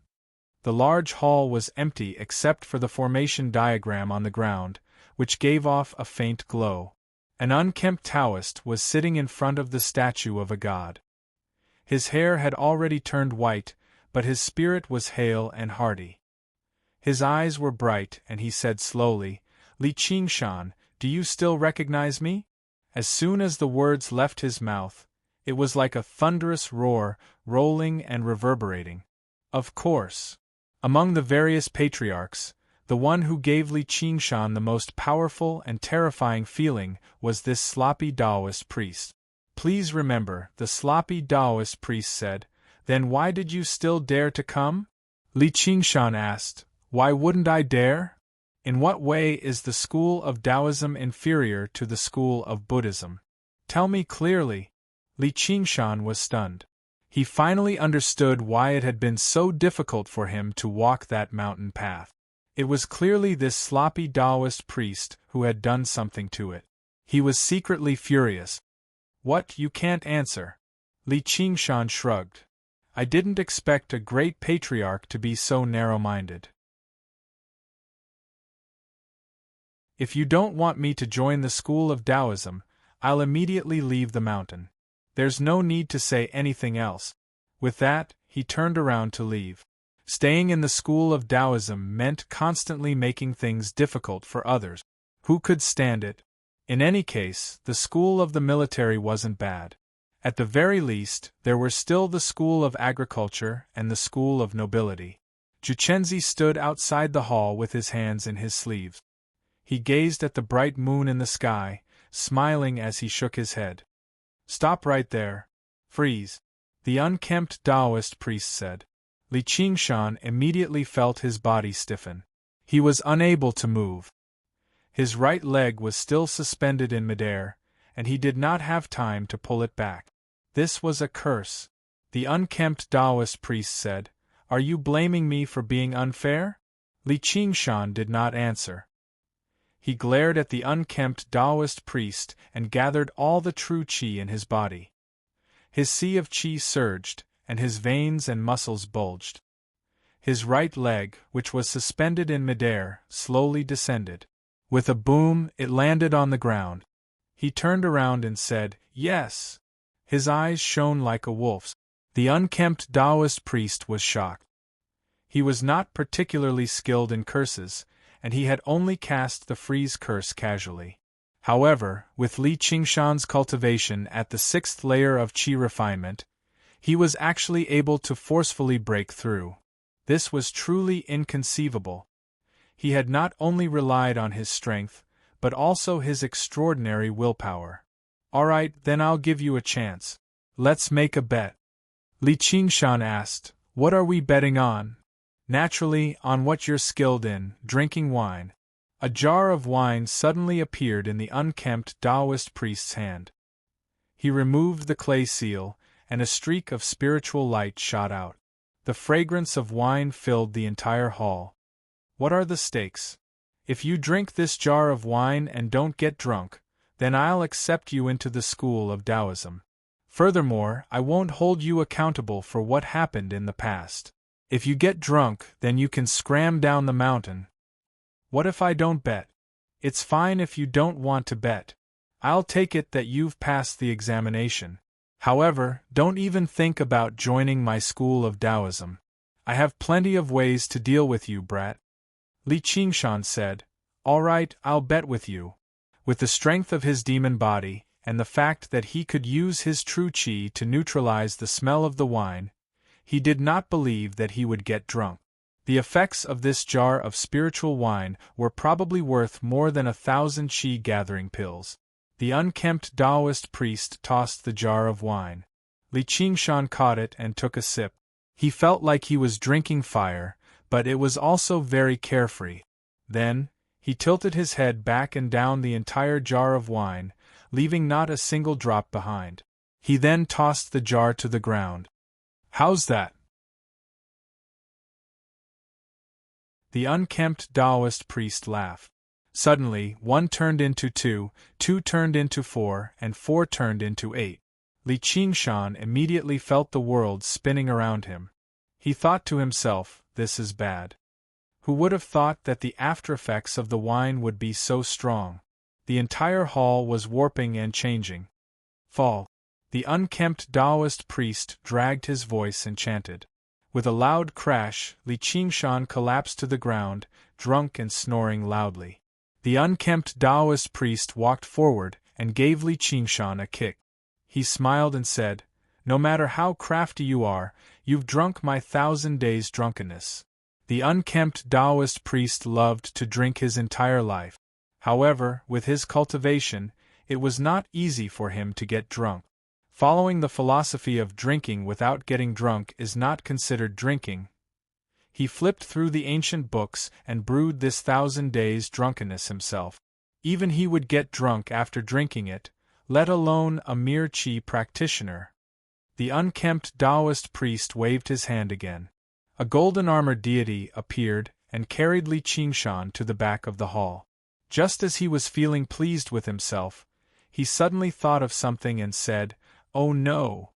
The large hall was empty except for the formation diagram on the ground, which gave off a faint glow. An unkempt Taoist was sitting in front of the statue of a god. His hair had already turned white, but his spirit was hale and hearty. His eyes were bright, and he said slowly, "Li Qingshan, do you still recognize me?" As soon as the words left his mouth, it was like a thunderous roar, rolling and reverberating. Of course. Among the various patriarchs, the one who gave Li Qingshan the most powerful and terrifying feeling was this sloppy Taoist priest. "Please remember," the sloppy Taoist priest said, "then why did you still dare to come?" Li Qingshan asked. Why wouldn't I dare? In what way is the school of Taoism inferior to the school of Buddhism? Tell me clearly. Li Qingshan was stunned. He finally understood why it had been so difficult for him to walk that mountain path. It was clearly this sloppy Taoist priest who had done something to it. He was secretly furious. What, you can't answer? Li Qingshan shrugged. I didn't expect a great patriarch to be so narrow-minded. If you don't want me to join the school of Taoism, I'll immediately leave the mountain. There's no need to say anything else. With that, he turned around to leave. Staying in the school of Taoism meant constantly making things difficult for others. Who could stand it? In any case, the school of the military wasn't bad. At the very least, there were still the school of agriculture and the school of nobility. Juchenzi stood outside the hall with his hands in his sleeves. He gazed at the bright moon in the sky, smiling as he shook his head. Stop right there. Freeze. The unkempt Taoist priest said. Li Qingshan immediately felt his body stiffen. He was unable to move. His right leg was still suspended in midair, and he did not have time to pull it back. This was a curse. The unkempt Taoist priest said, Are you blaming me for being unfair? Li Qingshan did not answer. He glared at the unkempt Taoist priest and gathered all the true qi in his body. His sea of qi surged, and his veins and muscles bulged. His right leg, which was suspended in midair, slowly descended. With a boom, it landed on the ground. He turned around and said, Yes! His eyes shone like a wolf's. The unkempt Taoist priest was shocked. He was not particularly skilled in curses, and he had only cast the freeze curse casually. However, with Li Qingshan's cultivation at the 6th layer of qi refinement, he was actually able to forcefully break through. This was truly inconceivable. He had not only relied on his strength, but also his extraordinary willpower. All right, then I'll give you a chance. Let's make a bet. Li Qingshan asked, What are we betting on? Naturally, on what you're skilled in, drinking wine. A jar of wine suddenly appeared in the unkempt Taoist priest's hand. He removed the clay seal, and a streak of spiritual light shot out. The fragrance of wine filled the entire hall. What are the stakes? If you drink this jar of wine and don't get drunk, then I'll accept you into the school of Taoism. Furthermore, I won't hold you accountable for what happened in the past. If you get drunk, then you can scram down the mountain. What if I don't bet? It's fine if you don't want to bet. I'll take it that you've passed the examination. However, don't even think about joining my school of Taoism. I have plenty of ways to deal with you, brat. Li Qingshan said, All right, I'll bet with you. With the strength of his demon body, and the fact that he could use his true qi to neutralize the smell of the wine, he did not believe that he would get drunk. The effects of this jar of spiritual wine were probably worth more than 1,000 qi-gathering pills. The unkempt Taoist priest tossed the jar of wine. Li Qingshan caught it and took a sip. He felt like he was drinking fire, but it was also very carefree. Then, he tilted his head back and down the entire jar of wine, leaving not a single drop behind. He then tossed the jar to the ground. How's that? The unkempt Taoist priest laughed. Suddenly, 1 turned into 2, 2 turned into 4, and 4 turned into 8. Li Qingshan immediately felt the world spinning around him. He thought to himself, This is bad. Who would have thought that the after-effects of the wine would be so strong? The entire hall was warping and changing. Fall. The unkempt Taoist priest dragged his voice and chanted. With a loud crash, Li Qingshan collapsed to the ground, drunk and snoring loudly. The unkempt Taoist priest walked forward and gave Li Qingshan a kick. He smiled and said, No matter how crafty you are, you've drunk my 1,000 days' drunkenness. The unkempt Taoist priest loved to drink his entire life. However, with his cultivation, it was not easy for him to get drunk. Following the philosophy of drinking without getting drunk is not considered drinking. He flipped through the ancient books and brewed this 1,000 days drunkenness himself. Even he would get drunk after drinking it, let alone a mere qi practitioner. The unkempt Taoist priest waved his hand again. A golden-armored deity appeared and carried Li Qingshan to the back of the hall. Just as he was feeling pleased with himself, he suddenly thought of something and said, "Oh no!"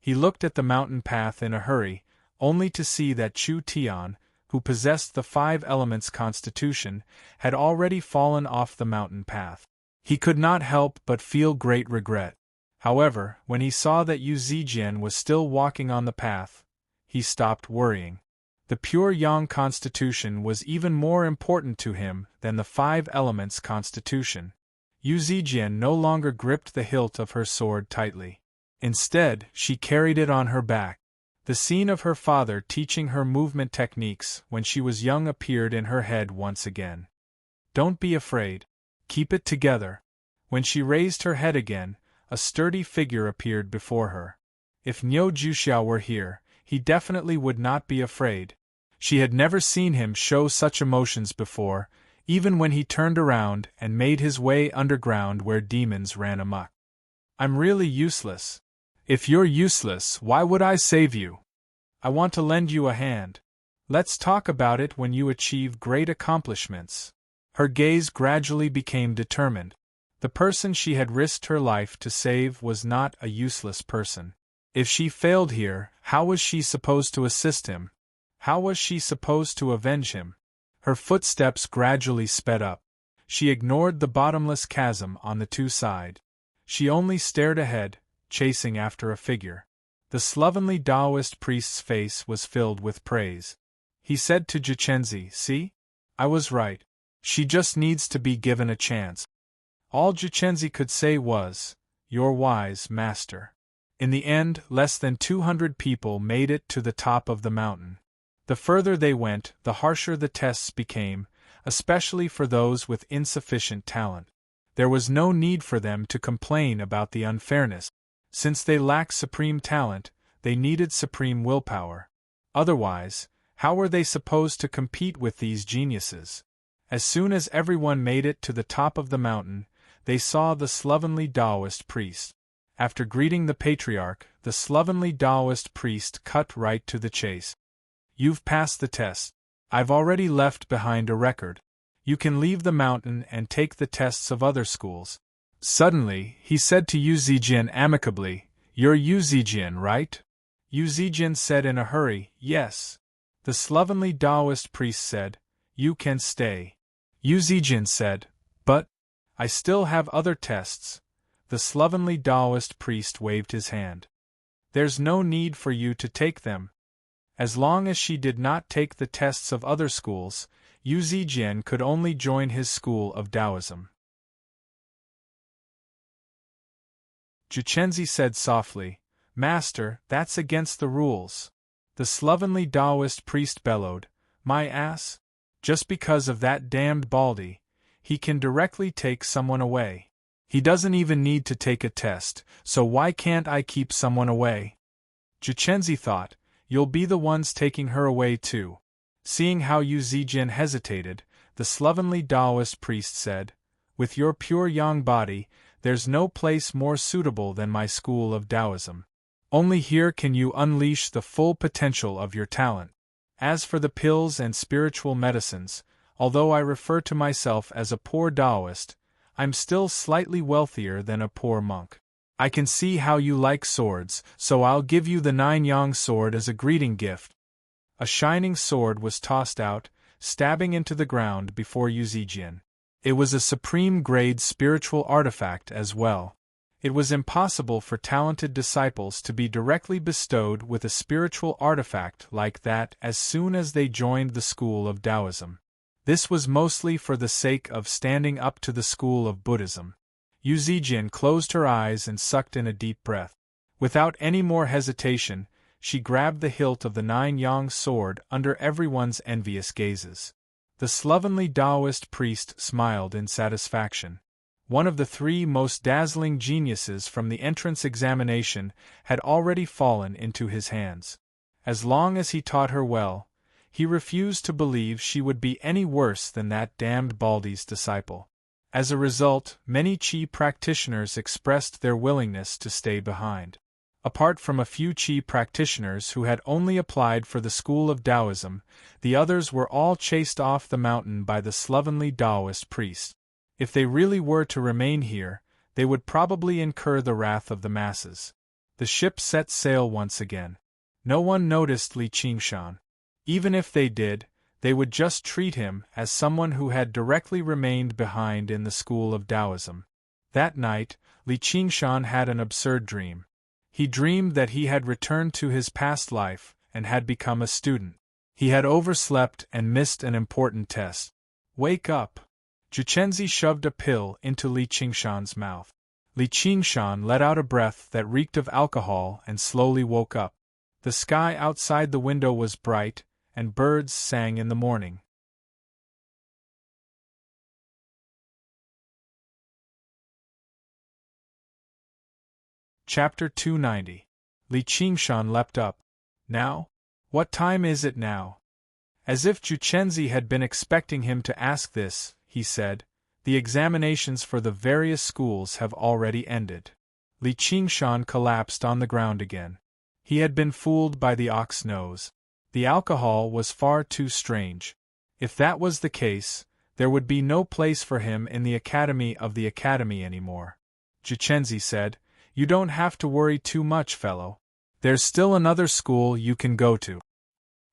He looked at the mountain path in a hurry, only to see that Chu Tian, who possessed the 5 elements constitution, had already fallen off the mountain path. He could not help but feel great regret. However, when he saw that Yu Zijian was still walking on the path, he stopped worrying. The pure yang constitution was even more important to him than the 5 elements constitution. Yu Zijian no longer gripped the hilt of her sword tightly. Instead, she carried it on her back. The scene of her father teaching her movement techniques when she was young appeared in her head once again. "Don't be afraid. Keep it together." When she raised her head again, a sturdy figure appeared before her. If Niu Juxiao were here, he definitely would not be afraid. She had never seen him show such emotions before, even when he turned around and made his way underground where demons ran amok. "I'm really useless. If you're useless, why would I save you? I want to lend you a hand. Let's talk about it when you achieve great accomplishments." Her gaze gradually became determined. The person she had risked her life to save was not a useless person. If she failed here, how was she supposed to assist him? How was she supposed to avenge him? Her footsteps gradually sped up. She ignored the bottomless chasm on the 2 sides. She only stared ahead, chasing after a figure. The slovenly Taoist priest's face was filled with praise. He said to Jichenzi, "See? I was right. She just needs to be given a chance." All Jichenzi could say was, "You're wise, master." In the end, less than 200 people made it to the top of the mountain. The further they went, the harsher the tests became, especially for those with insufficient talent. There was no need for them to complain about the unfairness. Since they lacked supreme talent, they needed supreme willpower. Otherwise, how were they supposed to compete with these geniuses? As soon as everyone made it to the top of the mountain, they saw the slovenly Taoist priest. After greeting the patriarch, the slovenly Taoist priest cut right to the chase. "You've passed the test. I've already left behind a record. You can leave the mountain and take the tests of other schools." Suddenly, he said to Yu Zijian amicably, "You're Yu Zijian, right?" Yu Zijian said in a hurry, "Yes." The slovenly Taoist priest said, "You can stay." Yu Zijian said, "But I still have other tests." The slovenly Taoist priest waved his hand. "There's no need for you to take them." As long as she did not take the tests of other schools, Yu Zijian could only join his school of Taoism. Jichenzi said softly, "Master, that's against the rules." The slovenly Taoist priest bellowed, "My ass? Just because of that damned Baldy, he can directly take someone away. He doesn't even need to take a test, so why can't I keep someone away?" Jichenzi thought, "You'll be the ones taking her away too." Seeing how Yu Zijian hesitated, the slovenly Taoist priest said, "With your pure yang body, there's no place more suitable than my school of Taoism. Only here can you unleash the full potential of your talent. As for the pills and spiritual medicines, although I refer to myself as a poor Taoist, I'm still slightly wealthier than a poor monk. I can see how you like swords, so I'll give you the 9-yang sword as a greeting gift." A shining sword was tossed out, stabbing into the ground before Yu Zijian. It was a supreme-grade spiritual artifact as well. It was impossible for talented disciples to be directly bestowed with a spiritual artifact like that as soon as they joined the school of Taoism. This was mostly for the sake of standing up to the school of Buddhism. Yu Zijian closed her eyes and sucked in a deep breath. Without any more hesitation, she grabbed the hilt of the 9-yang sword under everyone's envious gazes. The slovenly Taoist priest smiled in satisfaction. One of the 3 most dazzling geniuses from the entrance examination had already fallen into his hands. As long as he taught her well, He refused to believe she would be any worse than that damned Baldy's disciple. As a result, many Qi practitioners expressed their willingness to stay behind. Apart from a few Qi practitioners who had only applied for the school of Taoism, the others were all chased off the mountain by the slovenly Taoist priest. If they really were to remain here, they would probably incur the wrath of the masses. The ship set sail once again. No one noticed Li Qingshan. Even if they did, they would just treat him as someone who had directly remained behind in the school of Taoism. That night, Li Qingshan had an absurd dream. He dreamed that he had returned to his past life and had become a student. He had overslept and missed an important test. Wake up! Juchenzi shoved a pill into Li Qingshan's mouth. Li Qingshan let out a breath that reeked of alcohol and slowly woke up. The sky outside the window was bright, and birds sang in the morning. Chapter 290. Li Qingshan leapt up. Now? What time is it now? As if Juchenzi had been expecting him to ask this, he said, the examinations for the various schools have already ended. Li Qingshan collapsed on the ground again. He had been fooled by the ox nose. The alcohol was far too strange. If that was the case, there would be no place for him in the academy anymore. Juchenzi said, "You don't have to worry too much, fellow. There's still another school you can go to."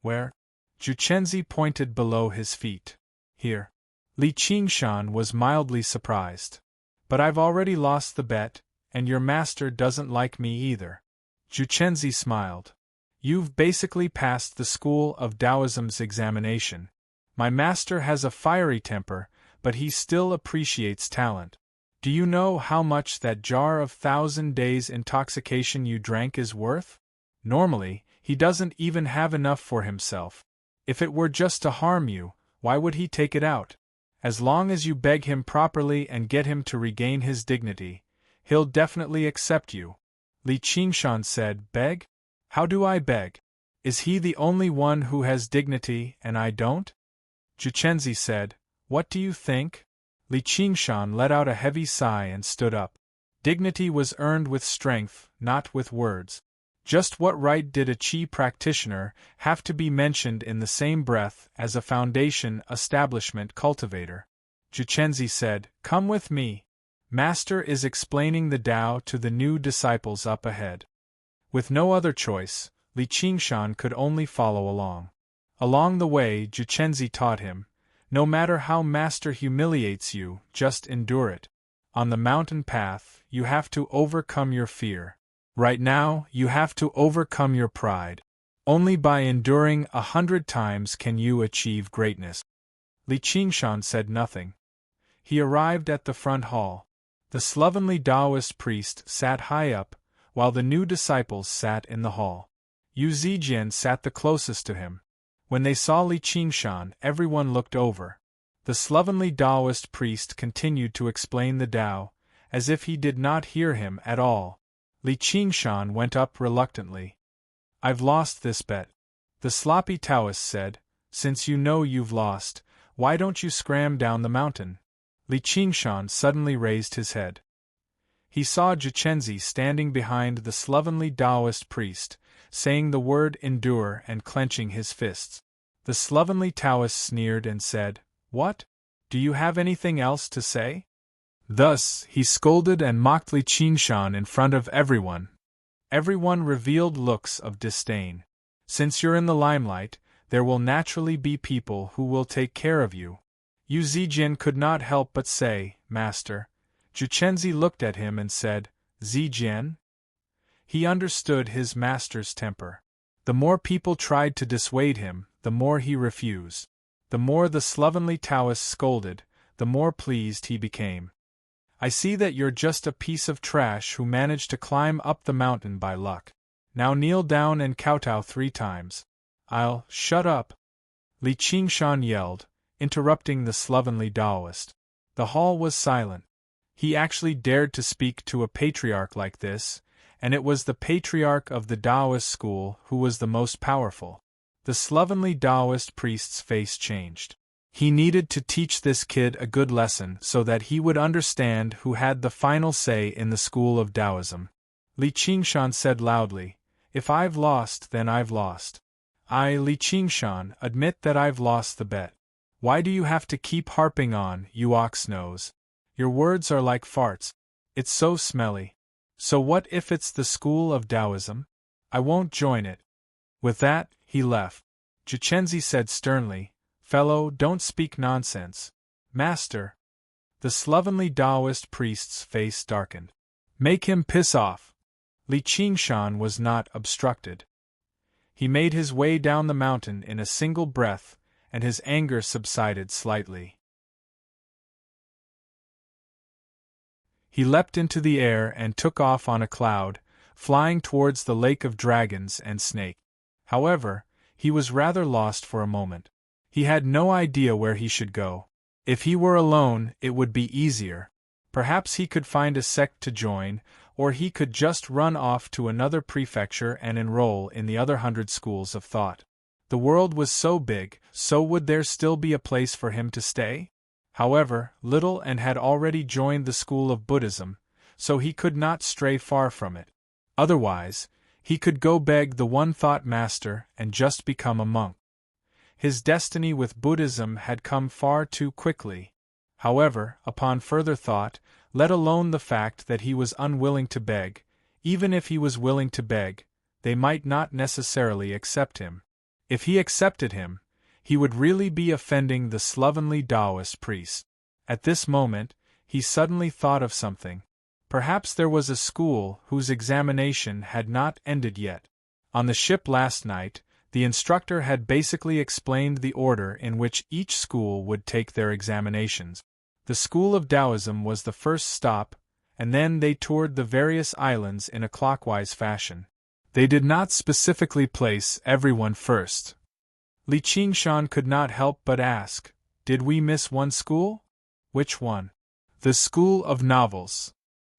"Where?" Juchenzi pointed below his feet. "Here." Li Qingshan was mildly surprised. "But I've already lost the bet, and your master doesn't like me either." Juchenzi smiled. "You've basically passed the School of Taoism's examination. My master has a fiery temper, but he still appreciates talent. Do you know how much that jar of 1,000 days intoxication you drank is worth? Normally, he doesn't even have enough for himself. If it were just to harm you, why would he take it out? As long as you beg him properly and get him to regain his dignity, he'll definitely accept you." Li Qingshan said, "Beg? How do I beg? Is he the only one who has dignity and I don't?" Juchenzi said, "What do you think?" Li Qingshan let out a heavy sigh and stood up. Dignity was earned with strength, not with words. Just what right did a Qi practitioner have to be mentioned in the same breath as a foundation establishment cultivator? Juchenzi said, "Come with me. Master is explaining the Tao to the new disciples up ahead." With no other choice, Li Qingshan could only follow along. Along the way, Juchenzi taught him, no matter how master humiliates you, just endure it. On the mountain path, you have to overcome your fear. Right now, you have to overcome your pride. Only by enduring 100 times can you achieve greatness. Li Qingshan said nothing. He arrived at the front hall. The slovenly Taoist priest sat high up, while the new disciples sat in the hall. Yu Zijian sat the closest to him. When they saw Li Qingshan, everyone looked over. The slovenly Taoist priest continued to explain the Tao, as if he did not hear him at all. Li Qingshan went up reluctantly. "I've lost this bet," the sloppy Taoist said. "Since you know you've lost, why don't you scram down the mountain?" Li Qingshan suddenly raised his head. He saw Juchenzi standing behind the slovenly Taoist priest, saying the word endure and clenching his fists. The slovenly Taoist sneered and said, "What? Do you have anything else to say?" Thus, he scolded and mocked Li Qingshan in front of everyone. Everyone revealed looks of disdain. Since you're in the limelight, there will naturally be people who will take care of you. Yu Zijian could not help but say, "Master." Juchenzi looked at him and said, "Zijian?" He understood his master's temper. The more people tried to dissuade him, the more he refused. The more the slovenly Taoist scolded, the more pleased he became. "I see that you're just a piece of trash who managed to climb up the mountain by luck. Now kneel down and kowtow 3 times. Shut up!" Li Qingshan yelled, interrupting the slovenly Taoist. The hall was silent. He actually dared to speak to a patriarch like this, and it was the patriarch of the Taoist school who was the most powerful. The slovenly Taoist priest's face changed. He needed to teach this kid a good lesson so that he would understand who had the final say in the school of Taoism. Li Qingshan said loudly, "If I've lost, then I've lost. I, Li Qingshan, admit that I've lost the bet. Why do you have to keep harping on, you ox nose? Your words are like farts. It's so smelly. So what if it's the school of Taoism? I won't join it." With that, he left. Jichenzi said sternly, "Fellow, don't speak nonsense." "Master." The slovenly Taoist priest's face darkened. "Make him piss off." Li Qingshan was not obstructed. He made his way down the mountain in a single breath, and his anger subsided slightly. He leapt into the air and took off on a cloud, flying towards the lake of dragons and snake. However, he was rather lost for a moment. He had no idea where he should go. If he were alone, it would be easier. Perhaps he could find a sect to join, or he could just run off to another prefecture and enroll in the other 100 schools of thought. The world was so big, so would there still be a place for him to stay? However, Little and had already joined the school of Buddhism, so he could not stray far from it. Otherwise, he could go beg the one thought master and just become a monk. His destiny with Buddhism had come far too quickly. However, upon further thought, let alone the fact that he was unwilling to beg, even if he was willing to beg, they might not necessarily accept him. If he accepted him, he would really be offending the slovenly Taoist priest. At this moment, he suddenly thought of something. Perhaps there was a school whose examination had not ended yet. On the ship last night, the instructor had basically explained the order in which each school would take their examinations. The School of Taoism was the first stop, and then they toured the various islands in a clockwise fashion. They did not specifically place everyone first. Li Qingshan could not help but ask, "Did we miss one school?" "Which one?" "The School of Novels."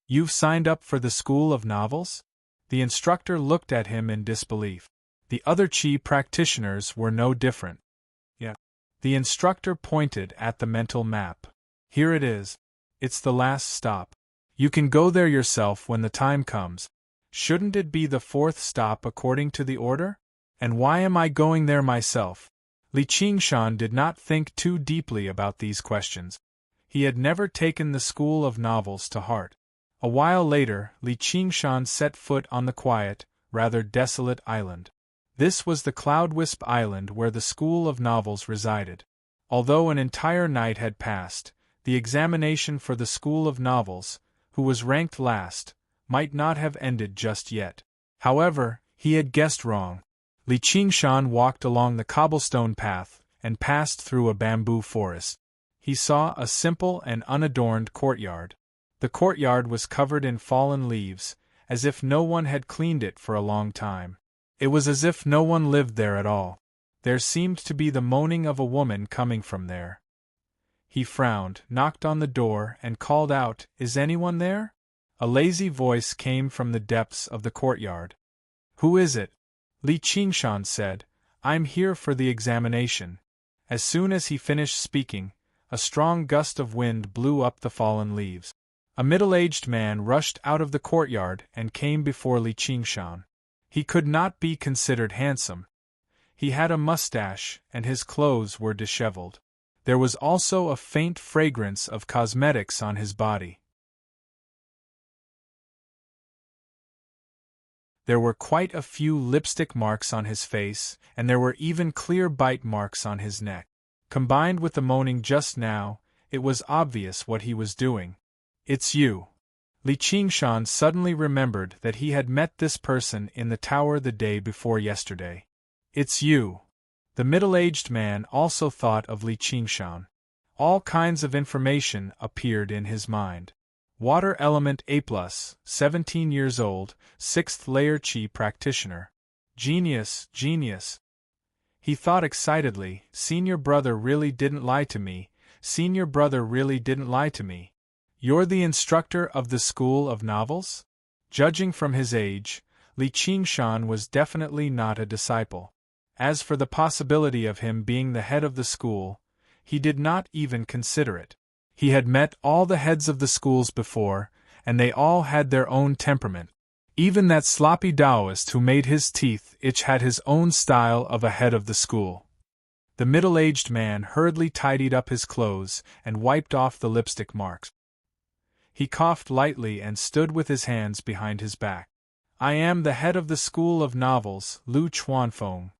"You've signed up for the School of Novels?" The instructor looked at him in disbelief. The other Qi practitioners were no different. "Yeah." The instructor pointed at the mental map. "Here it is. It's the last stop. You can go there yourself when the time comes. Shouldn't it be the 4th stop according to the order? And why am I going there myself?" Li Qingshan did not think too deeply about these questions. He had never taken the School of Novels to heart. A while later, Li Qingshan set foot on the quiet, rather desolate island. This was the Cloudwisp Island where the School of Novels resided. Although an entire night had passed, the examination for the School of Novels, who was ranked last, might not have ended just yet. However, he had guessed wrong. Li Qingshan walked along the cobblestone path and passed through a bamboo forest. He saw a simple and unadorned courtyard. The courtyard was covered in fallen leaves, as if no one had cleaned it for a long time. It was as if no one lived there at all. There seemed to be the moaning of a woman coming from there. He frowned, knocked on the door, and called out, "Is anyone there?" A lazy voice came from the depths of the courtyard. "Who is it?" Li Qingshan said, "I'm here for the examination." As soon as he finished speaking, a strong gust of wind blew up the fallen leaves. A middle-aged man rushed out of the courtyard and came before Li Qingshan. He could not be considered handsome. He had a mustache, and his clothes were disheveled. There was also a faint fragrance of cosmetics on his body. There were quite a few lipstick marks on his face, and there were even clear bite marks on his neck. Combined with the moaning just now, it was obvious what he was doing. "It's you." Li Qingshan suddenly remembered that he had met this person in the tower the day before yesterday. "It's you." The middle-aged man also thought of Li Qingshan. All kinds of information appeared in his mind. Water element A+, 17 years old, 6th layer Qi practitioner. Genius, genius. He thought excitedly, "Senior brother really didn't lie to me, senior brother really didn't lie to me. You're the instructor of the School of Novels?" Judging from his age, Li Qingshan was definitely not a disciple. As for the possibility of him being the head of the school, he did not even consider it. He had met all the heads of the schools before, and they all had their own temperament. Even that sloppy Taoist who made his teeth itch had his own style of a head of the school. The middle-aged man hurriedly tidied up his clothes and wiped off the lipstick marks. He coughed lightly and stood with his hands behind his back. I am the head of the school of novels, Lu Chuanfeng.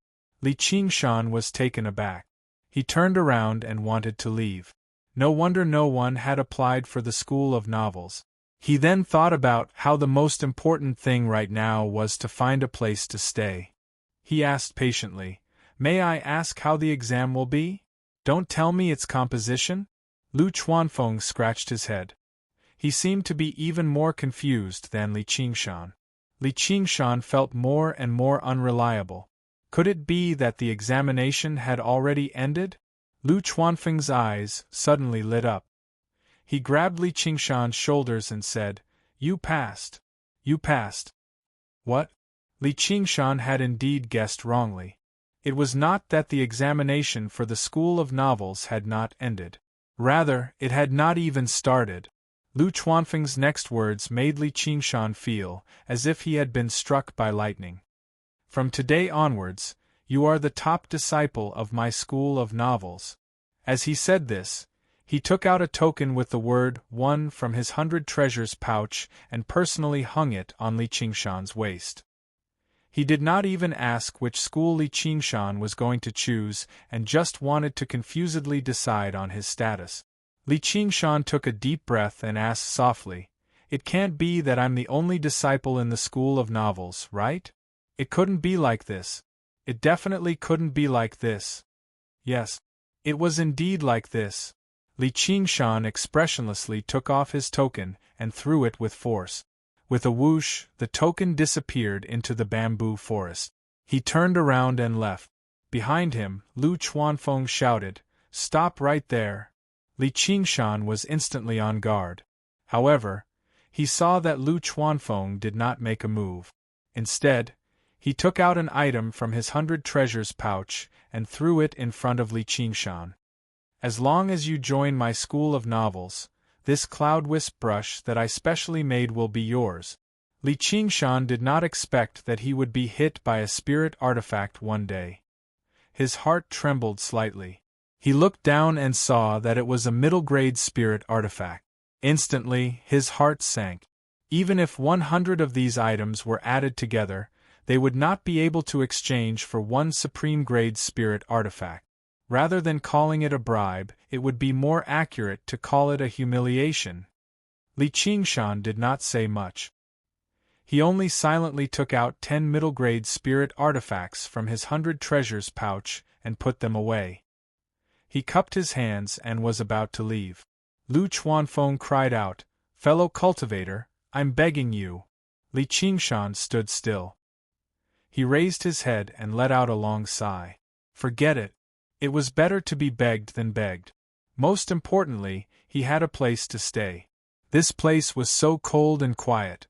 Li Qingshan was taken aback. He turned around and wanted to leave. No wonder no one had applied for the school of novels. He then thought about how the most important thing right now was to find a place to stay. He asked patiently, "May I ask how the exam will be? Don't tell me it's composition?" Lu Chuanfeng scratched his head. He seemed to be even more confused than Li Qingshan. Li Qingshan felt more and more unreliable. Could it be that the examination had already ended? Lu Chuanfeng's eyes suddenly lit up. He grabbed Li Qingshan's shoulders and said, "You passed. You passed." What? Li Qingshan had indeed guessed wrongly. It was not that the examination for the School of Novels had not ended. Rather, it had not even started. Lu Chuanfeng's next words made Li Qingshan feel as if he had been struck by lightning. "From today onwards, you are the top disciple of my School of Novels." As he said this, he took out a token with the word 1 from his 100 treasures pouch and personally hung it on Li Qingshan's waist. He did not even ask which school Li Qingshan was going to choose and just wanted to confusedly decide on his status. Li Qingshan took a deep breath and asked softly, "It can't be that I'm the only disciple in the School of Novels, right? It couldn't be like this. It definitely couldn't be like this." Yes, it was indeed like this. Li Qingshan expressionlessly took off his token and threw it with force. With a whoosh, the token disappeared into the bamboo forest. He turned around and left. Behind him, Lu Chuanfeng shouted, "Stop right there." Li Qingshan was instantly on guard. However, he saw that Lu Chuanfeng did not make a move. Instead, he took out an item from his 100 treasures pouch and threw it in front of Li Qingshan. "As long as you join my School of Novels, this cloud wisp brush that I specially made will be yours." Li Qingshan did not expect that he would be hit by a spirit artifact one day. His heart trembled slightly. He looked down and saw that it was a middle-grade spirit artifact. Instantly, his heart sank. Even if 100 of these items were added together, they would not be able to exchange for one supreme-grade spirit artifact. Rather than calling it a bribe, it would be more accurate to call it a humiliation. Li Qingshan did not say much. He only silently took out 10 middle-grade spirit artifacts from his 100 treasures pouch and put them away. He cupped his hands and was about to leave. Lu Chuanfeng cried out, "Fellow cultivator, I'm begging you." Li Qingshan stood still. He raised his head and let out a long sigh. Forget it. It was better to be begged than begged. Most importantly, he had a place to stay. This place was so cold and quiet.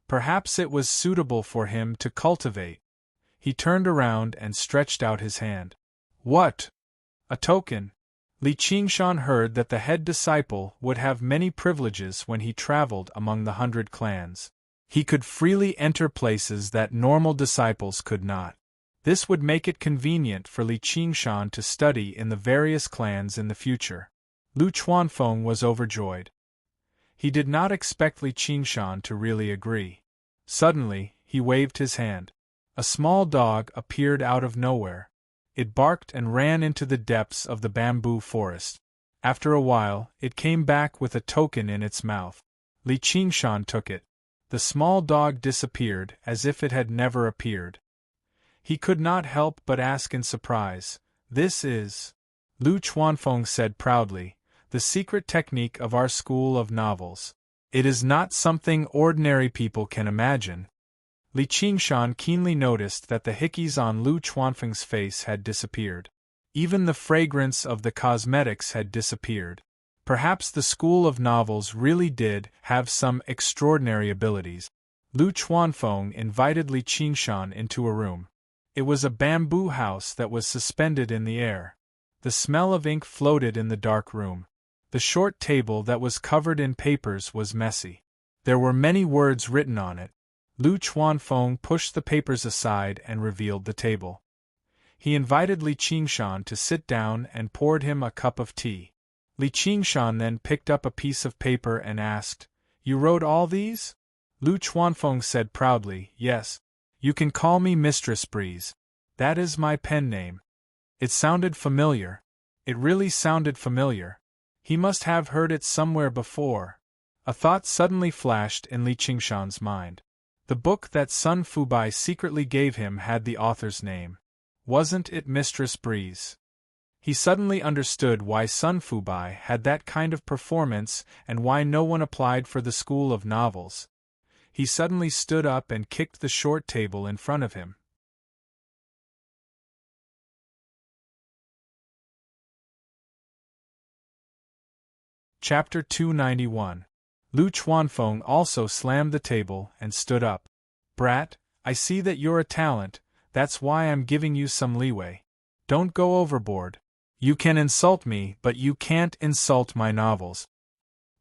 Perhaps it was suitable for him to cultivate. He turned around and stretched out his hand. What? A token. Li Qingshan heard that the head disciple would have many privileges when he traveled among the 100 clans. He could freely enter places that normal disciples could not. This would make it convenient for Li Qingshan to study in the various clans in the future. Lu Chuanfeng was overjoyed. He did not expect Li Qingshan to really agree. Suddenly, he waved his hand. A small dog appeared out of nowhere. It barked and ran into the depths of the bamboo forest. After a while, it came back with a token in its mouth. Li Qingshan took it. The small dog disappeared as if it had never appeared. He could not help but ask in surprise, "This is," Lu Chuanfeng said proudly, "the secret technique of our School of Novels. It is not something ordinary people can imagine." Li Qingshan keenly noticed that the hickeys on Lu Chuanfeng's face had disappeared. Even the fragrance of the cosmetics had disappeared. Perhaps the School of Novels really did have some extraordinary abilities. Lu Chuanfeng invited Li Qingshan into a room. It was a bamboo house that was suspended in the air. The smell of ink floated in the dark room. The short table that was covered in papers was messy. There were many words written on it. Lu Chuanfeng pushed the papers aside and revealed the table. He invited Li Qingshan to sit down and poured him a cup of tea. Li Qingshan then picked up a piece of paper and asked, "You wrote all these?" Lu Chuanfeng said proudly, "Yes. You can call me Mistress Breeze. That is my pen name." It sounded familiar. It really sounded familiar. He must have heard it somewhere before. A thought suddenly flashed in Li Qingshan's mind. The book that Sun Fubai secretly gave him had the author's name. Wasn't it Mistress Breeze? He suddenly understood why Sun Fubai had that kind of performance and why no one applied for the school of novels. He suddenly stood up and kicked the short table in front of him. Chapter 291. Lu Chuanfeng also slammed the table and stood up. "Brat, I see that you're a talent, that's why I'm giving you some leeway. Don't go overboard. You can insult me, but you can't insult my novels.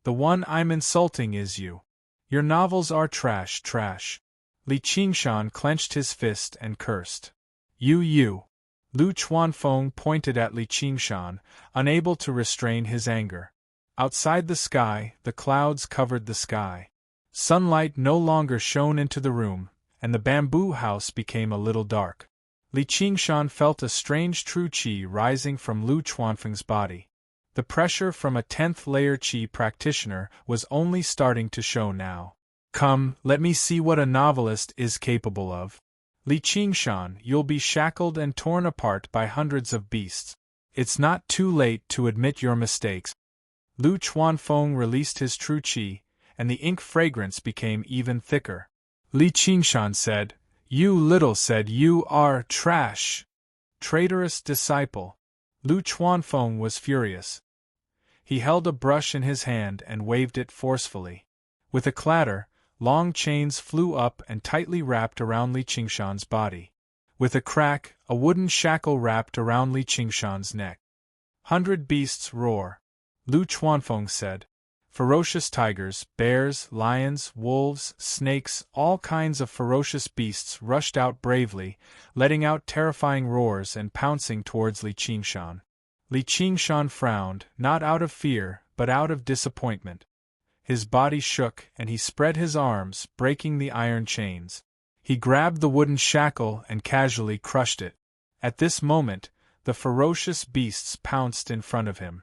The one I'm insulting is you. Your novels are trash, trash." Li Qingshan clenched his fist and cursed. You. Lu Chuanfeng pointed at Li Qingshan, unable to restrain his anger. Outside the sky, the clouds covered the sky. Sunlight no longer shone into the room, and the bamboo house became a little dark. Li Qingshan felt a strange true qi rising from Lu Chuanfeng's body. The pressure from a 10th-layer qi practitioner was only starting to show now. "Come, let me see what a novelist is capable of. Li Qingshan, you'll be shackled and torn apart by hundreds of beasts. It's not too late to admit your mistakes." Lu Chuanfeng released his true qi, and the ink fragrance became even thicker. Li Qingshan said, "You are trash. Traitorous disciple." Lu Chuanfeng was furious. He held a brush in his hand and waved it forcefully. With a clatter, long chains flew up and tightly wrapped around Li Qingshan's body. With a crack, a wooden shackle wrapped around Li Qingshan's neck. "100 beasts roar," Lu Chuanfeng said. Ferocious tigers, bears, lions, wolves, snakes, all kinds of ferocious beasts rushed out bravely, letting out terrifying roars and pouncing towards Li Qingshan. Li Qingshan frowned, not out of fear, but out of disappointment. His body shook and he spread his arms, breaking the iron chains. He grabbed the wooden shackle and casually crushed it. At this moment, the ferocious beasts pounced in front of him.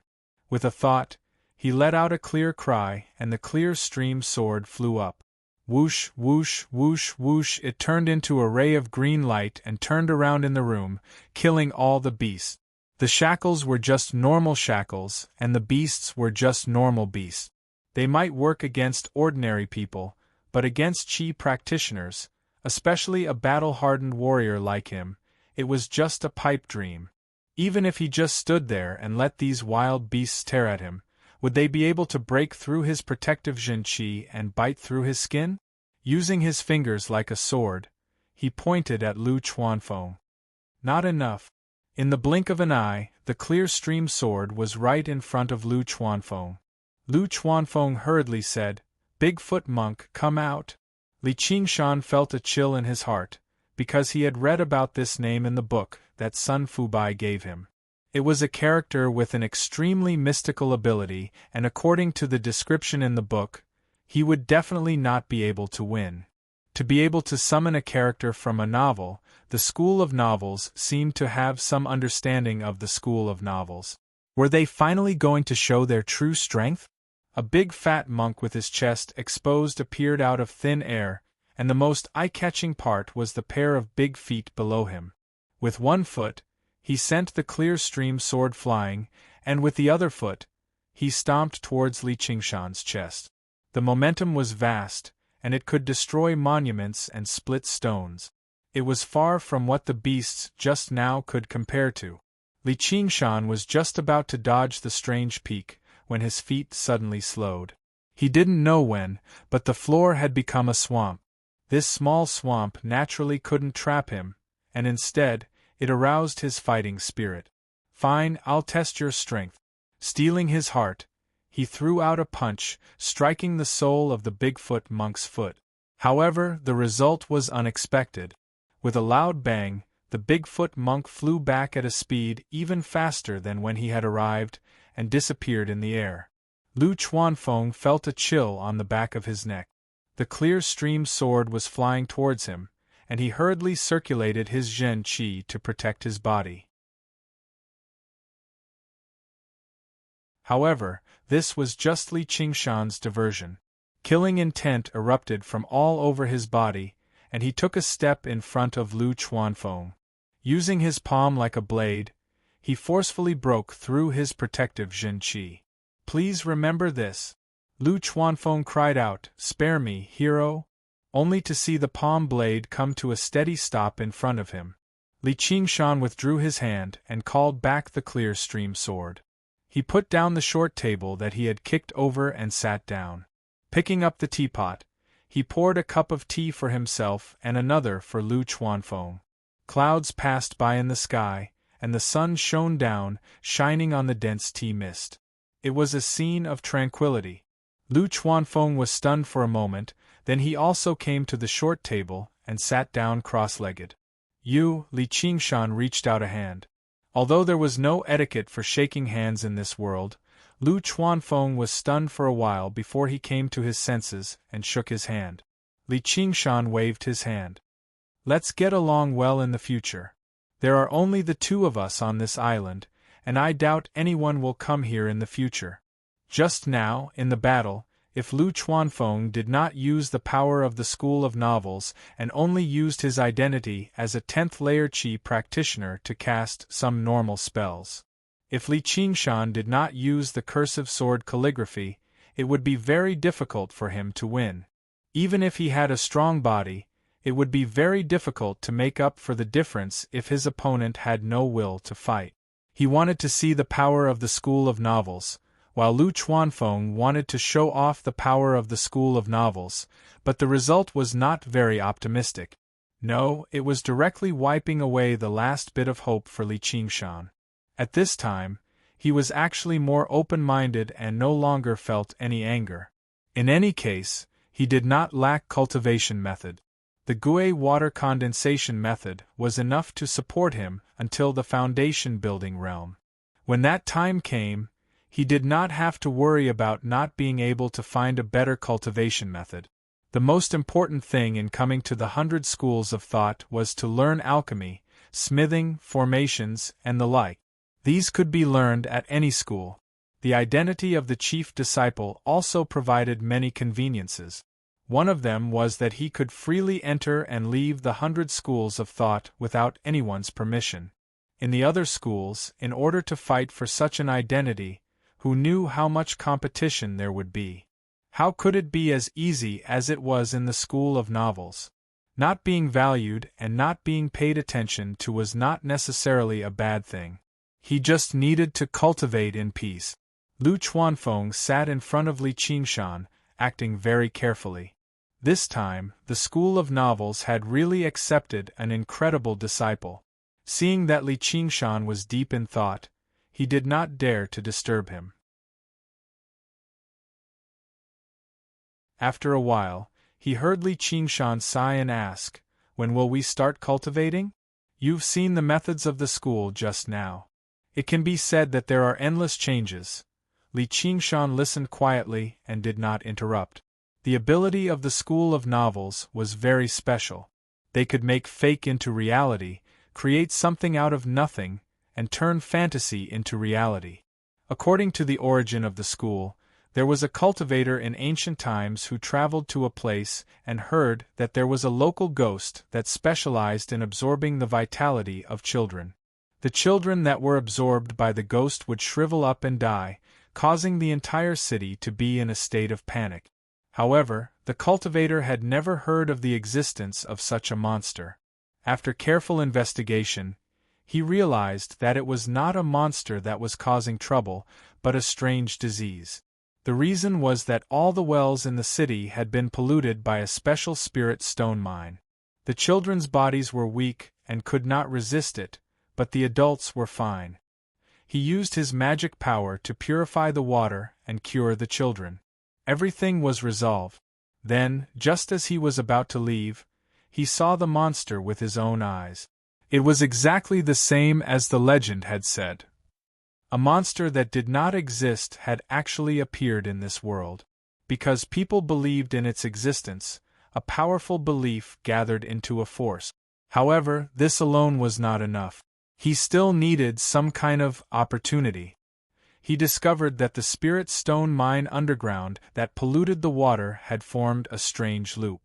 With a thought, he let out a clear cry, and the clear stream sword flew up. Whoosh, whoosh, whoosh, whoosh, it turned into a ray of green light and turned around in the room, killing all the beasts. The shackles were just normal shackles, and the beasts were just normal beasts. They might work against ordinary people, but against qi practitioners, especially a battle-hardened warrior like him, it was just a pipe dream. Even if he just stood there and let these wild beasts tear at him, would they be able to break through his protective Jin Qi and bite through his skin? Using his fingers like a sword, he pointed at Lu Chuanfeng. Not enough. In the blink of an eye, the clear stream sword was right in front of Lu Chuanfeng. Lu Chuanfeng hurriedly said, "Bigfoot monk, come out." Li Qingshan felt a chill in his heart, because he had read about this name in the book that Sun Fubai gave him. It was a character with an extremely mystical ability, and according to the description in the book, he would definitely not be able to win. To be able to summon a character from a novel, the School of Novels seemed to have some understanding of the School of Novels. Were they finally going to show their true strength? A big fat monk with his chest exposed appeared out of thin air, and the most eye-catching part was the pair of big feet below him. With one foot, he sent the clear stream sword flying, and with the other foot, he stomped towards Li Qingshan's chest. The momentum was vast, and it could destroy monuments and split stones. It was far from what the beasts just now could compare to. Li Qingshan was just about to dodge the strange peak, when his feet suddenly slowed. He didn't know when, but the floor had become a swamp. This small swamp naturally couldn't trap him, and instead, it aroused his fighting spirit. Fine, I'll test your strength. Steeling his heart, he threw out a punch, striking the sole of the Bigfoot monk's foot. However, the result was unexpected. With a loud bang, the Bigfoot monk flew back at a speed even faster than when he had arrived, and disappeared in the air. Lu Chuanfeng felt a chill on the back of his neck. The clear stream sword was flying towards him, and he hurriedly circulated his Zhen Qi to protect his body. However, this was just Li Qingshan's diversion. Killing intent erupted from all over his body, and he took a step in front of Lu Chuanfeng. Using his palm like a blade, he forcefully broke through his protective Zhen Qi. Please remember this. Lu Chuanfeng cried out, "Spare me, hero," only to see the palm blade come to a steady stop in front of him. Li Qingshan withdrew his hand and called back the clear stream sword. He put down the short table that he had kicked over and sat down. Picking up the teapot, he poured a cup of tea for himself and another for Lu Chuanfeng. Clouds passed by in the sky, and the sun shone down, shining on the dense tea mist. It was a scene of tranquility. Lu Chuanfeng was stunned for a moment, then he also came to the short table and sat down cross-legged. Li Qingshan reached out a hand. Although there was no etiquette for shaking hands in this world, Lu Chuanfeng was stunned for a while before he came to his senses and shook his hand. Li Qingshan waved his hand. Let's get along well in the future. There are only the two of us on this island, and I doubt anyone will come here in the future. Just now, in the battle, if Lu Chuanfeng did not use the power of the School of Novels and only used his identity as a 10th layer Qi practitioner to cast some normal spells. If Li Qingshan did not use the cursive sword calligraphy, it would be very difficult for him to win. Even if he had a strong body, it would be very difficult to make up for the difference if his opponent had no will to fight. He wanted to see the power of the School of Novels, while Lu Chuanfeng wanted to show off the power of the School of Novels, but the result was not very optimistic. No, it was directly wiping away the last bit of hope for Li Qingshan. At this time, he was actually more open-minded and no longer felt any anger. In any case, he did not lack cultivation method. The Gui water condensation method was enough to support him until the foundation building realm. When that time came, he did not have to worry about not being able to find a better cultivation method. The most important thing in coming to the 100 schools of thought was to learn alchemy, smithing, formations, and the like. These could be learned at any school. The identity of the chief disciple also provided many conveniences. One of them was that he could freely enter and leave the 100 schools of thought without anyone's permission. In the other schools, in order to fight for such an identity, who knew how much competition there would be? How could it be as easy as it was in the School of Novels? Not being valued and not being paid attention to was not necessarily a bad thing. He just needed to cultivate in peace. Lu Chuanfeng sat in front of Li Qingshan, acting very carefully. This time, the School of Novels had really accepted an incredible disciple. Seeing that Li Qingshan was deep in thought, he did not dare to disturb him. After a while, he heard Li Qingshan sigh and ask, "When will we start cultivating? You've seen the methods of the school just now. It can be said that there are endless changes." Li Qingshan listened quietly and did not interrupt. The ability of the School of Novels was very special. They could make fake into reality, create something out of nothing, and turn fantasy into reality. According to the origin of the school, there was a cultivator in ancient times who traveled to a place and heard that there was a local ghost that specialized in absorbing the vitality of children. The children that were absorbed by the ghost would shrivel up and die, causing the entire city to be in a state of panic. However, the cultivator had never heard of the existence of such a monster. After careful investigation, he realized that it was not a monster that was causing trouble, but a strange disease. The reason was that all the wells in the city had been polluted by a special spirit stone mine. The children's bodies were weak and could not resist it, but the adults were fine. He used his magic power to purify the water and cure the children. Everything was resolved. Then, just as he was about to leave, he saw the monster with his own eyes. It was exactly the same as the legend had said. A monster that did not exist had actually appeared in this world. Because people believed in its existence, a powerful belief gathered into a force. However, this alone was not enough. He still needed some kind of opportunity. He discovered that the spirit stone mine underground that polluted the water had formed a strange loop.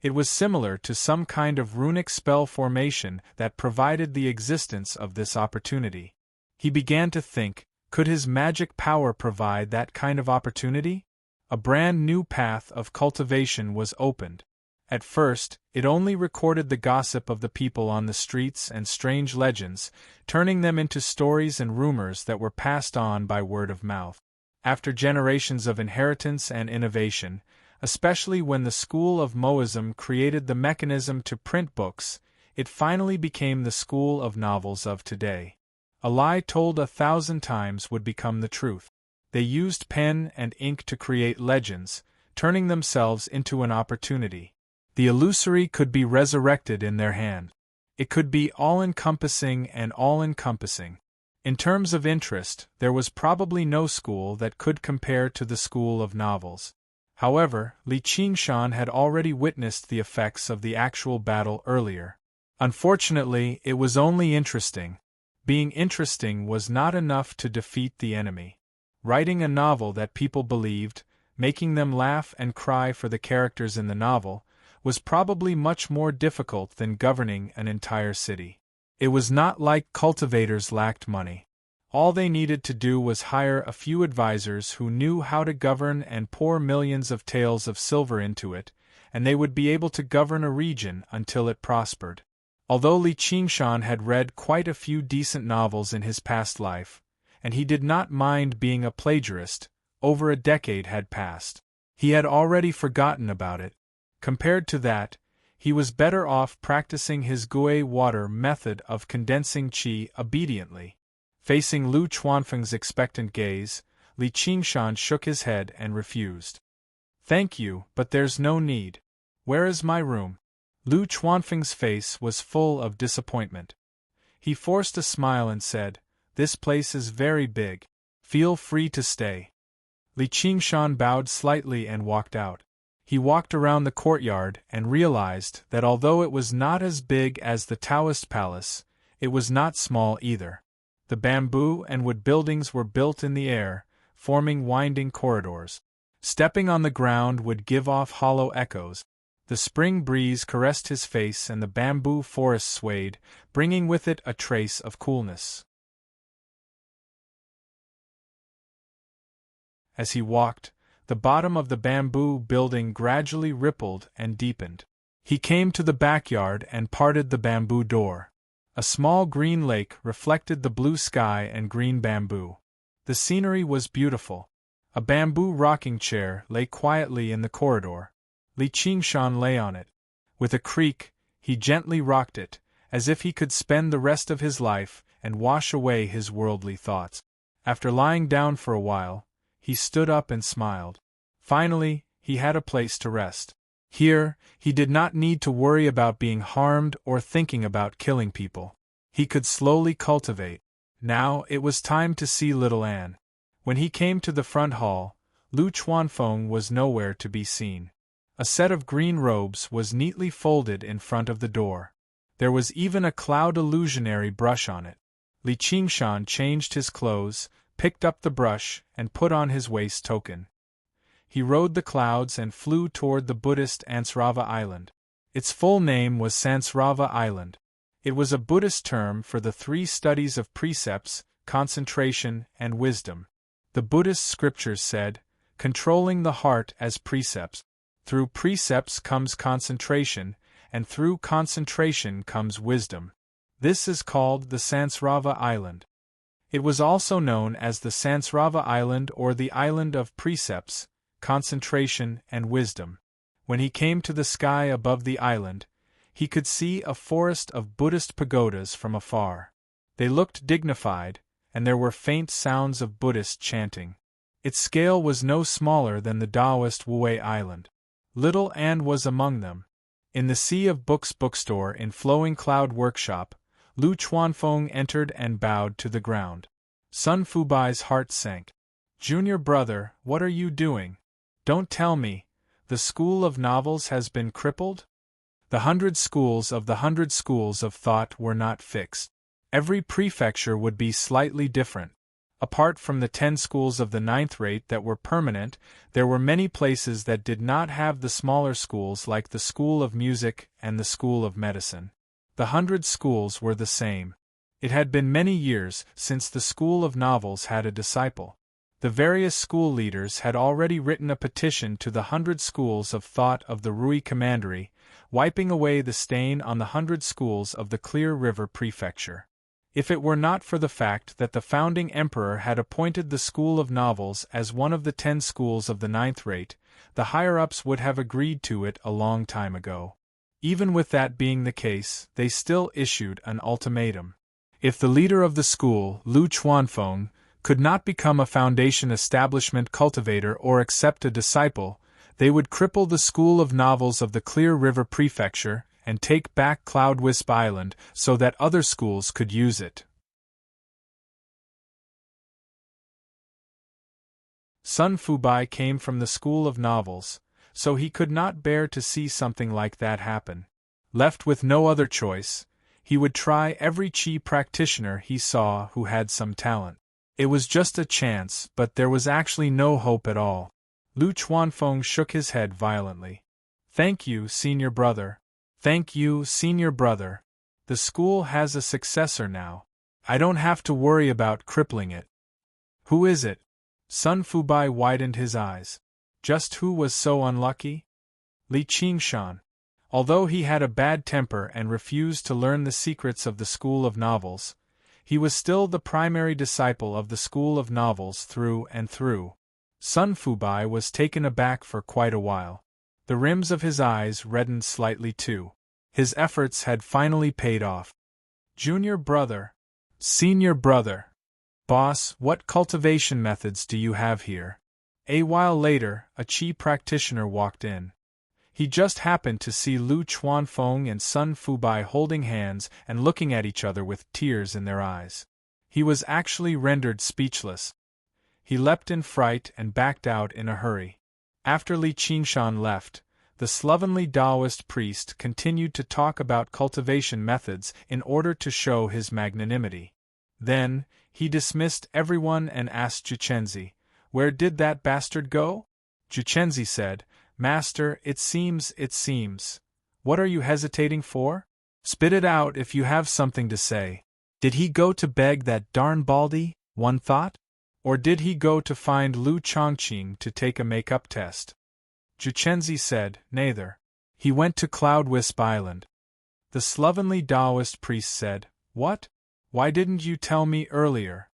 It was similar to some kind of runic spell formation that provided the existence of this opportunity. He began to think, could his magic power provide that kind of opportunity? A brand new path of cultivation was opened. At first, it only recorded the gossip of the people on the streets and strange legends, turning them into stories and rumors that were passed on by word of mouth. After generations of inheritance and innovation, especially when the school of Moism created the mechanism to print books, it finally became the school of novels of today. A lie told 1,000 times would become the truth. They used pen and ink to create legends, turning themselves into an opportunity. The illusory could be resurrected in their hand. It could be all-encompassing and all-encompassing. In terms of interest, there was probably no school that could compare to the school of novels. However, Li Qingshan had already witnessed the effects of the actual battle earlier. Unfortunately, it was only interesting. Being interesting was not enough to defeat the enemy. Writing a novel that people believed, making them laugh and cry for the characters in the novel, was probably much more difficult than governing an entire city. It was not like cultivators lacked money. All they needed to do was hire a few advisors who knew how to govern and pour millions of taels of silver into it, and they would be able to govern a region until it prospered. Although Li Qingshan had read quite a few decent novels in his past life, and he did not mind being a plagiarist, over a decade had passed. He had already forgotten about it. Compared to that, he was better off practicing his gui water method of condensing qi obediently. Facing Lu Chuanfeng's expectant gaze, Li Qingshan shook his head and refused. "Thank you, but there's no need. Where is my room?" Lu Chuanfeng's face was full of disappointment. He forced a smile and said, "This place is very big. Feel free to stay." Li Qingshan bowed slightly and walked out. He walked around the courtyard and realized that although it was not as big as the Taoist palace, it was not small either. The bamboo and wood buildings were built in the air, forming winding corridors. Stepping on the ground would give off hollow echoes. The spring breeze caressed his face and the bamboo forest swayed, bringing with it a trace of coolness. As he walked, the bottom of the bamboo building gradually rippled and deepened. He came to the backyard and parted the bamboo door. A small green lake reflected the blue sky and green bamboo. The scenery was beautiful. A bamboo rocking chair lay quietly in the corridor. Li Qingshan lay on it. With a creak, he gently rocked it, as if he could spend the rest of his life and wash away his worldly thoughts. After lying down for a while, he stood up and smiled. Finally, he had a place to rest. Here, he did not need to worry about being harmed or thinking about killing people. He could slowly cultivate. Now it was time to see little Anne. When he came to the front hall, Lu Chuanfeng was nowhere to be seen. A set of green robes was neatly folded in front of the door. There was even a cloud illusionary brush on it. Li Qingshan changed his clothes, picked up the brush, and put on his waist token. He rode the clouds and flew toward the Buddhist Ansrava Island. Its full name was Sansrava Island. It was a Buddhist term for the three studies of precepts, concentration, and wisdom. The Buddhist scriptures said, controlling the heart as precepts. Through precepts comes concentration, and through concentration comes wisdom. This is called the Sansrava Island. It was also known as the Sansrava Island or the Island of Precepts, Concentration and Wisdom. When he came to the sky above the island, he could see a forest of Buddhist pagodas from afar. They looked dignified, and there were faint sounds of Buddhist chanting. Its scale was no smaller than the Taoist Wuwei Island. Little Anne was among them. In the Sea of Books bookstore in Flowing Cloud Workshop, Lu Chuanfeng entered and bowed to the ground. Sun Fubai's heart sank. "Junior brother, what are you doing? Don't tell me, the school of novels has been crippled?" The 100 schools of the 100 schools of thought were not fixed. Every prefecture would be slightly different. Apart from the 10 schools of the 9th rate that were permanent, there were many places that did not have the smaller schools like the School of Music and the School of Medicine. The 100 schools were the same. It had been many years since the School of Novels had a disciple. The various school leaders had already written a petition to the 100 schools of thought of the Rui Commandery, wiping away the stain on the 100 schools of the Clear River Prefecture. If it were not for the fact that the founding emperor had appointed the School of Novels as one of the 10 schools of the 9th rate, the higher-ups would have agreed to it a long time ago. Even with that being the case, they still issued an ultimatum. If the leader of the school, Lu Chuanfeng, could not become a foundation establishment cultivator or accept a disciple, they would cripple the School of Novels of the Clear River Prefecture and take back Cloudwisp Island so that other schools could use it. Sun Fubai came from the School of Novels, so he could not bear to see something like that happen. Left with no other choice, he would try every Qi practitioner he saw who had some talent. It was just a chance, but there was actually no hope at all. Lu Chuanfeng shook his head violently. "Thank you, senior brother. Thank you, senior brother. The school has a successor now. I don't have to worry about crippling it." "Who is it?" Sun Fubai widened his eyes. Just who was so unlucky? Li Qingshan. Although he had a bad temper and refused to learn the secrets of the School of Novels, he was still the primary disciple of the School of Novels through and through. Sun Fubai was taken aback for quite a while. The rims of his eyes reddened slightly too. His efforts had finally paid off. "Junior brother. Senior brother. Boss, what cultivation methods do you have here?" A while later, a Qi practitioner walked in. He just happened to see Lu Chuanfeng and Sun Fubai holding hands and looking at each other with tears in their eyes. He was actually rendered speechless. He leapt in fright and backed out in a hurry. After Li Qingshan left, the slovenly Taoist priest continued to talk about cultivation methods in order to show his magnanimity. Then, he dismissed everyone and asked Juchenzi, "Where did that bastard go?" Juchenzi said, "Master, it seems. What are you hesitating for? Spit it out if you have something to say. Did he go to beg that darn baldy, one thought? Or did he go to find Lu Chongqing to take a make-up test?" Juchenzi said, "Neither. He went to Cloudwisp Island." The slovenly Taoist priest said, "What? Why didn't you tell me earlier?"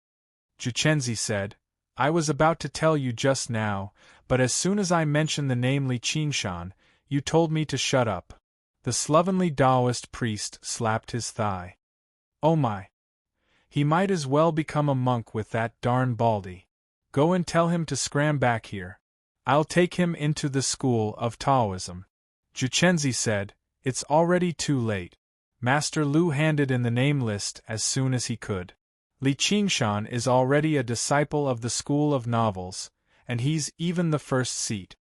Juchenzi said, "I was about to tell you just now, but as soon as I mentioned the name Li Qingshan, you told me to shut up." The slovenly Taoist priest slapped his thigh. "Oh my! He might as well become a monk with that darn baldy. Go and tell him to scram back here. I'll take him into the school of Taoism." Juchenzi said, "It's already too late." Master Lu handed in the name list as soon as he could. Li Qingshan is already a disciple of the School of Novels, and he's even the first seat.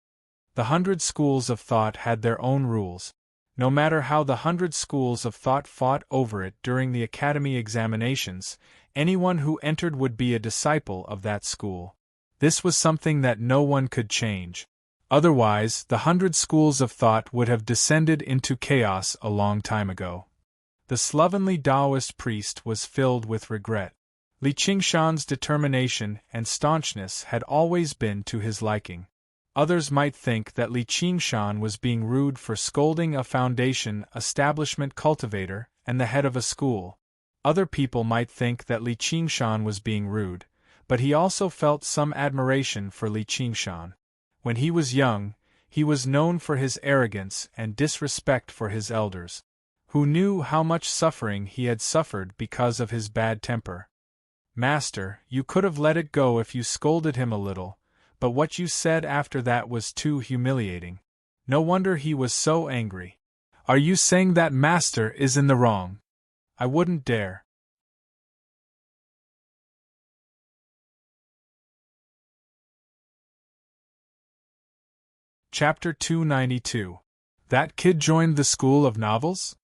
The 100 schools of thought had their own rules. No matter how the 100 schools of thought fought over it during the academy examinations, anyone who entered would be a disciple of that school. This was something that no one could change. Otherwise, the 100 schools of thought would have descended into chaos a long time ago. The slovenly Taoist priest was filled with regret. Li Qingshan's determination and staunchness had always been to his liking. Others might think that Li Qingshan was being rude for scolding a foundation establishment cultivator and the head of a school. Other people might think that Li Qingshan was being rude, but he also felt some admiration for Li Qingshan. When he was young, he was known for his arrogance and disrespect for his elders, who knew how much suffering he had suffered because of his bad temper. "Master, you could have let it go if you scolded him a little, but what you said after that was too humiliating. No wonder he was so angry." "Are you saying that Master is in the wrong?" "I wouldn't dare." Chapter 292. That kid joined the school of novels?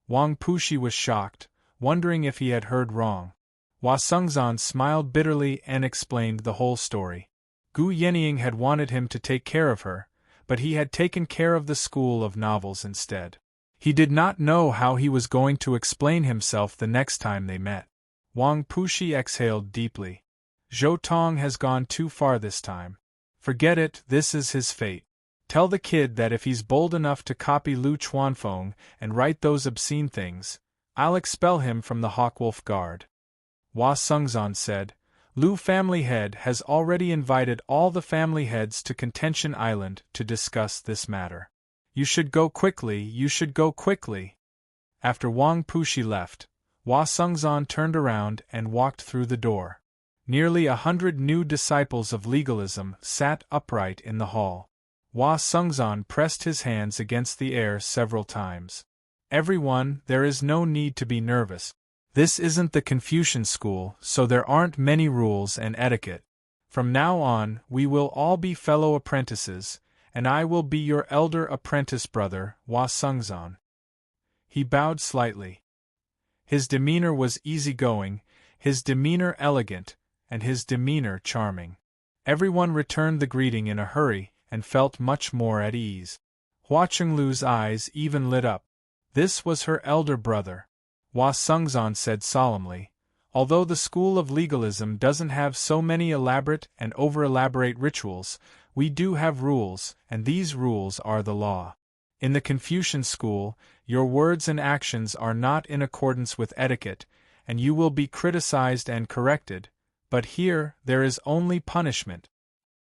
Wang Pushi was shocked, wondering if he had heard wrong. Hua Sengzan smiled bitterly and explained the whole story. Gu Yenying had wanted him to take care of her, but he had taken care of the school of novels instead. He did not know how he was going to explain himself the next time they met. Wang Pushi exhaled deeply. Zhou Tong has gone too far this time. Forget it, this is his fate. Tell the kid that if he's bold enough to copy Lu Chuanfeng and write those obscene things, I'll expel him from the Hawkwolf Guard. Hua Sengzan said, Lu family head has already invited all the family heads to Contention Island to discuss this matter. You should go quickly, you should go quickly. After Wang Pushi left, Hua Sengzan turned around and walked through the door. Nearly 100 new disciples of legalism sat upright in the hall. Hua Sengzan pressed his hands against the air several times. Everyone, there is no need to be nervous. This isn't the Confucian school, so there aren't many rules and etiquette. From now on, we will all be fellow apprentices, and I will be your elder apprentice brother, Hua Sengzan. He bowed slightly. His demeanor was easygoing, his demeanor elegant, and his demeanor charming. Everyone returned the greeting in a hurry, and felt much more at ease. Hua Chenglu's eyes even lit up. This was her elder brother. Hua Sengzan said solemnly, although the school of legalism doesn't have so many elaborate and over-elaborate rituals, we do have rules, and these rules are the law. In the Confucian school, your words and actions are not in accordance with etiquette, and you will be criticized and corrected, but here there is only punishment.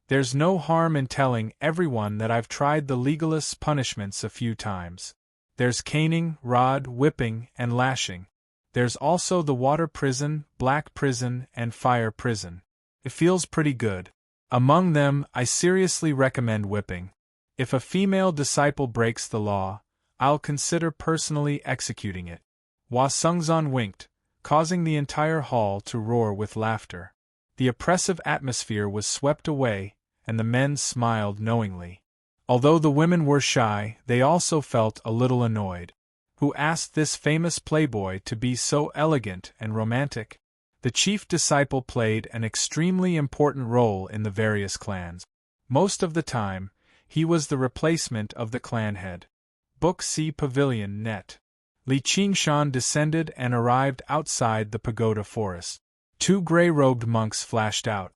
There's no harm in telling everyone that I've tried the legalists' punishments a few times. There's caning, rod, whipping, and lashing. There's also the water prison, black prison, and fire prison. It feels pretty good. Among them, I seriously recommend whipping. If a female disciple breaks the law, I'll consider personally executing it. Hua Sengzan winked, causing the entire hall to roar with laughter. The oppressive atmosphere was swept away, and the men smiled knowingly. Although the women were shy, they also felt a little annoyed. Who asked this famous playboy to be so elegant and romantic? The chief disciple played an extremely important role in the various clans. Most of the time, he was the replacement of the clan head. Book C Pavilion Net. Li Qingshan descended and arrived outside the pagoda forest. 2 gray-robed monks flashed out.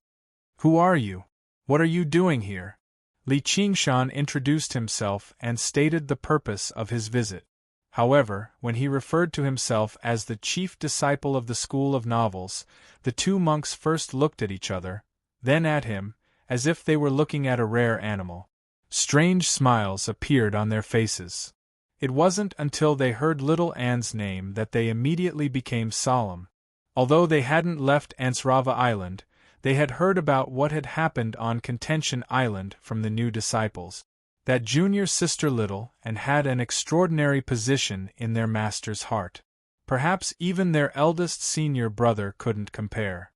Who are you? What are you doing here? Li Qingshan introduced himself and stated the purpose of his visit. However, when he referred to himself as the chief disciple of the School of Novels, the 2 monks first looked at each other, then at him, as if they were looking at a rare animal. Strange smiles appeared on their faces. It wasn't until they heard little Anne's name that they immediately became solemn. Although they hadn't left Ansrava Island, they had heard about what had happened on Contention Island from the new disciples. That junior sister little and had an extraordinary position in their master's heart. Perhaps even their eldest senior brother couldn't compare.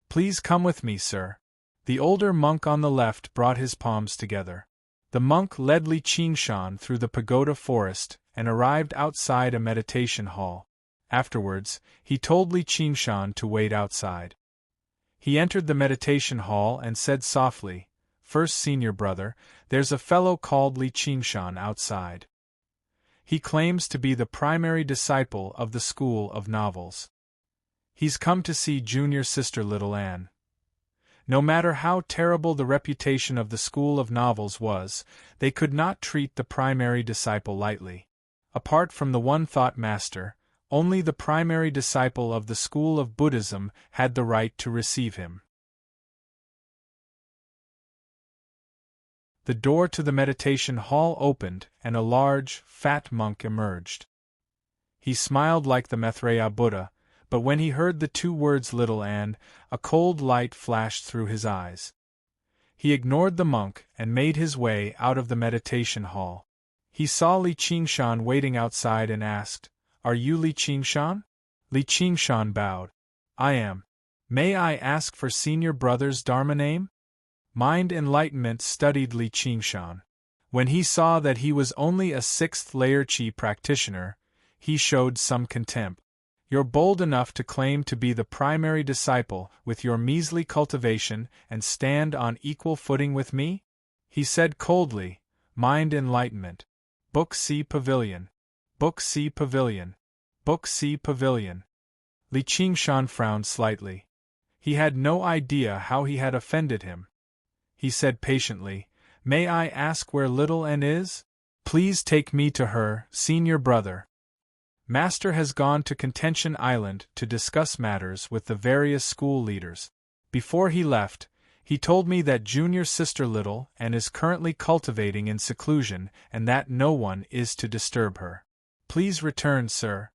Please come with me, sir. The older monk on the left brought his palms together. The monk led Li Qingshan through the pagoda forest and arrived outside a meditation hall. Afterwards, he told Li Qingshan to wait outside. He entered the meditation hall and said softly, First senior brother, there's a fellow called Li Qingshan outside. He claims to be the primary disciple of the School of Novels. He's come to see junior sister little Anne. No matter how terrible the reputation of the School of Novels was, they could not treat the primary disciple lightly. Apart from the one thought master, only the primary disciple of the school of Buddhism had the right to receive him. The door to the meditation hall opened and a large, fat monk emerged. He smiled like the Maitreya Buddha, but when he heard the two words little and, a cold light flashed through his eyes. He ignored the monk and made his way out of the meditation hall. He saw Li Qingshan waiting outside and asked, "Are you Li Qingshan?" Li Qingshan bowed. "I am. May I ask for senior brother's Dharma name?" Mind Enlightenment studied Li Qingshan. When he saw that he was only a 6th layer Qi practitioner, he showed some contempt. "You're bold enough to claim to be the primary disciple with your measly cultivation and stand on equal footing with me?" He said coldly, "Mind Enlightenment. Book C Pavilion. Book C Pavilion. Book C Pavilion." Li Qingshan frowned slightly. He had no idea how he had offended him. He said patiently, "May I ask where little N is? Please take me to her, senior brother. Master has gone to Contention Island to discuss matters with the various school leaders. Before he left, he told me that junior sister Little N is currently cultivating in seclusion and that no one is to disturb her. Please return, sir."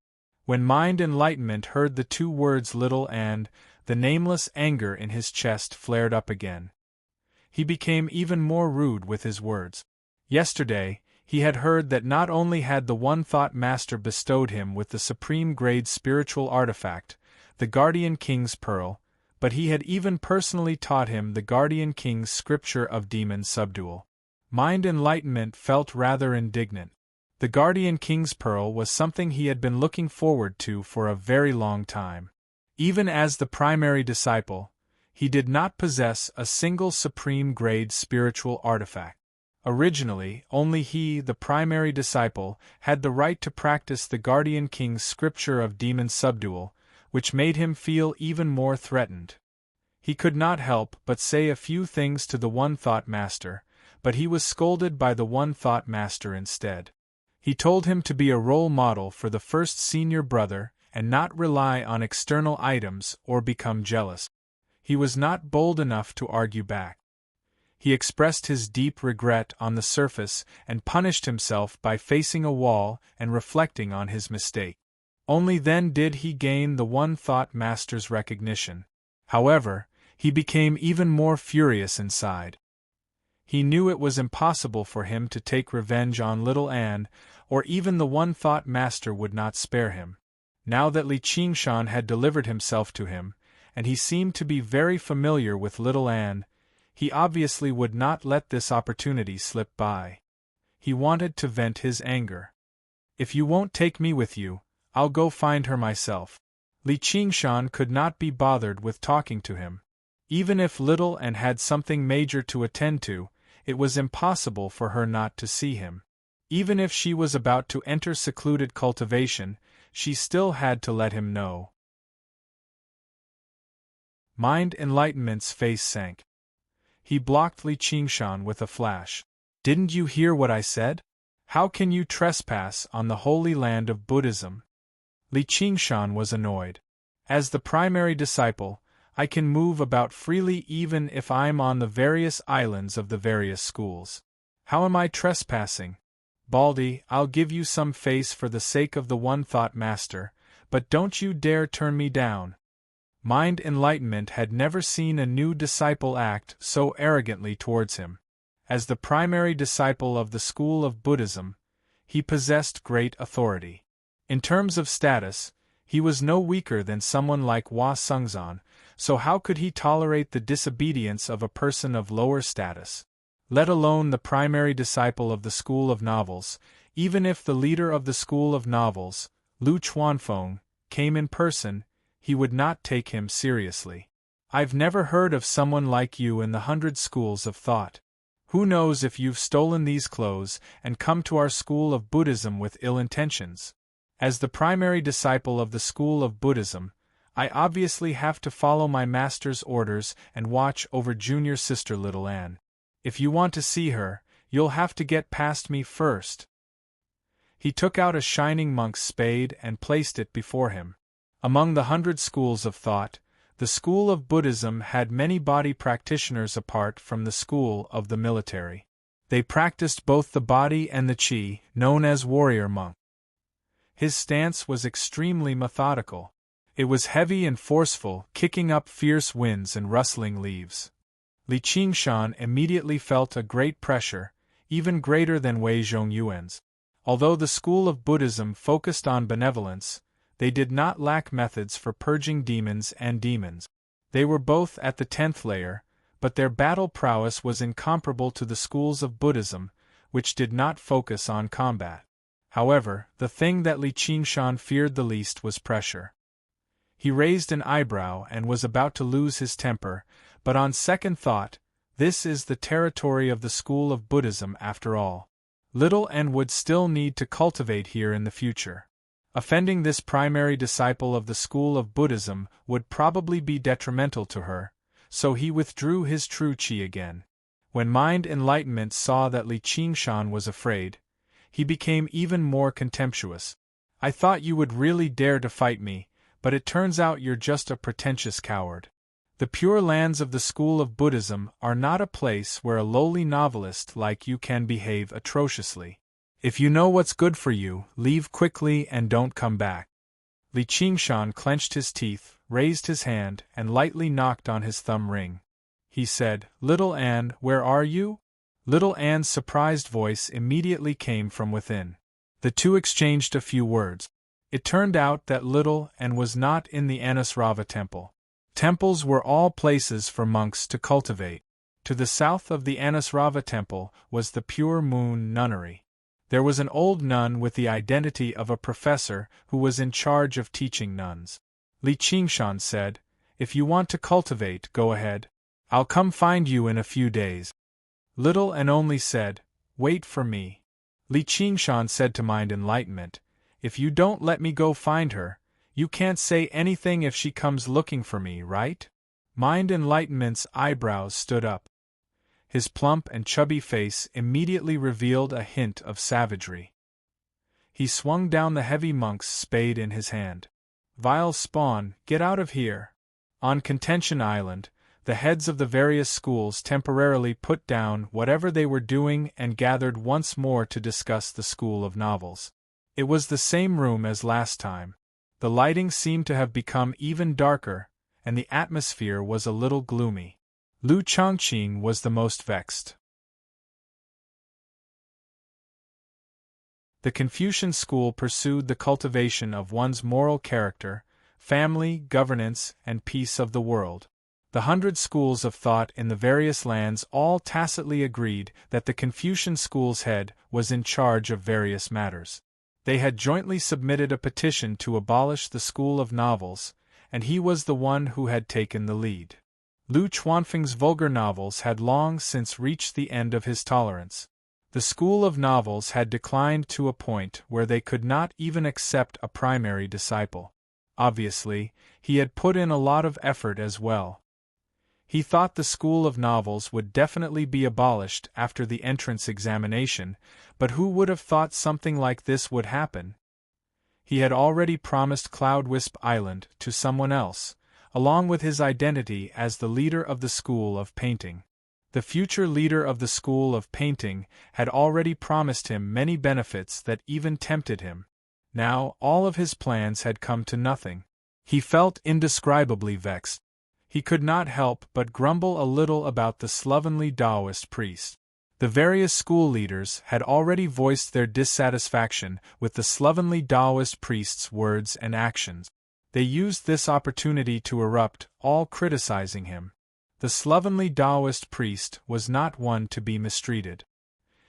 When Mind Enlightenment heard the two words little and, the nameless anger in his chest flared up again. He became even more rude with his words. Yesterday, he had heard that not only had the One Thought Master bestowed him with the supreme grade spiritual artifact, the Guardian King's Pearl, but he had even personally taught him the Guardian King's scripture of demon subdual. Mind Enlightenment felt rather indignant. The Guardian King's Pearl was something he had been looking forward to for a very long time. Even as the primary disciple, he did not possess a single supreme grade spiritual artifact. Originally, only he, the primary disciple, had the right to practice the Guardian King's scripture of demon subdual, which made him feel even more threatened. He could not help but say a few things to the One Thought Master, but he was scolded by the One Thought Master instead. He told him to be a role model for the first senior brother and not rely on external items or become jealous. He was not bold enough to argue back. He expressed his deep regret on the surface and punished himself by facing a wall and reflecting on his mistake. Only then did he gain the One Thought Master's recognition. However, he became even more furious inside. He knew it was impossible for him to take revenge on little Anne, or even the One Thought Master would not spare him. Now that Li Qingshan had delivered himself to him, and he seemed to be very familiar with little Anne, he obviously would not let this opportunity slip by. He wanted to vent his anger. "If you won't take me with you, I'll go find her myself." Li Qingshan could not be bothered with talking to him. Even if little Anne had something major to attend to, it was impossible for her not to see him. Even if she was about to enter secluded cultivation, she still had to let him know. Mind Enlightenment's face sank. He blocked Li Qingshan with a flash. "Didn't you hear what I said? How can you trespass on the holy land of Buddhism?" Li Qingshan was annoyed. "As the primary disciple, I can move about freely even if I'm on the various islands of the various schools. How am I trespassing? Baldy, I'll give you some face for the sake of the One Thought Master, but don't you dare turn me down." Mind Enlightenment had never seen a new disciple act so arrogantly towards him. As the primary disciple of the school of Buddhism, he possessed great authority. In terms of status, he was no weaker than someone like Hua Sungzan, so how could he tolerate the disobedience of a person of lower status? Let alone the primary disciple of the School of Novels, even if the leader of the School of Novels, Lu Chuanfeng, came in person, he would not take him seriously. "I've never heard of someone like you in the 100 schools of thought. Who knows if you've stolen these clothes and come to our school of Buddhism with ill intentions? As the primary disciple of the school of Buddhism, I obviously have to follow my master's orders and watch over junior sister little Anne. If you want to see her, you'll have to get past me first." He took out a shining monk's spade and placed it before him. Among the 100 schools of thought, the school of Buddhism had many body practitioners apart from the school of the military. They practiced both the body and the qi, known as warrior monk. His stance was extremely methodical. It was heavy and forceful, kicking up fierce winds and rustling leaves. Li Qingshan immediately felt a great pressure, even greater than Wei Zhongyuan's. Although the school of Buddhism focused on benevolence, they did not lack methods for purging demons and demons. They were both at the 10th layer, but their battle prowess was incomparable to the schools of Buddhism, which did not focus on combat. However, the thing that Li Qingshan feared the least was pressure. He raised an eyebrow and was about to lose his temper, but on second thought, this is the territory of the school of Buddhism after all. Little N would still need to cultivate here in the future. Offending this primary disciple of the school of Buddhism would probably be detrimental to her, so he withdrew his true qi again. When mind enlightenment saw that Li Qingshan was afraid, he became even more contemptuous. I thought you would really dare to fight me, but it turns out you're just a pretentious coward. The Pure Lands of the school of Buddhism are not a place where a lowly novelist like you can behave atrociously. If you know what's good for you, leave quickly and don't come back. Li Qingshan clenched his teeth, raised his hand, and lightly knocked on his thumb ring. He said, "Little Anne, where are you?" Little Anne's surprised voice immediately came from within. The two exchanged a few words. It turned out that Little Anne was not in the Anusrava temple. Temples were all places for monks to cultivate. To the south of the Anusrava temple was the Pure Moon Nunnery. There was an old nun with the identity of a professor who was in charge of teaching nuns. Li Qingshan said, "If you want to cultivate, go ahead. I'll come find you in a few days." Little Anne only said, "Wait for me." Li Qingshan said to Mind Enlightenment, "If you don't let me go find her, you can't say anything if she comes looking for me, right?" Mind Enlightenment's eyebrows stood up. His plump and chubby face immediately revealed a hint of savagery. He swung down the heavy monk's spade in his hand. "Vile spawn, get out of here!" On Contention Island, the heads of the various schools temporarily put down whatever they were doing and gathered once more to discuss the school of novels. It was the same room as last time. The lighting seemed to have become even darker, and the atmosphere was a little gloomy. Lu Chongqing was the most vexed. The Confucian school pursued the cultivation of one's moral character, family, governance, and peace of the world. The 100 schools of thought in the various lands all tacitly agreed that the Confucian school's head was in charge of various matters. They had jointly submitted a petition to abolish the school of novels, and he was the one who had taken the lead. Lu Chuanfeng's vulgar novels had long since reached the end of his tolerance. The school of novels had declined to a point where they could not even accept a primary disciple. Obviously, he had put in a lot of effort as well. He thought the school of novels would definitely be abolished after the entrance examination, but who would have thought something like this would happen? He had already promised Cloudwisp Island to someone else, along with his identity as the leader of the school of painting. The future leader of the school of painting had already promised him many benefits that even tempted him. Now, all of his plans had come to nothing. He felt indescribably vexed. He could not help but grumble a little about the slovenly Taoist priest. The various school leaders had already voiced their dissatisfaction with the slovenly Taoist priest's words and actions. They used this opportunity to erupt, all criticizing him. The slovenly Taoist priest was not one to be mistreated.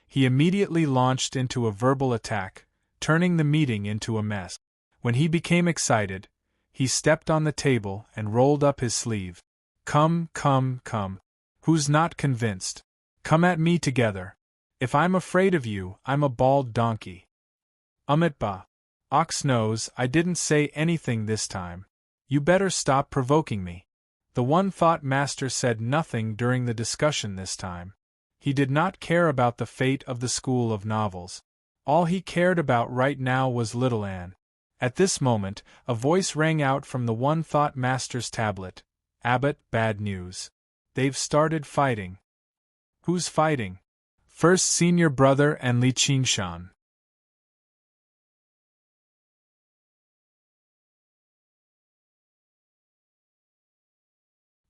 He immediately launched into a verbal attack, turning the meeting into a mess. When he became excited, he stepped on the table and rolled up his sleeve. "Come, come, come. Who's not convinced? Come at me together. If I'm afraid of you, I'm a bald donkey. Umitba. Ox nose, I didn't say anything this time. You better stop provoking me." The one-thought master said nothing during the discussion this time. He did not care about the fate of the school of novels. All he cared about right now was little Anne. At this moment, a voice rang out from the One Thought Master's tablet. Abbot, bad news. They've started fighting. Who's fighting? First Senior Brother and Li Qingshan.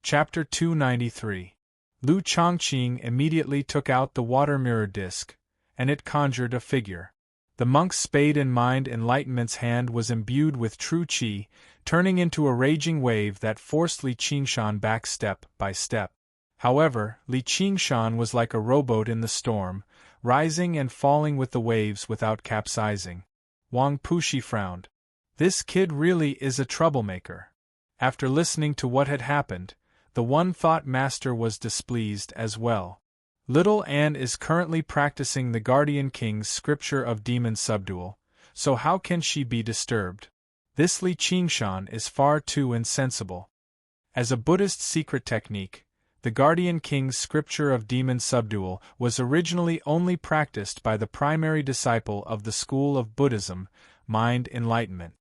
Chapter 293. Lu Chongqing immediately took out the water mirror disc, and it conjured a figure. The monk's spade in mind enlightenment's hand was imbued with true qi, turning into a raging wave that forced Li Qingshan back step by step. However, Li Qingshan was like a rowboat in the storm, rising and falling with the waves without capsizing. Wang Pushi frowned. This kid really is a troublemaker. After listening to what had happened, the One Thought Master was displeased as well. Little Anne is currently practicing the Guardian King's scripture of demon subdual, so how can she be disturbed? This Li Qingshan is far too insensible. As a Buddhist secret technique, the Guardian King's scripture of demon subdual was originally only practiced by the primary disciple of the school of Buddhism, mind enlightenment.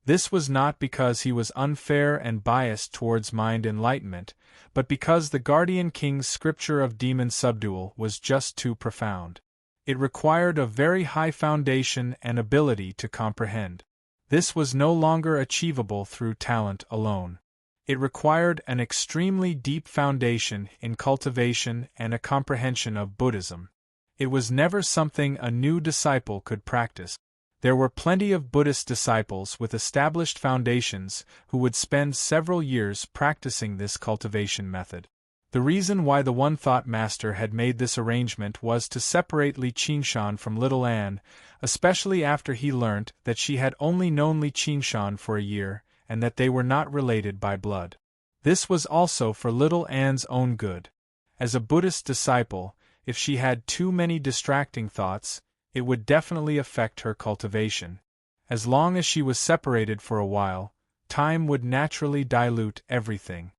This was not because he was unfair and biased towards mind enlightenment, but because the Guardian King's scripture of demon subdual was just too profound. It required a very high foundation and ability to comprehend. This was no longer achievable through talent alone. It required an extremely deep foundation in cultivation and a comprehension of Buddhism. It was never something a new disciple could practice. There were plenty of Buddhist disciples with established foundations who would spend several years practicing this cultivation method. The reason why the One Thought Master had made this arrangement was to separate Li Qingshan from little Anne, especially after he learnt that she had only known Li Qingshan for a year and that they were not related by blood. This was also for little Anne's own good. As a Buddhist disciple, if she had too many distracting thoughts, it would definitely affect her cultivation. As long as she was separated for a while, time would naturally dilute everything.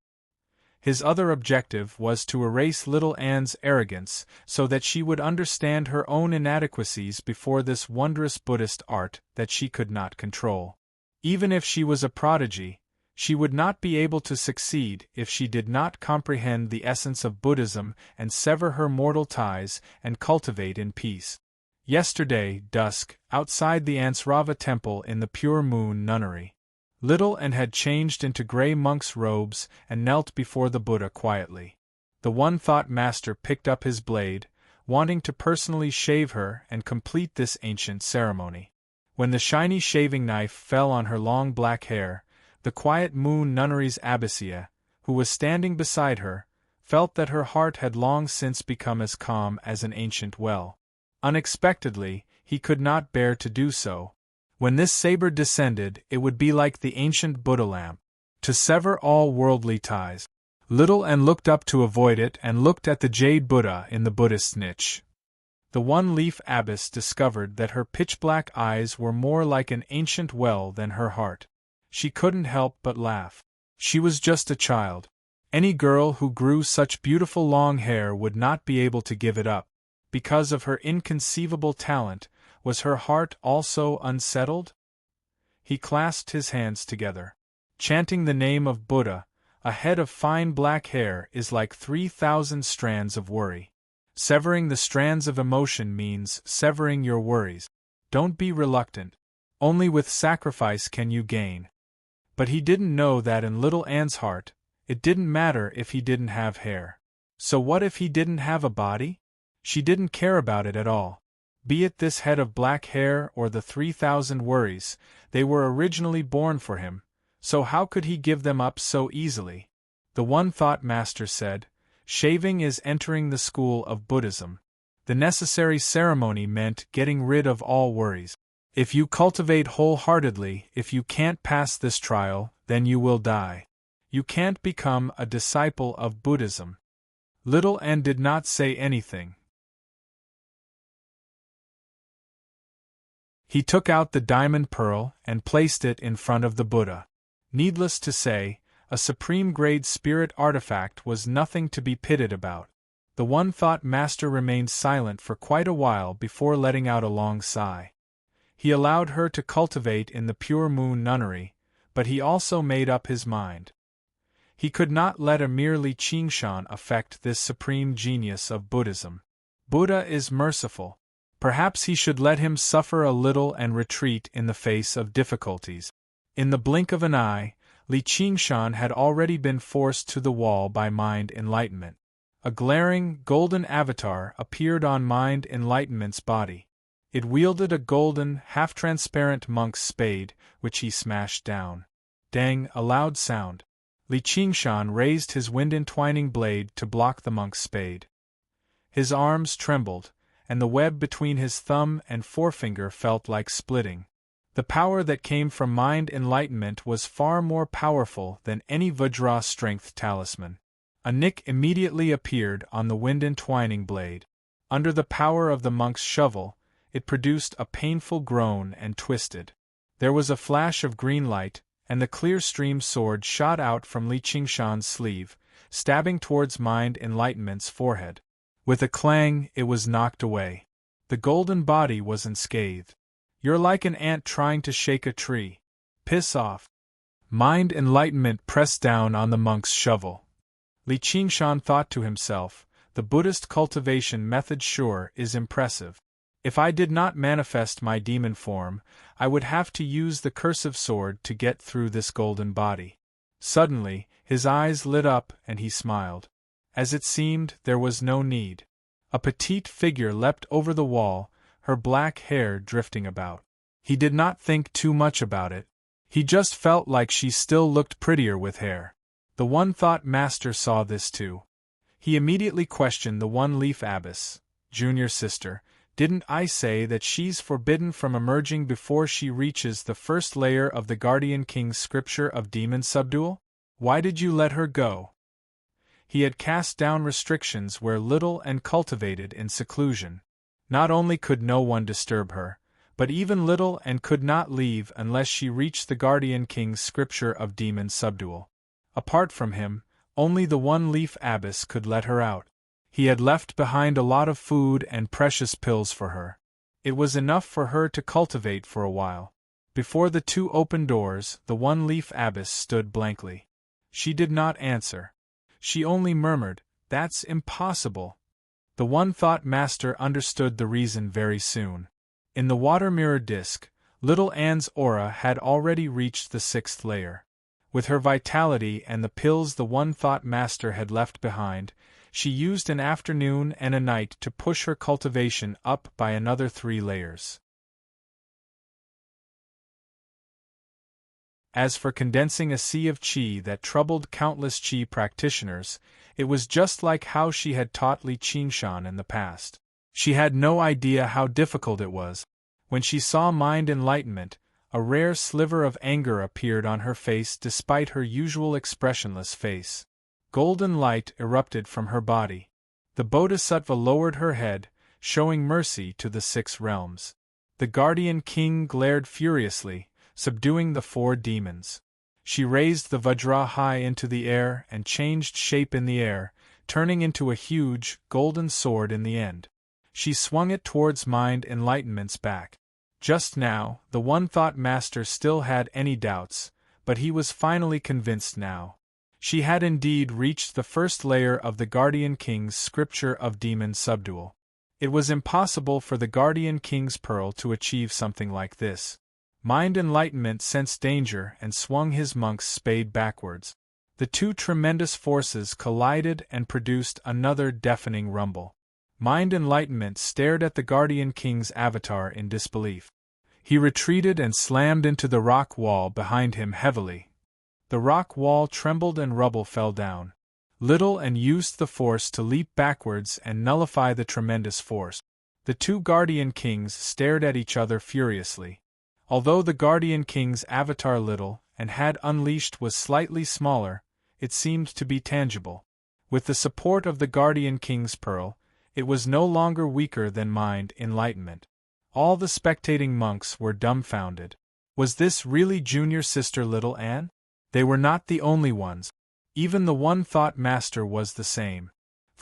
His other objective was to erase little Anne's arrogance so that she would understand her own inadequacies before this wondrous Buddhist art that she could not control. Even if she was a prodigy, she would not be able to succeed if she did not comprehend the essence of Buddhism and sever her mortal ties and cultivate in peace. Yesterday, dusk, outside the Ansrava temple in the Pure Moon Nunnery. Little Anne had changed into grey monk's robes and knelt before the Buddha quietly. The One Thought Master picked up his blade, wanting to personally shave her and complete this ancient ceremony. When the shiny shaving knife fell on her long black hair, the quiet Moon Nunnery's abbessia, who was standing beside her, felt that her heart had long since become as calm as an ancient well. Unexpectedly, he could not bear to do so. When this saber descended, it would be like the ancient Buddha lamp, to sever all worldly ties. Little Anne looked up to avoid it and looked at the jade Buddha in the Buddhist niche. The one-leaf abbess discovered that her pitch-black eyes were more like an ancient well than her heart. She couldn't help but laugh. She was just a child. Any girl who grew such beautiful long hair would not be able to give it up. Because of her inconceivable talent, was her heart also unsettled? He clasped his hands together. Chanting the name of Buddha, a head of fine black hair is like 3,000 strands of worry. Severing the strands of emotion means severing your worries. Don't be reluctant. Only with sacrifice can you gain. But he didn't know that in little Anne's heart, it didn't matter if he didn't have hair. So what if he didn't have a body? She didn't care about it at all. Be it this head of black hair or the 3,000 worries, they were originally born for him, so how could he give them up so easily? The One Thought Master said, shaving is entering the school of Buddhism. The necessary ceremony meant getting rid of all worries. If you cultivate wholeheartedly, if you can't pass this trial, then you will die. You can't become a disciple of Buddhism. Little Anne did not say anything. He took out the diamond pearl and placed it in front of the Buddha. Needless to say, a supreme-grade spirit artifact was nothing to be pitted about. The One Thought Master remained silent for quite a while before letting out a long sigh. He allowed her to cultivate in the Pure Moon Nunnery, but he also made up his mind. He could not let a mere Li Qingshan affect this supreme genius of Buddhism. Buddha is merciful. Perhaps he should let him suffer a little and retreat in the face of difficulties. In the blink of an eye, Li Qingshan had already been forced to the wall by mind enlightenment. A glaring, golden avatar appeared on mind enlightenment's body. It wielded a golden, half-transparent monk's spade, which he smashed down. Dang, a loud sound. Li Qingshan raised his wind-entwining blade to block the monk's spade. His arms trembled, and the web between his thumb and forefinger felt like splitting. The power that came from mind enlightenment was far more powerful than any Vajra strength talisman. A nick immediately appeared on the wind-entwining blade. Under the power of the monk's shovel, it produced a painful groan and twisted. There was a flash of green light, and the clear stream sword shot out from Li Qingshan's sleeve, stabbing towards mind enlightenment's forehead. With a clang, it was knocked away. The golden body was unscathed. You're like an ant trying to shake a tree. Piss off. Mind enlightenment pressed down on the monk's shovel. Li Qingshan thought to himself, the Buddhist cultivation method sure is impressive. If I did not manifest my demon form, I would have to use the cursive sword to get through this golden body. Suddenly, his eyes lit up and he smiled. As it seemed, there was no need. A petite figure leapt over the wall, her black hair drifting about. He did not think too much about it. He just felt like she still looked prettier with hair. The One Thought Master saw this too. He immediately questioned the One-Leaf Abbess. Junior sister, didn't I say that she's forbidden from emerging before she reaches the first layer of the Guardian King's scripture of demon subdual? Why did you let her go? He had cast down restrictions where little and cultivated in seclusion. Not only could no one disturb her, but even little and could not leave unless she reached the Guardian King's scripture of demon subdual. Apart from him, only the One-Leaf Abbess could let her out. He had left behind a lot of food and precious pills for her. It was enough for her to cultivate for a while. Before the two open doors, the One-Leaf Abbess stood blankly. She did not answer. She only murmured, "That's impossible." The One Thought Master understood the reason very soon. In the water mirror disk, little Anne's aura had already reached the 6th layer. With her vitality and the pills the One Thought Master had left behind, she used an afternoon and a night to push her cultivation up by another 3 layers. As for condensing a sea of qi that troubled countless qi practitioners, it was just like how she had taught Li Qingshan in the past. She had no idea how difficult it was. When she saw mind enlightenment, a rare sliver of anger appeared on her face despite her usual expressionless face. Golden light erupted from her body. The Bodhisattva lowered her head, showing mercy to the 6 realms. The Guardian King glared furiously, subduing the 4 demons. She raised the Vajra high into the air and changed shape in the air, turning into a huge, golden sword in the end. She swung it towards mind enlightenment's back. Just now, the One Thought Master still had any doubts, but he was finally convinced now. She had indeed reached the 1st layer of the Guardian King's scripture of demon subdual. It was impossible for the Guardian King's pearl to achieve something like this. Mind enlightenment sensed danger and swung his monk's spade backwards. The 2 tremendous forces collided and produced another deafening rumble. Mind enlightenment stared at the Guardian King's avatar in disbelief. He retreated and slammed into the rock wall behind him heavily. The rock wall trembled and rubble fell down. Little and used the force to leap backwards and nullify the tremendous force. The 2 Guardian Kings stared at each other furiously. Although the Guardian King's avatar little and had unleashed was slightly smaller, it seemed to be tangible. With the support of the Guardian King's pearl, it was no longer weaker than mind enlightenment. All the spectating monks were dumbfounded. Was this really junior sister Little Anne? They were not the only ones. Even the One Thought Master was the same.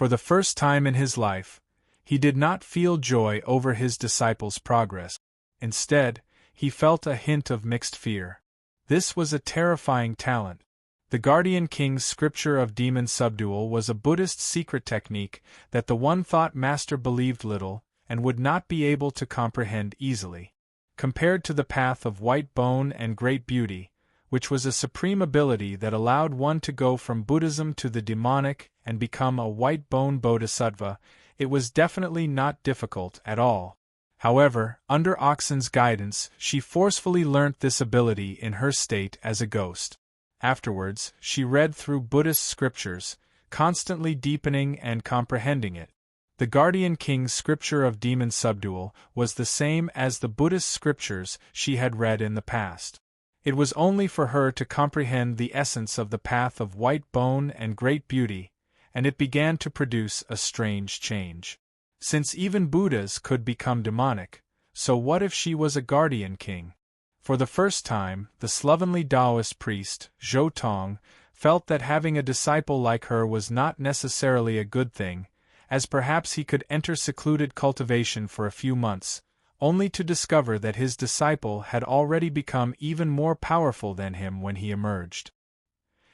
For the first time in his life, he did not feel joy over his disciples' progress. Instead, he felt a hint of mixed fear. This was a terrifying talent. The Guardian King's scripture of demon subdual was a Buddhist secret technique that the One Thought Master believed little and would not be able to comprehend easily. Compared to the path of white bone and great beauty, which was a supreme ability that allowed one to go from Buddhism to the demonic and become a white bone bodhisattva, it was definitely not difficult at all. However, under Oxen's guidance, she forcefully learnt this ability in her state as a ghost. Afterwards, she read through Buddhist scriptures, constantly deepening and comprehending it. The Guardian King's scripture of demon subdual was the same as the Buddhist scriptures she had read in the past. It was only for her to comprehend the essence of the path of white bone and great beauty, and it began to produce a strange change. Since even Buddhas could become demonic, so what if she was a Guardian King? For the first time, the slovenly Taoist priest, Zhou Tong, felt that having a disciple like her was not necessarily a good thing, as perhaps he could enter secluded cultivation for a few months, only to discover that his disciple had already become even more powerful than him when he emerged.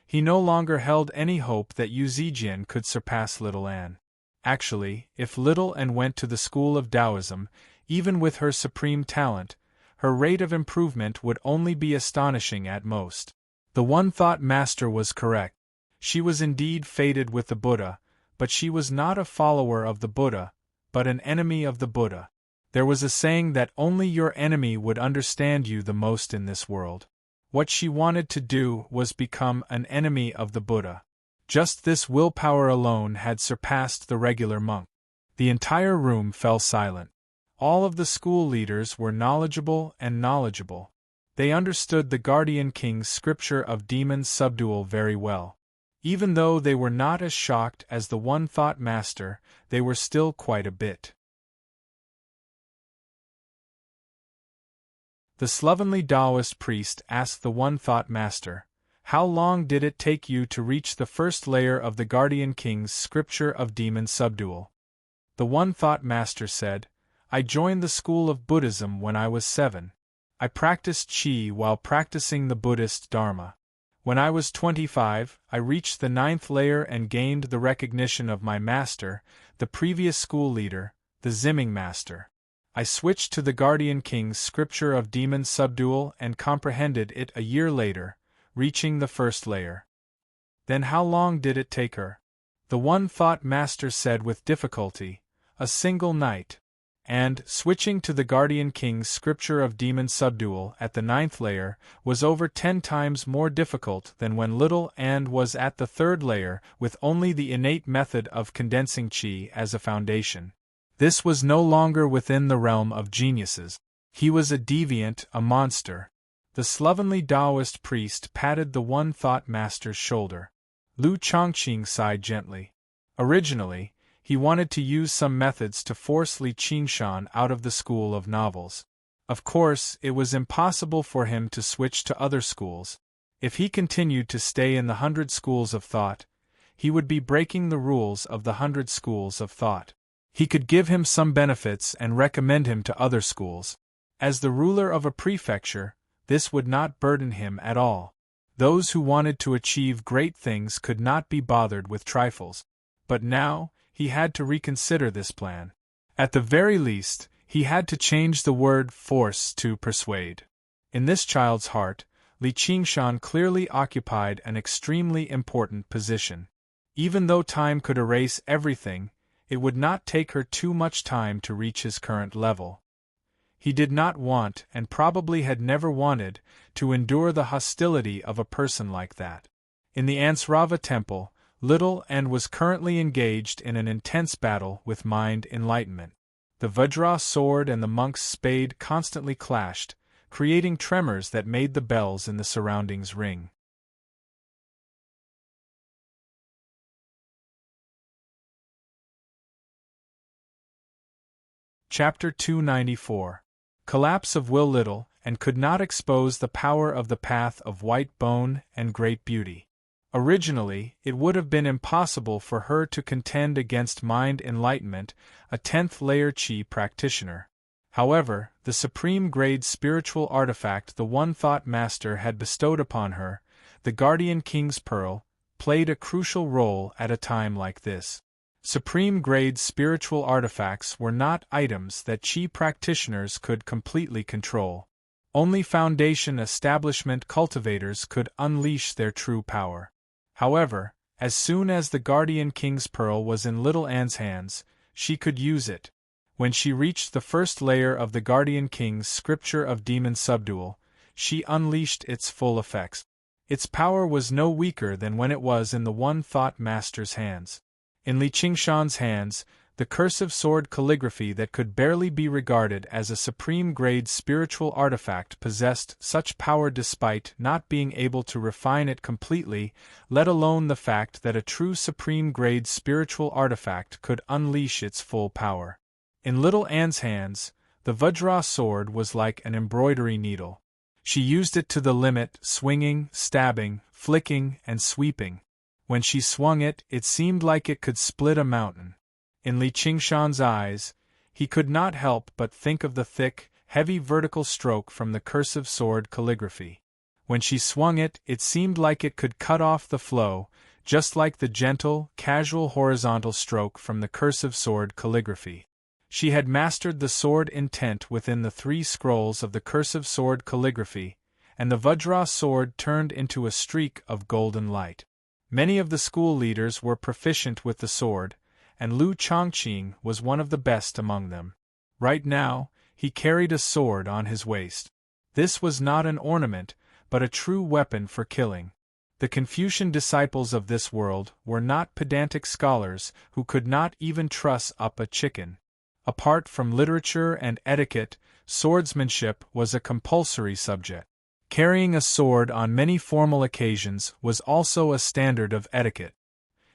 He no longer held any hope that Yu Zijian could surpass Little Anne. Actually, if Little Anne went to the school of Taoism, even with her supreme talent, her rate of improvement would only be astonishing at most. The One Thought Master was correct. She was indeed fated with the Buddha, but she was not a follower of the Buddha, but an enemy of the Buddha. There was a saying that only your enemy would understand you the most in this world. What she wanted to do was become an enemy of the Buddha. Just this willpower alone had surpassed the regular monk. The entire room fell silent. All of the school leaders were knowledgeable. They understood the Guardian King's scripture of demon subdual very well. Even though they were not as shocked as the One Thought Master, they were still quite a bit. The slovenly Taoist priest asked the One Thought Master, "How long did it take you to reach the first layer of the Guardian King's scripture of demon subdual?" The One Thought Master said, "I joined the school of Buddhism when I was 7. I practiced Qi while practicing the Buddhist Dharma. When I was 25, I reached the 9th layer and gained the recognition of my master, the previous school leader, the Zimming Master. I switched to the Guardian King's scripture of demon subdual and comprehended it a year later, reaching the 1st layer." "Then how long did it take her?" The One Thought Master said with difficulty, "A single night." And, switching to the Guardian King's scripture of demon subdual at the 9th layer was over 10 times more difficult than when Little Anne was at the 3rd layer with only the innate method of condensing Qi as a foundation. This was no longer within the realm of geniuses. He was a deviant, a monster. The slovenly Taoist priest patted the One Thought Master's shoulder. Lu Chongqing sighed gently. Originally, he wanted to use some methods to force Li Qingshan out of the school of novels. Of course, it was impossible for him to switch to other schools. If he continued to stay in the 100 schools of thought, he would be breaking the rules of the 100 schools of thought. He could give him some benefits and recommend him to other schools. As the ruler of a prefecture, this would not burden him at all. Those who wanted to achieve great things could not be bothered with trifles. But now, he had to reconsider this plan. At the very least, he had to change the word force to persuade. In this child's heart, Li Qingshan clearly occupied an extremely important position. Even though time could erase everything, it would not take her too much time to reach his current level. He did not want, and probably had never wanted, to endure the hostility of a person like that. In the Ansrava temple, Little Anne was currently engaged in an intense battle with mind enlightenment. The Vajra sword and the monk's spade constantly clashed, creating tremors that made the bells in the surroundings ring. Chapter 294. Collapse of Will. Little Anne could not expose the power of the path of white bone and great beauty. Originally, it would have been impossible for her to contend against mind enlightenment, a 10th layer Qi practitioner. However, the supreme grade spiritual artifact the One Thought Master had bestowed upon her, the Guardian King's Pearl, played a crucial role at a time like this. Supreme grade spiritual artifacts were not items that Qi practitioners could completely control. Only Foundation establishment cultivators could unleash their true power. However, as soon as the Guardian King's Pearl was in Little Anne's hands, she could use it. When she reached the first layer of the Guardian King's Scripture of Demon Subdual, she unleashed its full effects. Its power was no weaker than when it was in the One Thought Master's hands. In Li Qingshan's hands, the cursive sword calligraphy that could barely be regarded as a supreme-grade spiritual artifact possessed such power despite not being able to refine it completely, let alone the fact that a true supreme-grade spiritual artifact could unleash its full power. In Little Anne's hands, the Vajra sword was like an embroidery needle. She used it to the limit, swinging, stabbing, flicking, and sweeping. When she swung it, it seemed like it could split a mountain. In Li Qingshan's eyes, he could not help but think of the thick, heavy vertical stroke from the cursive sword calligraphy. When she swung it, it seemed like it could cut off the flow, just like the gentle, casual horizontal stroke from the cursive sword calligraphy. She had mastered the sword intent within the 3 scrolls of the cursive sword calligraphy, and the Vajra sword turned into a streak of golden light. Many of the school leaders were proficient with the sword, and Lu Chongqing was one of the best among them. Right now, he carried a sword on his waist. This was not an ornament, but a true weapon for killing. The Confucian disciples of this world were not pedantic scholars who could not even truss up a chicken. Apart from literature and etiquette, swordsmanship was a compulsory subject. Carrying a sword on many formal occasions was also a standard of etiquette.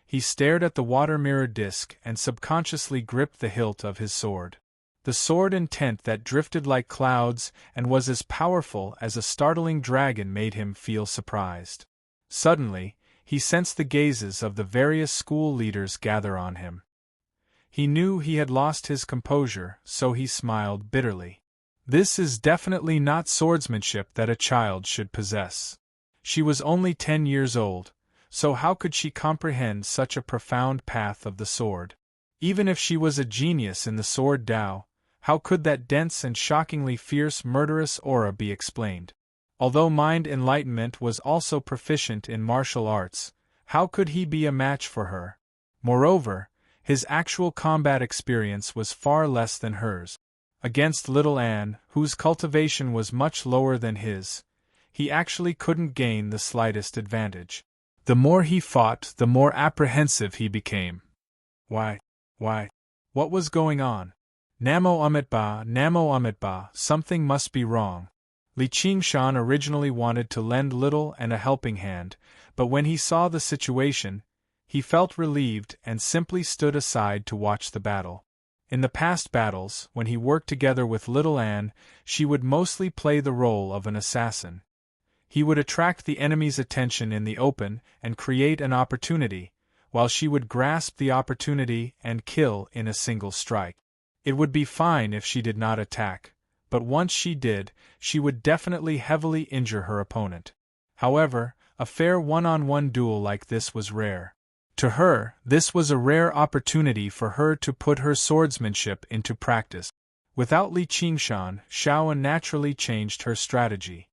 He stared at the water mirror disc and subconsciously gripped the hilt of his sword. The sword intent that drifted like clouds and was as powerful as a startling dragon made him feel surprised. Suddenly, he sensed the gazes of the various school leaders gather on him. He knew he had lost his composure, so he smiled bitterly. This is definitely not swordsmanship that a child should possess. She was only 10 years old, so how could she comprehend such a profound path of the sword? Even if she was a genius in the sword Tao, how could that dense and shockingly fierce murderous aura be explained? Although mind enlightenment was also proficient in martial arts, how could he be a match for her? Moreover, his actual combat experience was far less than hers. Against Little Anne, whose cultivation was much lower than his, he actually couldn't gain the slightest advantage. The more he fought, the more apprehensive he became. Why? What was going on? Namo Amitba, something must be wrong. Li Qingshan originally wanted to lend Little Anne a helping hand, but when he saw the situation, he felt relieved and simply stood aside to watch the battle. In the past battles, when he worked together with Little Anne, she would mostly play the role of an assassin. He would attract the enemy's attention in the open and create an opportunity, while she would grasp the opportunity and kill in a single strike. It would be fine if she did not attack, but once she did, she would definitely heavily injure her opponent. However, a fair one-on-one duel like this was rare. To her, this was a rare opportunity for her to put her swordsmanship into practice. Without Li Qingshan, Shaoan naturally changed her strategy.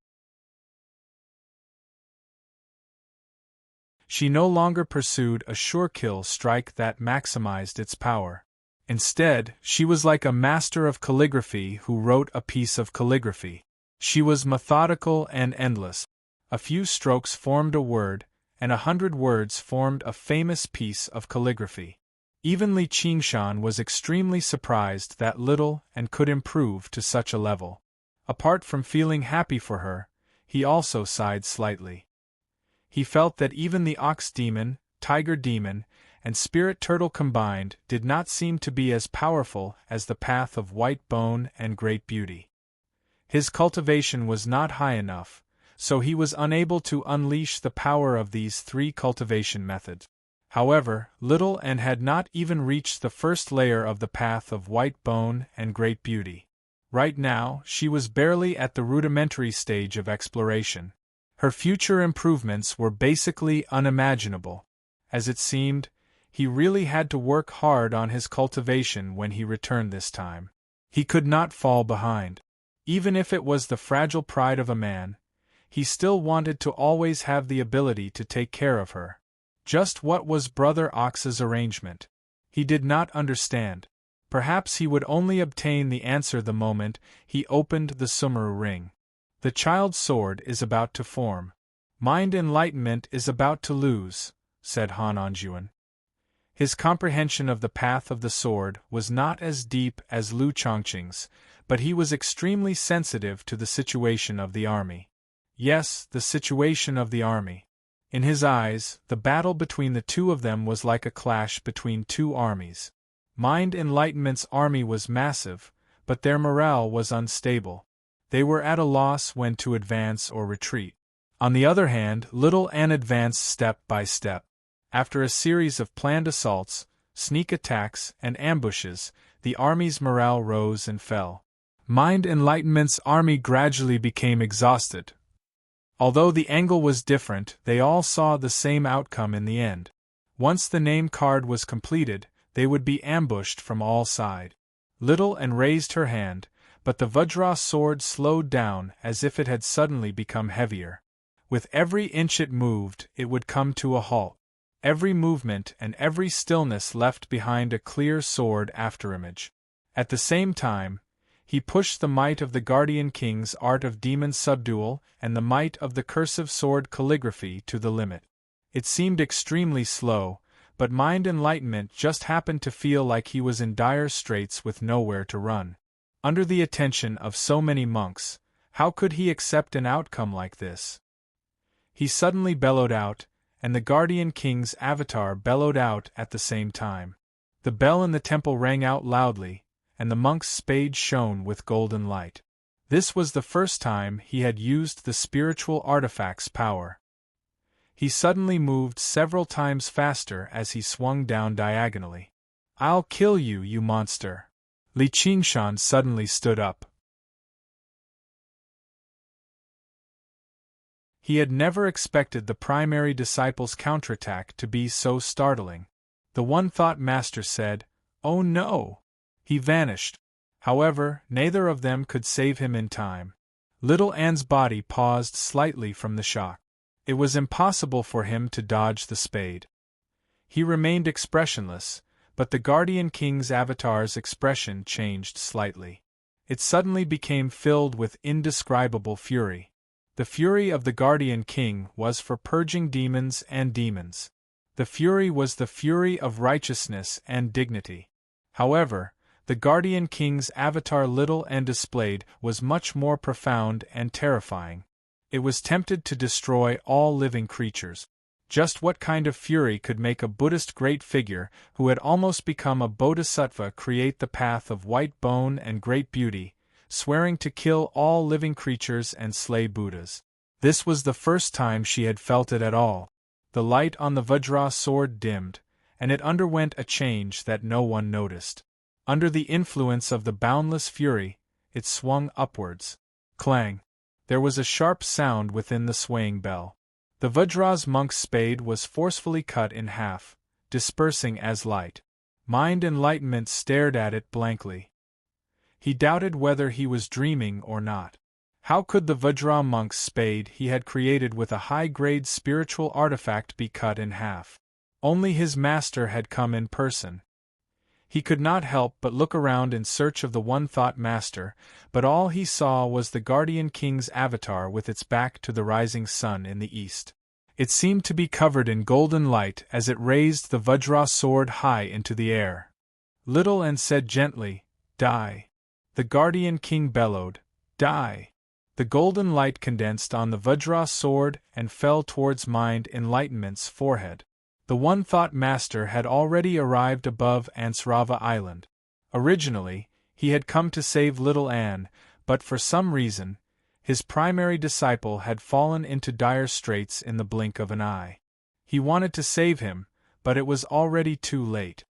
She no longer pursued a sure-kill strike that maximized its power. Instead, she was like a master of calligraphy who wrote a piece of calligraphy. She was methodical and endless. A few strokes formed a word, and 100 words formed a famous piece of calligraphy. Even Li Qingshan was extremely surprised that Little Anne could improve to such a level. Apart from feeling happy for her, he also sighed slightly. He felt that even the ox demon, tiger demon, and spirit turtle combined did not seem to be as powerful as the path of white bone and great beauty. His cultivation was not high enough, so he was unable to unleash the power of these 3 cultivation methods. However, Little Anne had not even reached the first layer of the path of white bone and great beauty. Right now, she was barely at the rudimentary stage of exploration. Her future improvements were basically unimaginable. As it seemed, he really had to work hard on his cultivation when he returned this time. He could not fall behind. Even if it was the fragile pride of a man, he still wanted to always have the ability to take care of her. Just what was Brother Ox's arrangement? He did not understand. Perhaps he would only obtain the answer the moment he opened the Sumeru ring. The child's sword is about to form. Mind enlightenment is about to lose, said Han Anjuan. His comprehension of the path of the sword was not as deep as Lu Chongqing's, but he was extremely sensitive to the situation of the army. Yes, the situation of the army. In his eyes, the battle between the 2 of them was like a clash between 2 armies. Mind Enlightenment's army was massive, but their morale was unstable. They were at a loss when to advance or retreat. On the other hand, Little Anne advanced step by step. After a series of planned assaults, sneak attacks, and ambushes, the army's morale rose and fell. Mind Enlightenment's army gradually became exhausted. Although the angle was different, they all saw the same outcome in the end. Once the name card was completed, they would be ambushed from all sides. Little Anne raised her hand, but the Vajra sword slowed down as if it had suddenly become heavier. With every inch it moved, it would come to a halt. Every movement and every stillness left behind a clear sword afterimage. At the same time, he pushed the might of the Guardian King's art of demon subdual and the might of the cursive sword calligraphy to the limit. It seemed extremely slow, but Mind Enlightenment just happened to feel like he was in dire straits with nowhere to run. Under the attention of so many monks, how could he accept an outcome like this? He suddenly bellowed out, and the Guardian King's avatar bellowed out at the same time. The bell in the temple rang out loudly, and the monk's spade shone with golden light. This was the first time he had used the spiritual artifact's power. He suddenly moved several times faster as he swung down diagonally. "I'll kill you, you monster!" Li Qingshan suddenly stood up. He had never expected the primary disciple's counterattack to be so startling. The one-thought master said, "Oh no!" He vanished. However, neither of them could save him in time. Little Anne's body paused slightly from the shock. It was impossible for him to dodge the spade. He remained expressionless, but the Guardian King's avatar's expression changed slightly. It suddenly became filled with indescribable fury. The fury of the Guardian King was for purging demons and demons. The fury was the fury of righteousness and dignity. However, the Guardian King's avatar Little Anne displayed was much more profound and terrifying. It was tempted to destroy all living creatures. Just what kind of fury could make a Buddhist great figure who had almost become a bodhisattva create the path of white bone and great beauty, swearing to kill all living creatures and slay Buddhas? This was the first time she had felt it at all. The light on the Vajra sword dimmed, and it underwent a change that no one noticed. Under the influence of the boundless fury, it swung upwards. Clang! There was a sharp sound within the swaying bell. The Vajra's monk's spade was forcefully cut in half, dispersing as light. Mind Enlightenment stared at it blankly. He doubted whether he was dreaming or not. How could the Vajra monk's spade he had created with a high-grade spiritual artifact be cut in half? Only his master had come in person. He could not help but look around in search of the one-thought master, but all he saw was the Guardian King's avatar with its back to the rising sun in the east. It seemed to be covered in golden light as it raised the Vajra sword high into the air. Little Anne said gently, "Die." The Guardian King bellowed, "Die." The golden light condensed on the Vajra sword and fell towards Mind Enlightenment's forehead. The one-thought master had already arrived above Ansrava Island. Originally, he had come to save Little Anne, but for some reason, His primary disciple had fallen into dire straits in the blink of an eye. He wanted to save him, but it was already too late.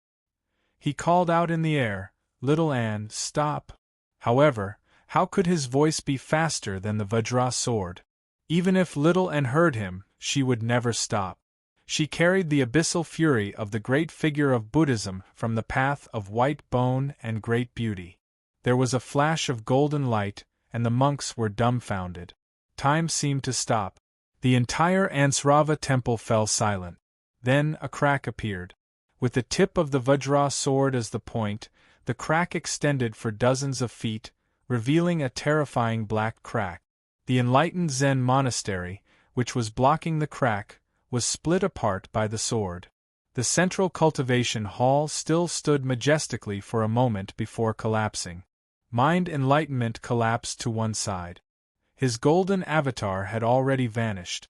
He called out in the air, "Little Anne, stop!" However, how could his voice be faster than the Vajra sword? Even if Little Anne heard him, she would never stop. She carried the abyssal fury of the great figure of Buddhism from the path of white bone and great beauty. There was a flash of golden light, and the monks were dumbfounded. Time seemed to stop. The entire Ansrava temple fell silent. Then a crack appeared. With the tip of the Vajra sword as the point, the crack extended for dozens of feet, revealing a terrifying black crack. The enlightened Zen monastery, which was blocking the crack, was split apart by the sword. The central cultivation hall still stood majestically for a moment before collapsing. Mind enlightenment collapsed to one side. His golden avatar had already vanished.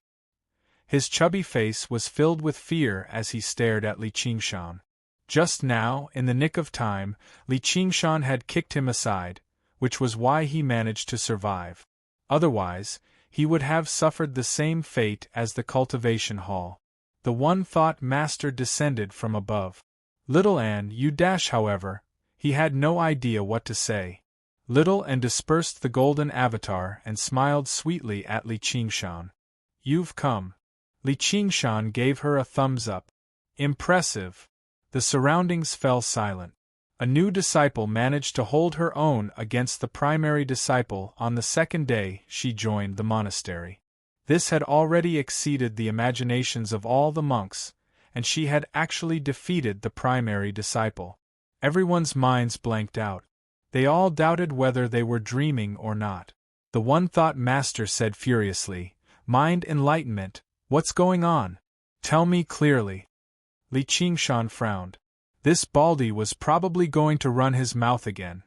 His chubby face was filled with fear as he stared at Li Qingshan. Just now, in the nick of time, Li Qingshan had kicked him aside, which was why he managed to survive. Otherwise, he would have suffered the same fate as the cultivation hall. The one-thought master descended from above. "Little Anne, you dash." However, he had no idea what to say. Little Anne dispersed the golden avatar and smiled sweetly at Li Qingshan. "You've come." Li Qingshan gave her a thumbs up. "Impressive." The surroundings fell silent. A new disciple managed to hold her own against the primary disciple on the second day she joined the monastery. This had already exceeded the imaginations of all the monks, and she had actually defeated the primary disciple. Everyone's minds blanked out. They all doubted whether they were dreaming or not. The one-thought master said furiously, "Mind enlightenment, what's going on? Tell me clearly." Li Qingshan frowned. This Baldy was probably going to run his mouth again.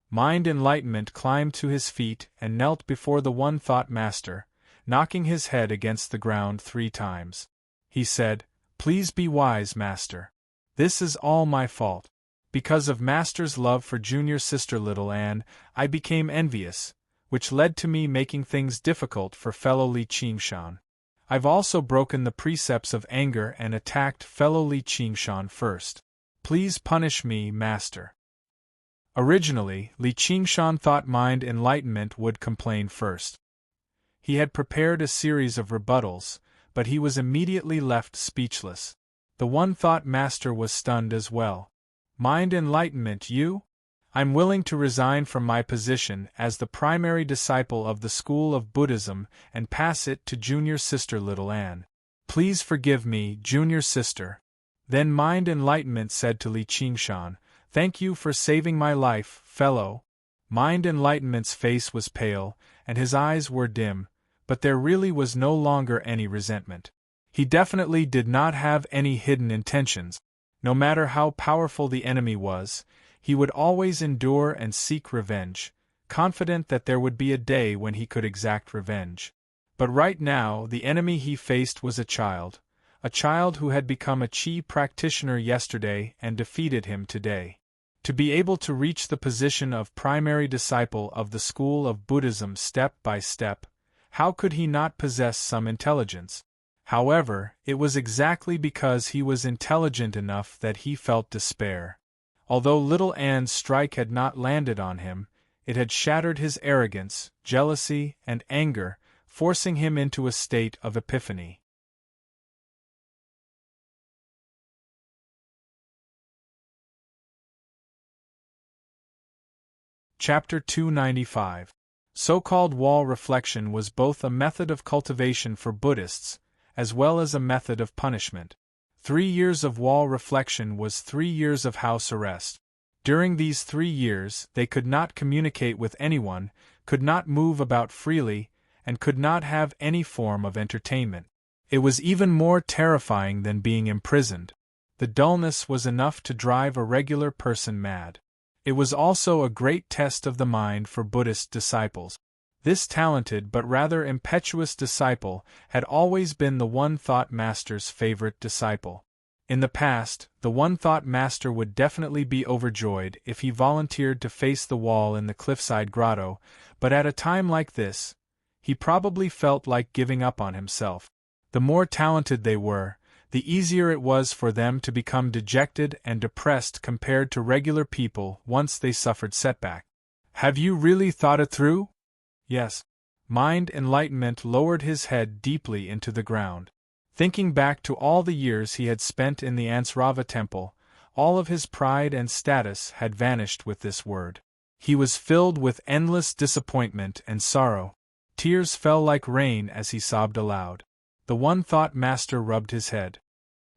Mind enlightenment climbed to his feet and knelt before the one-thought master, knocking his head against the ground 3 times. He said, "Please be wise, master. This is all my fault. Because of master's love for junior sister Little Anne, I became envious, which led to me making things difficult for fellow Li Qingshan. I've also broken the precepts of anger and attacked fellow Li Qingshan first. Please punish me, master." Originally, Li Qingshan thought mind enlightenment would complain first. He had prepared a series of rebuttals, but he was immediately left speechless. The one-thought master was stunned as well. "Mind enlightenment, you? I'm willing to resign from my position as the primary disciple of the school of Buddhism and pass it to junior sister Little Anne. Please forgive me, junior sister." Then mind enlightenment said to Li Qingshan, "Thank you for saving my life, fellow." Mind enlightenment's face was pale, and his eyes were dim, but there really was no longer any resentment. He definitely did not have any hidden intentions. No matter how powerful the enemy was, he would always endure and seek revenge, confident that there would be a day when he could exact revenge. But right now, the enemy he faced was a child who had become a Qi practitioner yesterday and defeated him today. To be able to reach the position of primary disciple of the school of Buddhism step by step, how could he not possess some intelligence? However, it was exactly because he was intelligent enough that he felt despair. Although Little Anne's strike had not landed on him, it had shattered his arrogance, jealousy, and anger, forcing him into a state of epiphany. Chapter 295. So-called wall reflection was both a method of cultivation for Buddhists, as well as a method of punishment. 3 years of wall reflection was 3 years of house arrest. During these 3 years, they could not communicate with anyone, could not move about freely, and could not have any form of entertainment. It was even more terrifying than being imprisoned. The dullness was enough to drive a regular person mad. It was also a great test of the mind for Buddhist disciples. This talented but rather impetuous disciple had always been the one-thought master's favorite disciple. In the past, the one-thought master would definitely be overjoyed if he volunteered to face the wall in the cliffside grotto, but at a time like this, he probably felt like giving up on himself. The more talented they were, the easier it was for them to become dejected and depressed compared to regular people once they suffered setback. Have you really thought it through? Yes. Mind Enlightenment lowered his head deeply into the ground. Thinking back to all the years he had spent in the Ansrava temple, all of his pride and status had vanished with this word. He was filled with endless disappointment and sorrow. Tears fell like rain as he sobbed aloud. The one-thought master rubbed his head.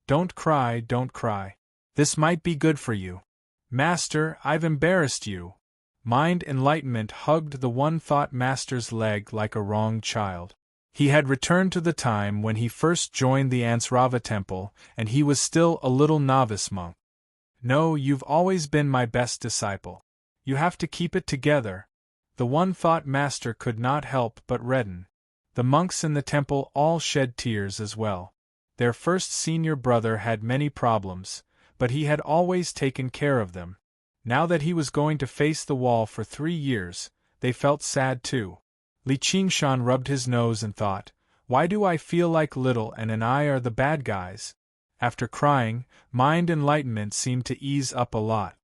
Don't cry, don't cry. This might be good for you. Master, I've embarrassed you. Mind Enlightenment hugged the one-thought master's leg like a wronged child. He had returned to the time when he first joined the Ansrava temple, and he was still a little novice monk. No, you've always been my best disciple. You have to keep it together. The one-thought master could not help but redden. The monks in the temple all shed tears as well. Their first senior brother had many problems, but he had always taken care of them. Now that he was going to face the wall for 3 years, they felt sad too. Li Qingshan rubbed his nose and thought, why do I feel like Little and I are the bad guys? After crying, Mind Enlightenment seemed to ease up a lot.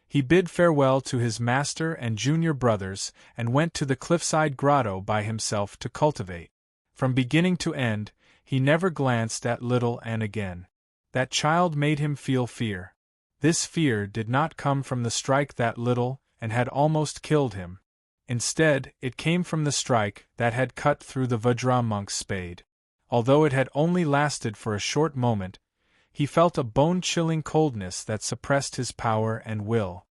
He bid farewell to his master and junior brothers and went to the cliffside grotto by himself to cultivate. From beginning to end, he never glanced at Little Ann again. That child made him feel fear. This fear did not come from the strike that Little Ann had almost killed him. Instead, it came from the strike that had cut through the Vajra monk's spade. Although it had only lasted for a short moment, he felt a bone-chilling coldness that suppressed his power and will.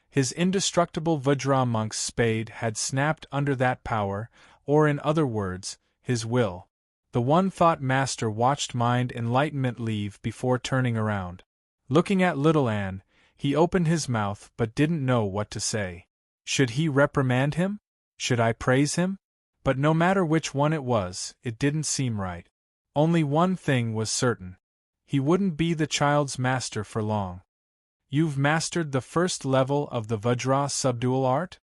His indestructible Vajra monk's spade had snapped under that power, or in other words, his will. The one-thought master watched Mind Enlightenment leave before turning around. Looking at Little Ann, he opened his mouth but didn't know what to say. Should he reprimand him? Should I praise him? But no matter which one it was, it didn't seem right. Only one thing was certain. He wouldn't be the child's master for long. You've mastered the first level of the Vajra subdual art?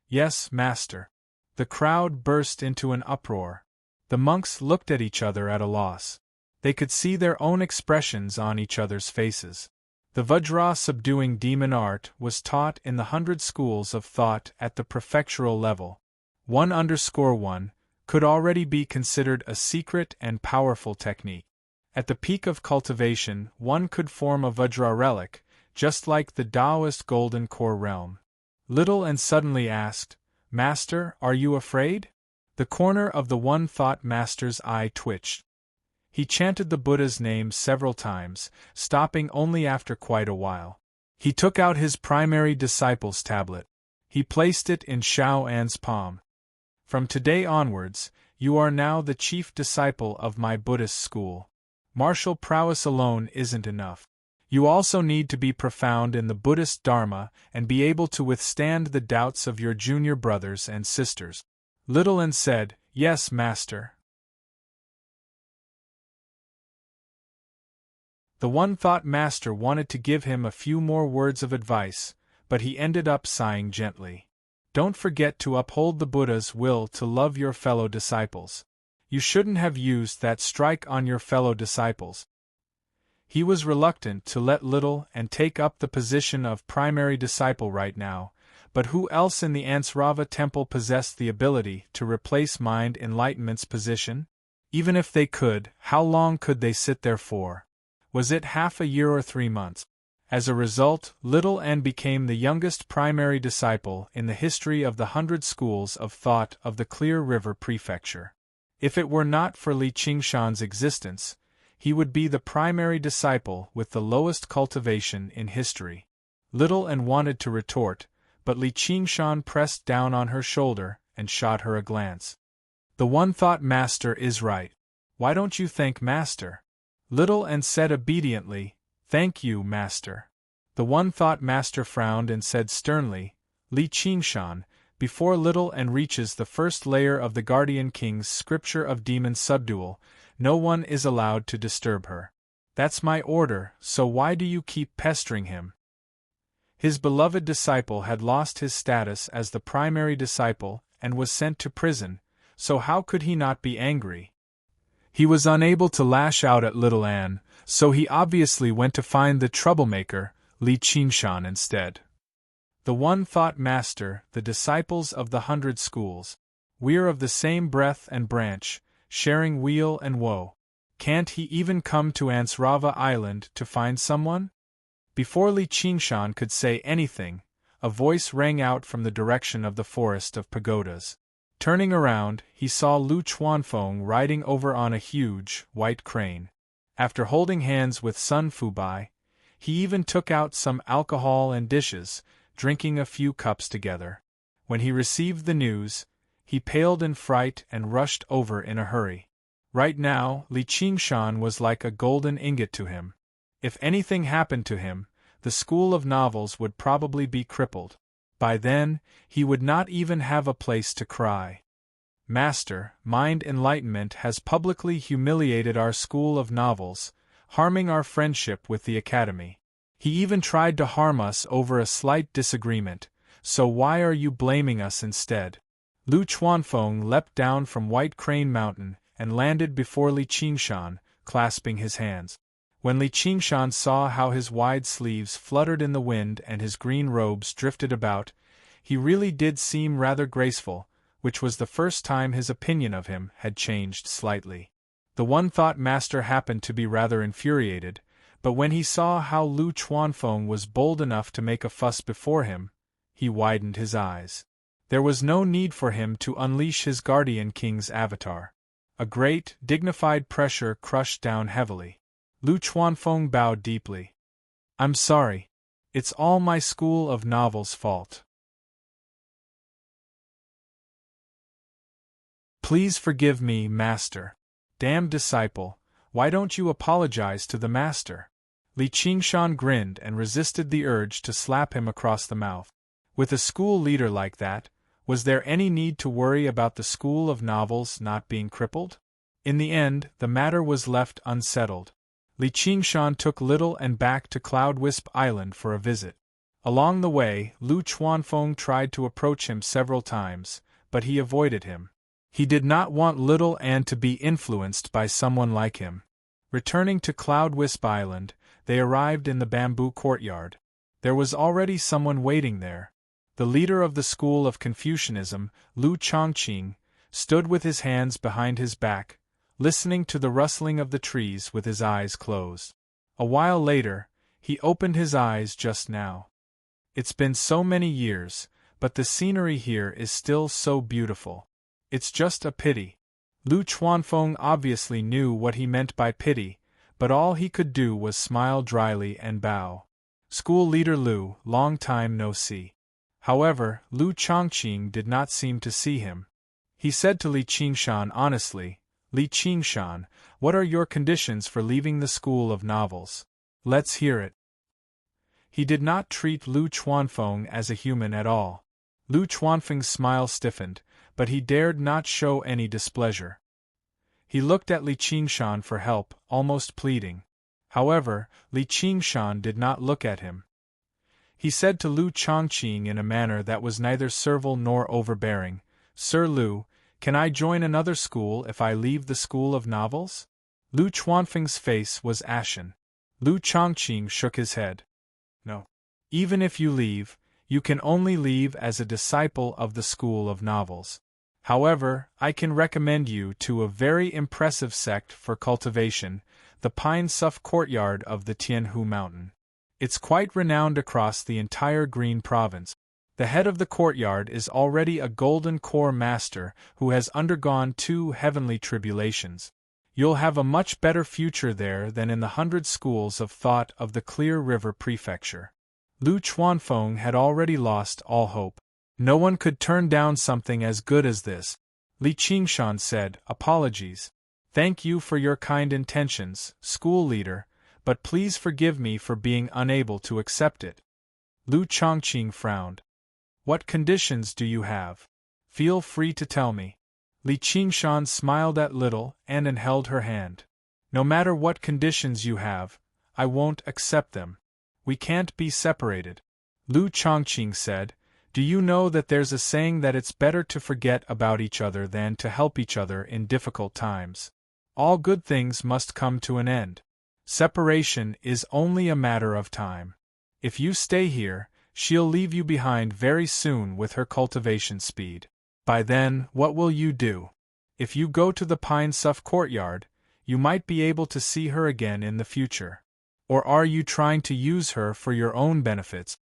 Yes, master. The crowd burst into an uproar. The monks looked at each other at a loss. They could see their own expressions on each other's faces. The Vajra subduing demon art was taught in the 100 schools of thought at the prefectural level. 1_1 could already be considered a secret and powerful technique. At the peak of cultivation, one could form a Vajra relic, just like the Taoist golden core realm. Little Ann suddenly asked, Master, are you afraid? The corner of the one-thought master's eye twitched. He chanted the Buddha's name several times, stopping only after quite a while. He took out his primary disciple's tablet. He placed it in Xiao An's palm. From today onwards, you are now the chief disciple of my Buddhist school. Martial prowess alone isn't enough. You also need to be profound in the Buddhist Dharma and be able to withstand the doubts of your junior brothers and sisters. Little Ann said, Yes, master. The one-thought master wanted to give him a few more words of advice, but he ended up sighing gently. Don't forget to uphold the Buddha's will to love your fellow disciples. You shouldn't have used that strike on your fellow disciples. He was reluctant to let Little Ann take up the position of primary disciple right now, but who else in the Ansrava temple possessed the ability to replace Mind Enlightenment's position? Even if they could, how long could they sit there for? Was it half a year or 3 months? As a result, Little Ann became the youngest primary disciple in the history of the 100 schools of thought of the Clear River Prefecture. If it were not for Li Qingshan's existence, he would be the primary disciple with the lowest cultivation in history. Little Ann wanted to retort, but Li Qingshan pressed down on her shoulder and shot her a glance. The one-thought master is right. Why don't you thank master? Little Ann said obediently, Thank you, master. The one-thought master frowned and said sternly, Li Qingshan, before Little Ann reaches the first layer of the Guardian King's scripture of demon subdual, no one is allowed to disturb her. That's my order, so why do you keep pestering him? His beloved disciple had lost his status as the primary disciple and was sent to prison, so how could he not be angry? He was unable to lash out at little Anne, so he obviously went to find the troublemaker, Li Qingshan, instead. The one thought master, the disciples of the 100 schools. We're of the same breath and branch, sharing weal and woe. Can't he even come to Ansrava Island to find someone? Before Li Qingshan could say anything, a voice rang out from the direction of the forest of pagodas. Turning around, he saw Lu Chuanfeng riding over on a huge, white crane. After holding hands with Sun Fubai, he even took out some alcohol and dishes, drinking a few cups together. When he received the news, he paled in fright and rushed over in a hurry. Right now, Li Qingshan was like a golden ingot to him. If anything happened to him, the school of novels would probably be crippled. By then, he would not even have a place to cry. Master, Mind Enlightenment has publicly humiliated our school of novels, harming our friendship with the Academy. He even tried to harm us over a slight disagreement, so why are you blaming us instead? Lu Chuanfeng leapt down from White Crane Mountain and landed before Li Qingshan, clasping his hands. When Li Qingshan saw how his wide sleeves fluttered in the wind and his green robes drifted about, he really did seem rather graceful, which was the first time his opinion of him had changed slightly. The one-thought master happened to be rather infuriated, but when he saw how Lu Chuanfeng was bold enough to make a fuss before him, he widened his eyes. There was no need for him to unleash his guardian king's avatar. A great, dignified pressure crushed down heavily. Lu Chuanfeng bowed deeply. I'm sorry. It's all my school of novels' fault. Please forgive me, master. Damn disciple, why don't you apologize to the master? Li Qingshan grinned and resisted the urge to slap him across the mouth. With a school leader like that, was there any need to worry about the school of novels not being crippled? In the end, the matter was left unsettled. Li Qingshan took Little and back to Cloudwisp Island for a visit. Along the way, Lu Chuanfeng tried to approach him several times, but he avoided him. He did not want Little Anne to be influenced by someone like him. Returning to Cloudwisp Island, they arrived in the bamboo courtyard. There was already someone waiting there. The leader of the school of Confucianism, Lu Chongqing, stood with his hands behind his back, listening to the rustling of the trees with his eyes closed. A while later, he opened his eyes just now. It's been so many years, but the scenery here is still so beautiful. It's just a pity. Lu Chuanfeng obviously knew what he meant by pity, but all he could do was smile dryly and bow. School leader Lu, long time no see. However, Lu Chongqing did not seem to see him. He said to Li Qingshan honestly, Li Qingshan, what are your conditions for leaving the school of novels? Let's hear it. He did not treat Lu Chuanfeng as a human at all. Lu Chuanfeng's smile stiffened, but he dared not show any displeasure. He looked at Li Qingshan for help, almost pleading. However, Li Qingshan did not look at him. He said to Lu Chongqing in a manner that was neither servile nor overbearing, Sir Lu, can I join another school if I leave the school of novels? Lu Chuanfeng's face was ashen. Lu Chongqing shook his head. No. Even if you leave, you can only leave as a disciple of the school of novels. However, I can recommend you to a very impressive sect for cultivation, the Pine Suff Courtyard of the Tianhu Mountain. It's quite renowned across the entire Green Province. The head of the courtyard is already a golden core master who has undergone 2 heavenly tribulations. You'll have a much better future there than in the 100 schools of thought of the Clear River Prefecture. Lu Chuanfeng had already lost all hope. No one could turn down something as good as this. Li Qingshan said, apologies. Thank you for your kind intentions, school leader, but please forgive me for being unable to accept it. Lu Chongqing frowned. What conditions do you have? Feel free to tell me. Li Qingshan smiled at Little Anne and held her hand. No matter what conditions you have, I won't accept them. We can't be separated. Lu Chongqing said, Do you know that there's a saying that it's better to forget about each other than to help each other in difficult times? All good things must come to an end. Separation is only a matter of time. If you stay here, she'll leave you behind very soon with her cultivation speed. By then, what will you do? If you go to the Pine Suff courtyard, you might be able to see her again in the future. Or are you trying to use her for your own benefits?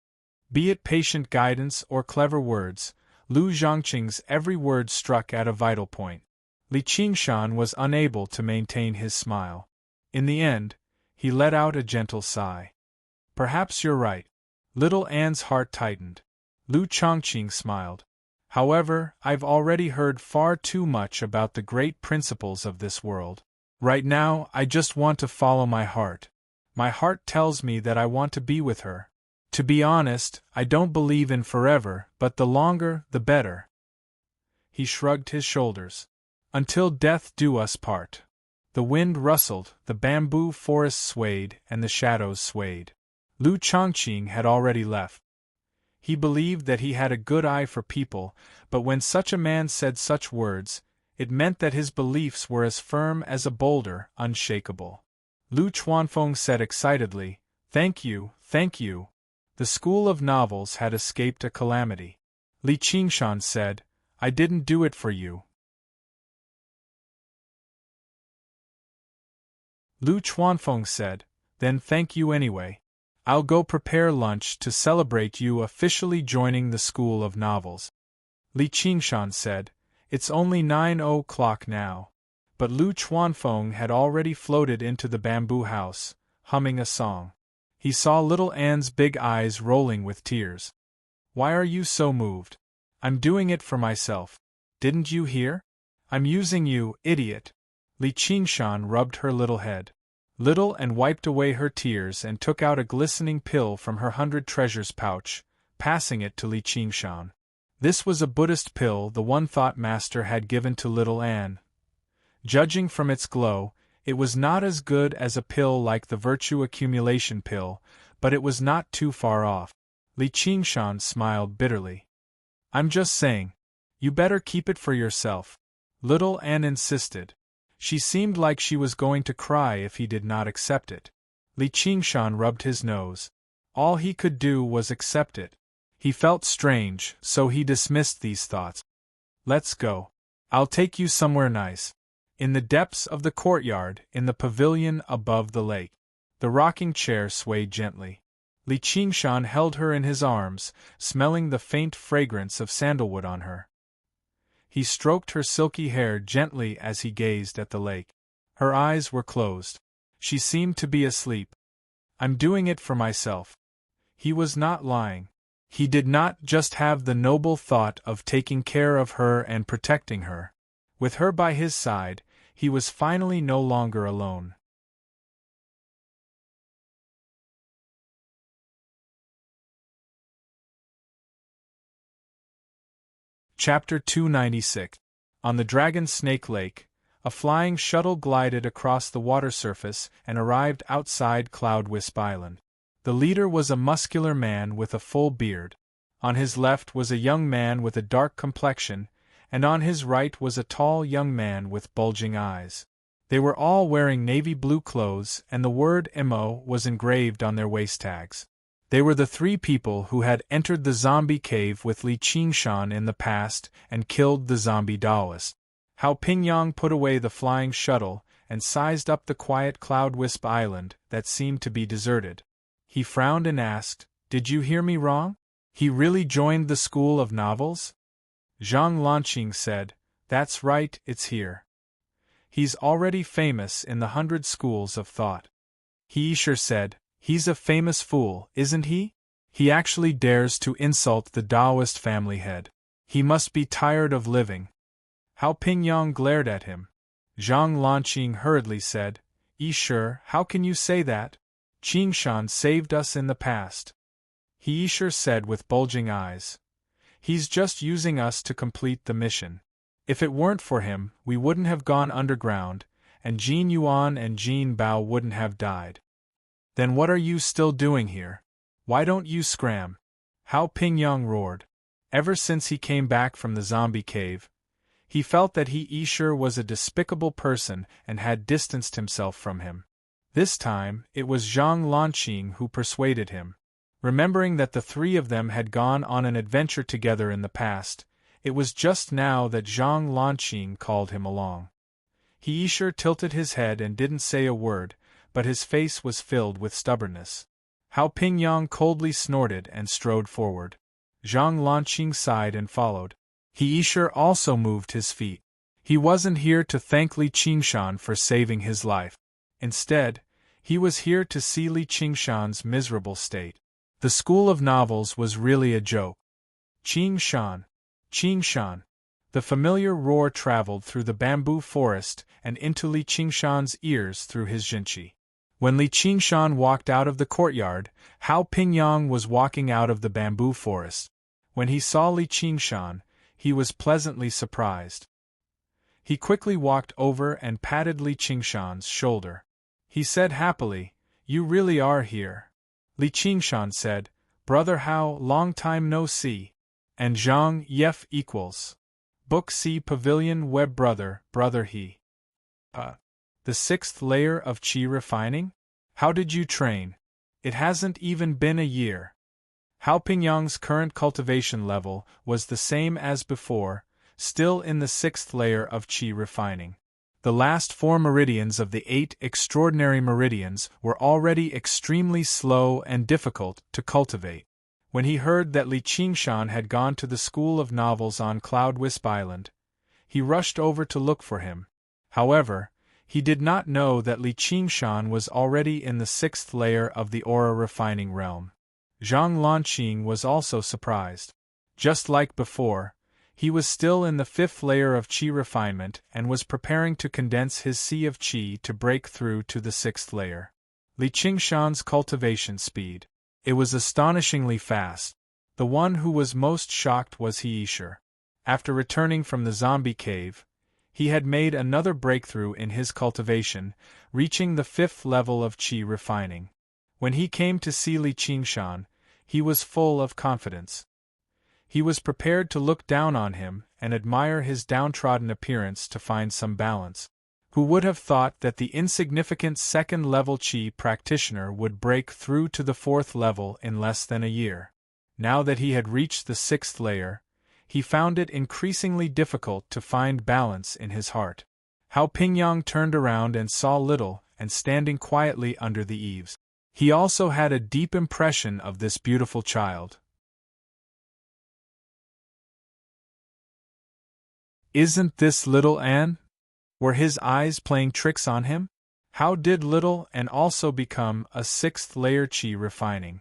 Be it patient guidance or clever words, Lu Zhongqing's every word struck at a vital point. Li Qingshan was unable to maintain his smile. In the end, he let out a gentle sigh. Perhaps you're right. Little Anne's heart tightened. Lu Chongqing smiled. However, I've already heard far too much about the great principles of this world. Right now, I just want to follow my heart. My heart tells me that I want to be with her. To be honest, I don't believe in forever, but the longer, the better. He shrugged his shoulders. Until death do us part. The wind rustled, the bamboo forest swayed, and the shadows swayed. Lu Chongqing had already left. He believed that he had a good eye for people, but when such a man said such words, it meant that his beliefs were as firm as a boulder, unshakable. Lu Chuanfeng said excitedly, Thank you, thank you. The school of novels had escaped a calamity. Li Qingshan said, I didn't do it for you. Lu Chuanfeng said, Then thank you anyway. I'll go prepare lunch to celebrate you officially joining the School of Novels. Li Qingshan said, It's only 9 o'clock now. But Lu Chuanfeng had already floated into the bamboo house, humming a song. He saw little Anne's big eyes rolling with tears. Why are you so moved? I'm doing it for myself. Didn't you hear? I'm using you, idiot. Li Qingshan rubbed her little head. Little Anne wiped away her tears and took out a glistening pill from her 100 treasures pouch, passing it to Li Qingshan. This was a Buddhist pill the one thought master had given to little Anne. Judging from its glow, it was not as good as a pill like the virtue accumulation pill, but it was not too far off. Li Qingshan smiled bitterly. I'm just saying. You better keep it for yourself. Little Anne insisted. She seemed like she was going to cry if he did not accept it. Li Qingshan rubbed his nose. All he could do was accept it. He felt strange, so he dismissed these thoughts. Let's go. I'll take you somewhere nice. In the depths of the courtyard, in the pavilion above the lake. The rocking chair swayed gently. Li Qingshan held her in his arms, smelling the faint fragrance of sandalwood on her. He stroked her silky hair gently as he gazed at the lake. Her eyes were closed. She seemed to be asleep. I'm doing it for myself. He was not lying. He did not just have the noble thought of taking care of her and protecting her. With her by his side, he was finally no longer alone. Chapter 296. On the Dragon Snake Lake, a flying shuttle glided across the water surface and arrived outside Cloud Wisp Island. The leader was a muscular man with a full beard. On his left was a young man with a dark complexion, and on his right was a tall young man with bulging eyes. They were all wearing navy blue clothes, and the word MO was engraved on their waist tags. They were the three people who had entered the zombie cave with Li Qingshan in the past and killed the zombie Taoist. Hao Pingyang put away the flying shuttle and sized up the quiet Cloud Wisp Island that seemed to be deserted. He frowned and asked, Did you hear me wrong? He really joined the School of Novels? Zhang Lanqing said, That's right, it's here. He's already famous in the 100 schools of thought. He Isher said, He's a famous fool, isn't he? He actually dares to insult the Taoist family head. He must be tired of living. Hao Pingyang glared at him. Zhang Lanqing hurriedly said, Isher, how can you say that? Qingshan saved us in the past. He Isher said with bulging eyes. He's just using us to complete the mission. If it weren't for him, we wouldn't have gone underground, and Jin Yuan and Jin Bao wouldn't have died. Then what are you still doing here? Why don't you scram? Hao Pingyang roared. Ever since he came back from the zombie cave, he felt that He Isher was a despicable person and had distanced himself from him. This time, it was Zhang Lanqing who persuaded him. Remembering that the three of them had gone on an adventure together in the past, it was just now that Zhang Lanqing called him along. He Isher tilted his head and didn't say a word, but his face was filled with stubbornness. Hao Pingyang coldly snorted and strode forward. Zhang Lanqing sighed and followed. He Isher also moved his feet. He wasn't here to thank Li Qingshan for saving his life. Instead, he was here to see Li Qingshan's miserable state. The school of novels was really a joke. Qingshan! Qingshan! The familiar roar traveled through the bamboo forest and into Li Qingshan's ears through his jinchi. When Li Qingshan walked out of the courtyard, Hao Pingyang was walking out of the bamboo forest. When he saw Li Qingshan, he was pleasantly surprised. He quickly walked over and patted Li Qingshan's shoulder. He said happily, "You really are here." Li Qingshan said, "Brother Hao, long time no see." And Zhang Yef equals. Book C Pavilion Web Brother He. The sixth layer of Qi refining? How did you train? It hasn't even been a year. Hao Pingyang's current cultivation level was the same as before, still in the sixth layer of Qi refining. The last 4 meridians of the 8 extraordinary meridians were already extremely slow and difficult to cultivate. When he heard that Li Qingshan had gone to the School of Novels on Cloud Wisp Island, he rushed over to look for him. However, he did not know that Li Qingshan was already in the 6th layer of the aura refining realm. Zhang Lanqing was also surprised. Just like before, he was still in the 5th layer of Qi refinement and was preparing to condense his sea of Qi to break through to the 6th layer. Li Qingshan's cultivation speed. It was astonishingly fast. The one who was most shocked was He Isher. After returning from the zombie cave, he had made another breakthrough in his cultivation, reaching the 5th level of Qi refining. When he came to see Li Qingshan, he was full of confidence. He was prepared to look down on him and admire his downtrodden appearance to find some balance. Who would have thought that the insignificant 2nd level Qi practitioner would break through to the 4th level in less than a year? Now that he had reached the 6th layer, he found it increasingly difficult to find balance in his heart. Hao Pingyang turned around and saw Little and standing quietly under the eaves. He also had a deep impression of this beautiful child. Isn't this Little Anne? Were his eyes playing tricks on him? How did Little Anne also become a 6th layer Qi refining?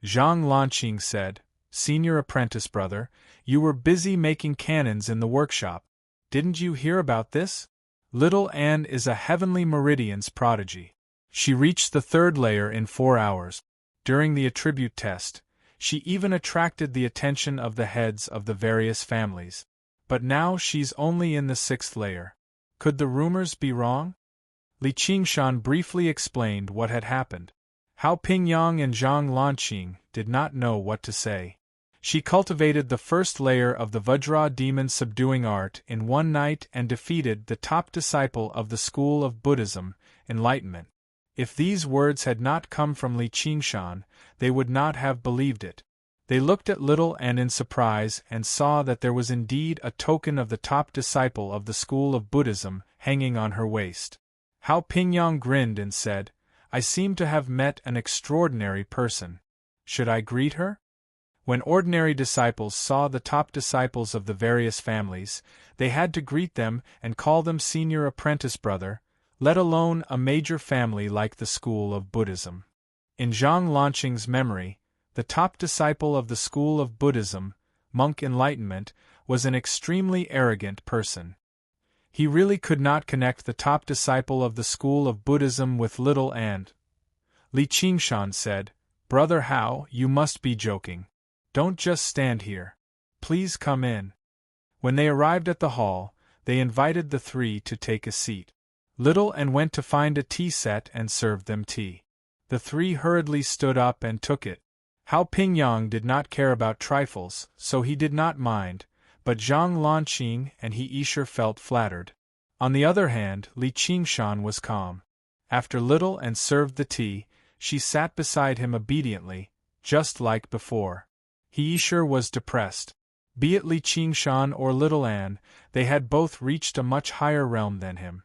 Zhang Lanqing said, "Senior apprentice brother, you were busy making cannons in the workshop. Didn't you hear about this? Little Anne is a heavenly meridian's prodigy. She reached the 3rd layer in 4 hours. During the attribute test, she even attracted the attention of the heads of the various families. But now she's only in the 6th layer. Could the rumors be wrong?" Li Qingshan briefly explained what had happened. Hao Pingyang and Zhang Lanqing did not know what to say. She cultivated the 1st layer of the Vajra demon subduing art in one night and defeated the top disciple of the school of Buddhism, enlightenment. If these words had not come from Li Qingshan, they would not have believed it. They looked at Little Anne in surprise and saw that there was indeed a token of the top disciple of the school of Buddhism hanging on her waist. Hao Pingyang grinned and said, "I seem to have met an extraordinary person. Should I greet her?" When ordinary disciples saw the top disciples of the various families, they had to greet them and call them senior apprentice brother, let alone a major family like the school of Buddhism. In Zhang Lanqing's memory, the top disciple of the school of Buddhism, monk enlightenment, was an extremely arrogant person. He really could not connect the top disciple of the school of Buddhism with Little Anne. Li Qingshan said, "Brother Hao, you must be joking. Don't just stand here. Please come in." When they arrived at the hall, they invited the three to take a seat. Little An went to find a tea set and served them tea. The three hurriedly stood up and took it. Hao Pingyang did not care about trifles, so he did not mind, but Zhang Lanqing and He Isher felt flattered. On the other hand, Li Qingshan was calm. After Little An served the tea, she sat beside him obediently, just like before. He Isher was depressed. Be it Li Qingshan or Little An, they had both reached a much higher realm than him.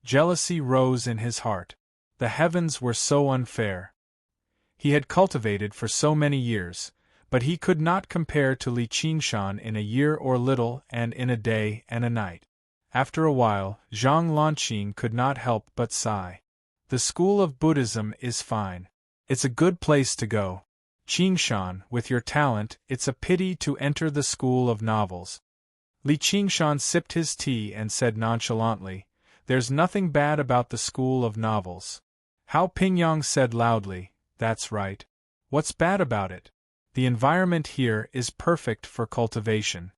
Jealousy rose in his heart. The heavens were so unfair. He had cultivated for so many years, but he could not compare to Li Qingshan in a year or Little An in a day and a night. After a while, Zhang Lanqing could not help but sigh. The school of Buddhism is fine. It's a good place to go. Qingshan, with your talent, it's a pity to enter the school of novels. Li Qingshan sipped his tea and said nonchalantly, "There's nothing bad about the school of novels." Hao Pingyang said loudly, "That's right. What's bad about it? The environment here is perfect for cultivation.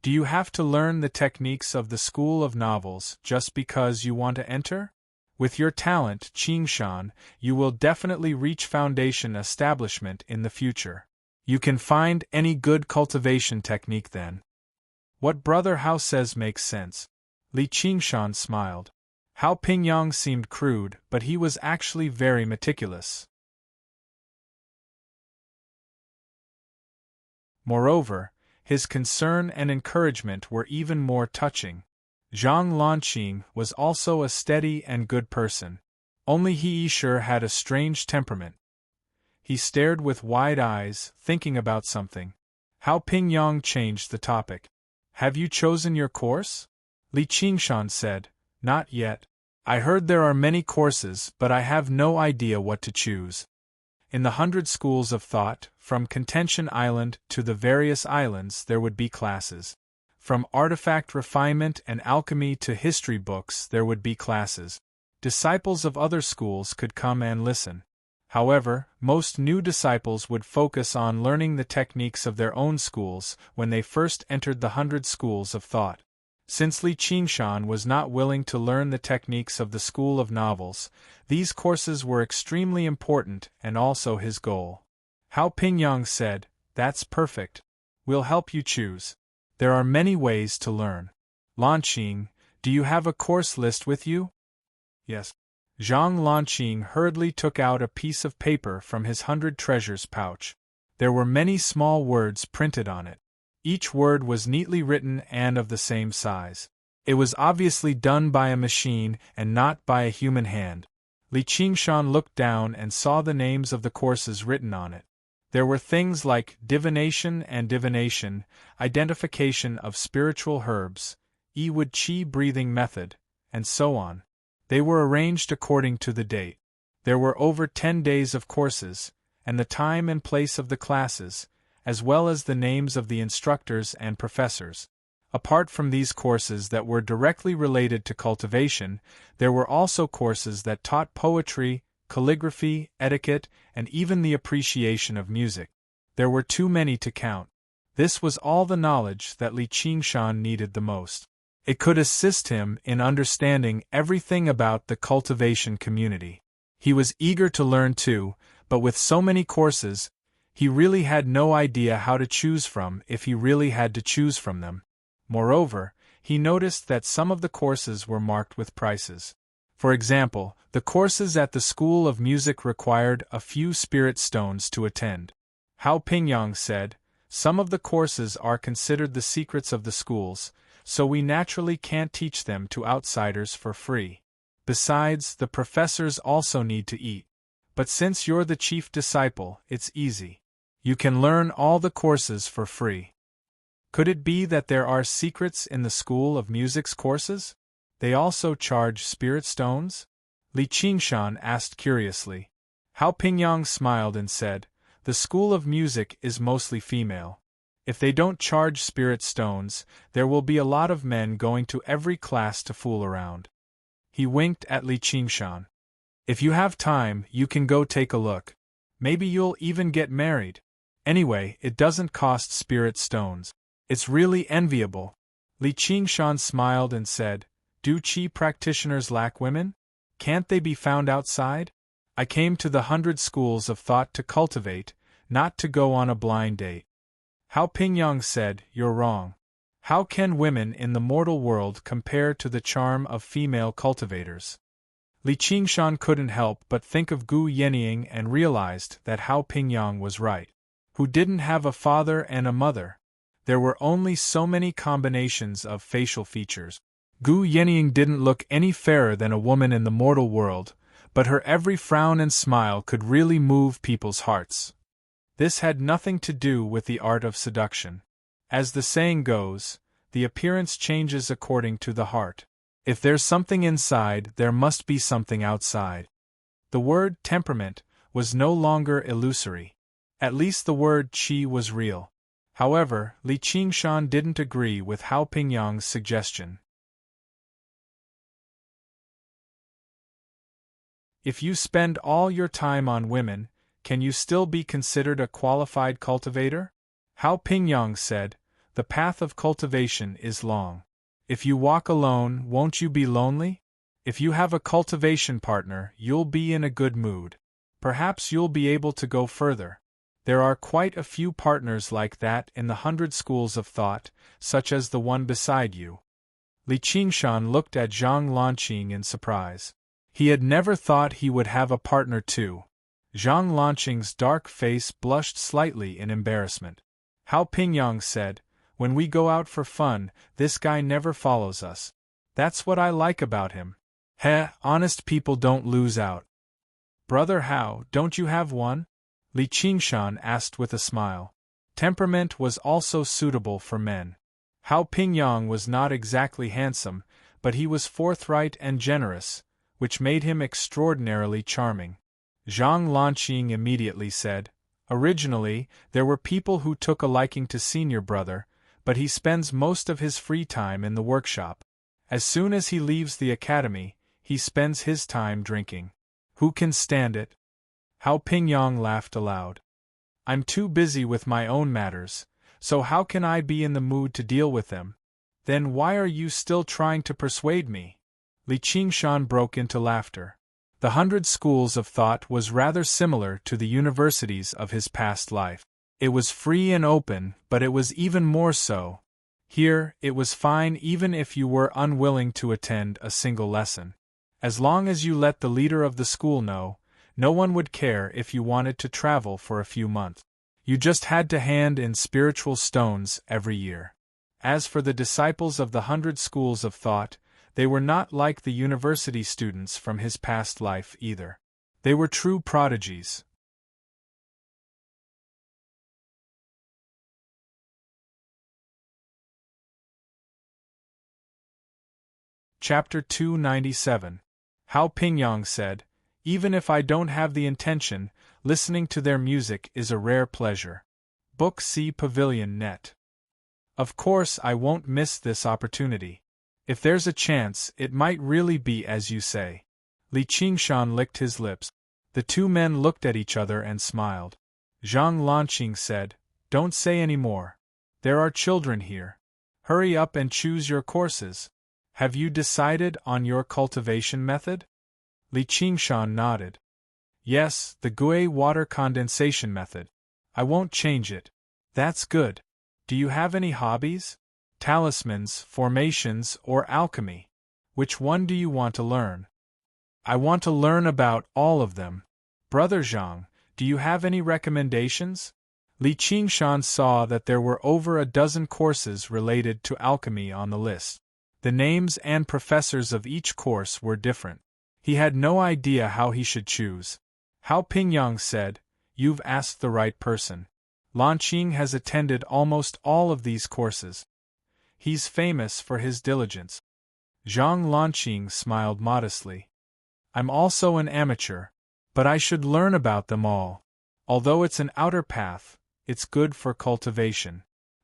Do you have to learn the techniques of the school of novels just because you want to enter? With your talent, Qingshan, you will definitely reach foundation establishment in the future. You can find any good cultivation technique then." What Brother Hao says makes sense. Li Qingshan smiled. Hao Pingyang seemed crude, but he was actually very meticulous. Moreover, his concern and encouragement were even more touching. Zhang Lanqing was also a steady and good person. Only He Isher had a strange temperament. He stared with wide eyes, thinking about something. Hao Pingyang changed the topic. "Have you chosen your course?" Li Qingshan said, "Not yet. I heard there are many courses, but I have no idea what to choose. In the 100 schools of thought, from Contention Island to the various islands, there would be classes. From artifact refinement and alchemy to history books, there would be classes. Disciples of other schools could come and listen. However, most new disciples would focus on learning the techniques of their own schools when they first entered the 100 schools of thought. Since Li Qingshan was not willing to learn the techniques of the school of novels, these courses were extremely important and also his goal. Hao Pingyang said, "That's perfect. We'll help you choose. There are many ways to learn. Lanqing, do you have a course list with you?" "Yes." Zhang Lanqing hurriedly took out a piece of paper from his 100 treasures pouch. There were many small words printed on it. Each word was neatly written and of the same size. It was obviously done by a machine and not by a human hand. Li Qingshan looked down and saw the names of the courses written on it. There were things like divination and divination, identification of spiritual herbs, Yiwood Qi breathing method, and so on. They were arranged according to the date. There were over 10 days of courses, and the time and place of the classes, as well as the names of the instructors and professors. Apart from these courses that were directly related to cultivation, there were also courses that taught poetry, calligraphy, etiquette, and even the appreciation of music. There were too many to count. This was all the knowledge that Li Qingshan needed the most. It could assist him in understanding everything about the cultivation community. He was eager to learn too, but with so many courses, he really had no idea how to choose from if he really had to choose from them. Moreover, he noticed that some of the courses were marked with prices. For example, the courses at the School of Music required a few spirit stones to attend. Hao Pingyang said, "Some of the courses are considered the secrets of the schools, so we naturally can't teach them to outsiders for free. Besides, the professors also need to eat. But since you're the chief disciple, it's easy. You can learn all the courses for free." Could it be that there are secrets in the School of Music's courses? They also charge spirit stones? Li Qingshan asked curiously. Hao Pingyang smiled and said, "The School of Music is mostly female. If they don't charge spirit stones, there will be a lot of men going to every class to fool around." He winked at Li Qingshan. "If you have time, you can go take a look. Maybe you'll even get married. Anyway, it doesn't cost spirit stones. It's really enviable." Li Qingshan smiled and said, "Do Qi practitioners lack women?" Can't they be found outside? I came to the 100 schools of thought to cultivate, not to go on a blind date. Hao Pingyang said, You're wrong. How can women in the mortal world compare to the charm of female cultivators? Li Qingshan couldn't help but think of Gu Yenying and realized that Hao Pingyang was right. Who didn't have a father and a mother? There were only so many combinations of facial features. Gu Yenying didn't look any fairer than a woman in the mortal world, but her every frown and smile could really move people's hearts. This had nothing to do with the art of seduction. As the saying goes, the appearance changes according to the heart. If there's something inside, there must be something outside. The word temperament was no longer illusory. At least the word qi was real. However, Li Qingshan didn't agree with Hao Pingyang's suggestion. If you spend all your time on women, can you still be considered a qualified cultivator? Hao Pingyang said, The path of cultivation is long. If you walk alone, won't you be lonely? If you have a cultivation partner, you'll be in a good mood. Perhaps you'll be able to go further. There are quite a few partners like that in the 100 schools of thought, such as the one beside you. Li Qingshan looked at Zhang Lanqing in surprise. He had never thought he would have a partner too. Zhang Lanqing's dark face blushed slightly in embarrassment. Hao Pingyang said, When we go out for fun, this guy never follows us. That's what I like about him. Honest people don't lose out. Brother Hao, don't you have one? Li Qingshan asked with a smile. Temperament was also suitable for men. Hao Pingyang was not exactly handsome, but he was forthright and generous, which made him extraordinarily charming. Zhang Lanqing immediately said, Originally, there were people who took a liking to senior brother, but he spends most of his free time in the workshop. As soon as he leaves the academy, he spends his time drinking. Who can stand it? Hao Pingyang laughed aloud. I'm too busy with my own matters, so how can I be in the mood to deal with them? Then why are you still trying to persuade me? Li Qingshan broke into laughter. The 100 schools of thought was rather similar to the universities of his past life. It was free and open, but it was even more so. Here, it was fine even if you were unwilling to attend a single lesson. As long as you let the leader of the school know, no one would care if you wanted to travel for a few months. You just had to hand in spiritual stones every year. As for the disciples of the 100 schools of thought, they were not like the university students from his past life either. They were true prodigies. Chapter 297. Hao Pingyang said, Even if I don't have the intention, listening to their music is a rare pleasure. Book C Pavilion Net. Of course I won't miss this opportunity. If there's a chance, it might really be as you say. Li Qingshan licked his lips. The two men looked at each other and smiled. Zhang Lanqing said, Don't say any more. There are children here. Hurry up and choose your courses. Have you decided on your cultivation method? Li Qingshan nodded. Yes, the Gui water condensation method. I won't change it. That's good. Do you have any hobbies? Talismans, formations, or alchemy? Which one do you want to learn? I want to learn about all of them. Brother Zhang, do you have any recommendations? Li Qingshan saw that there were over a dozen courses related to alchemy on the list. The names and professors of each course were different. He had no idea how he should choose. Hao Pingyang said, You've asked the right person. Lanqing has attended almost all of these courses. He's famous for his diligence. Zhang Lanqing smiled modestly. I'm also an amateur, but I should learn about them all. Although it's an outer path, it's good for cultivation.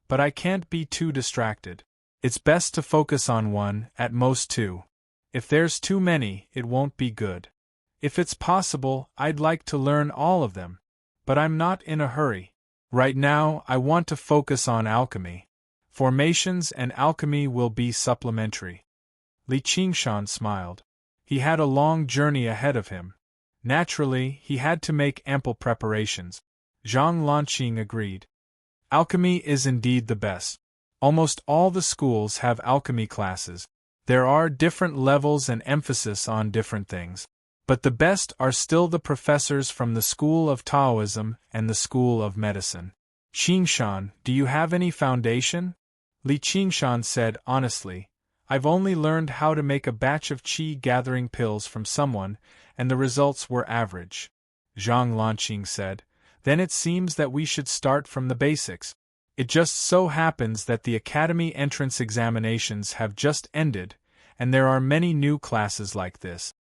But I can't be too distracted. It's best to focus on one, at most two. If there's too many, it won't be good. If it's possible, I'd like to learn all of them. But I'm not in a hurry. Right now, I want to focus on alchemy. Formations and alchemy will be supplementary. Li Qingshan smiled. He had a long journey ahead of him. Naturally, he had to make ample preparations. Zhang Lanqing agreed. Alchemy is indeed the best. Almost all the schools have alchemy classes. There are different levels and emphasis on different things. But the best are still the professors from the School of Taoism and the School of Medicine. Qingshan, do you have any foundation? Li Qingshan said honestly, I've only learned how to make a batch of qi gathering pills from someone, and the results were average. Zhang Lanqing said, then it seems that we should start from the basics. It just so happens that the academy entrance examinations have just ended, and there are many new classes like this.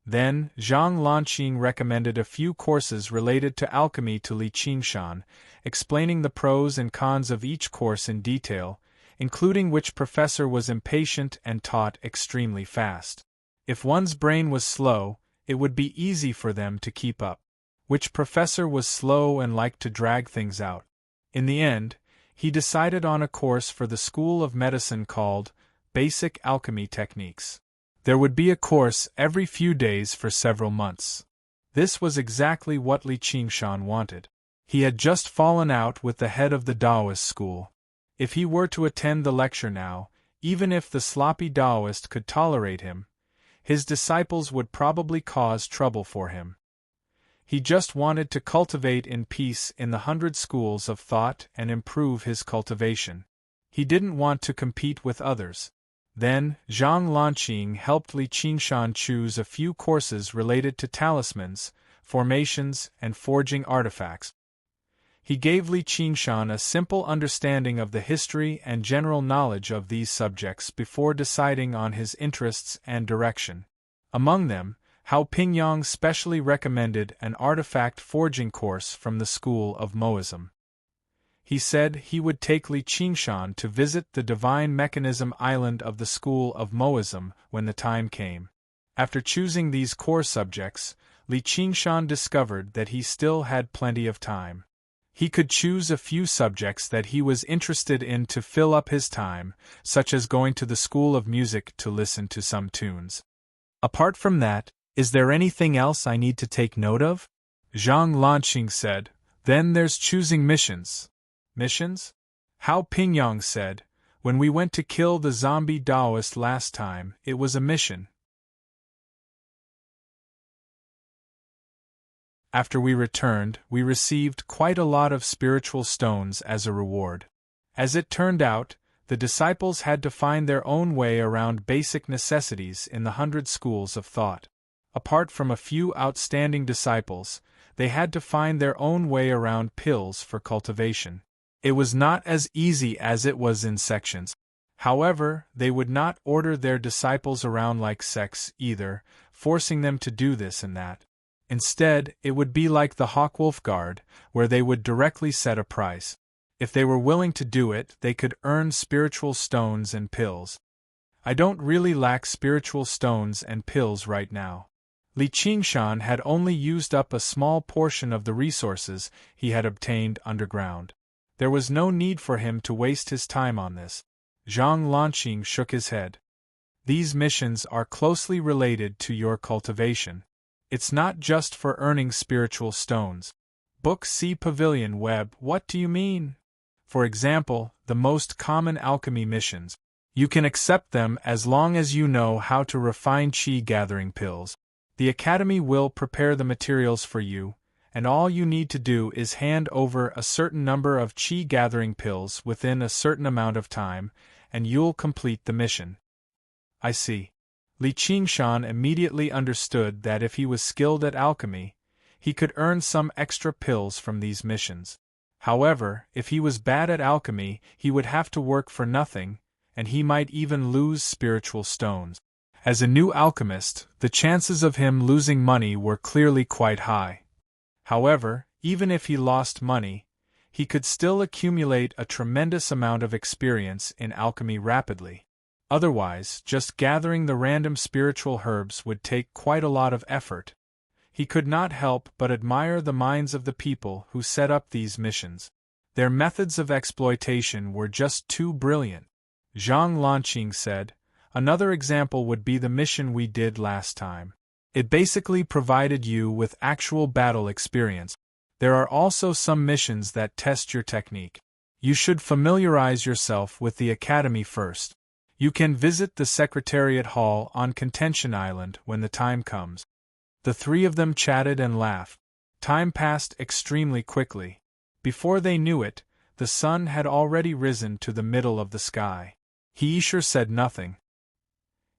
Then, Zhang Lanqing recommended a few courses related to alchemy to Li Qingshan, explaining the pros and cons of each course in detail, including which professor was impatient and taught extremely fast. If one's brain was slow, it would be easy for them to keep up. Which professor was slow and liked to drag things out. In the end, he decided on a course for the School of Medicine called Basic Alchemy Techniques. There would be a course every few days for several months. This was exactly what Li Qingshan wanted. He had just fallen out with the head of the Taoist school. If he were to attend the lecture now, even if the sloppy Taoist could tolerate him, his disciples would probably cause trouble for him. He just wanted to cultivate in peace in the 100 schools of thought and improve his cultivation. He didn't want to compete with others. Then, Zhang Lanqing helped Li Qingshan choose a few courses related to talismans, formations, and forging artifacts. He gave Li Qingshan a simple understanding of the history and general knowledge of these subjects before deciding on his interests and direction. Among them, Hao Pingyang specially recommended an artifact forging course from the School of Moism. He said he would take Li Qingshan to visit the Divine Mechanism Island of the School of Moism when the time came. After choosing these core subjects, Li Qingshan discovered that he still had plenty of time. He could choose a few subjects that he was interested in to fill up his time, such as going to the School of Music to listen to some tunes. Apart from that, is there anything else I need to take note of? Zhang Lanqing said, then there's choosing missions. Missions? Hao Pingyang said, when we went to kill the zombie Taoist last time, it was a mission. After we returned, we received quite a lot of spiritual stones as a reward. As it turned out, the disciples had to find their own way around basic necessities in the 100 schools of thought. Apart from a few outstanding disciples, they had to find their own way around pills for cultivation. It was not as easy as it was in sections. However, they would not order their disciples around like sects either, forcing them to do this and that. Instead, it would be like the Hawkwolf Guard, where they would directly set a price. If they were willing to do it, they could earn spiritual stones and pills. I don't really lack spiritual stones and pills right now. Li Qingshan had only used up a small portion of the resources he had obtained underground. There was no need for him to waste his time on this. Zhang Lanqing shook his head. These missions are closely related to your cultivation. It's not just for earning spiritual stones. Book C Pavilion Web. What do you mean? For example, the most common alchemy missions. You can accept them as long as you know how to refine qi gathering pills. The Academy will prepare the materials for you, and all you need to do is hand over a certain number of qi gathering pills within a certain amount of time, and you'll complete the mission. I see. Li Qingshan immediately understood that if he was skilled at alchemy, he could earn some extra pills from these missions. However, if he was bad at alchemy, he would have to work for nothing, and he might even lose spiritual stones. As a new alchemist, the chances of him losing money were clearly quite high. However, even if he lost money, he could still accumulate a tremendous amount of experience in alchemy rapidly. Otherwise, just gathering the random spiritual herbs would take quite a lot of effort. He could not help but admire the minds of the people who set up these missions. Their methods of exploitation were just too brilliant. Zhang Lanqing said, Another example would be the mission we did last time. It basically provided you with actual battle experience. There are also some missions that test your technique. You should familiarize yourself with the academy first. You can visit the Secretariat Hall on Contention Island when the time comes. The three of them chatted and laughed. Time passed extremely quickly. Before they knew it, the sun had already risen to the middle of the sky. Heisher said nothing.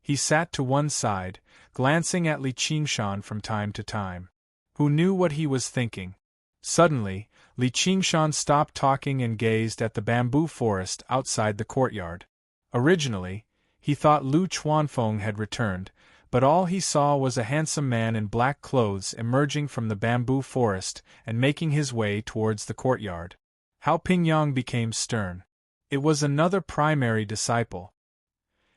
He sat to one side, glancing at Li Qingshan from time to time. Who knew what he was thinking? Suddenly, Li Qingshan stopped talking and gazed at the bamboo forest outside the courtyard. Originally, he thought Lu Chuanfeng had returned, but all he saw was a handsome man in black clothes emerging from the bamboo forest and making his way towards the courtyard. Hao Pingyang became stern. It was another primary disciple.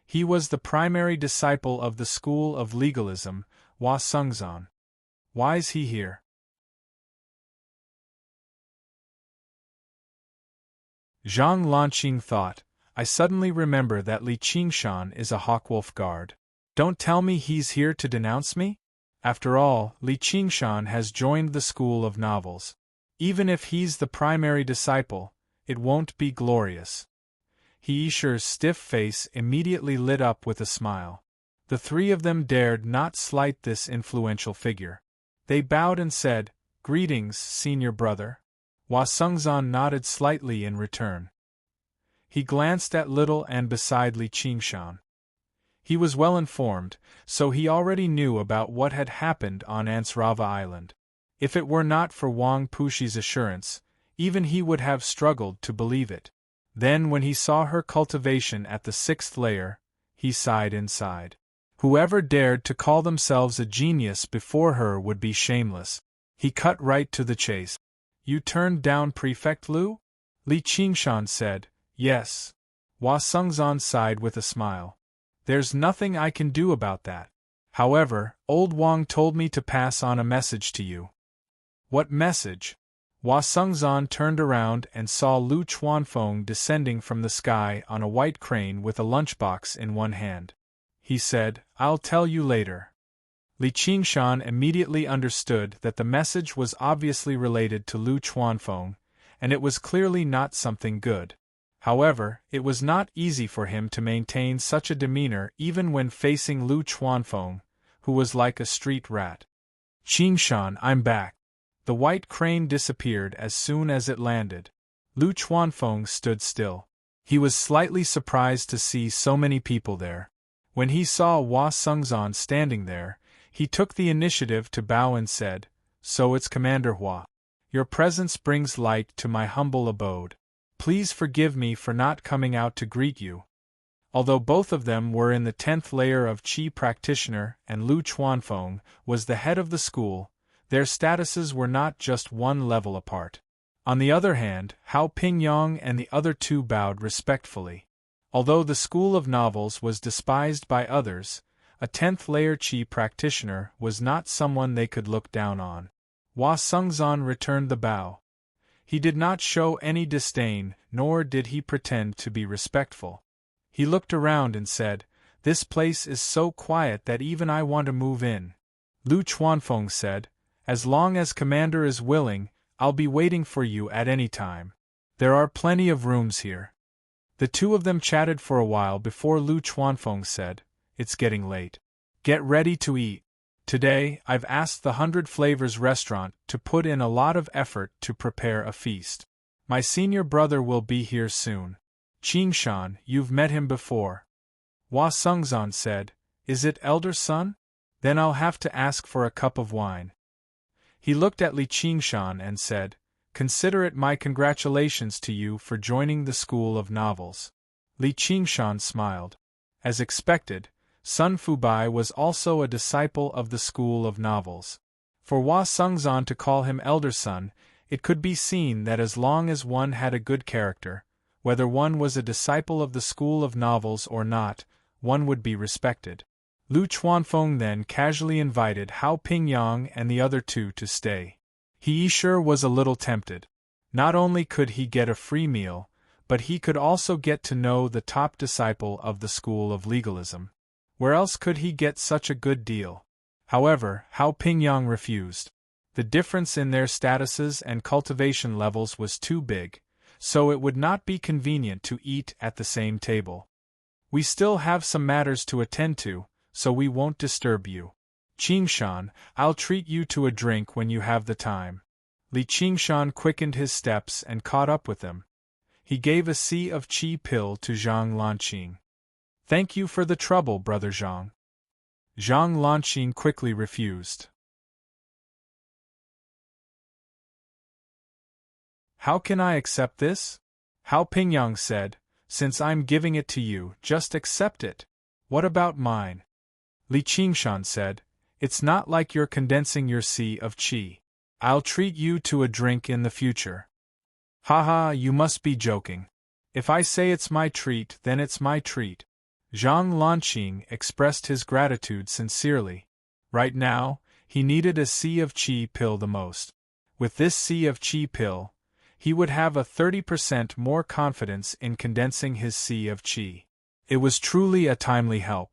He was the primary disciple of the school of legalism, Hua Sengzan. Why is he here? Zhang Lanqing thought, I suddenly remember that Li Qingshan is a Hawkwolf guard. Don't tell me he's here to denounce me? After all, Li Qingshan has joined the school of novels. Even if he's the primary disciple, it won't be glorious. Heisher's stiff face immediately lit up with a smile. The three of them dared not slight this influential figure. They bowed and said, Greetings, senior brother. Hua Sengzan nodded slightly in return. He glanced at little and beside Li Qingshan. He was well informed, so he already knew about what had happened on Ansrava Island. If it were not for Wang Pushi's assurance, even he would have struggled to believe it. Then when he saw her cultivation at the 6th layer, he sighed inside. Whoever dared to call themselves a genius before her would be shameless. He cut right to the chase. You turned down Prefect Lu? Li Qingshan said, Yes. Hua Sengzan sighed with a smile. There's nothing I can do about that. However, old Wang told me to pass on a message to you. What message? Hua Sengzan turned around and saw Lu Chuanfeng descending from the sky on a white crane with a lunchbox in one hand. He said, I'll tell you later. Li Qingshan immediately understood that the message was obviously related to Lu Chuanfeng, and it was clearly not something good. However, it was not easy for him to maintain such a demeanor even when facing Lu Chuanfeng, who was like a street rat. Qingshan, I'm back. The white crane disappeared as soon as it landed. Lu Chuanfeng stood still. He was slightly surprised to see so many people there. When he saw Hua Sengzan standing there, he took the initiative to bow and said, So it's Commander Hua. Your presence brings light to my humble abode. Please forgive me for not coming out to greet you. Although both of them were in the 10th layer of Qi practitioner and Lu Chuanfeng was the head of the school, their statuses were not just one level apart. On the other hand, Hao Pingyang and the other two bowed respectfully. Although the school of novels was despised by others, a 10th layer Qi practitioner was not someone they could look down on. Hua Sengzan returned the bow. He did not show any disdain, nor did he pretend to be respectful. He looked around and said, This place is so quiet that even I want to move in. Lu Chuanfeng said, As long as Commander is willing, I'll be waiting for you at any time. There are plenty of rooms here. The two of them chatted for a while before Lu Chuanfeng said, It's getting late. Get ready to eat. Today, I've asked the 100 Flavors restaurant to put in a lot of effort to prepare a feast. My senior brother will be here soon. Qingshan, you've met him before. Hua Sengzan said, Is it elder son? Then I'll have to ask for a cup of wine. He looked at Li Qingshan and said, Consider it my congratulations to you for joining the school of novels. Li Qingshan smiled. As expected, Sun Fubai was also a disciple of the school of novels. For Hua Sengzan to call him elder son, it could be seen that as long as one had a good character, whether one was a disciple of the school of novels or not, one would be respected. Lu Chuanfeng then casually invited Hao Pingyang and the other two to stay. He sure was a little tempted. Not only could he get a free meal, but he could also get to know the top disciple of the school of legalism. Where else could he get such a good deal? However, Hao Pingyang refused. The difference in their statuses and cultivation levels was too big, so it would not be convenient to eat at the same table. We still have some matters to attend to, so we won't disturb you. Qingshan, I'll treat you to a drink when you have the time. Li Qingshan quickened his steps and caught up with them. He gave a sea of qi pill to Zhang Lanqing. Thank you for the trouble, brother Zhang. Zhang Lanqing quickly refused. How can I accept this? Hao Pingyang said, since I'm giving it to you, just accept it. What about mine? Li Qingshan said, it's not like you're condensing your sea of qi. I'll treat you to a drink in the future. Haha, you must be joking. If I say it's my treat, then it's my treat. Zhang Lanqing expressed his gratitude sincerely. Right now, he needed a sea of qi pill the most. With this sea of qi pill, he would have a 30% more confidence in condensing his sea of qi. It was truly a timely help.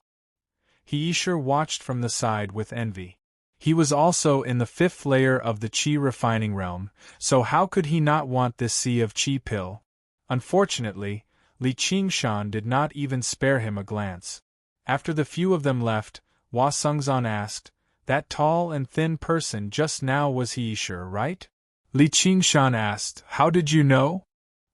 He Isher watched from the side with envy. He was also in the 5th layer of the qi refining realm, so how could he not want this sea of qi pill? Unfortunately, Li Qingshan did not even spare him a glance. After the few of them left, Hua Sengzan asked, that tall and thin person just now was he Isher, right? Li Qingshan asked, how did you know?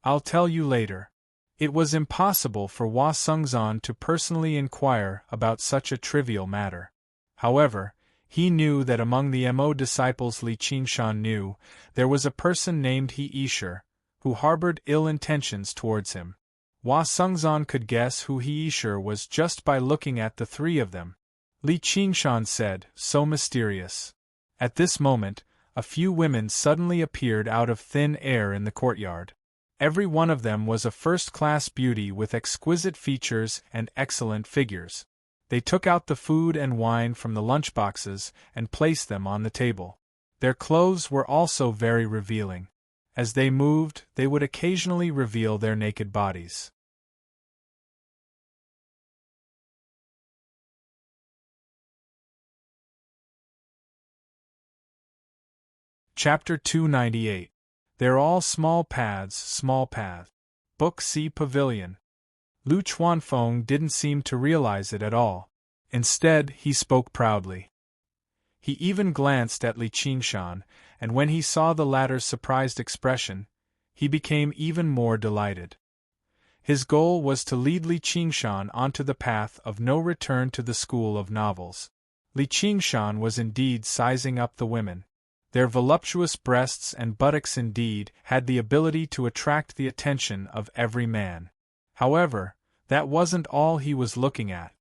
I'll tell you later. It was impossible for Hua Sengzan to personally inquire about such a trivial matter. However, he knew that among the Mo disciples Li Qingshan knew, there was a person named He Isher, who harbored ill intentions towards him. Hua Sengzan could guess who He Isher was just by looking at the three of them. Li Qingshan said, so mysterious. At this moment, a few women suddenly appeared out of thin air in the courtyard. Every one of them was a first-class beauty with exquisite features and excellent figures. They took out the food and wine from the lunchboxes and placed them on the table. Their clothes were also very revealing. As they moved, they would occasionally reveal their naked bodies. Chapter 298. They're all small paths, small path. Book C Pavilion. Lu Chuanfeng didn't seem to realize it at all. Instead, he spoke proudly. He even glanced at Li Qingshan, and when he saw the latter's surprised expression, he became even more delighted. His goal was to lead Li Qingshan onto the path of no return to the school of novels. Li Qingshan was indeed sizing up the women. Their voluptuous breasts and buttocks indeed had the ability to attract the attention of every man. However, that wasn't all he was looking at.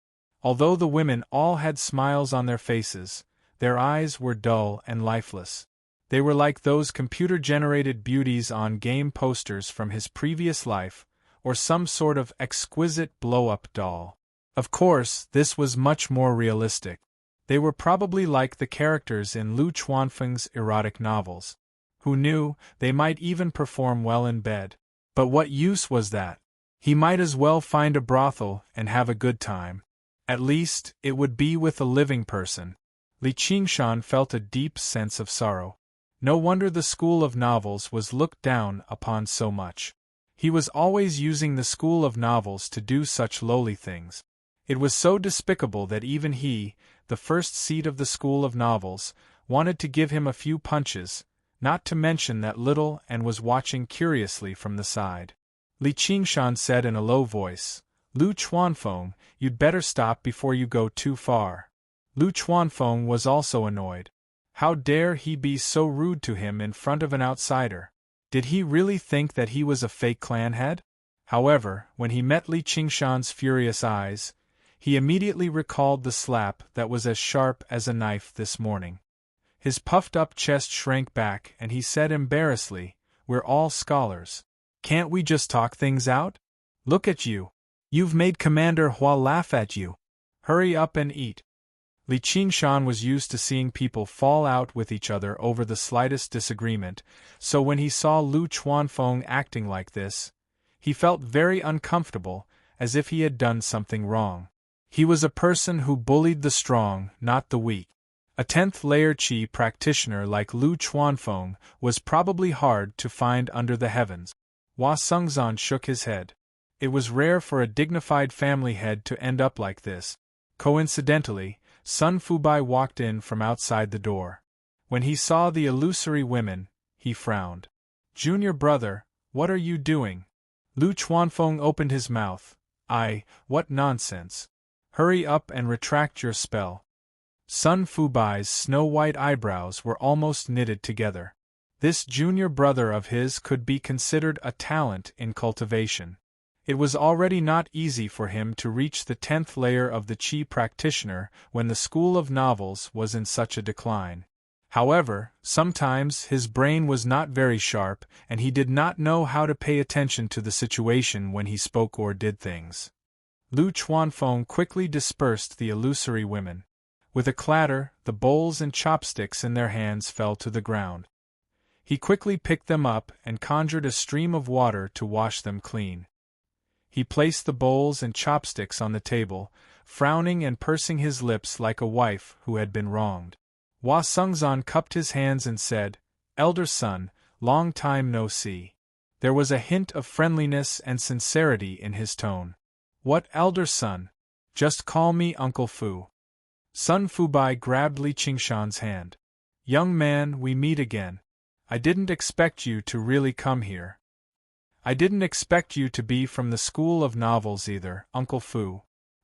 Although the women all had smiles on their faces, their eyes were dull and lifeless. They were like those computer-generated beauties on game posters from his previous life, or some sort of exquisite blow-up doll. Of course, this was much more realistic. They were probably like the characters in Lu Chuanfeng's erotic novels. Who knew, they might even perform well in bed. But what use was that? He might as well find a brothel and have a good time. At least, it would be with a living person. Li Qingshan felt a deep sense of sorrow. No wonder the school of novels was looked down upon so much. He was always using the school of novels to do such lowly things. It was so despicable that even he, the first seat of the school of novels, wanted to give him a few punches, not to mention that little and was watching curiously from the side. Li Qingshan said in a low voice, Lu Chuanfeng, you'd better stop before you go too far. Lu Chuanfeng was also annoyed. How dare he be so rude to him in front of an outsider? Did he really think that he was a fake clan head? However, when he met Li Qingshan's furious eyes, he immediately recalled the slap that was as sharp as a knife this morning. His puffed-up chest shrank back and he said embarrassedly, we're all scholars. Can't we just talk things out? Look at you. You've made Commander Hua laugh at you. Hurry up and eat. Li Qingshan was used to seeing people fall out with each other over the slightest disagreement, so when he saw Lu Chuanfeng acting like this, He felt very uncomfortable, as if he had done something wrong. He was a person who bullied the strong, not the weak. A 10th layer Qi practitioner like Lu Chuanfeng was probably hard to find under the heavens. Hua Sengzan shook his head. It was rare for a dignified family head to end up like this. Coincidentally, Sun Fubai walked in from outside the door. When he saw the illusory women, he frowned. "Junior brother, what are you doing?" Lu Chuanfeng opened his mouth. What nonsense. Hurry up and retract your spell." Sun Fubai's snow-white eyebrows were almost knitted together. This junior brother of his could be considered a talent in cultivation. It was already not easy for him to reach the 10th layer of the Qi practitioner when the school of novels was in such a decline. However, sometimes his brain was not very sharp, and he did not know how to pay attention to the situation when he spoke or did things. Lu Chuanfeng quickly dispersed the illusory women. With a clatter, the bowls and chopsticks in their hands fell to the ground. He quickly picked them up and conjured a stream of water to wash them clean. He placed the bowls and chopsticks on the table, frowning and pursing his lips like a wife who had been wronged. Hua Sengzan cupped his hands and said, "Elder son, long time no see." There was a hint of friendliness and sincerity in his tone. "What elder son? Just call me Uncle Fu." Sun Fubai grabbed Li Qingshan's hand. "Young man, we meet again. I didn't expect you to really come here. I didn't expect you to be from the school of novels either, Uncle Fu."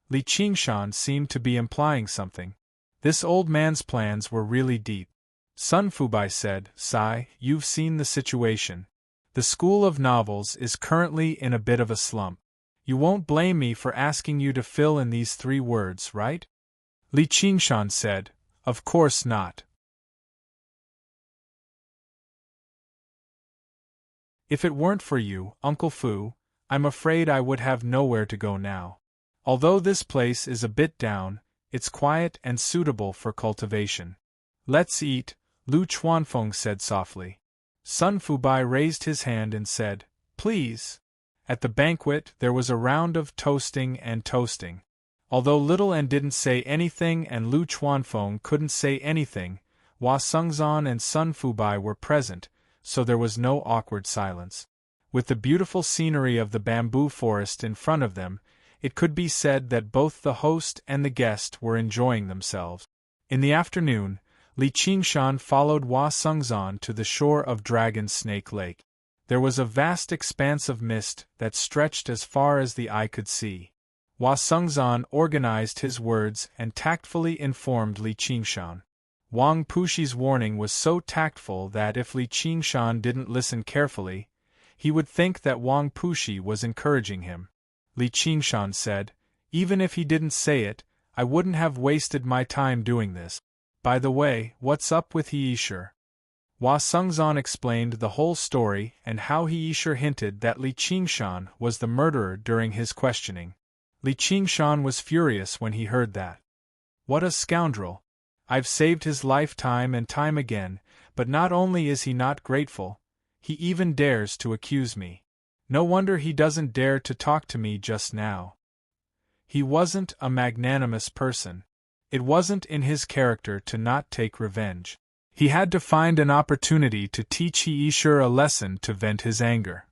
Li Qingshan seemed to be implying something. This old man's plans were really deep. Sun Fubai said, "Sai, you've seen the situation. The school of novels is currently in a bit of a slump. You won't blame me for asking you to fill in these 3 words, right?" Li Qingshan said, "Of course not. If it weren't for you, Uncle Fu, I'm afraid I would have nowhere to go now. Although this place is a bit down, it's quiet and suitable for cultivation." "Let's eat," Lu Chuanfeng said softly. Sun Fubai raised his hand and said, "Please." At the banquet there was a round of toasting and toasting. Although Little and didn't say anything and Lu Chuanfeng couldn't say anything, Hua Sengzan and Sun Fubai were present, so there was no awkward silence. With the beautiful scenery of the bamboo forest in front of them, it could be said that both the host and the guest were enjoying themselves. In the afternoon, Li Qingshan followed Hua Sengzan to the shore of Dragon Snake Lake. There was a vast expanse of mist that stretched as far as the eye could see. Hua Sengzan organized his words and tactfully informed Li Qingshan. Wang Puxi's warning was so tactful that if Li Qingshan didn't listen carefully, he would think that Wang Puxi was encouraging him. Li Qingshan said, "Even if he didn't say it, I wouldn't have wasted my time doing this. By the way, what's up with Heisher?" Hua Sengzan explained the whole story and how Heisher hinted that Li Qingshan was the murderer during his questioning. Li Qingshan was furious when he heard that. "What a scoundrel! I've saved his life time and time again, but not only is he not grateful, he even dares to accuse me. No wonder he doesn't dare to talk to me just now." He wasn't a magnanimous person. It wasn't in his character to not take revenge. He had to find an opportunity to teach Heisher a lesson to vent his anger.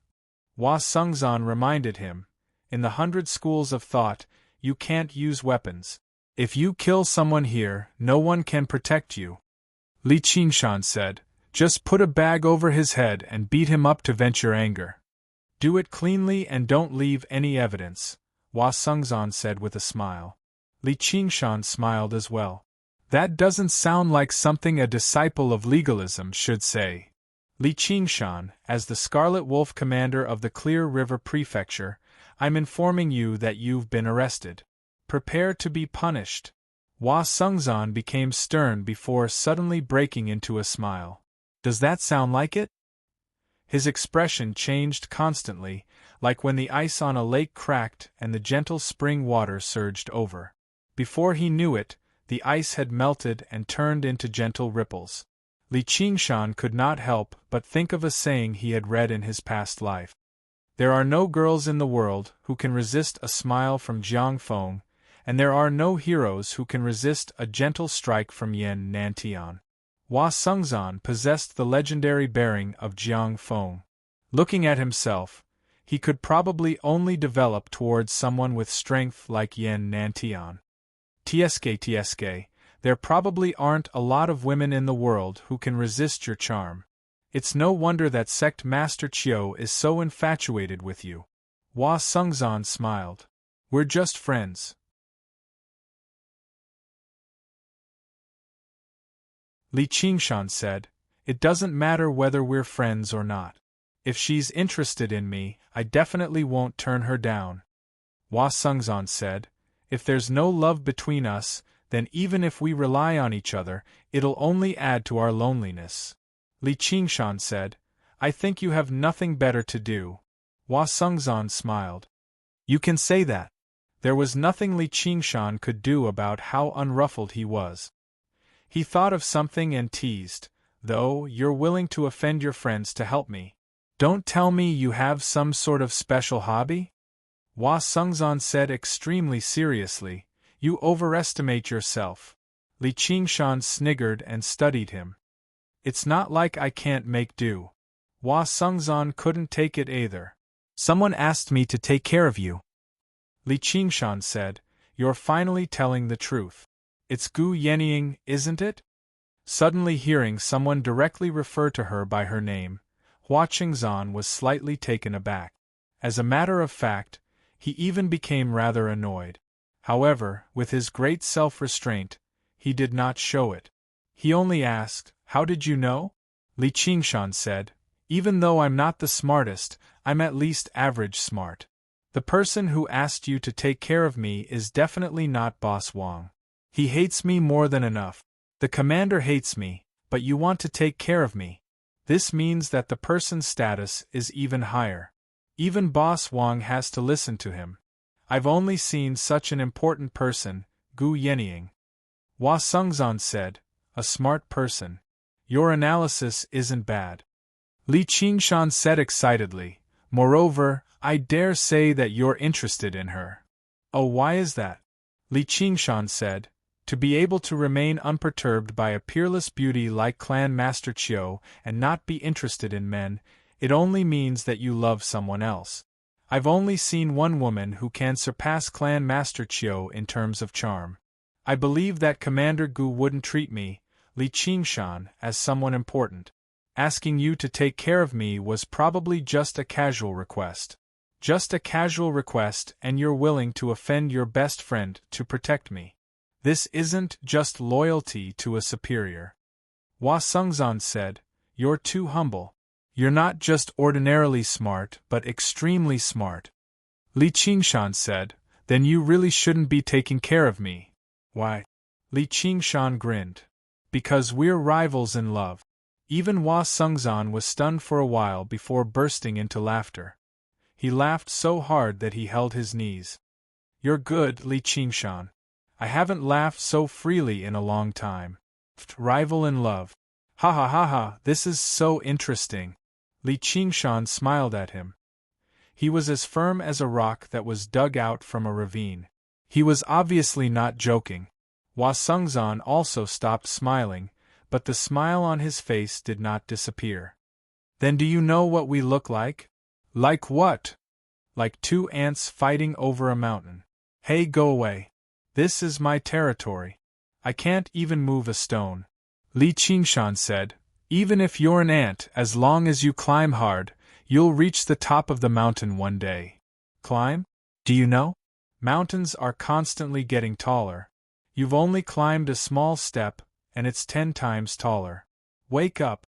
Hua Sengzan reminded him, "In the 100 schools of thought, you can't use weapons. If you kill someone here, no one can protect you." Li Qingshan said, "Just put a bag over his head and beat him up to vent your anger. Do it cleanly and don't leave any evidence," Hua Sengzan said with a smile. Li Qingshan smiled as well. "That doesn't sound like something a disciple of legalism should say." "Li Qingshan, as the Scarlet Wolf commander of the Clear River Prefecture, I'm informing you that you've been arrested. Prepare to be punished." Hua Sengzan became stern before suddenly breaking into a smile. "Does that sound like it?" His expression changed constantly, like when the ice on a lake cracked and the gentle spring water surged over. Before he knew it, the ice had melted and turned into gentle ripples. Li Qingshan could not help but think of a saying he had read in his past life. There are no girls in the world who can resist a smile from Jiang Feng, and there are no heroes who can resist a gentle strike from Yan Nantian. Hua Sengzan possessed the legendary bearing of Jiang Feng. Looking at himself, he could probably only develop towards someone with strength like Yan Nantian. TSK, there probably aren't a lot of women in the world who can resist your charm. It's no wonder that Sect Master Qiu is so infatuated with you. Hua Sengzan smiled. We're just friends. Li Qingshan said, It doesn't matter whether we're friends or not. If she's interested in me, I definitely won't turn her down. Hua Sengzan said, If there's no love between us, then even if we rely on each other, it'll only add to our loneliness. Li Qingshan said, I think you have nothing better to do. Hua Sengzan smiled. You can say that. There was nothing Li Qingshan could do about how unruffled he was. He thought of something and teased, Though you're willing to offend your friends to help me. Don't tell me you have some sort of special hobby? Hua Sengzan said extremely seriously, You overestimate yourself. Li Qingshan sniggered and studied him. It's not like I can't make do. Hua Sengzan couldn't take it either. Someone asked me to take care of you. Li Qingshan said, You're finally telling the truth. It's Gu Yenying, isn't it? Suddenly hearing someone directly refer to her by her name, Hua Qingzan was slightly taken aback. As a matter of fact, he even became rather annoyed. However, with his great self-restraint, he did not show it. He only asked, How did you know? Li Qingshan said, Even though I'm not the smartest, I'm at least average smart. The person who asked you to take care of me is definitely not Boss Wang. He hates me more than enough. The commander hates me, but you want to take care of me. This means that the person's status is even higher. Even Boss Wang has to listen to him. I've only seen such an important person, Gu Yenying. Hua Sengzan said, A smart person. Your analysis isn't bad. Li Qingshan said excitedly, Moreover, I dare say that you're interested in her. Oh, why is that? Li Qingshan said, To be able to remain unperturbed by a peerless beauty like Clan Master Qiu and not be interested in men, it only means that you love someone else. I've only seen one woman who can surpass Clan Master Qiu in terms of charm. I believe that Commander Gu wouldn't treat me, Li Qingshan, as someone important. Asking you to take care of me was probably just a casual request. Just a casual request, and you're willing to offend your best friend to protect me. This isn't just loyalty to a superior. Hua Sengzan said, You're too humble. You're not just ordinarily smart, but extremely smart. Li Qingshan said, Then you really shouldn't be taking care of me. Why? Li Qingshan grinned. Because we're rivals in love. Even Hua Sengzan was stunned for a while before bursting into laughter. He laughed so hard that he held his knees. You're good, Li Qingshan. I haven't laughed so freely in a long time. Rival in love. Ha ha ha ha, this is so interesting. Li Qingshan smiled at him. He was as firm as a rock that was dug out from a ravine. He was obviously not joking. Hua Sengzan also stopped smiling, but the smile on his face did not disappear. Then do you know what we look like? Like what? Like two ants fighting over a mountain. Hey, go away. This is my territory. I can't even move a stone. Li Qingshan said, Even if you're an ant, as long as you climb hard, you'll reach the top of the mountain one day. Climb? Do you know? Mountains are constantly getting taller. You've only climbed a small step, and it's 10 times taller. Wake up.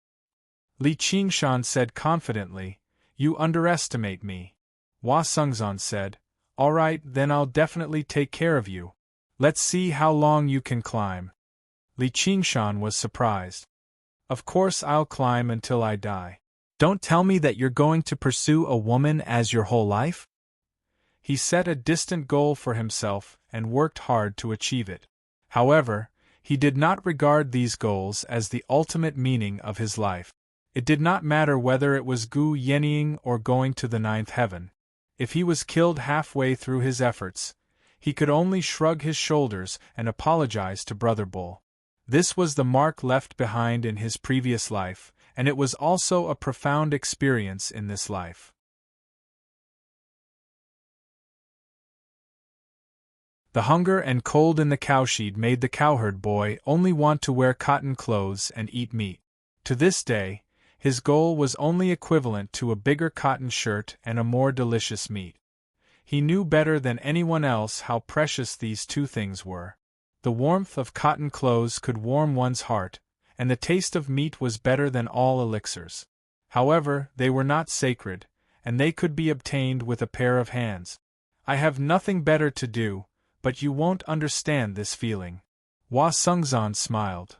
Li Qingshan said confidently, You underestimate me. Hua Sengzan said, All right, then I'll definitely take care of you. Let's see how long you can climb. Li Qingshan was surprised. Of course I'll climb until I die. Don't tell me that you're going to pursue a woman as your whole life? He set a distant goal for himself and worked hard to achieve it. However, he did not regard these goals as the ultimate meaning of his life. It did not matter whether it was Gu Yenying or going to the ninth heaven. If he was killed halfway through his efforts, he could only shrug his shoulders and apologize to Brother Bull. This was the mark left behind in his previous life, and it was also a profound experience in this life. The hunger and cold in the cowshed made the cowherd boy only want to wear cotton clothes and eat meat. To this day, his goal was only equivalent to a bigger cotton shirt and a more delicious meat. He knew better than anyone else how precious these two things were. The warmth of cotton clothes could warm one's heart, and the taste of meat was better than all elixirs. However, they were not sacred, and they could be obtained with a pair of hands. I have nothing better to do, but you won't understand this feeling. Hua Sungzan smiled.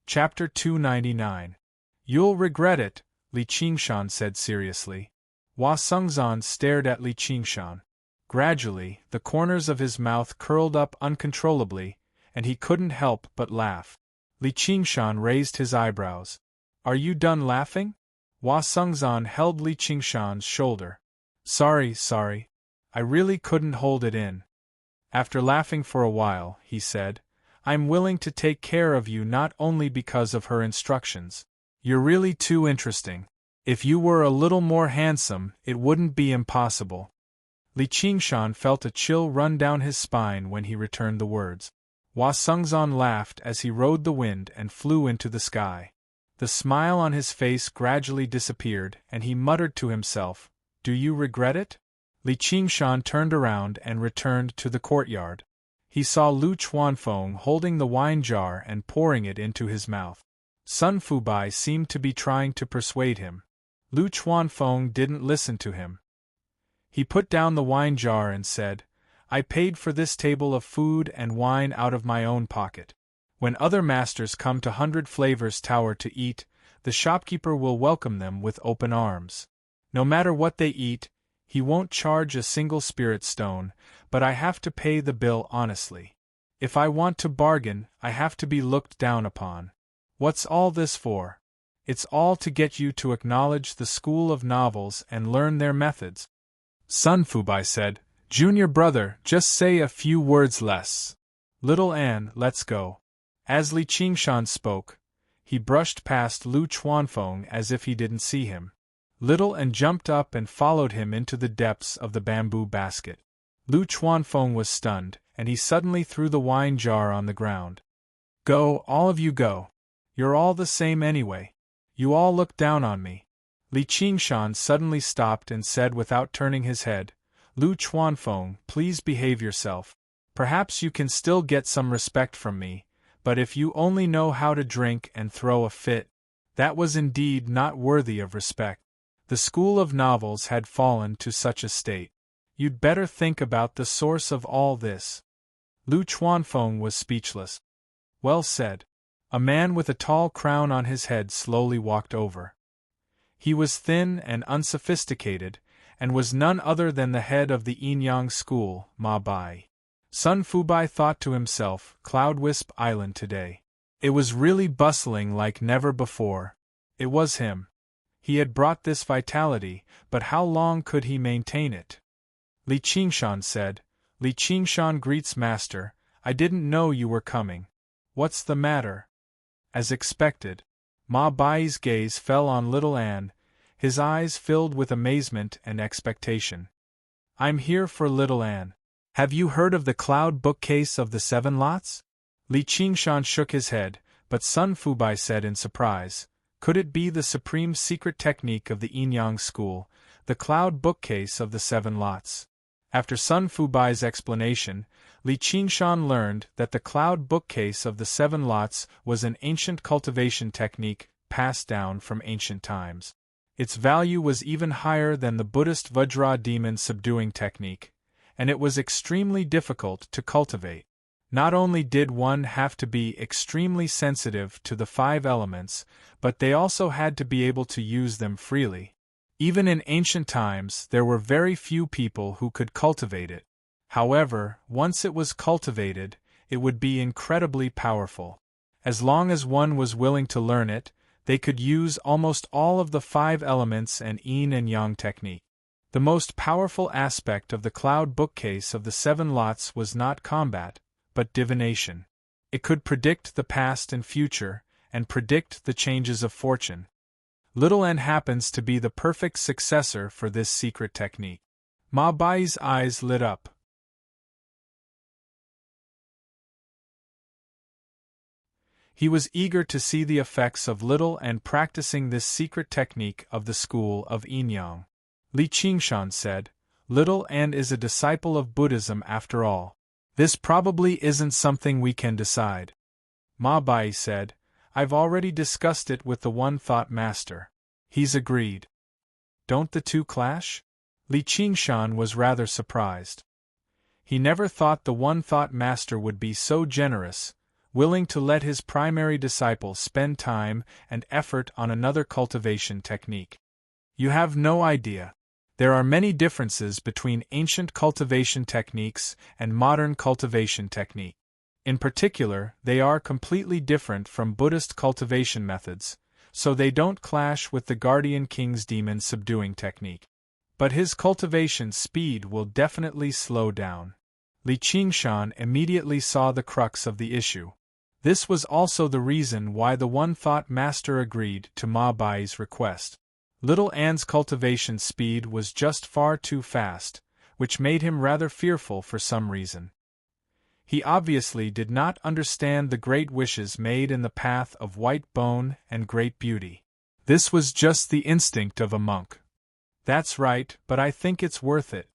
Chapter 299. You'll regret it, Li Qingshan said seriously. Hua Sungzan stared at Li Qingshan. Gradually, the corners of his mouth curled up uncontrollably, and he couldn't help but laugh. Li Qingshan raised his eyebrows. Are you done laughing? Hua Sungzan held Li Qingshan's shoulder. Sorry. I really couldn't hold it in. After laughing for a while, he said, I'm willing to take care of you not only because of her instructions. You're really too interesting. If you were a little more handsome, it wouldn't be impossible. Li Qingshan felt a chill run down his spine when he returned the words. Hua Sungzan laughed as he rode the wind and flew into the sky. The smile on his face gradually disappeared, and he muttered to himself, Do you regret it? Li Qingshan turned around and returned to the courtyard. He saw Lu Chuanfeng holding the wine jar and pouring it into his mouth. Sun Fubai seemed to be trying to persuade him. Lu Chuanfeng didn't listen to him. He put down the wine jar and said, I paid for this table of food and wine out of my own pocket. When other masters come to 100 Flavors Tower to eat, the shopkeeper will welcome them with open arms. No matter what they eat, he won't charge a single spirit stone, but I have to pay the bill honestly. If I want to bargain, I have to be looked down upon. What's all this for? It's all to get you to acknowledge the school of novels and learn their methods. Sun Fubai said, Junior brother, just say a few words less. Little Anne, let's go. As Li Qingshan spoke, he brushed past Lu Chuanfeng as if he didn't see him. Little Anne jumped up and followed him into the depths of the bamboo basket. Lu Chuanfeng was stunned, and he suddenly threw the wine jar on the ground. Go, all of you go. You're all the same anyway. You all look down on me. Li Qingshan suddenly stopped and said without turning his head, Lu Chuanfeng, please behave yourself. Perhaps you can still get some respect from me, but if you only know how to drink and throw a fit, that was indeed not worthy of respect. The school of novels had fallen to such a state. You'd better think about the source of all this. Lu Chuanfeng was speechless. Well said. A man with a tall crown on his head slowly walked over. He was thin and unsophisticated, and was none other than the head of the Yin-Yang school, Ma Bai. Sun Fubai thought to himself, Cloudwisp Island today. It was really bustling like never before. It was him. He had brought this vitality, but how long could he maintain it? Li Qingshan said, Li Qingshan greets master, I didn't know you were coming. What's the matter? As expected, Ma Bai's gaze fell on little Anne, his eyes filled with amazement and expectation. I'm here for little Anne. Have you heard of the cloud bookcase of the 7 lots? Li Qingshan shook his head, but Sun Fubai said in surprise, could it be the supreme secret technique of the Yin-Yang school, the cloud bookcase of the 7 lots? After Sun Fubai's explanation, Li Qingshan learned that the cloud bookcase of the 7 lots was an ancient cultivation technique passed down from ancient times. Its value was even higher than the Buddhist Vajra demon subduing technique, and it was extremely difficult to cultivate. Not only did one have to be extremely sensitive to the 5 elements, but they also had to be able to use them freely. Even in ancient times, there were very few people who could cultivate it. However, once it was cultivated, it would be incredibly powerful. As long as one was willing to learn it, they could use almost all of the 5 elements and yin and yang technique. The most powerful aspect of the cloud bookcase of the 7 lots was not combat, but divination. It could predict the past and future, and predict the changes of fortune. Little N happens to be the perfect successor for this secret technique. Ma Bai's eyes lit up. He was eager to see the effects of Little N practicing this secret technique of the school of Yin-Yang. Li Qingshan said, "Little N is a disciple of Buddhism after all. This probably isn't something we can decide." Ma Bai said, "I've already discussed it with the One-Thought Master. He's agreed." "Don't the two clash?" Li Qingshan was rather surprised. He never thought the One-Thought Master would be so generous, willing to let his primary disciple spend time and effort on another cultivation technique. "You have no idea. There are many differences between ancient cultivation techniques and modern cultivation technique. In particular, they are completely different from Buddhist cultivation methods, so they don't clash with the Guardian King's demon subduing technique. But his cultivation speed will definitely slow down." Li Qingshan immediately saw the crux of the issue. This was also the reason why the One-Thought Master agreed to Ma Bai's request. Little An's cultivation speed was just far too fast, which made him rather fearful for some reason. He obviously did not understand the great wishes made in the path of white bone and great beauty. This was just the instinct of a monk. "That's right, but I think it's worth it.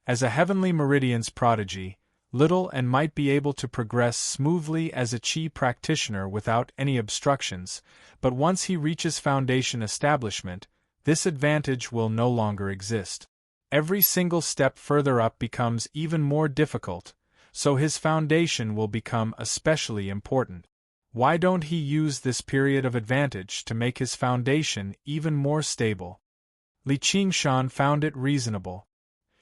As a Heavenly Meridian's prodigy, Little N might be able to progress smoothly as a Qi practitioner without any obstructions, but once he reaches foundation establishment, this advantage will no longer exist. Every single step further up becomes even more difficult, so his foundation will become especially important. Why don't he use this period of advantage to make his foundation even more stable?" Li Qingshan found it reasonable.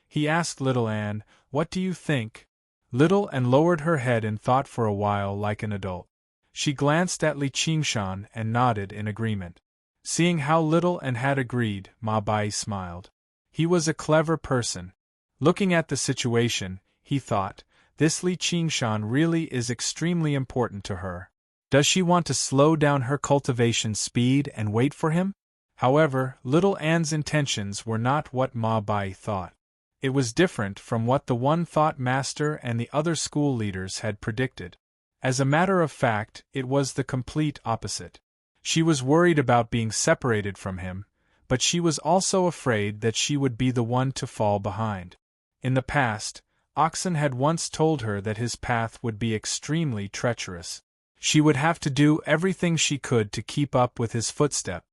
He asked Little Anne, "What do you think?" Little Anne lowered her head in thought for a while like an adult. She glanced at Li Qingshan and nodded in agreement. Seeing how Little Anne had agreed, Ma Bai smiled. He was a clever person. Looking at the situation, he thought, this Li Qingshan really is extremely important to her. Does she want to slow down her cultivation speed and wait for him? However, Little Anne's intentions were not what Ma Bai thought. It was different from what the One-Thought Master and the other school leaders had predicted. As a matter of fact, it was the complete opposite. She was worried about being separated from him, but she was also afraid that she would be the one to fall behind. In the past, Oxen had once told her that his path would be extremely treacherous. She would have to do everything she could to keep up with his footstep.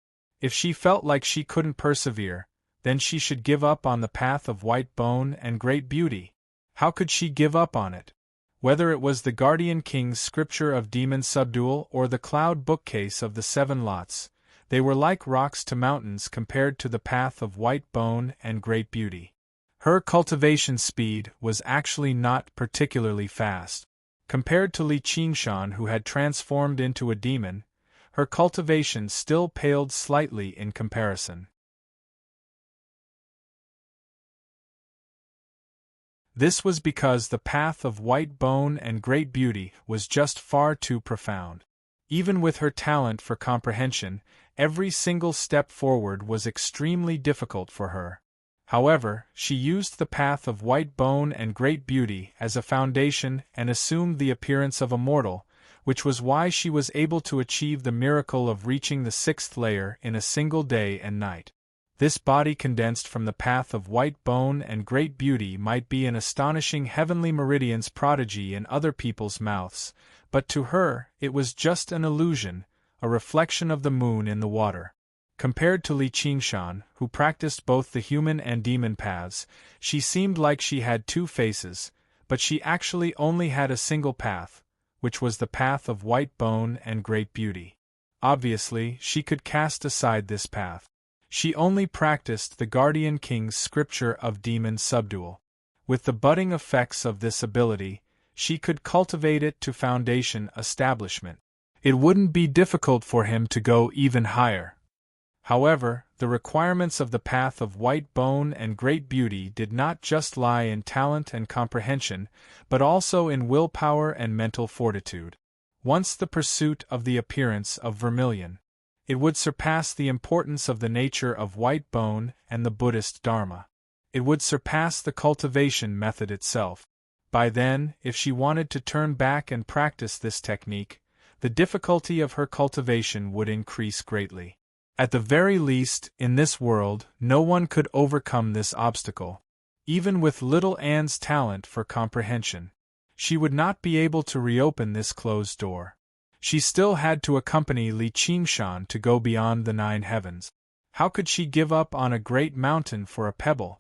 If she felt like she couldn't persevere, then she should give up on the path of white bone and great beauty. How could she give up on it? Whether it was the Guardian King's scripture of demon subdual or the cloud bookcase of the 7 lots, they were like rocks to mountains compared to the path of white bone and great beauty. Her cultivation speed was actually not particularly fast. Compared to Li Qingshan, who had transformed into a demon, her cultivation still paled slightly in comparison. This was because the path of white bone and great beauty was just far too profound. Even with her talent for comprehension, every single step forward was extremely difficult for her. However, she used the path of white bone and great beauty as a foundation and assumed the appearance of a mortal, which was why she was able to achieve the miracle of reaching the 6th layer in a single day and night. This body condensed from the path of white bone and great beauty might be an astonishing Heavenly Meridian's prodigy in other people's mouths, but to her, it was just an illusion, a reflection of the moon in the water. Compared to Li Qingshan, who practiced both the human and demon paths, she seemed like she had 2 faces, but she actually only had a single path, which was the path of white bone and great beauty. Obviously, she could cast aside this path. She only practiced the Guardian King's scripture of demon subdual. With the budding effects of this ability, she could cultivate it to foundation establishment. It wouldn't be difficult for him to go even higher. However, the requirements of the path of white bone and great beauty did not just lie in talent and comprehension, but also in willpower and mental fortitude. Once the pursuit of the appearance of vermilion, it would surpass the importance of the nature of white bone and the Buddhist Dharma. It would surpass the cultivation method itself. By then, if she wanted to turn back and practice this technique, the difficulty of her cultivation would increase greatly. At the very least, in this world, no one could overcome this obstacle. Even with little Anne's talent for comprehension, she would not be able to reopen this closed door. She still had to accompany Li Qingshan to go beyond the 9 heavens. How could she give up on a great mountain for a pebble?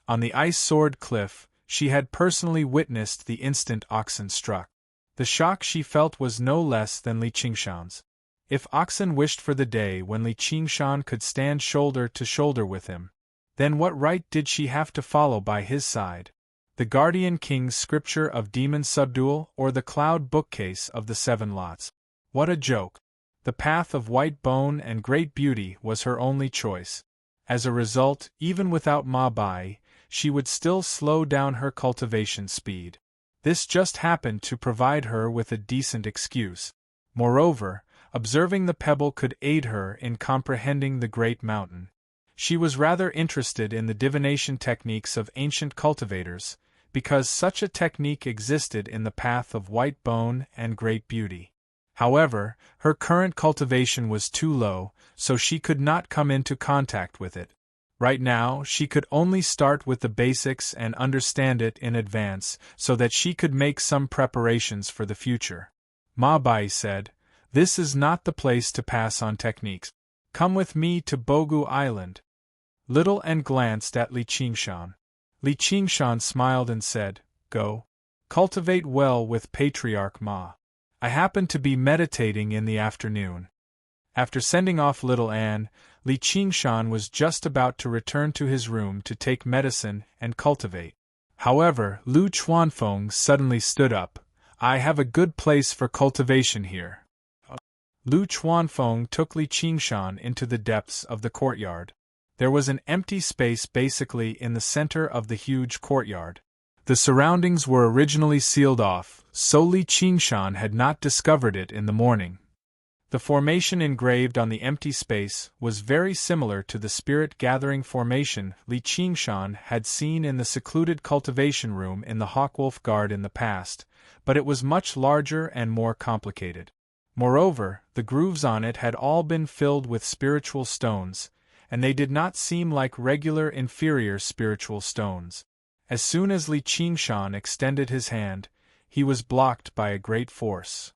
On the ice-sword cliff, she had personally witnessed the instant oxen struck. The shock she felt was no less than Li Qingshan's. If oxen wished for the day when Li Qingshan could stand shoulder to shoulder with him, then what right did she have to follow by his side? The Guardian King's scripture of demon subdual or the cloud bookcase of the 7 lots? What a joke! The path of white bone and great beauty was her only choice. As a result, even without Ma Bai, she would still slow down her cultivation speed. This just happened to provide her with a decent excuse. Moreover, observing the pebble could aid her in comprehending the great mountain. She was rather interested in the divination techniques of ancient cultivators, because such a technique existed in the path of white bone and great beauty. However, her current cultivation was too low, so she could not come into contact with it. Right now, she could only start with the basics and understand it in advance so that she could make some preparations for the future. Ma Bai said, "This is not the place to pass on techniques. Come with me to Bogu Island." Little Anne glanced at Li Qingshan. Li Qingshan smiled and said, "Go. Cultivate well with Patriarch Ma. I happen to be meditating in the afternoon." After sending off little Anne, Li Qingshan was just about to return to his room to take medicine and cultivate. However, Lu Chuanfeng suddenly stood up. "I have a good place for cultivation here." Lu Chuanfeng took Li Qingshan into the depths of the courtyard. There was an empty space basically in the center of the huge courtyard. The surroundings were originally sealed off, so Li Qingshan had not discovered it in the morning. The formation engraved on the empty space was very similar to the spirit-gathering formation Li Qingshan had seen in the secluded cultivation room in the Hawkwolf Guard in the past, but it was much larger and more complicated. Moreover, the grooves on it had all been filled with spiritual stones, and they did not seem like regular inferior spiritual stones. As soon as Li Qingshan extended his hand, he was blocked by a great force.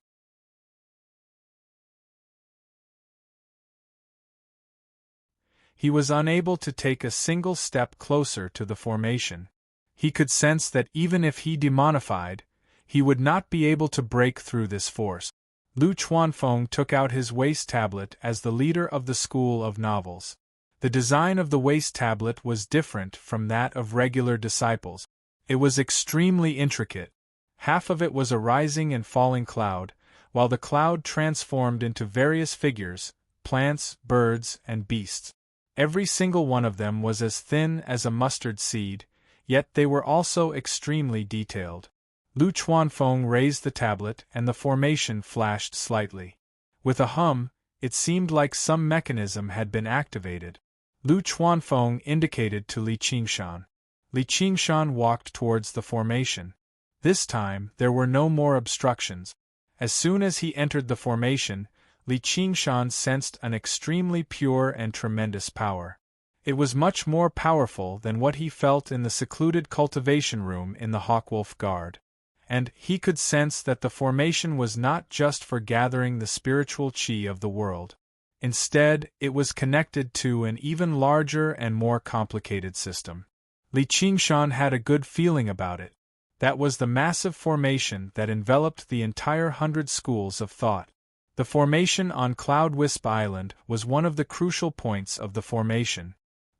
He was unable to take a single step closer to the formation. He could sense that even if he demonified, he would not be able to break through this force. Lu Chuanfeng took out his waist tablet as the leader of the school of novels. The design of the waist tablet was different from that of regular disciples. It was extremely intricate. Half of it was a rising and falling cloud, while the cloud transformed into various figures, plants, birds, and beasts. Every single one of them was as thin as a mustard seed, yet they were also extremely detailed. Lu Chuanfeng raised the tablet and the formation flashed slightly. With a hum, it seemed like some mechanism had been activated. Lu Chuanfeng indicated to Li Qingshan. Li Qingshan walked towards the formation. This time, there were no more obstructions. As soon as he entered the formation, Li Qingshan sensed an extremely pure and tremendous power. It was much more powerful than what he felt in the secluded cultivation room in the Hawkwolf Guard. And he could sense that the formation was not just for gathering the spiritual qi of the world. Instead, it was connected to an even larger and more complicated system. Li Qingshan had a good feeling about it. That was the massive formation that enveloped the entire 100 schools of thought. The formation on Cloud Wisp Island was one of the crucial points of the formation.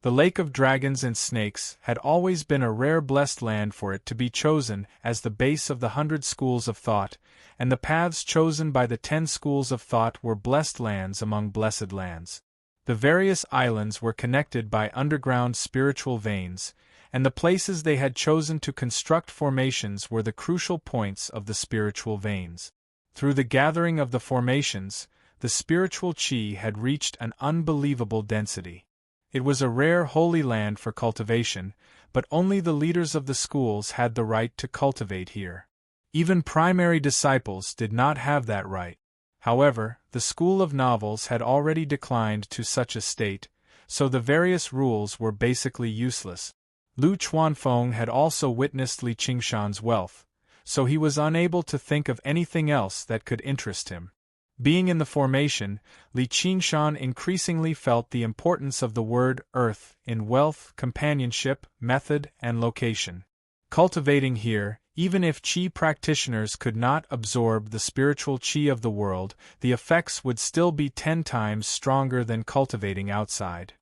The Lake of Dragons and Snakes had always been a rare blessed land for it to be chosen as the base of the 100 schools of thought, and the paths chosen by the 10 schools of thought were blessed lands among blessed lands. The various islands were connected by underground spiritual veins, and the places they had chosen to construct formations were the crucial points of the spiritual veins. Through the gathering of the formations, the spiritual chi had reached an unbelievable density. It was a rare holy land for cultivation, but only the leaders of the schools had the right to cultivate here. Even primary disciples did not have that right. However, the school of novels had already declined to such a state, so the various rules were basically useless. Lu Chuanfeng had also witnessed Li Qingshan's wealth, so he was unable to think of anything else that could interest him. Being in the formation, Li Qingshan increasingly felt the importance of the word earth in wealth, companionship, method, and location. Cultivating here, even if qi practitioners could not absorb the spiritual qi of the world, the effects would still be 10 times stronger than cultivating outside.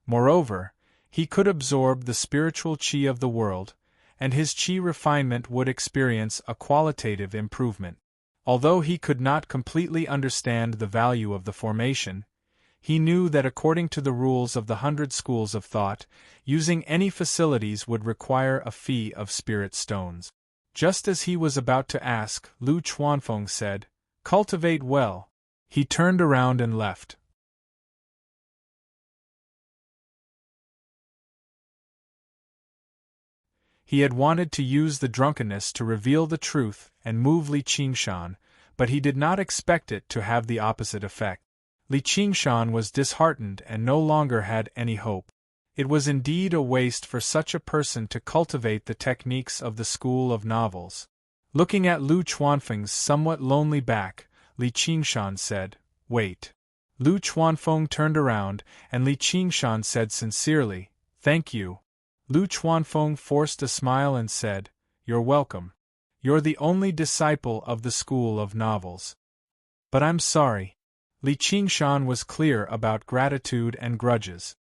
Moreover, he could absorb the spiritual qi of the world, and his qi refinement would experience a qualitative improvement. Although he could not completely understand the value of the formation, he knew that according to the rules of the 100 schools of thought, using any facilities would require a fee of spirit stones. Just as he was about to ask, Lu Chuanfeng said, "Cultivate well." He turned around and left. He had wanted to use the drunkenness to reveal the truth and move Li Qingshan, but he did not expect it to have the opposite effect. Li Qingshan was disheartened and no longer had any hope. It was indeed a waste for such a person to cultivate the techniques of the school of novels. Looking at Lu Chuanfeng's somewhat lonely back, Li Qingshan said, "Wait." Lu Chuanfeng turned around, and Li Qingshan said sincerely, "Thank you." Lu Chuanfeng forced a smile and said, "You're welcome. You're the only disciple of the school of novels. But I'm sorry." Li Qingshan was clear about gratitude and grudges.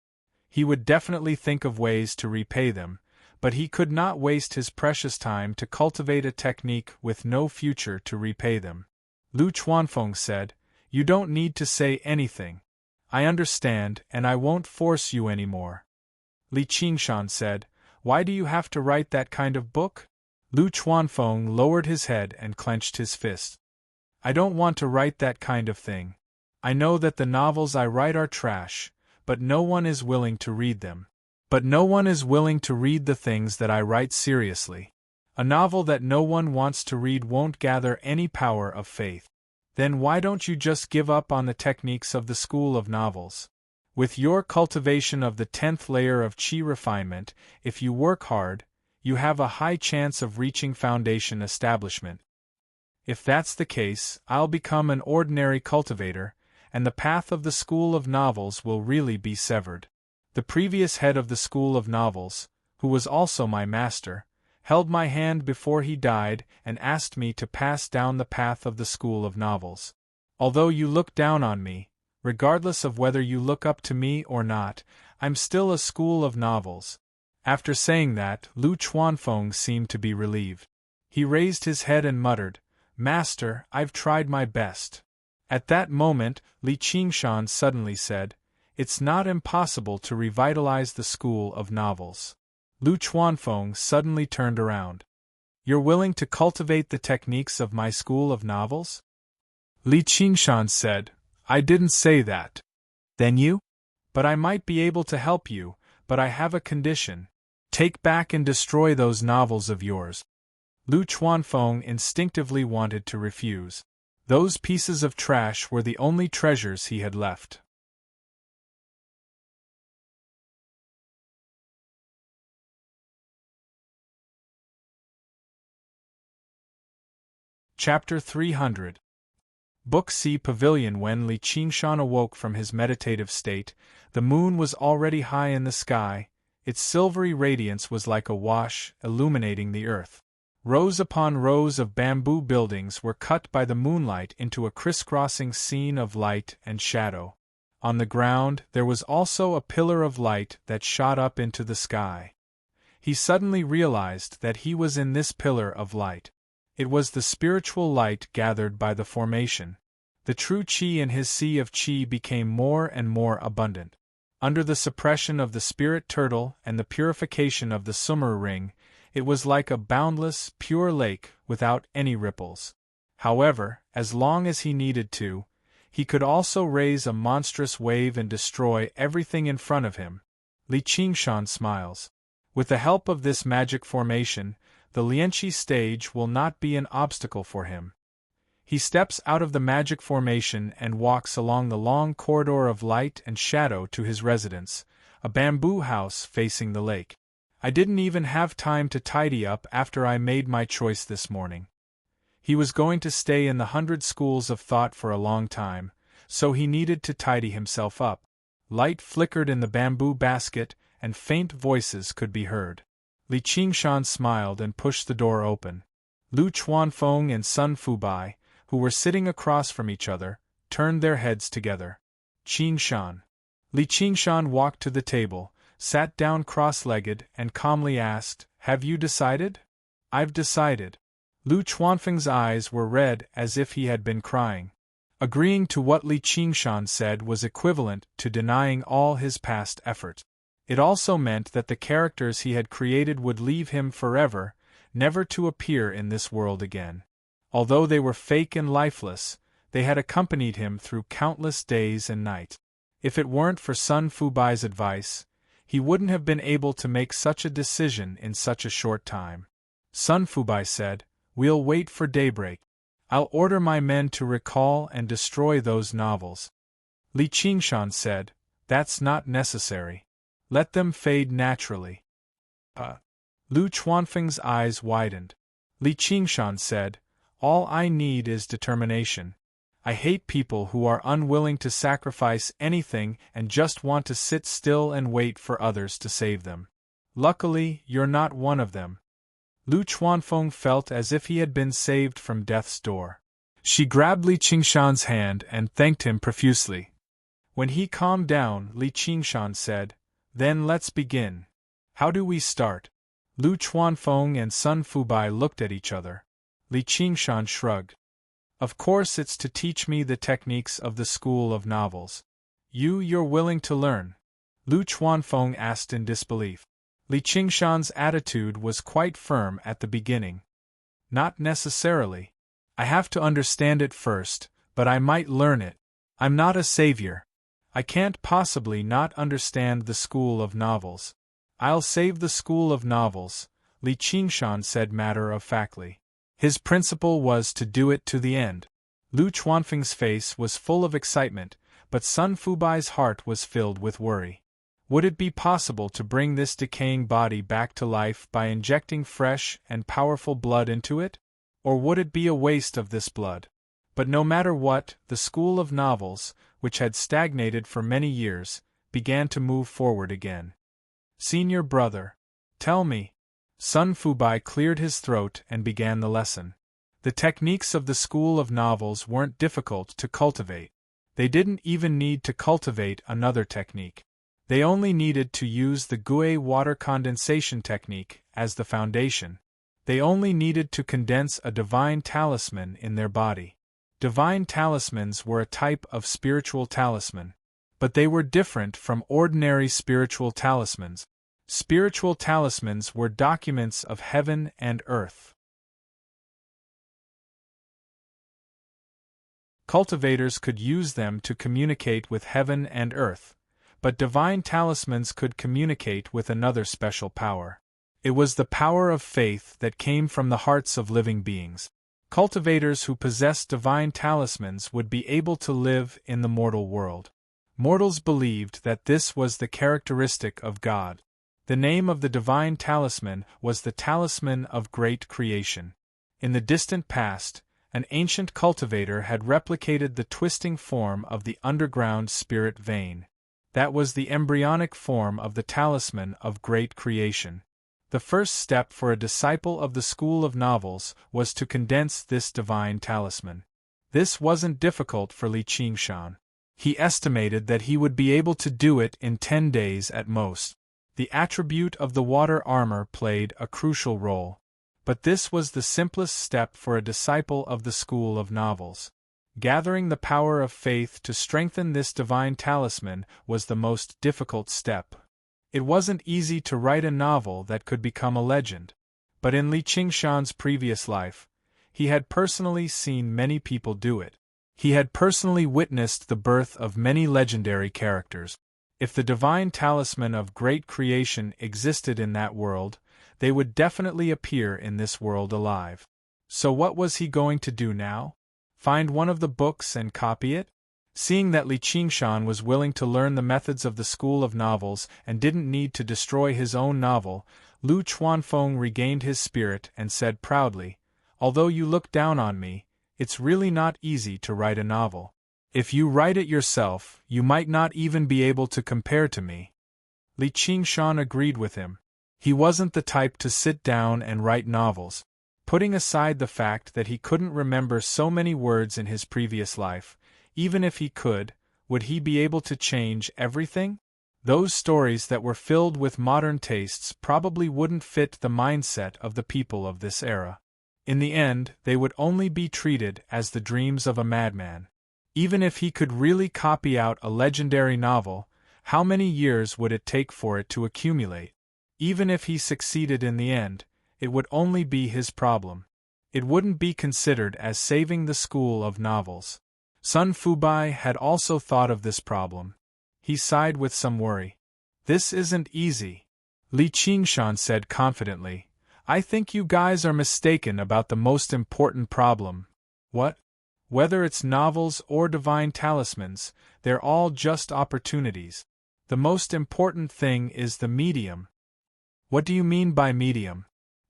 He would definitely think of ways to repay them, but he could not waste his precious time to cultivate a technique with no future to repay them. Lu Chuanfeng said, "You don't need to say anything. I understand, and I won't force you anymore." Li Qingshan said, "Why do you have to write that kind of book?" Lu Chuanfeng lowered his head and clenched his fist. "I don't want to write that kind of thing. I know that the novels I write are trash, but no one is willing to read them. But no one is willing to read the things that I write seriously. A novel that no one wants to read won't gather any power of faith. Then why don't you just give up on the techniques of the school of novels? With your cultivation of the 10th layer of qi refinement, if you work hard, you have a high chance of reaching foundation establishment. If that's the case, I'll become an ordinary cultivator, and the path of the school of novels will really be severed." The previous head of the school of novels, who was also my master, held my hand before he died and asked me to pass down the path of the school of novels. Although you look down on me, regardless of whether you look up to me or not, I'm still a school of novels. After saying that, Lu Chuanfeng seemed to be relieved. He raised his head and muttered, "Master, I've tried my best." At that moment, Li Qingshan suddenly said, "It's not impossible to revitalize the school of novels." Lu Chuanfeng suddenly turned around. "You're willing to cultivate the techniques of my school of novels?" Li Qingshan said, "I didn't say that." "Then you?" "But I might be able to help you, but I have a condition. Take back and destroy those novels of yours." Lu Chuanfeng instinctively wanted to refuse. Those pieces of trash were the only treasures he had left. Chapter 300. Book C Pavilion. When Li Qingshan awoke from his meditative state, the moon was already high in the sky. Its silvery radiance was like a wash, illuminating the earth. Rows upon rows of bamboo buildings were cut by the moonlight into a crisscrossing scene of light and shadow. On the ground, there was also a pillar of light that shot up into the sky. He suddenly realized that he was in this pillar of light. It was the spiritual light gathered by the formation. The true qi in his sea of qi became more and more abundant. Under the suppression of the spirit turtle and the purification of the summer ring, it was like a boundless, pure lake without any ripples. However, as long as he needed to, he could also raise a monstrous wave and destroy everything in front of him. Li Qingshan smiles. With the help of this magic formation, the Lianqi stage will not be an obstacle for him. He steps out of the magic formation and walks along the long corridor of light and shadow to his residence, a bamboo house facing the lake. I didn't even have time to tidy up after I made my choice this morning. He was going to stay in the 100 schools of thought for a long time, so he needed to tidy himself up. Light flickered in the bamboo basket, and faint voices could be heard. Li Qingshan smiled and pushed the door open. Lu Chuanfeng and Sun Fubai, who were sitting across from each other, turned their heads together. Qingshan. Li Qingshan walked to the table, sat down cross-legged, and calmly asked, "Have you decided?" "I've decided." Lu Chuanfeng's eyes were red as if he had been crying. Agreeing to what Li Qingshan said was equivalent to denying all his past effort. It also meant that the characters he had created would leave him forever, never to appear in this world again. Although they were fake and lifeless, they had accompanied him through countless days and nights. If it weren't for Sun Fubai's advice, he wouldn't have been able to make such a decision in such a short time. Sun Fubai said, "We'll wait for daybreak. I'll order my men to recall and destroy those novels." Li Qingshan said, "That's not necessary. Let them fade naturally." Lu Chuanfeng's eyes widened. Li Qingshan said, "All I need is determination. I hate people who are unwilling to sacrifice anything and just want to sit still and wait for others to save them. Luckily, you're not one of them." Lu Chuanfeng felt as if he had been saved from death's door. She grabbed Li Qingshan's hand and thanked him profusely. When he calmed down, Li Qingshan said, "Then let's begin. How do we start?" Lu Chuanfeng and Sun Fubai looked at each other. Li Qingshan shrugged. "Of course it's to teach me the techniques of the school of novels. You're willing to learn?" Lu Chuanfeng asked in disbelief. Li Qingshan's attitude was quite firm at the beginning. "Not necessarily. I have to understand it first, but I might learn it. I'm not a savior. I can't possibly not understand the school of novels." "I'll save the school of novels," Li Qingshan said matter-of-factly. His principle was to do it to the end. Lu Chuanfeng's face was full of excitement, but Sun Fubai's heart was filled with worry. Would it be possible to bring this decaying body back to life by injecting fresh and powerful blood into it? Or would it be a waste of this blood? But no matter what, the school of novels, which had stagnated for many years, began to move forward again. "Senior brother, tell me." Sun Fubai cleared his throat and began the lesson. The techniques of the school of novels weren't difficult to cultivate. They didn't even need to cultivate another technique. They only needed to use the Gui water condensation technique as the foundation. They only needed to condense a divine talisman in their body. Divine talismans were a type of spiritual talisman. But they were different from ordinary spiritual talismans. Spiritual talismans were documents of heaven and earth. Cultivators could use them to communicate with heaven and earth, but divine talismans could communicate with another special power. It was the power of faith that came from the hearts of living beings. Cultivators who possessed divine talismans would be able to live in the mortal world. Mortals believed that this was the characteristic of God. The name of the divine talisman was the Talisman of Great Creation. In the distant past, an ancient cultivator had replicated the twisting form of the underground spirit vein. That was the embryonic form of the Talisman of Great Creation. The first step for a disciple of the school of novels was to condense this divine talisman. This wasn't difficult for Li Qingshan. He estimated that he would be able to do it in 10 days at most. The attribute of the water armor played a crucial role. But this was the simplest step for a disciple of the school of novels. Gathering the power of faith to strengthen this divine talisman was the most difficult step. It wasn't easy to write a novel that could become a legend. But in Li Qingshan's previous life, he had personally seen many people do it. He had personally witnessed the birth of many legendary characters. If the divine talisman of great creation existed in that world, they would definitely appear in this world alive. So what was he going to do now? Find one of the books and copy it? Seeing that Li Qingshan was willing to learn the methods of the school of novels and didn't need to destroy his own novel, Lu Chuanfeng regained his spirit and said proudly, "Although you look down on me, it's really not easy to write a novel. If you write it yourself, you might not even be able to compare to me." Li Qingshan agreed with him. He wasn't the type to sit down and write novels. Putting aside the fact that he couldn't remember so many words in his previous life, even if he could, would he be able to change everything? Those stories that were filled with modern tastes probably wouldn't fit the mindset of the people of this era. In the end, they would only be treated as the dreams of a madman. Even if he could really copy out a legendary novel, how many years would it take for it to accumulate? Even if he succeeded in the end, it would only be his problem. It wouldn't be considered as saving the school of novels. Sun Fubai had also thought of this problem. He sighed with some worry. "This isn't easy," Li Qingshan said confidently. "I think you guys are mistaken about the most important problem." "What?" "Whether it's novels or divine talismans, they're all just opportunities. The most important thing is the medium." "What do you mean by medium?"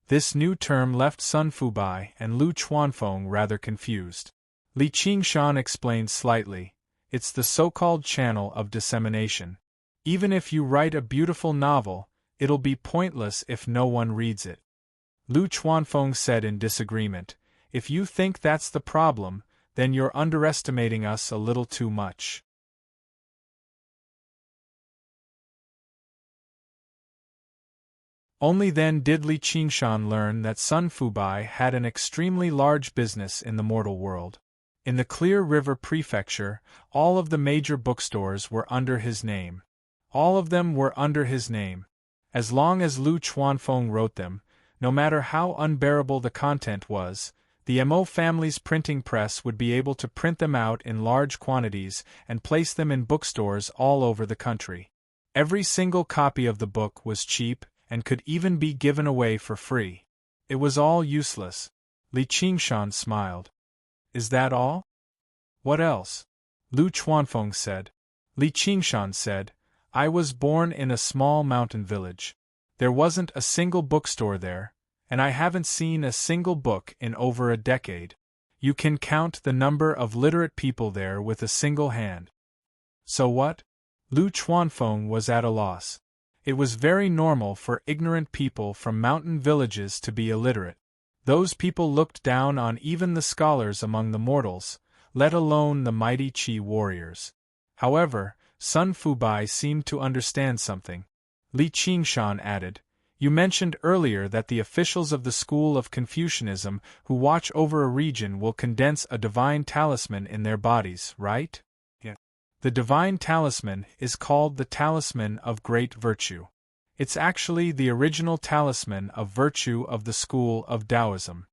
This new term left Sun Fubai and Lu Chuanfeng rather confused. Li Qingshan explained slightly, "It's the so-called channel of dissemination. Even if you write a beautiful novel, it'll be pointless if no one reads it." Lu Chuanfeng said in disagreement, "If you think that's the problem, then you're underestimating us a little too much." Only then did Li Qingshan learn that Sun Fubai had an extremely large business in the mortal world. In the Clear River Prefecture, all of the major bookstores were under his name. All of them were under his name. As long as Lu Chuanfeng wrote them, no matter how unbearable the content was, the Mo family's printing press would be able to print them out in large quantities and place them in bookstores all over the country. Every single copy of the book was cheap and could even be given away for free. It was all useless. Li Qingshan smiled. "Is that all?" "What else?" Lu Chuanfeng said. Li Qingshan said, "I was born in a small mountain village. There wasn't a single bookstore there, and I haven't seen a single book in over a decade. You can count the number of literate people there with a single hand." "So what?" Lu Chuanfeng was at a loss. It was very normal for ignorant people from mountain villages to be illiterate. Those people looked down on even the scholars among the mortals, let alone the mighty Qi warriors. However, Sun Fubai seemed to understand something. Li Qingshan added, "You mentioned earlier that the officials of the school of Confucianism who watch over a region will condense a divine talisman in their bodies, right?" "Yeah." "The divine talisman is called the talisman of great virtue. It's actually the original talisman of virtue of the school of Taoism.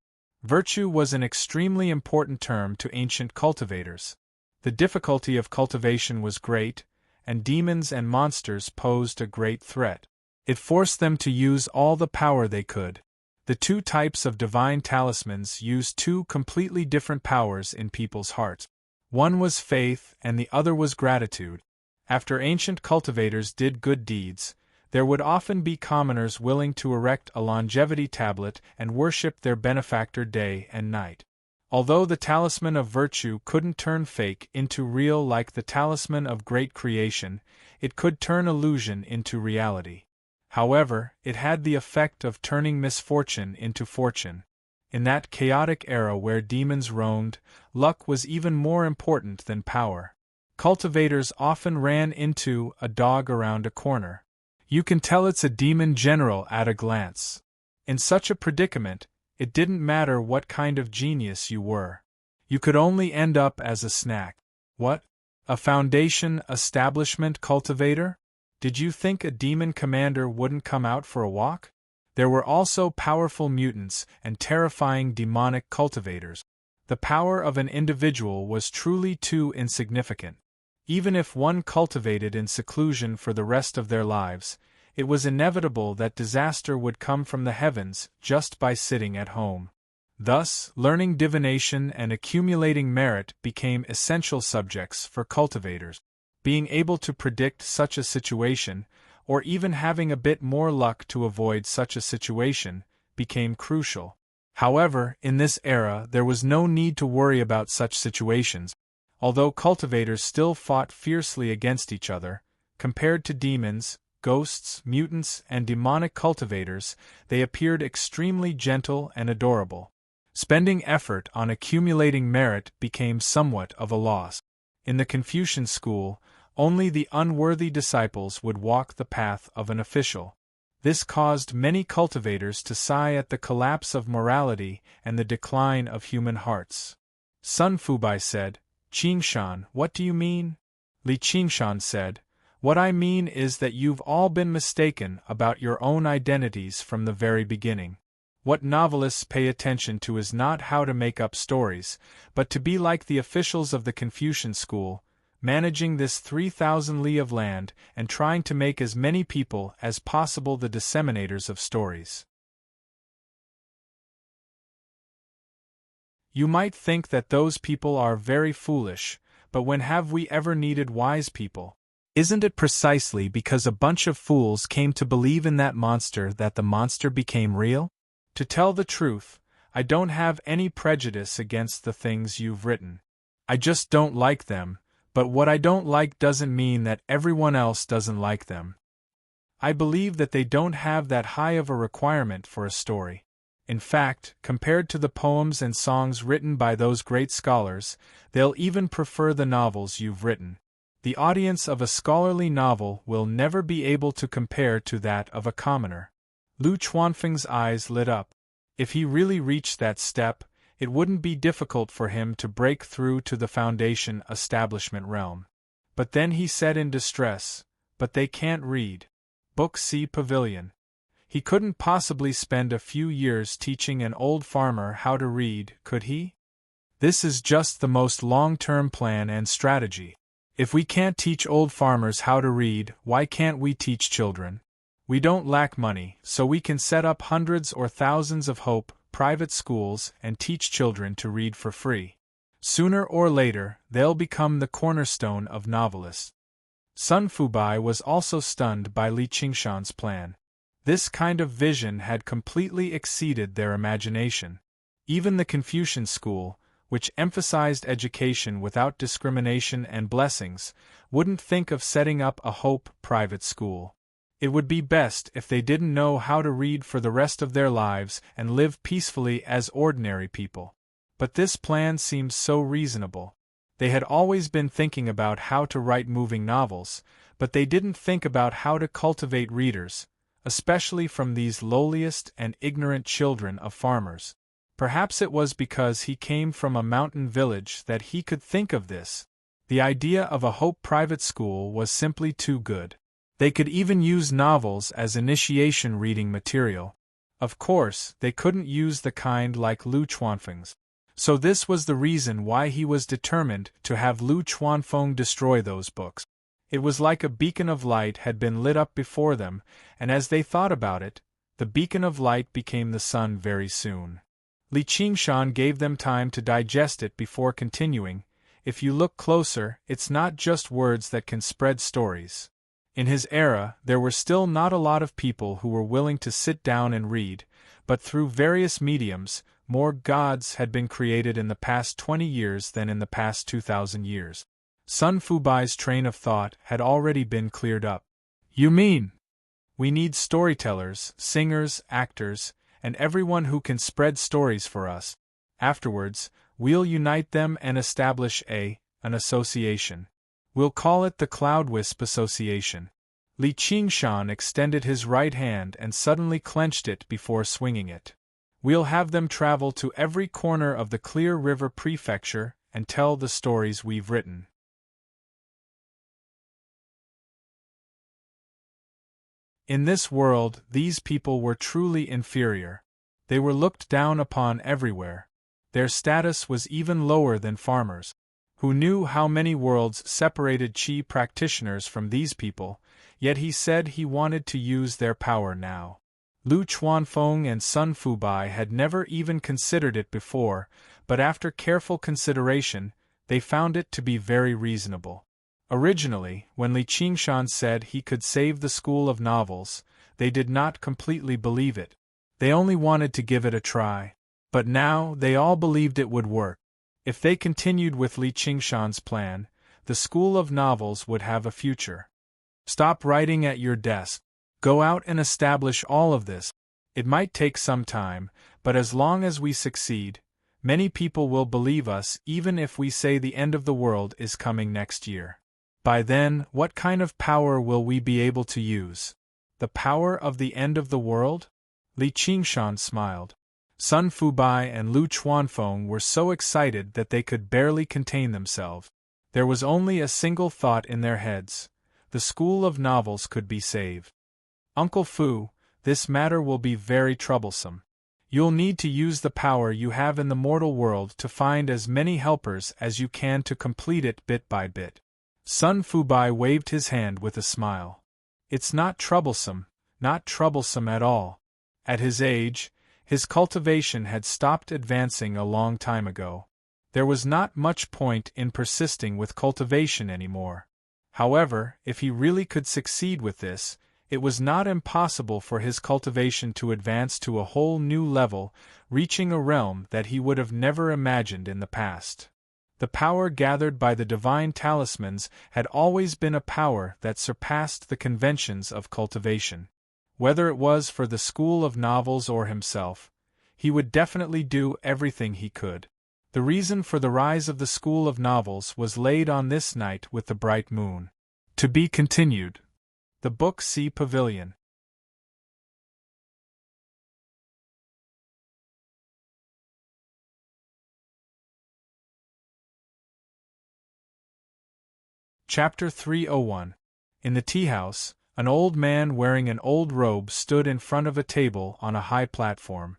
Virtue was an extremely important term to ancient cultivators. The difficulty of cultivation was great, and demons and monsters posed a great threat. It forced them to use all the power they could. The two types of divine talismans used two completely different powers in people's hearts. One was faith and the other was gratitude. After ancient cultivators did good deeds, there would often be commoners willing to erect a longevity tablet and worship their benefactor day and night. Although the talisman of virtue couldn't turn fake into real like the talisman of great creation, it could turn illusion into reality. However, it had the effect of turning misfortune into fortune. In that chaotic era where demons roamed, luck was even more important than power. Cultivators often ran into a dog around a corner. You can tell it's a demon general at a glance. In such a predicament, it didn't matter what kind of genius you were. You could only end up as a snack. What? A foundation establishment cultivator? Did you think a demon commander wouldn't come out for a walk? There were also powerful mutants and terrifying demonic cultivators. The power of an individual was truly too insignificant. Even if one cultivated in seclusion for the rest of their lives, it was inevitable that disaster would come from the heavens just by sitting at home. Thus, learning divination and accumulating merit became essential subjects for cultivators. Being able to predict such a situation, or even having a bit more luck to avoid such a situation, became crucial. However, in this era there was no need to worry about such situations. Although cultivators still fought fiercely against each other, compared to demons, ghosts, mutants, and demonic cultivators, they appeared extremely gentle and adorable. Spending effort on accumulating merit became somewhat of a loss. In the Confucian school, only the unworthy disciples would walk the path of an official. This caused many cultivators to sigh at the collapse of morality and the decline of human hearts. Sun Fubai said, "Qingshan, what do you mean?" Li Qingshan said, "What I mean is that you've all been mistaken about your own identities from the very beginning. What novelists pay attention to is not how to make up stories, but to be like the officials of the Confucian school, managing this 3,000 li of land and trying to make as many people as possible the disseminators of stories." You might think that those people are very foolish, but when have we ever needed wise people? Isn't it precisely because a bunch of fools came to believe in that monster that the monster became real? To tell the truth, I don't have any prejudice against the things you've written. I just don't like them, but what I don't like doesn't mean that everyone else doesn't like them. I believe that they don't have that high of a requirement for a story. In fact, compared to the poems and songs written by those great scholars, they'll even prefer the novels you've written. The audience of a scholarly novel will never be able to compare to that of a commoner. Lu Chuanfeng's eyes lit up. If he really reached that step, it wouldn't be difficult for him to break through to the foundation establishment realm. But then he said in distress, "But they can't read." Book C Pavilion. He couldn't possibly spend a few years teaching an old farmer how to read, could he? This is just the most long-term plan and strategy. If we can't teach old farmers how to read, why can't we teach children? We don't lack money, so we can set up hundreds or thousands of hope private schools and teach children to read for free. Sooner or later, they'll become the cornerstone of novelists. Sun Fubai was also stunned by Li Qingshan's plan. This kind of vision had completely exceeded their imagination. Even the Confucian school, which emphasized education without discrimination and blessings, wouldn't think of setting up a hope private school. It would be best if they didn't know how to read for the rest of their lives and live peacefully as ordinary people. But this plan seemed so reasonable. They had always been thinking about how to write moving novels, but they didn't think about how to cultivate readers, especially from these lowliest and ignorant children of farmers. Perhaps it was because he came from a mountain village that he could think of this. The idea of a hope private school was simply too good. They could even use novels as initiation reading material. Of course, they couldn't use the kind like Lu Chuanfeng's. So this was the reason why he was determined to have Lu Chuanfeng destroy those books. It was like a beacon of light had been lit up before them, and as they thought about it, the beacon of light became the sun very soon. Li Qingshan gave them time to digest it before continuing. If you look closer, it's not just words that can spread stories. In his era, there were still not a lot of people who were willing to sit down and read, but through various mediums, more gods had been created in the past 20 years than in the past 2,000 years. Sun Fubai's train of thought had already been cleared up. You mean? We need storytellers, singers, actors, and everyone who can spread stories for us. Afterwards, we'll unite them and establish an association. We'll call it the Cloud Wisp Association. Li Qingshan extended his right hand and suddenly clenched it before swinging it. We'll have them travel to every corner of the Clear River Prefecture and tell the stories we've written. In this world, these people were truly inferior. They were looked down upon everywhere. Their status was even lower than farmers. Who knew how many worlds separated Qi practitioners from these people, yet he said he wanted to use their power now. Lu Chuanfeng and Sun Fubai had never even considered it before, but after careful consideration, they found it to be very reasonable. Originally, when Li Qingshan said he could save the School of Novels, they did not completely believe it. They only wanted to give it a try. But now, they all believed it would work. If they continued with Li Qingshan's plan, the School of Novels would have a future. Stop writing at your desk. Go out and establish all of this. It might take some time, but as long as we succeed, many people will believe us even if we say the end of the world is coming next year. By then, what kind of power will we be able to use? The power of the end of the world? Li Qingshan smiled. Sun Fubai and Lu Chuanfeng were so excited that they could barely contain themselves. There was only a single thought in their heads: the School of Novels could be saved. Uncle Fu, this matter will be very troublesome. You'll need to use the power you have in the mortal world to find as many helpers as you can to complete it bit by bit. Sun Fubai waved his hand with a smile. It's not troublesome at all. At his age, his cultivation had stopped advancing a long time ago. There was not much point in persisting with cultivation anymore. However, if he really could succeed with this, it was not impossible for his cultivation to advance to a whole new level, reaching a realm that he would have never imagined in the past. The power gathered by the divine talismans had always been a power that surpassed the conventions of cultivation. Whether it was for the School of Novels or himself, he would definitely do everything he could. The reason for the rise of the School of Novels was laid on this night with the bright moon. To be continued. The Book C Pavilion. Chapter 301. In the tea house, an old man wearing an old robe stood in front of a table on a high platform.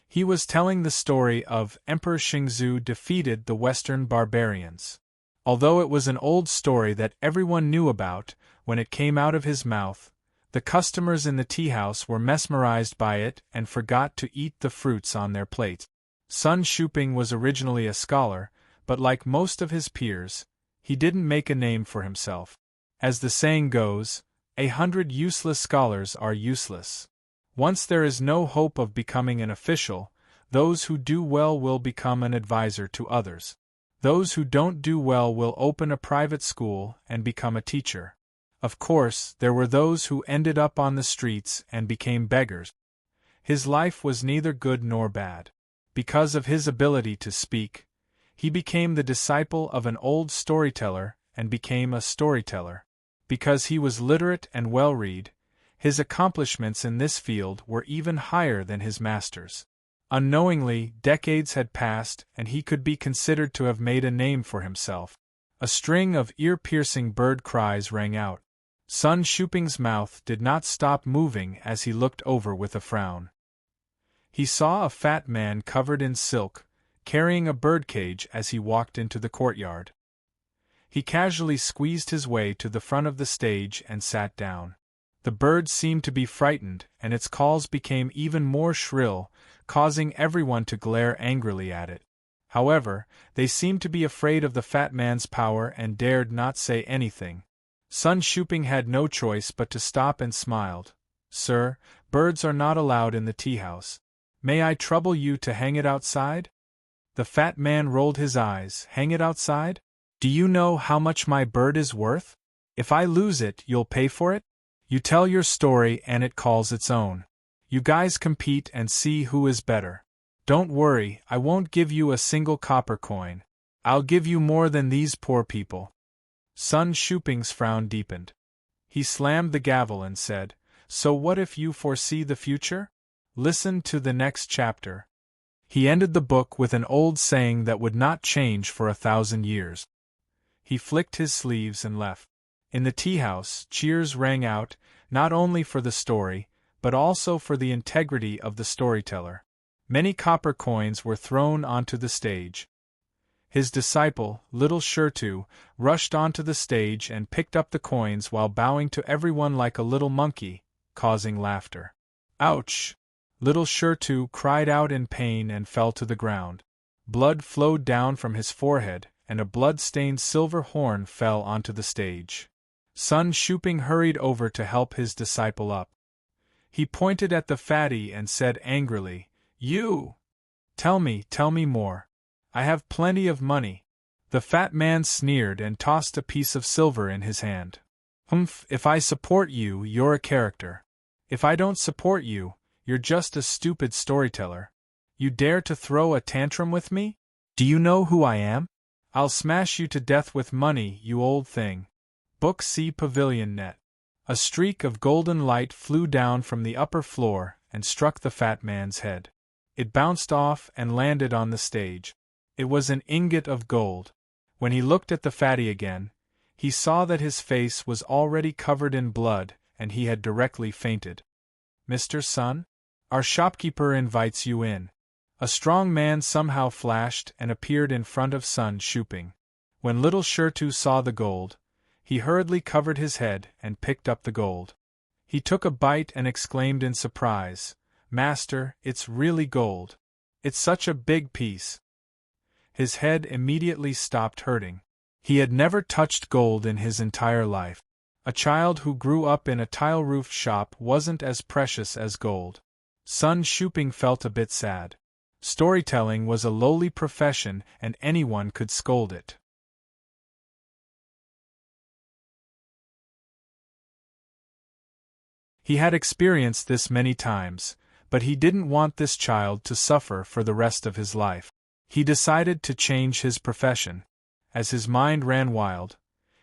He was telling the story of Emperor Xingzhu defeated the Western barbarians. Although it was an old story that everyone knew about, when it came out of his mouth, the customers in the tea house were mesmerized by it and forgot to eat the fruits on their plate. Sun Shuping was originally a scholar, but like most of his peers, he didn't make a name for himself. As the saying goes, 100 useless scholars are useless. Once there is no hope of becoming an official, those who do well will become an advisor to others. Those who don't do well will open a private school and become a teacher. Of course, there were those who ended up on the streets and became beggars. His life was neither good nor bad. Because of his ability to speak, he became the disciple of an old storyteller and became a storyteller. Because he was literate and well-read, his accomplishments in this field were even higher than his master's. Unknowingly, decades had passed and he could be considered to have made a name for himself. A string of ear-piercing bird cries rang out. Sun Shuping's mouth did not stop moving as he looked over with a frown. He saw a fat man covered in silk, carrying a birdcage as he walked into the courtyard. He casually squeezed his way to the front of the stage and sat down. The bird seemed to be frightened, and its calls became even more shrill, causing everyone to glare angrily at it. However, they seemed to be afraid of the fat man's power and dared not say anything. Sun Shuping had no choice but to stop and smiled. "Sir, birds are not allowed in the tea-house. May I trouble you to hang it outside?" The fat man rolled his eyes. "Hang it outside? Do you know how much my bird is worth? If I lose it, you'll pay for it? You tell your story and it calls its own. You guys compete and see who is better. Don't worry, I won't give you a single copper coin. I'll give you more than these poor people." Sun Shuping's frown deepened. He slammed the gavel and said, "So what if you foresee the future? Listen to the next chapter." He ended the book with an old saying that would not change for 1,000 years. He flicked his sleeves and left. In the tea-house, cheers rang out, not only for the story, but also for the integrity of the storyteller. Many copper coins were thrown onto the stage. His disciple, Little Shirtu, rushed onto the stage and picked up the coins while bowing to everyone like a little monkey, causing laughter. "Ouch!" Little Shirtu cried out in pain and fell to the ground. Blood flowed down from his forehead, and a blood-stained silver horn fell onto the stage. Sun Shuping hurried over to help his disciple up. He pointed at the fatty and said angrily, "You! Tell me more. I have plenty of money." The fat man sneered and tossed a piece of silver in his hand. "Humph, if I support you, you're a character. If I don't support you, you're just a stupid storyteller. You dare to throw a tantrum with me? Do you know who I am? I'll smash you to death with money, you old thing." Book C Pavilion Net. A streak of golden light flew down from the upper floor and struck the fat man's head. It bounced off and landed on the stage. It was an ingot of gold. When he looked at the fatty again, he saw that his face was already covered in blood and he had directly fainted. "Mr. Sun? Our shopkeeper invites you in." A strong man somehow flashed and appeared in front of Sun Shuping. When Little Shirtu saw the gold, he hurriedly covered his head and picked up the gold. He took a bite and exclaimed in surprise, "Master, it's really gold. It's such a big piece." His head immediately stopped hurting. He had never touched gold in his entire life. A child who grew up in a tile-roofed shop wasn't as precious as gold. Sun Shuping felt a bit sad. Storytelling was a lowly profession and anyone could scold it. He had experienced this many times, but he didn't want this child to suffer for the rest of his life. He decided to change his profession. As his mind ran wild,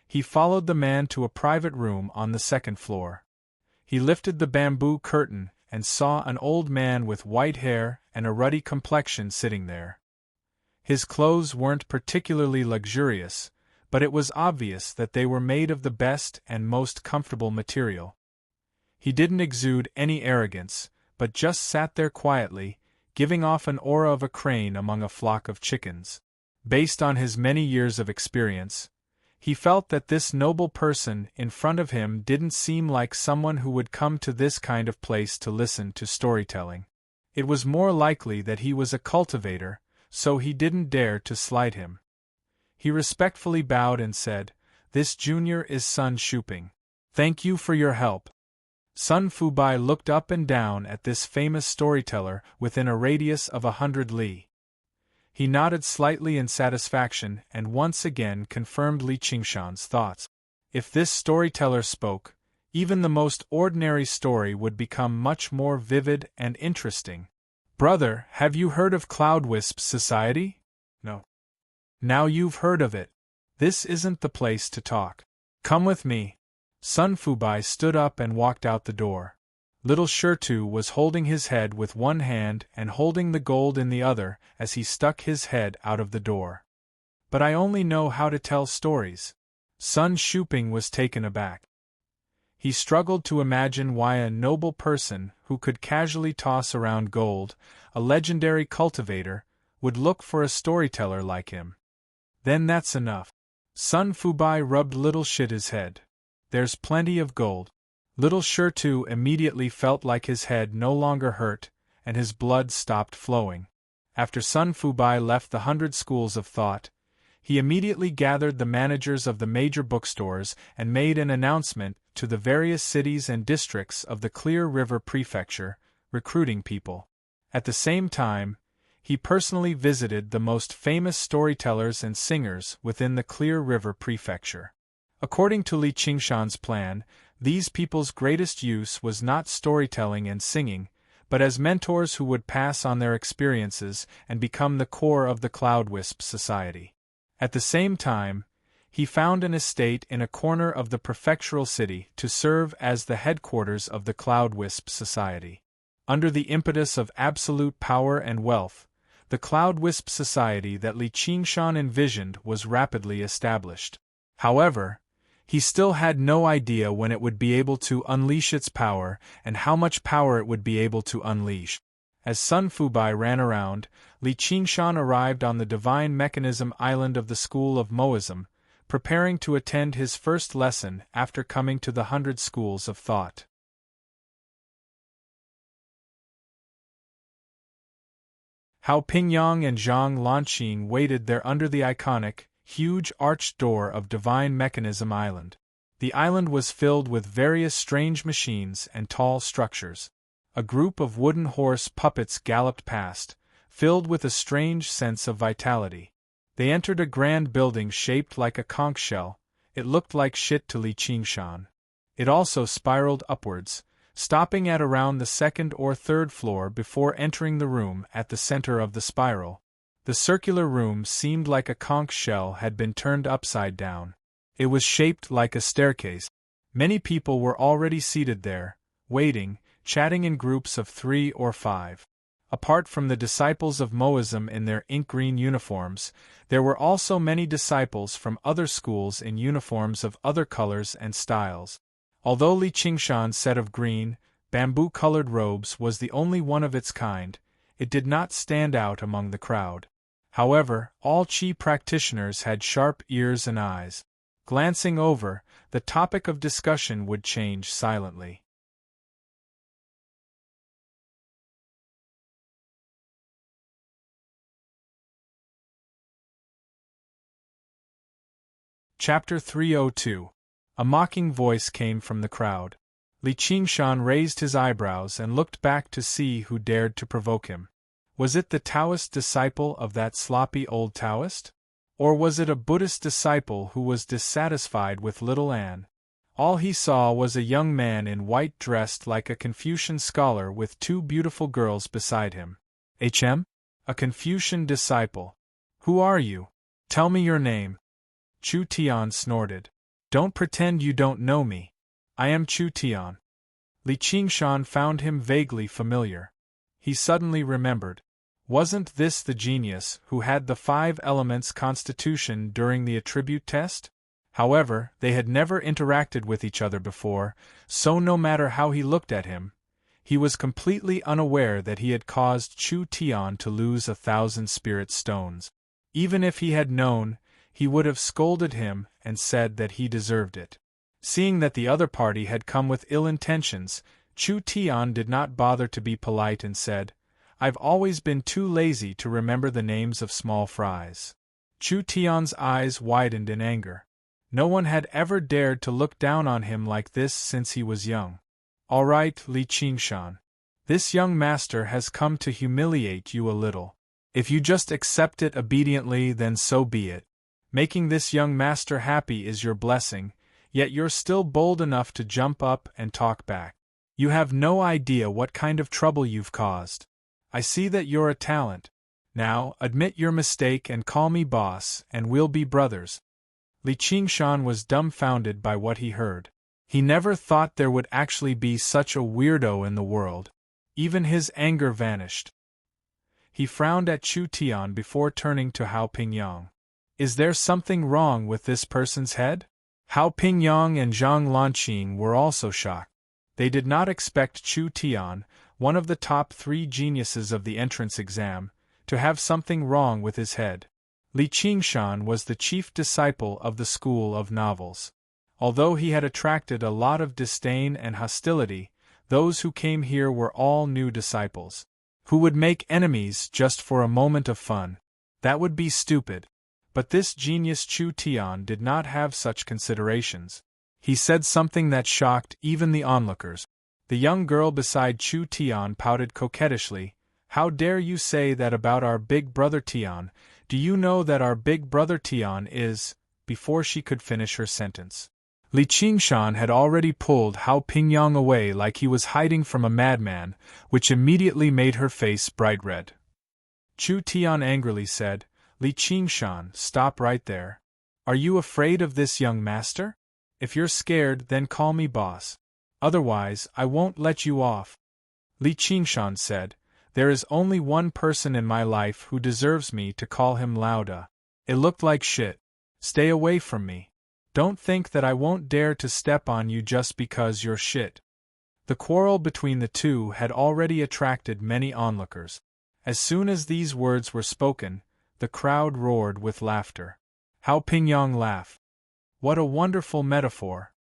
he followed the man to a private room on the second floor. He lifted the bamboo curtain and saw an old man with white hair and a ruddy complexion sitting there. His clothes weren't particularly luxurious, but it was obvious that they were made of the best and most comfortable material. He didn't exude any arrogance, but just sat there quietly, giving off an aura of a crane among a flock of chickens. Based on his many years of experience, he felt that this noble person in front of him didn't seem like someone who would come to this kind of place to listen to storytelling. It was more likely that he was a cultivator, so he didn't dare to slight him. He respectfully bowed and said, "This junior is Sun Shuping. Thank you for your help." Sun Fubai looked up and down at this famous storyteller within a radius of 100 li. He nodded slightly in satisfaction and once again confirmed Li Qingshan's thoughts. If this storyteller spoke, even the most ordinary story would become much more vivid and interesting. "Brother, have you heard of Cloudwisp's society?" "No." "Now you've heard of it. This isn't the place to talk. Come with me." Sun Fubai stood up and walked out the door. Little Shirtu was holding his head with one hand and holding the gold in the other as he stuck his head out of the door. "But I only know how to tell stories." Sun Shuping was taken aback. He struggled to imagine why a noble person who could casually toss around gold, a legendary cultivator, would look for a storyteller like him. "Then that's enough." Sun Fubai rubbed Little Shita's head. "There's plenty of gold." Little Shirtu immediately felt like his head no longer hurt, and his blood stopped flowing. After Sun Fubai left the 100 schools of thought, he immediately gathered the managers of the major bookstores and made an announcement to the various cities and districts of the Clear River Prefecture, recruiting people. At the same time, he personally visited the most famous storytellers and singers within the Clear River Prefecture. According to Li Qingshan's plan, these people's greatest use was not storytelling and singing, but as mentors who would pass on their experiences and become the core of the Cloudwisp Society. At the same time, he found an estate in a corner of the prefectural city to serve as the headquarters of the Cloud Wisp Society. Under the impetus of absolute power and wealth, the Cloud Wisp Society that Li Qingshan envisioned was rapidly established. However, he still had no idea when it would be able to unleash its power and how much power it would be able to unleash. As Sun Fubai ran around, Li Qingshan arrived on the Divine Mechanism Island of the School of Moism, preparing to attend his first lesson after coming to the 100 Schools of Thought. Hao Pingyang and Zhang Lanqing waited there under the iconic, huge arched door of Divine Mechanism Island. The island was filled with various strange machines and tall structures. A group of wooden horse puppets galloped past, filled with a strange sense of vitality. They entered a grand building shaped like a conch shell. It looked like shit to Li Qingshan. It also spiraled upwards, stopping at around the second or third floor before entering the room at the center of the spiral. The circular room seemed like a conch shell had been turned upside down. It was shaped like a staircase. Many people were already seated there, waiting, chatting in groups of 3 or 5. Apart from the disciples of Moism in their ink-green uniforms, there were also many disciples from other schools in uniforms of other colors and styles. Although Li Qingshan's set of green, bamboo-colored robes was the only one of its kind, it did not stand out among the crowd. However, all Qi practitioners had sharp ears and eyes. Glancing over, the topic of discussion would change silently. Chapter 302. A mocking voice came from the crowd. Li Qingshan raised his eyebrows and looked back to see who dared to provoke him. Was it the Taoist disciple of that sloppy old Taoist? Or was it a Buddhist disciple who was dissatisfied with little Anne? All he saw was a young man in white dressed like a Confucian scholar with 2 beautiful girls beside him. A Confucian disciple. Who are you? Tell me your name. Chu Tian snorted. Don't pretend you don't know me. I am Chu Tian. Li Qingshan found him vaguely familiar. He suddenly remembered. Wasn't this the genius who had the 5 elements constitution during the attribute test? However, they had never interacted with each other before, so no matter how he looked at him, he was completely unaware that he had caused Chu Tian to lose 1,000 spirit stones. Even if he had known, he would have scolded him and said that he deserved it. Seeing that the other party had come with ill intentions, Chu Tian did not bother to be polite and said, I've always been too lazy to remember the names of small fries. Chu Tian's eyes widened in anger. No one had ever dared to look down on him like this since he was young. All right, Li Qingshan. This young master has come to humiliate you a little. If you just accept it obediently, then so be it. Making this young master happy is your blessing, yet you're still bold enough to jump up and talk back. You have no idea what kind of trouble you've caused. I see that you're a talent. Now, admit your mistake and call me boss, and we'll be brothers. Li Qingshan was dumbfounded by what he heard. He never thought there would actually be such a weirdo in the world. Even his anger vanished. He frowned at Chu Tian before turning to Hao Pingyang. Is there something wrong with this person's head? Hao Pingyang and Zhang Lanqing were also shocked. They did not expect Chu Tian, one of the top 3 geniuses of the entrance exam, to have something wrong with his head. Li Qingshan was the chief disciple of the School of Novels. Although he had attracted a lot of disdain and hostility, those who came here were all new disciples, who would make enemies just for a moment of fun. That would be stupid. But this genius Chu Tian did not have such considerations. He said something that shocked even the onlookers. The young girl beside Chu Tian pouted coquettishly. How dare you say that about our big brother Tian? Do you know that our big brother Tian is… Before she could finish her sentence, Li Qingshan had already pulled Hao Pingyang away like he was hiding from a madman, which immediately made her face bright red. Chu Tian angrily said, Li Qingshan, stop right there. Are you afraid of this young master? If you're scared, then call me boss. Otherwise, I won't let you off. Li Qingshan said, there is only one person in my life who deserves me to call him Lauda. It looked like shit. Stay away from me. Don't think that I won't dare to step on you just because you're shit. The quarrel between the two had already attracted many onlookers. As soon as these words were spoken, the crowd roared with laughter. How Pingyang laugh! What a wonderful metaphor!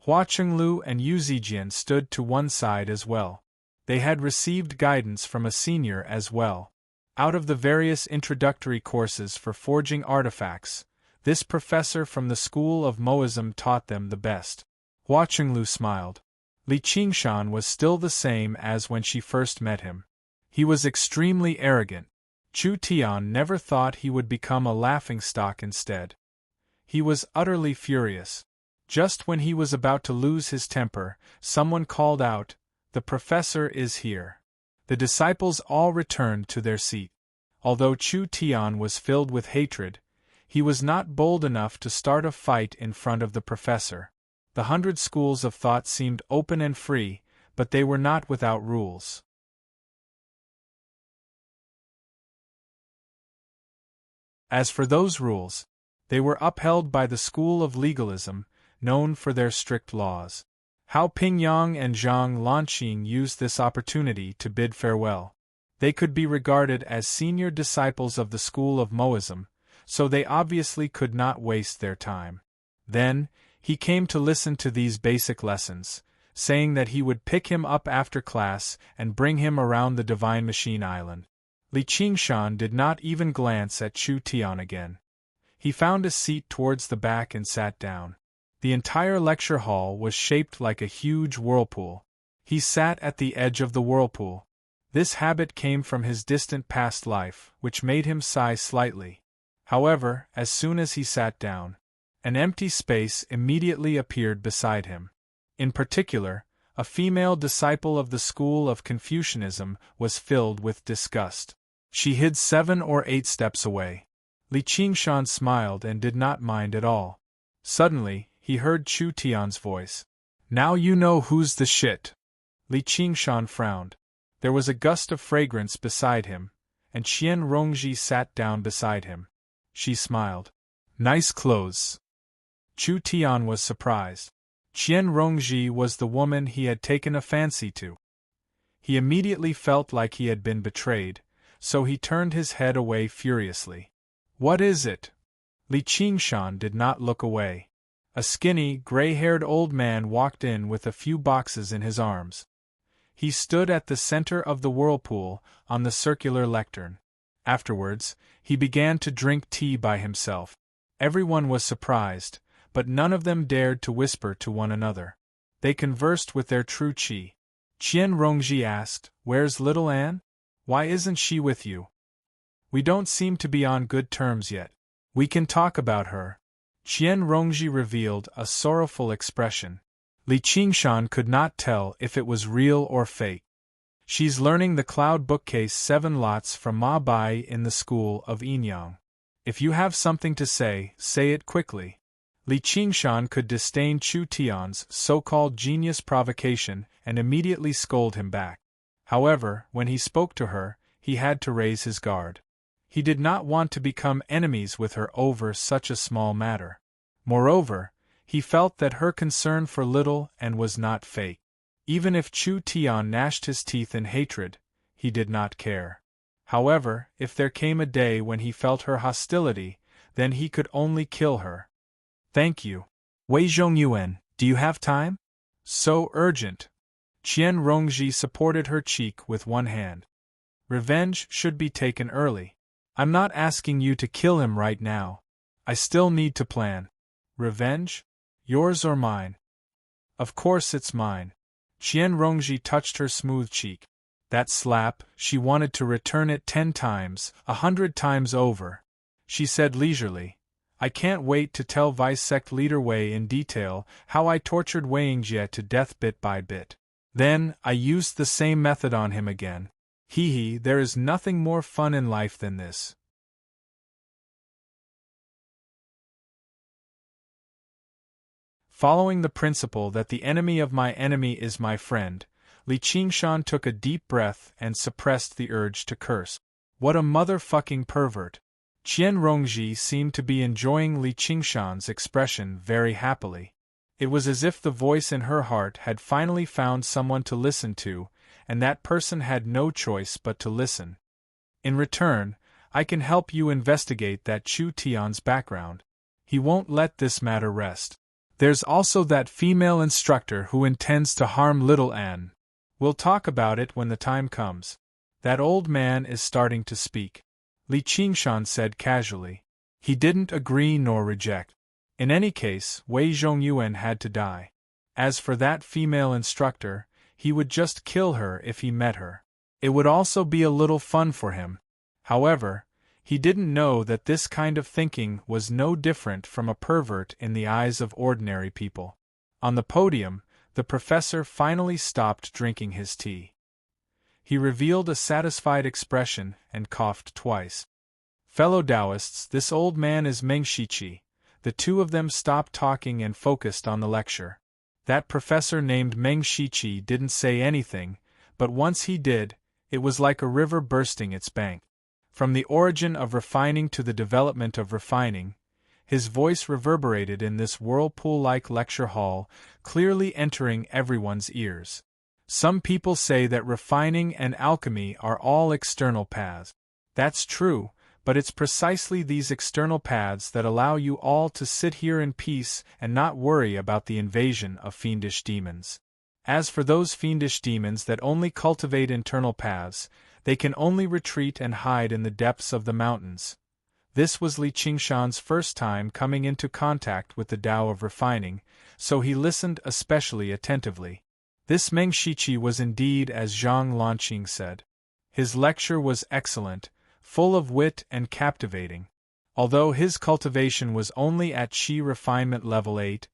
Hua Chenglu and Yu Zijian stood to one side as well. They had received guidance from a senior as well. Out of the various introductory courses for forging artifacts, this professor from the school of Moism taught them the best. Hua Chenglu smiled. Li Qingshan was still the same as when she first met him. He was extremely arrogant. Chu Tian never thought he would become a laughingstock instead. He was utterly furious. Just when he was about to lose his temper, someone called out, "The professor is here." The disciples all returned to their seat. Although Chu Tian was filled with hatred, he was not bold enough to start a fight in front of the professor. The 100 schools of thought seemed open and free, but they were not without rules. As for those rules, they were upheld by the school of legalism, known for their strict laws. Hao Pingyang and Zhang Lanqing used this opportunity to bid farewell. They could be regarded as senior disciples of the school of Moism, so they obviously could not waste their time. Then, he came to listen to these basic lessons, saying that he would pick him up after class and bring him around the Divine Machine Island. Li Qingshan did not even glance at Chu Tian again. He found a seat towards the back and sat down. The entire lecture hall was shaped like a huge whirlpool. He sat at the edge of the whirlpool. This habit came from his distant past life, which made him sigh slightly. However, as soon as he sat down, an empty space immediately appeared beside him. In particular, a female disciple of the school of Confucianism was filled with disgust. She hid 7 or 8 steps away. Li Qingshan smiled and did not mind at all. Suddenly, he heard Chu Tian's voice. "Now you know who's the shit." Li Qingshan frowned. There was a gust of fragrance beside him, and Qian Rongji sat down beside him. She smiled. "Nice clothes." Chu Tian was surprised. Qian Rongji was the woman he had taken a fancy to. He immediately felt like he had been betrayed, so he turned his head away furiously. "What is it?" Li Qingshan did not look away. A skinny, gray-haired old man walked in with a few boxes in his arms. He stood at the center of the whirlpool, on the circular lectern. Afterwards, he began to drink tea by himself. Everyone was surprised, but none of them dared to whisper to one another. They conversed with their true chi. Qian Rongji asked, "Where's little Anne? Why isn't she with you? We don't seem to be on good terms yet. We can talk about her." Qian Rongji revealed a sorrowful expression. Li Qingshan could not tell if it was real or fake. "She's learning the cloud bookcase 7 lots from Ma Bai in the school of Yinyang. If you have something to say it quickly." Li Qingshan could disdain Chu Tian's so-called genius provocation and immediately scold him back. However, when he spoke to her, he had to raise his guard. He did not want to become enemies with her over such a small matter. Moreover, he felt that her concern for little and was not fake. Even if Chu Tian gnashed his teeth in hatred, he did not care. However, if there came a day when he felt her hostility, then he could only kill her. "Thank you. Wei Zhongyuan, do you have time?" "So urgent." Qian Rongji supported her cheek with one hand. "Revenge should be taken early. I'm not asking you to kill him right now. I still need to plan." "Revenge? Yours or mine?" "Of course it's mine." Qian Rongji touched her smooth cheek. That slap, she wanted to return it 10 times, 100 times over. She said leisurely, "I can't wait to tell Vice Sect Leader Wei in detail how I tortured Wei Yingjie to death bit by bit. Then, I used the same method on him again. Hee, there is nothing more fun in life than this." Following the principle that the enemy of my enemy is my friend, Li Qingshan took a deep breath and suppressed the urge to curse. What a motherfucking pervert! Qian Rongji seemed to be enjoying Li Qingshan's expression very happily. It was as if the voice in her heart had finally found someone to listen to, and that person had no choice but to listen. In return, I can help you investigate that Chu Tian's background. He won't let this matter rest. There's also that female instructor who intends to harm little Anne. We'll talk about it when the time comes. That old man is starting to speak, Li Qingshan said casually. He didn't agree nor reject. In any case, Wei Zhongyuan had to die. As for that female instructor, he would just kill her if he met her. It would also be a little fun for him. However, he didn't know that this kind of thinking was no different from a pervert in the eyes of ordinary people. On the podium, the professor finally stopped drinking his tea. He revealed a satisfied expression and coughed twice. Fellow Taoists, this old man is Meng Shiqi. The two of them stopped talking and focused on the lecture. That professor named Meng Shiqi didn't say anything, but once he did, it was like a river bursting its bank. From the origin of refining to the development of refining, his voice reverberated in this whirlpool-like lecture hall, clearly entering everyone's ears. Some people say that refining and alchemy are all external paths. That's true, but it's precisely these external paths that allow you all to sit here in peace and not worry about the invasion of fiendish demons. As for those fiendish demons that only cultivate internal paths, they can only retreat and hide in the depths of the mountains. This was Li Qingshan's first time coming into contact with the Tao of refining, so he listened especially attentively. This Meng Shiqi was indeed as Zhang Lanqing said. His lecture was excellent, full of wit and captivating. Although his cultivation was only at Qi refinement level 8,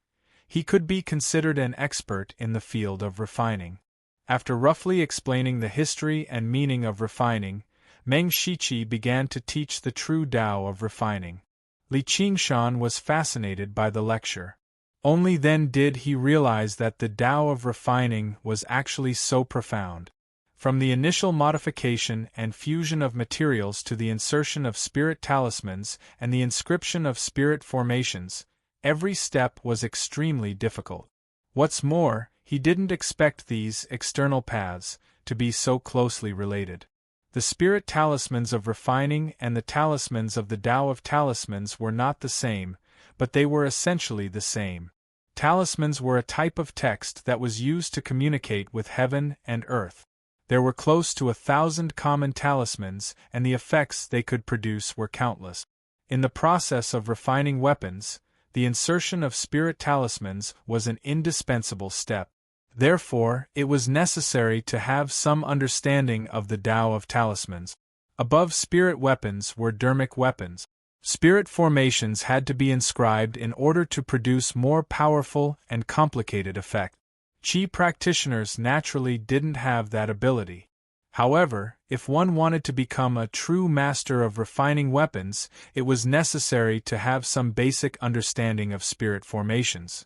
he could be considered an expert in the field of refining. After roughly explaining the history and meaning of refining, Meng Shiqi began to teach the true Tao of refining. Li Qingshan was fascinated by the lecture. Only then did he realize that the Tao of refining was actually so profound. From the initial modification and fusion of materials to the insertion of spirit talismans and the inscription of spirit formations, every step was extremely difficult. What's more, he didn't expect these external paths to be so closely related. The spirit talismans of refining and the talismans of the Tao of talismans were not the same, but they were essentially the same. Talismans were a type of text that was used to communicate with heaven and earth. There were close to 1,000 common talismans, and the effects they could produce were countless. In the process of refining weapons, the insertion of spirit talismans was an indispensable step. Therefore, it was necessary to have some understanding of the Tao of talismans. Above spirit weapons were dermic weapons. Spirit formations had to be inscribed in order to produce more powerful and complicated effects. Qi practitioners naturally didn't have that ability. However, if one wanted to become a true master of refining weapons, it was necessary to have some basic understanding of spirit formations.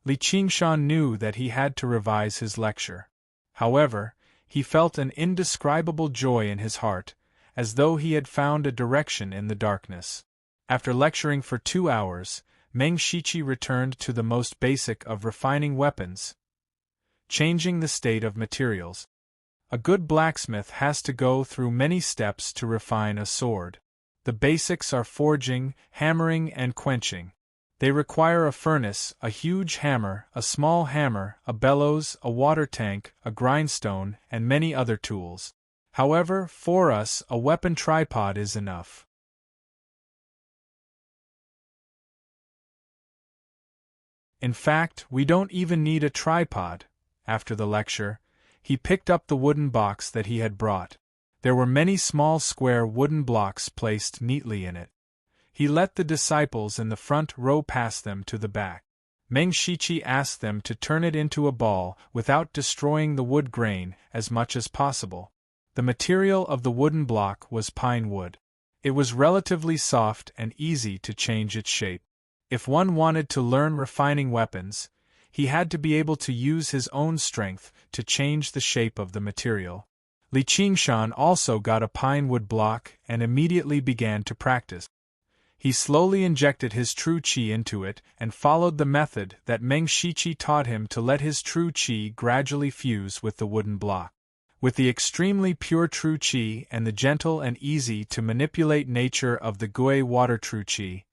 Li Qingshan knew that he had to revise his lecture. However, he felt an indescribable joy in his heart, as though he had found a direction in the darkness. After lecturing for 2 hours, Meng Shiqi returned to the most basic of refining weapons, changing the state of materials. A good blacksmith has to go through many steps to refine a sword. The basics are forging, hammering, and quenching. They require a furnace, a huge hammer, a small hammer, a bellows, a water tank, a grindstone, and many other tools. However, for us, a weapon tripod is enough. In fact, we don't even need a tripod. After the lecture, he picked up the wooden box that he had brought. There were many small square wooden blocks placed neatly in it. He let the disciples in the front row pass them to the back. Meng Shiqi asked them to turn it into a ball without destroying the wood grain as much as possible. The material of the wooden block was pine wood. It was relatively soft and easy to change its shape. If one wanted to learn refining weapons, he had to be able to use his own strength to change the shape of the material. Li Qingshan also got a pine wood block and immediately began to practice. He slowly injected his true qi into it and followed the method that Meng Shiqi taught him to let his true qi gradually fuse with the wooden block. With the extremely pure true qi and the gentle and easy to manipulate nature of the Gui water true qi,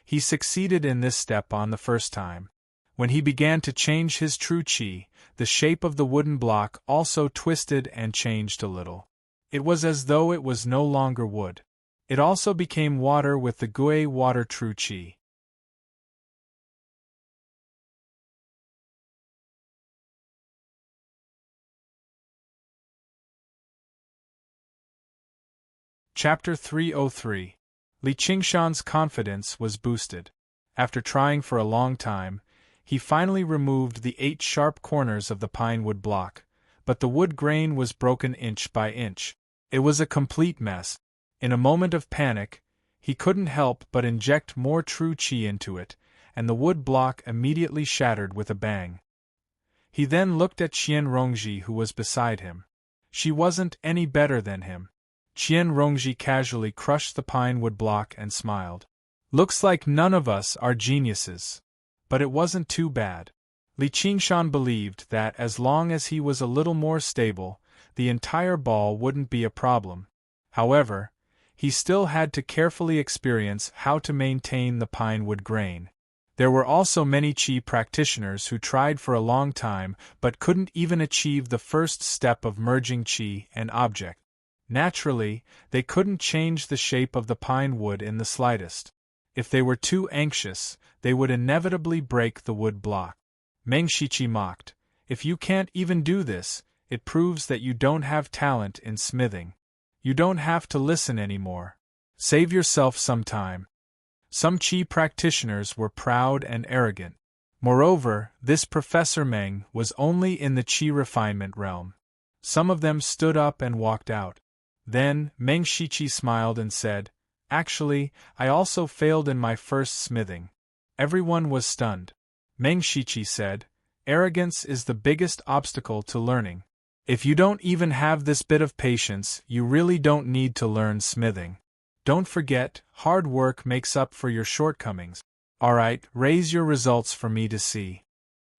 he succeeded in this step on the first time. When he began to change his true qi, the shape of the wooden block also twisted and changed a little. It was as though it was no longer wood. It also became water with the Gui water true qi. Chapter 303. Li Qingshan's confidence was boosted. After trying for a long time, he finally removed the 8 sharp corners of the pine wood block, but the wood grain was broken inch by inch. It was a complete mess. In a moment of panic, he couldn't help but inject more true qi into it, and the wood block immediately shattered with a bang. He then looked at Qian Rongji, who was beside him. She wasn't any better than him. Qian Rongji casually crushed the pine wood block and smiled. Looks like none of us are geniuses. But it wasn't too bad. Li Qingshan believed that as long as he was a little more stable, the entire ball wouldn't be a problem. However, he still had to carefully experience how to maintain the pine wood grain. There were also many qi practitioners who tried for a long time but couldn't even achieve the first step of merging qi and object. Naturally, they couldn't change the shape of the pine wood in the slightest. If they were too anxious, they would inevitably break the wood block. Meng Shiqi mocked, "If you can't even do this, it proves that you don't have talent in smithing. You don't have to listen anymore. Save yourself some time." Some qi practitioners were proud and arrogant. Moreover, this Professor Meng was only in the qi refinement realm. Some of them stood up and walked out. Then, Meng Shiqi smiled and said, "Actually, I also failed in my first smithing." Everyone was stunned. Meng Shiqi said, "Arrogance is the biggest obstacle to learning. If you don't even have this bit of patience, you really don't need to learn smithing. Don't forget, hard work makes up for your shortcomings. Alright, raise your results for me to see."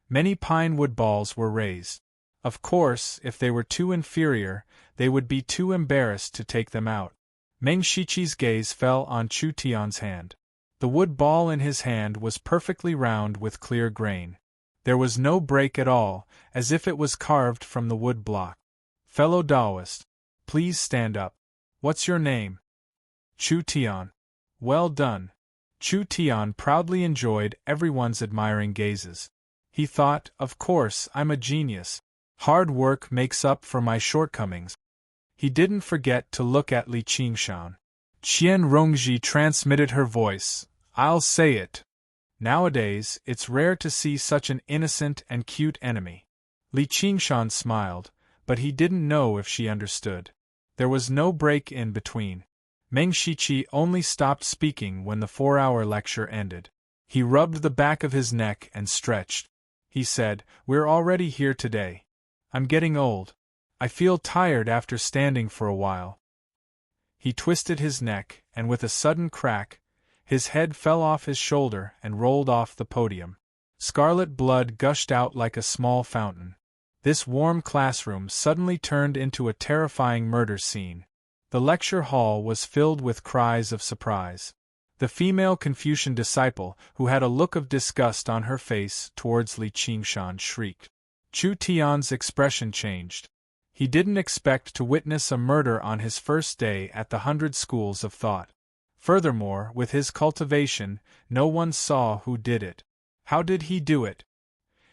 Many pine wood balls were raised. Of course, if they were too inferior, they would be too embarrassed to take them out. Meng Shiqi's gaze fell on Chu Tian's hand. The wood ball in his hand was perfectly round with clear grain. There was no break at all, as if it was carved from the wood block. "Fellow Taoist, please stand up. What's your name?" "Chu Tian." "Well done." Chu Tian proudly enjoyed everyone's admiring gazes. He thought, "Of course, I'm a genius. Hard work makes up for my shortcomings." He didn't forget to look at Li Qingshan. Qian Rongji transmitted her voice, "I'll say it. Nowadays, it's rare to see such an innocent and cute enemy." Li Qingshan smiled, but he didn't know if she understood. There was no break in between. Meng Shiqi only stopped speaking when the 4-hour lecture ended. He rubbed the back of his neck and stretched. He said, "We're already here today. I'm getting old. I feel tired after standing for a while." He twisted his neck, and with a sudden crack, his head fell off his shoulder and rolled off the podium. Scarlet blood gushed out like a small fountain. This warm classroom suddenly turned into a terrifying murder scene. The lecture hall was filled with cries of surprise. The female Confucian disciple, who had a look of disgust on her face towards Li Qingshan, shrieked. Chu Tian's expression changed. He didn't expect to witness a murder on his first day at the 100 Schools of Thought. Furthermore, with his cultivation, no one saw who did it. How did he do it?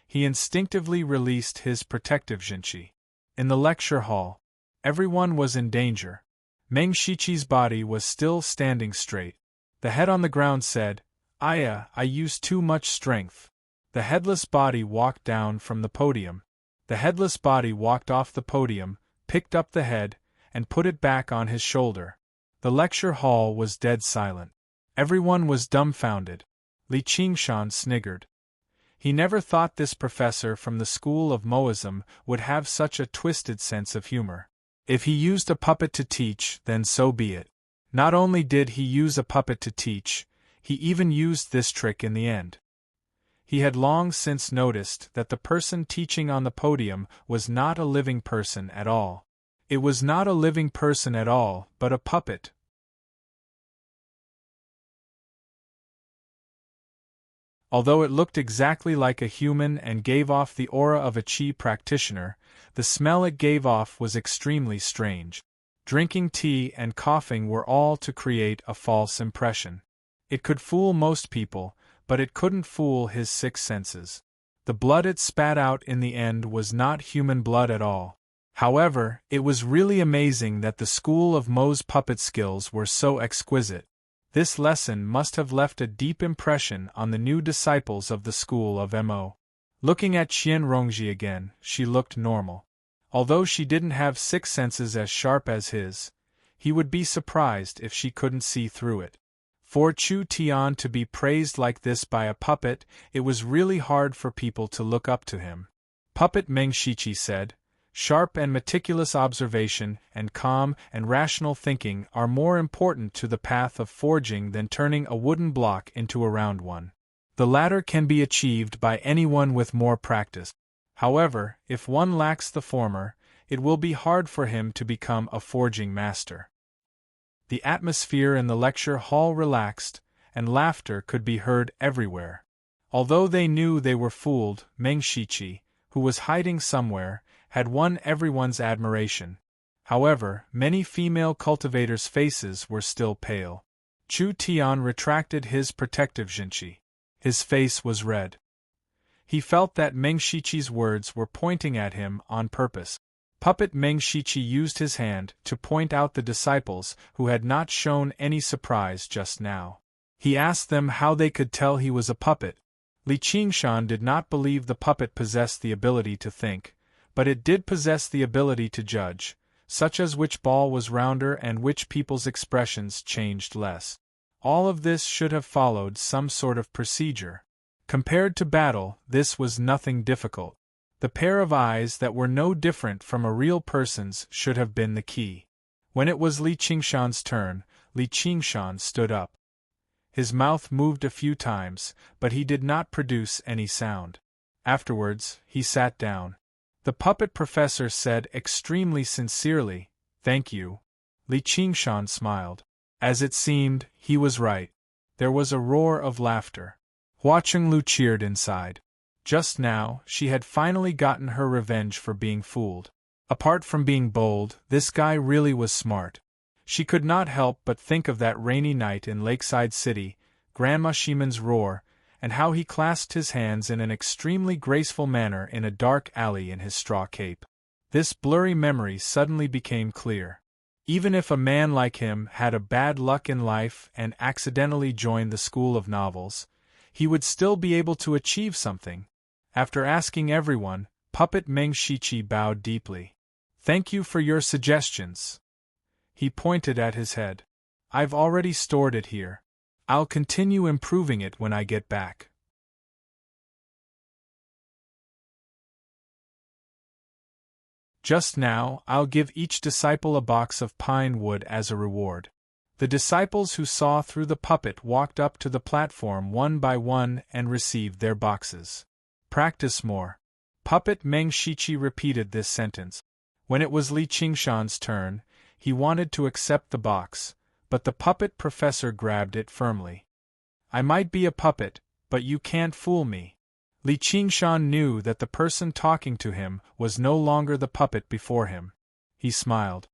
He instinctively released his protective jinqi. In the lecture hall, everyone was in danger. Meng Shiqi's body was still standing straight. The head on the ground said, I used too much strength." The headless body walked down from the podium. The headless body walked off the podium, picked up the head, and put it back on his shoulder. The lecture hall was dead silent. Everyone was dumbfounded. Li Qingshan sniggered. He never thought this professor from the school of Moism would have such a twisted sense of humor. If he used a puppet to teach, then so be it. Not only did he use a puppet to teach, he even used this trick in the end. He had long since noticed that the person teaching on the podium was not a living person at all. It was not a living person at all, but a puppet. Although it looked exactly like a human and gave off the aura of a Qi practitioner, the smell it gave off was extremely strange. Drinking tea and coughing were all to create a false impression. It could fool most people, but it couldn't fool his six senses. The blood it spat out in the end was not human blood at all. However, it was really amazing that the school of Mo's puppet skills were so exquisite. This lesson must have left a deep impression on the new disciples of the school of Mo. Looking at Qian Rongji again, she looked normal. Although she didn't have six senses as sharp as his, he would be surprised if she couldn't see through it. For Chu Tian to be praised like this by a puppet, it was really hard for people to look up to him. Puppet Meng Shiqi said, "Sharp and meticulous observation and calm and rational thinking are more important to the path of forging than turning a wooden block into a round one. The latter can be achieved by anyone with more practice. However, if one lacks the former, it will be hard for him to become a forging master." The atmosphere in the lecture hall relaxed, and laughter could be heard everywhere. Although they knew they were fooled, Meng Shiqi, who was hiding somewhere, had won everyone's admiration. However, many female cultivators' faces were still pale. Chu Tian retracted his protective jinqi. His face was red. He felt that Meng Shiqi's words were pointing at him on purpose. Puppet Meng Shiqi used his hand to point out the disciples who had not shown any surprise just now. He asked them how they could tell he was a puppet. Li Qingshan did not believe the puppet possessed the ability to think, but it did possess the ability to judge, such as which ball was rounder and which people's expressions changed less. All of this should have followed some sort of procedure. Compared to battle, this was nothing difficult. The pair of eyes that were no different from a real person's should have been the key. When it was Li Qingshan's turn, Li Qingshan stood up. His mouth moved a few times, but he did not produce any sound. Afterwards, he sat down. The puppet professor said extremely sincerely, "Thank you." Li Qingshan smiled. As it seemed, he was right. There was a roar of laughter. Hua Chenglu cheered inside. Just now, she had finally gotten her revenge for being fooled. Apart from being bold, this guy really was smart. She could not help but think of that rainy night in Lakeside City, Grandma Shimon's roar, and how he clasped his hands in an extremely graceful manner in a dark alley in his straw cape. This blurry memory suddenly became clear. Even if a man like him had a bad luck in life and accidentally joined the school of novels, he would still be able to achieve something. After asking everyone, Puppet Meng Shiqi bowed deeply. "Thank you for your suggestions." He pointed at his head. "I've already stored it here. I'll continue improving it when I get back." Just now, I'll give each disciple a box of pine wood as a reward. The disciples who saw through the puppet walked up to the platform one by one and received their boxes. "Practice more." Puppet Meng Shiqi repeated this sentence. When it was Li Qingshan's turn, he wanted to accept the box, but the puppet professor grabbed it firmly. "I might be a puppet, but you can't fool me." Li Qingshan knew that the person talking to him was no longer the puppet before him. He smiled.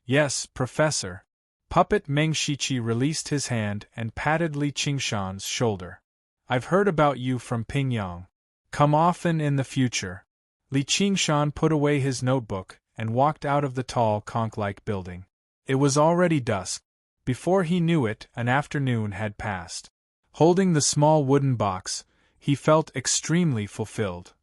"Yes, Professor." Puppet Meng Shiqi released his hand and patted Li Qingshan's shoulder. "I've heard about you from Pingyang. Come often in the future." Li Qingshan put away his notebook and walked out of the tall conch-like building. It was already dusk. Before he knew it, an afternoon had passed. Holding the small wooden box, he felt extremely fulfilled.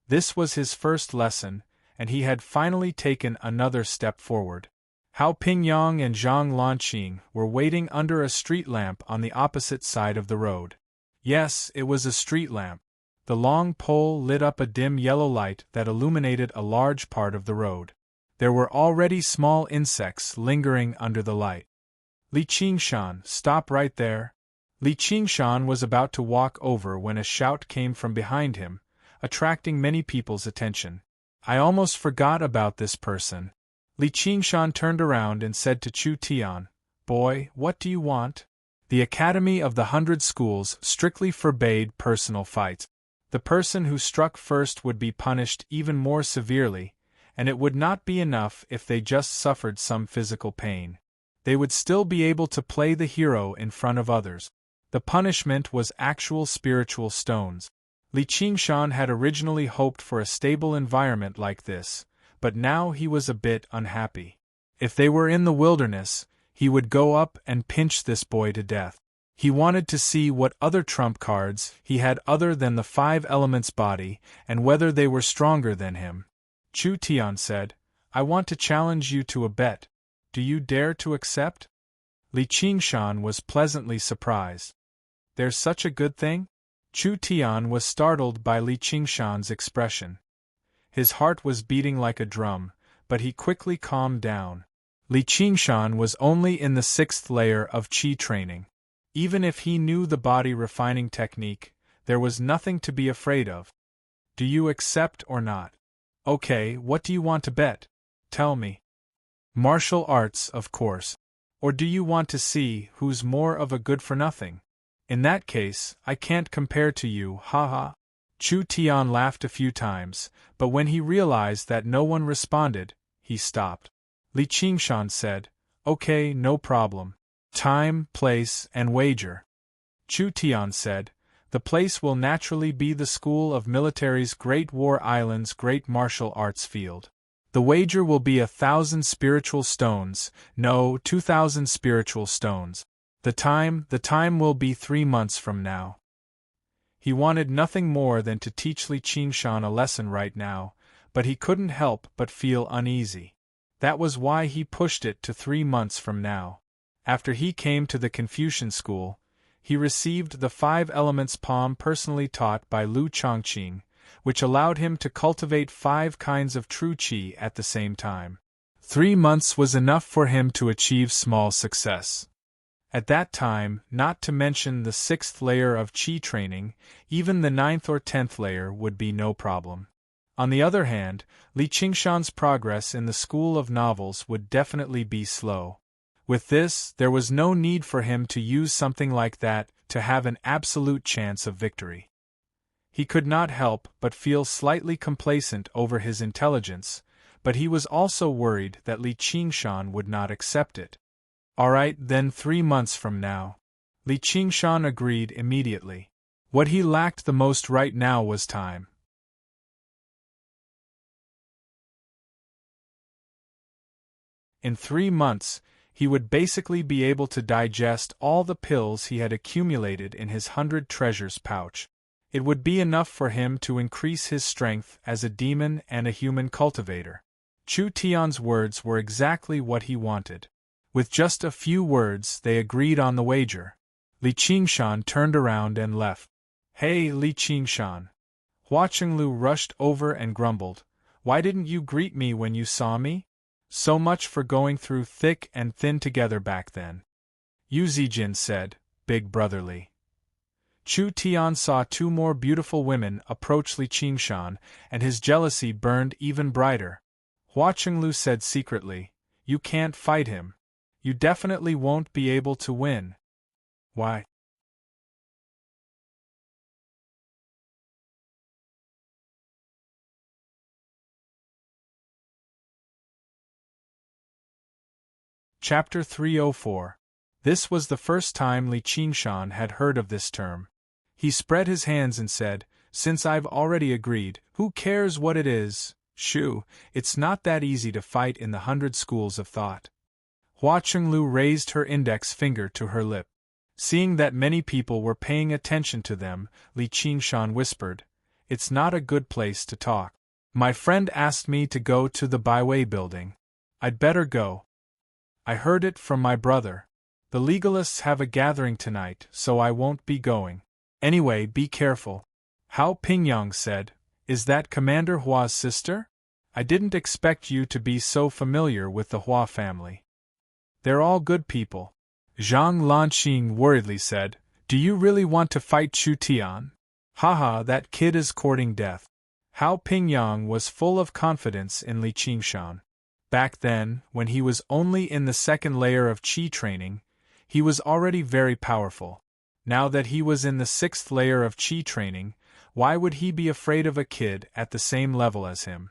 This was his first lesson, and he had finally taken another step forward. Hao Pingyang and Zhang Lanqing were waiting under a street lamp on the opposite side of the road. Yes, it was a street lamp. The long pole lit up a dim yellow light that illuminated a large part of the road. There were already small insects lingering under the light. Li Qingshan, stop right there. Li Qingshan was about to walk over when a shout came from behind him, attracting many people's attention. I almost forgot about this person. Li Qingshan turned around and said to Chu Tian, Boy, what do you want? The Academy of the 100 Schools strictly forbade personal fights. The person who struck first would be punished even more severely, and it would not be enough if they just suffered some physical pain. They would still be able to play the hero in front of others. The punishment was actual spiritual stones. Li Qingshan had originally hoped for a stable environment like this, but now he was a bit unhappy. If they were in the wilderness, he would go up and pinch this boy to death. He wanted to see what other trump cards he had other than the 5 elements body and whether they were stronger than him. Chu Tian said, I want to challenge you to a bet. Do you dare to accept? Li Qingshan was pleasantly surprised. There's such a good thing? Chu Tian was startled by Li Qingshan's expression. His heart was beating like a drum, but he quickly calmed down. Li Qingshan was only in the 6th layer of Qi training. Even if he knew the body refining technique, there was nothing to be afraid of. Do you accept or not? Okay, what do you want to bet? Tell me. Martial arts, of course. Or do you want to see who's more of a good-for-nothing? In that case, I can't compare to you, haha. Chu Tian laughed a few times, but when he realized that no one responded, he stopped. Li Qingshan said, Okay, no problem. Time, place, and wager. Chu Tian said, The place will naturally be the School of Military's Great War Island's Great Martial Arts Field. The wager will be 1,000 spiritual stones, no, 2,000 spiritual stones. The time will be 3 months from now. He wanted nothing more than to teach Li Qingshan a lesson right now, but he couldn't help but feel uneasy. That was why he pushed it to 3 months from now. After he came to the Confucian school, he received the 5 elements palm personally taught by Lu Chongqing, which allowed him to cultivate 5 kinds of true qi at the same time. 3 months was enough for him to achieve small success. At that time, not to mention the 6th layer of qi training, even the 9th or 10th layer would be no problem. On the other hand, Li Qingshan's progress in the School of Novels would definitely be slow. With this, there was no need for him to use something like that to have an absolute chance of victory. He could not help but feel slightly complacent over his intelligence, but he was also worried that Li Qingshan would not accept it. All right, then 3 months from now. Li Qingshan agreed immediately. What he lacked the most right now was time. In 3 months, he would basically be able to digest all the pills he had accumulated in his 100 treasures pouch. It would be enough for him to increase his strength as a demon and a human cultivator. Chu Tian's words were exactly what he wanted. With just a few words, they agreed on the wager. Li Qingshan turned around and left. Hey, Li Qingshan. Hua Chenglu rushed over and grumbled, Why didn't you greet me when you saw me? So much for going through thick and thin together back then. Yu Zijin said, big brotherly. Chu Tian saw 2 more beautiful women approach Li Qingshan, and his jealousy burned even brighter. Hua Chenglu said secretly, You can't fight him. You definitely won't be able to win. Why? Chapter 304. This was the first time Li Qingshan had heard of this term. He spread his hands and said, Since I've already agreed, who cares what it is? Shoo, it's not that easy to fight in the 100 schools of thought. Hua Chenglu raised her index finger to her lip. Seeing that many people were paying attention to them, Li Qingshan whispered, It's not a good place to talk. My friend asked me to go to the Baiwei building. I'd better go. I heard it from my brother. The legalists have a gathering tonight, so I won't be going. Anyway, be careful. Hao Pingyang said, "Is that Commander Hua's sister? I didn't expect you to be so familiar with the Hua family." "They're all good people," Zhang Lanqing worriedly said. "Do you really want to fight Chu Tian? Haha, that kid is courting death." Hao Pingyang was full of confidence in Li Qingshan. Back then, when he was only in the second layer of Qi training, he was already very powerful. Now that he was in the sixth layer of Qi training, why would he be afraid of a kid at the same level as him?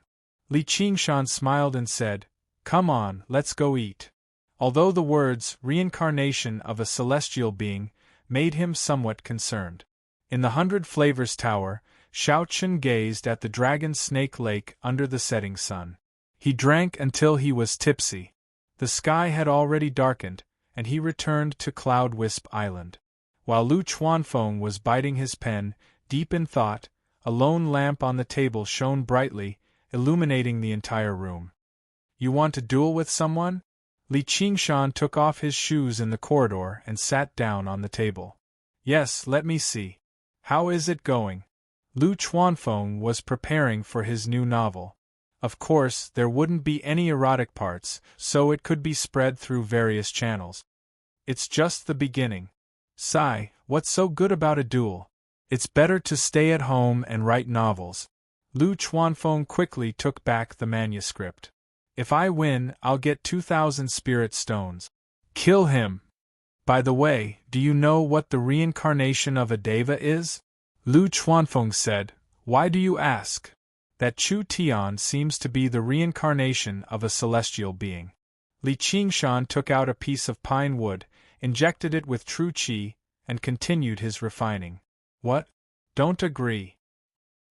Li Qingshan smiled and said, "Come on, let's go eat." Although the words reincarnation of a celestial being made him somewhat concerned. In the 100 Flavors Tower, Xiao Chen gazed at the dragon snake lake under the setting sun. He drank until he was tipsy. The sky had already darkened, and he returned to Cloud Wisp Island. While Lu Chuanfeng was biting his pen, deep in thought, a lone lamp on the table shone brightly, illuminating the entire room. "You want to duel with someone?" Li Qingshan took off his shoes in the corridor and sat down on the table. "Yes, let me see. How is it going?" Lu Chuanfeng was preparing for his new novel. Of course, there wouldn't be any erotic parts, so it could be spread through various channels. "It's just the beginning." "Sigh, what's so good about a duel? It's better to stay at home and write novels." Lu Chuanfeng quickly took back the manuscript. "If I win, I'll get 2,000 spirit stones." "Kill him!" "By the way, do you know what the reincarnation of a deva is?" Lu Chuanfeng said, "Why do you ask?" "That Chu Tian seems to be the reincarnation of a celestial being." Li Qingshan took out a piece of pine wood, injected it with true qi, and continued his refining. "What? Don't agree.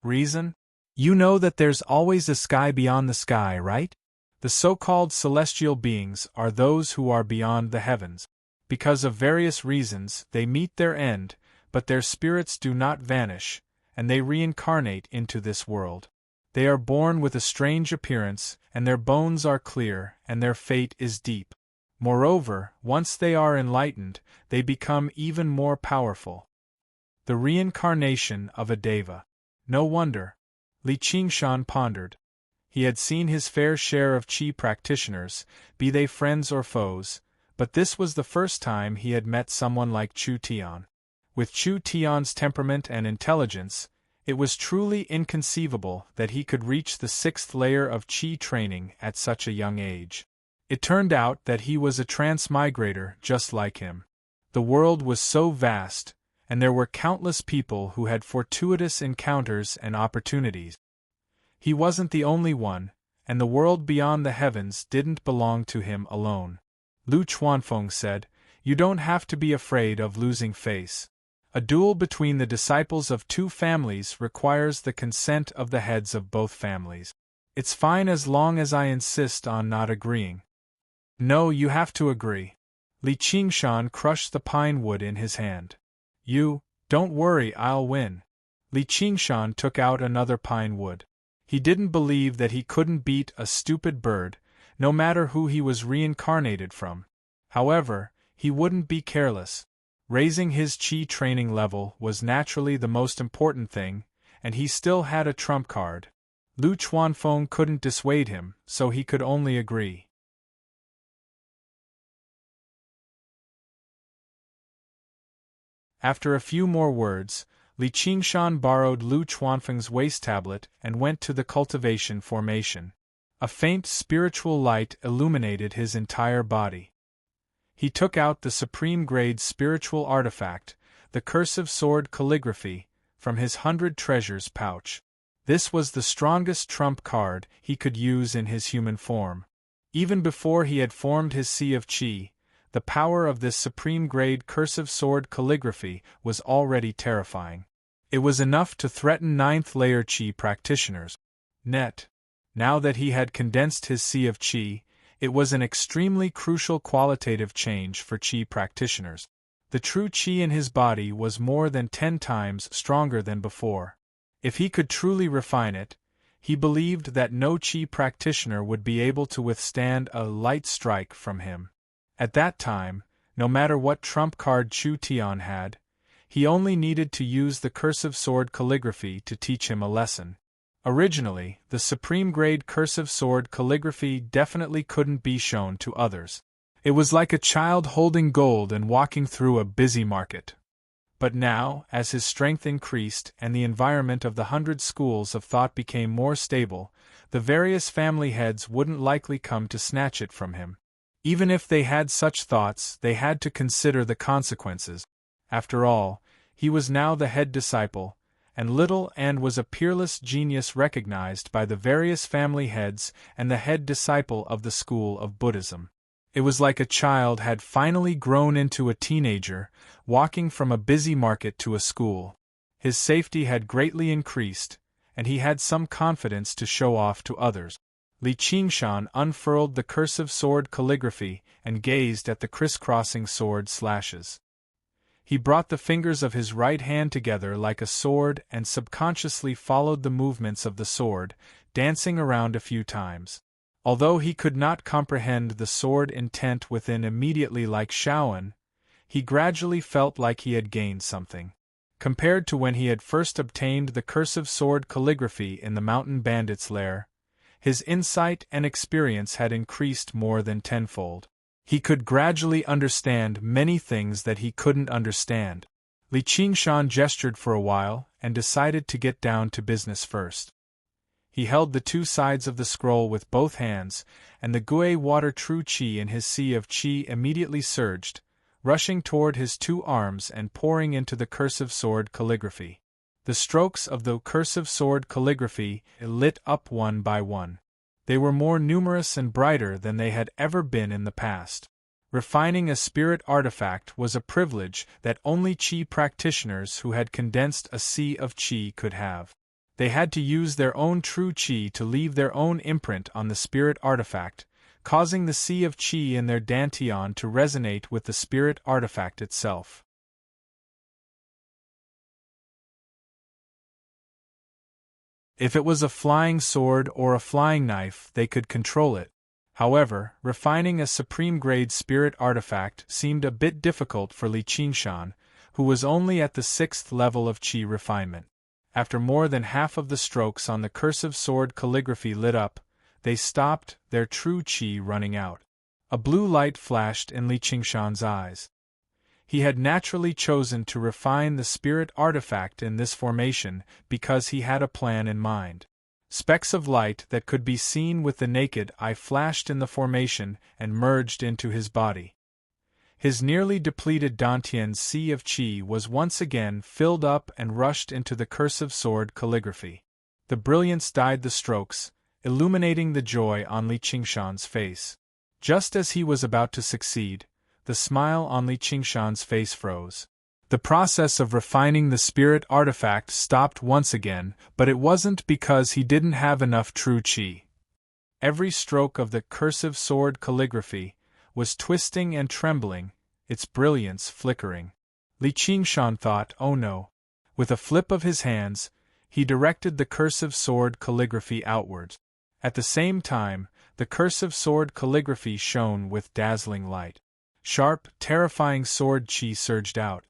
Reason? You know that there's always a sky beyond the sky, right? The so-called celestial beings are those who are beyond the heavens. Because of various reasons, they meet their end, but their spirits do not vanish, and they reincarnate into this world. They are born with a strange appearance, and their bones are clear, and their fate is deep. Moreover, once they are enlightened, they become even more powerful. The reincarnation of a deva. No wonder. Li Qingshan pondered. He had seen his fair share of Qi practitioners, be they friends or foes, but this was the first time he had met someone like Chu Tian. With Chu Tian's temperament and intelligence, it was truly inconceivable that he could reach the sixth layer of Qi training at such a young age. It turned out that he was a transmigrator just like him. The world was so vast, and there were countless people who had fortuitous encounters and opportunities. He wasn't the only one, and the world beyond the heavens didn't belong to him alone. Lu Chuanfeng said, "You don't have to be afraid of losing face. A duel between the disciples of two families requires the consent of the heads of both families. It's fine as long as I insist on not agreeing." "No, you have to agree." Li Qingshan crushed the pine wood in his hand. Don't worry, I'll win." Li Qingshan took out another pine wood. He didn't believe that he couldn't beat a stupid bird, no matter who he was reincarnated from. However, he wouldn't be careless. Raising his Qi training level was naturally the most important thing, and he still had a trump card. Lu Chuanfeng couldn't dissuade him, so he could only agree. After a few more words, Li Qingshan borrowed Lu Chuanfeng's waist tablet and went to the cultivation formation. A faint spiritual light illuminated his entire body. He took out the supreme-grade spiritual artifact, the cursive sword calligraphy, from his 100 treasures pouch. This was the strongest trump card he could use in his human form. Even before he had formed his sea of qi, the power of this supreme-grade cursive sword calligraphy was already terrifying. It was enough to threaten 9th-layer qi practitioners. Now that he had condensed his sea of qi, it was an extremely crucial qualitative change for qi practitioners. The true qi in his body was more than 10 times stronger than before. If he could truly refine it, he believed that no qi practitioner would be able to withstand a light strike from him. At that time, no matter what trump card Chu Tian had, He only needed to use the cursive sword calligraphy to teach him a lesson. Originally, the supreme-grade cursive sword calligraphy definitely couldn't be shown to others. It was like a child holding gold and walking through a busy market. But now, as his strength increased and the environment of the 100 schools of thought became more stable, the various family heads wouldn't likely come to snatch it from him. Even if they had such thoughts, they had to consider the consequences. After all, he was now the head disciple, and little and was a peerless genius recognized by the various family heads and the head disciple of the school of Buddhism. It was like a child had finally grown into a teenager, walking from a busy market to a school. His safety had greatly increased, and he had some confidence to show off to others. Li Qingshan unfurled the cursive sword calligraphy and gazed at the crisscrossing sword slashes. He brought the fingers of his right hand together like a sword and subconsciously followed the movements of the sword, dancing around a few times. Although he could not comprehend the sword intent within immediately like Shaoan, he gradually felt like he had gained something. Compared to when he had first obtained the cursive sword calligraphy in the mountain bandit's lair, his insight and experience had increased more than tenfold. He could gradually understand many things that he couldn't understand. Li Qingshan gestured for a while and decided to get down to business first. He held the two sides of the scroll with both hands, and the Gui water true qi in his sea of qi immediately surged, rushing toward his two arms and pouring into the cursive sword calligraphy. The strokes of the cursive sword calligraphy lit up one by one. They were more numerous and brighter than they had ever been in the past. Refining a spirit artifact was a privilege that only qi practitioners who had condensed a sea of qi could have. They had to use their own true qi to leave their own imprint on the spirit artifact, causing the sea of qi in their dantian to resonate with the spirit artifact itself. If it was a flying sword or a flying knife, they could control it. However, refining a supreme-grade spirit artifact seemed a bit difficult for Li Qingshan, who was only at the 6th level of qi refinement. After more than half of the strokes on the cursive sword calligraphy lit up, they stopped, their true qi running out. A blue light flashed in Li Qingshan's eyes. He had naturally chosen to refine the spirit artifact in this formation because he had a plan in mind. Specks of light that could be seen with the naked eye flashed in the formation and merged into his body. His nearly depleted Dantian's sea of qi was once again filled up and rushed into the cursive sword calligraphy. The brilliance dyed the strokes, illuminating the joy on Li Qingshan's face. Just as he was about to succeed, the smile on Li Qingshan's face froze. The process of refining the spirit artifact stopped once again, but it wasn't because he didn't have enough true qi. Every stroke of the cursive sword calligraphy was twisting and trembling, its brilliance flickering. Li Qingshan thought, oh no. With a flip of his hands, he directed the cursive sword calligraphy outward. At the same time, the cursive sword calligraphy shone with dazzling light. Sharp, terrifying sword qi surged out.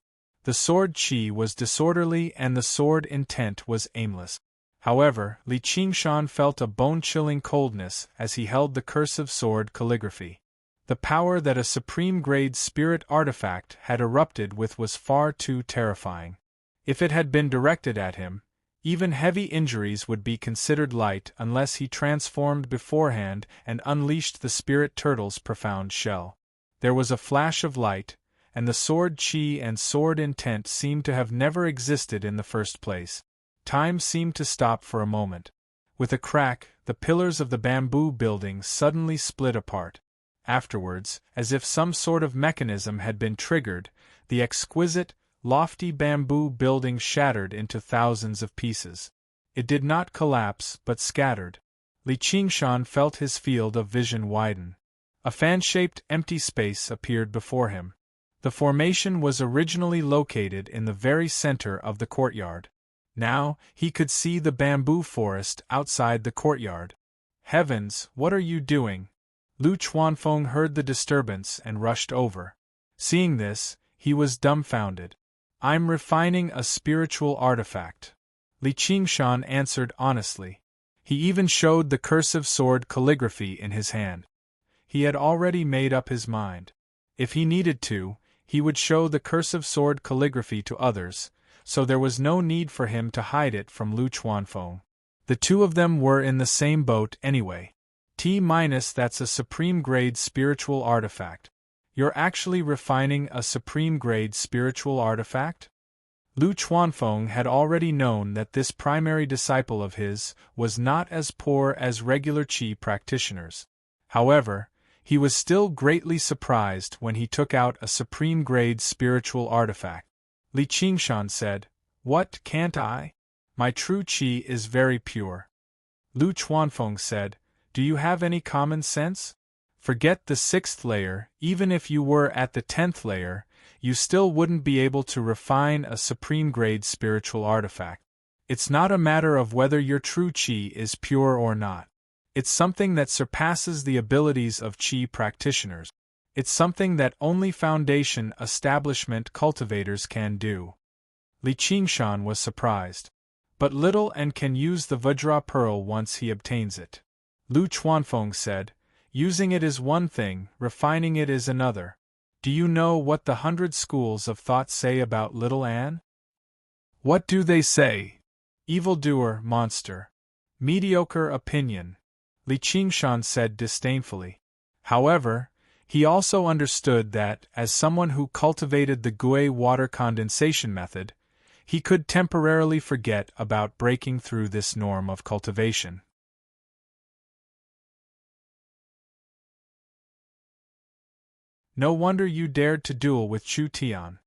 The sword qi was disorderly and the sword intent was aimless. However, Li Qingshan felt a bone-chilling coldness as he held the cursive sword calligraphy. The power that a supreme-grade spirit artifact had erupted with was far too terrifying. If it had been directed at him, even heavy injuries would be considered light unless he transformed beforehand and unleashed the spirit turtle's profound shell. There was a flash of light, and the sword qi and sword intent seemed to have never existed in the first place. Time seemed to stop for a moment. With a crack, the pillars of the bamboo building suddenly split apart. Afterwards, as if some sort of mechanism had been triggered, the exquisite, lofty bamboo building shattered into thousands of pieces. It did not collapse but scattered. Li Qingshan felt his field of vision widen. A fan-shaped empty space appeared before him. The formation was originally located in the very center of the courtyard. Now, he could see the bamboo forest outside the courtyard. Heavens, what are you doing? Lu Chuanfeng heard the disturbance and rushed over. Seeing this, he was dumbfounded. I'm refining a spiritual artifact. Li Qingshan answered honestly. He even showed the cursive sword calligraphy in his hand. He had already made up his mind. If he needed to, he would show the cursive sword calligraphy to others, so there was no need for him to hide it from Lu Chuanfeng. The two of them were in the same boat anyway. That's a supreme-grade spiritual artifact. You're actually refining a supreme-grade spiritual artifact? Lu Chuanfeng had already known that this primary disciple of his was not as poor as regular qi practitioners. However, he was still greatly surprised when he took out a supreme-grade spiritual artifact. Li Qingshan said, "What, can't I? My true qi is very pure." Lu Chuanfeng said, "Do you have any common sense? Forget the 6th layer, even if you were at the 10th layer, you still wouldn't be able to refine a supreme-grade spiritual artifact. It's not a matter of whether your true qi is pure or not. It's something that surpasses the abilities of qi practitioners. It's something that only foundation establishment cultivators can do." Li Qingshan was surprised. "But little and can use the Vajra pearl once he obtains it." Lu Chuanfeng said, "Using it is one thing, refining it is another. Do you know what the 100 schools of thought say about little Anne?" "What do they say?" "Evildoer, monster. Mediocre opinion," Li Qingshan said disdainfully. However, he also understood that, as someone who cultivated the Gui water condensation method, he could temporarily forget about breaking through this norm of cultivation. "No wonder you dared to duel with Chu Tian."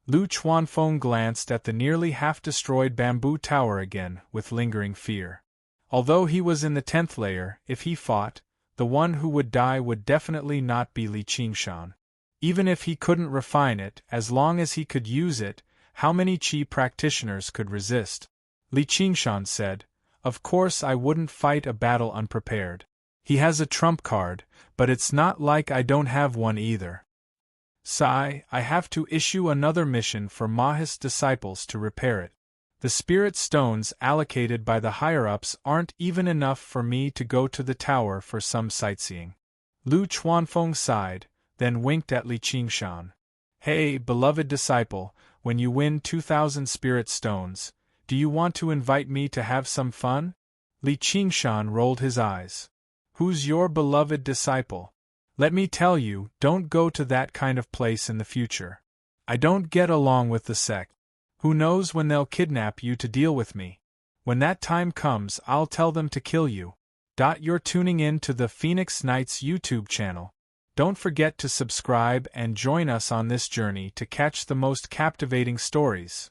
Lu Chuanfeng glanced at the nearly half-destroyed bamboo tower again with lingering fear. Although he was in the 10th layer, if he fought, the one who would die would definitely not be Li Qingshan. Even if he couldn't refine it, as long as he could use it, how many qi practitioners could resist? Li Qingshan said, "Of course I wouldn't fight a battle unprepared. He has a trump card, but it's not like I don't have one either. I have to issue another mission for Maha's disciples to repair it. The spirit stones allocated by the higher-ups aren't even enough for me to go to the tower for some sightseeing." Lu Chuanfeng sighed, then winked at Li Qingshan. "Hey, beloved disciple, when you win 2,000 spirit stones, do you want to invite me to have some fun?" Li Qingshan rolled his eyes. "Who's your beloved disciple? Let me tell you, don't go to that kind of place in the future. I don't get along with the sect. Who knows when they'll kidnap you to deal with me? When that time comes, I'll tell them to kill you." You're tuning in to the Phoenix Knights YouTube channel. Don't forget to subscribe and join us on this journey to catch the most captivating stories.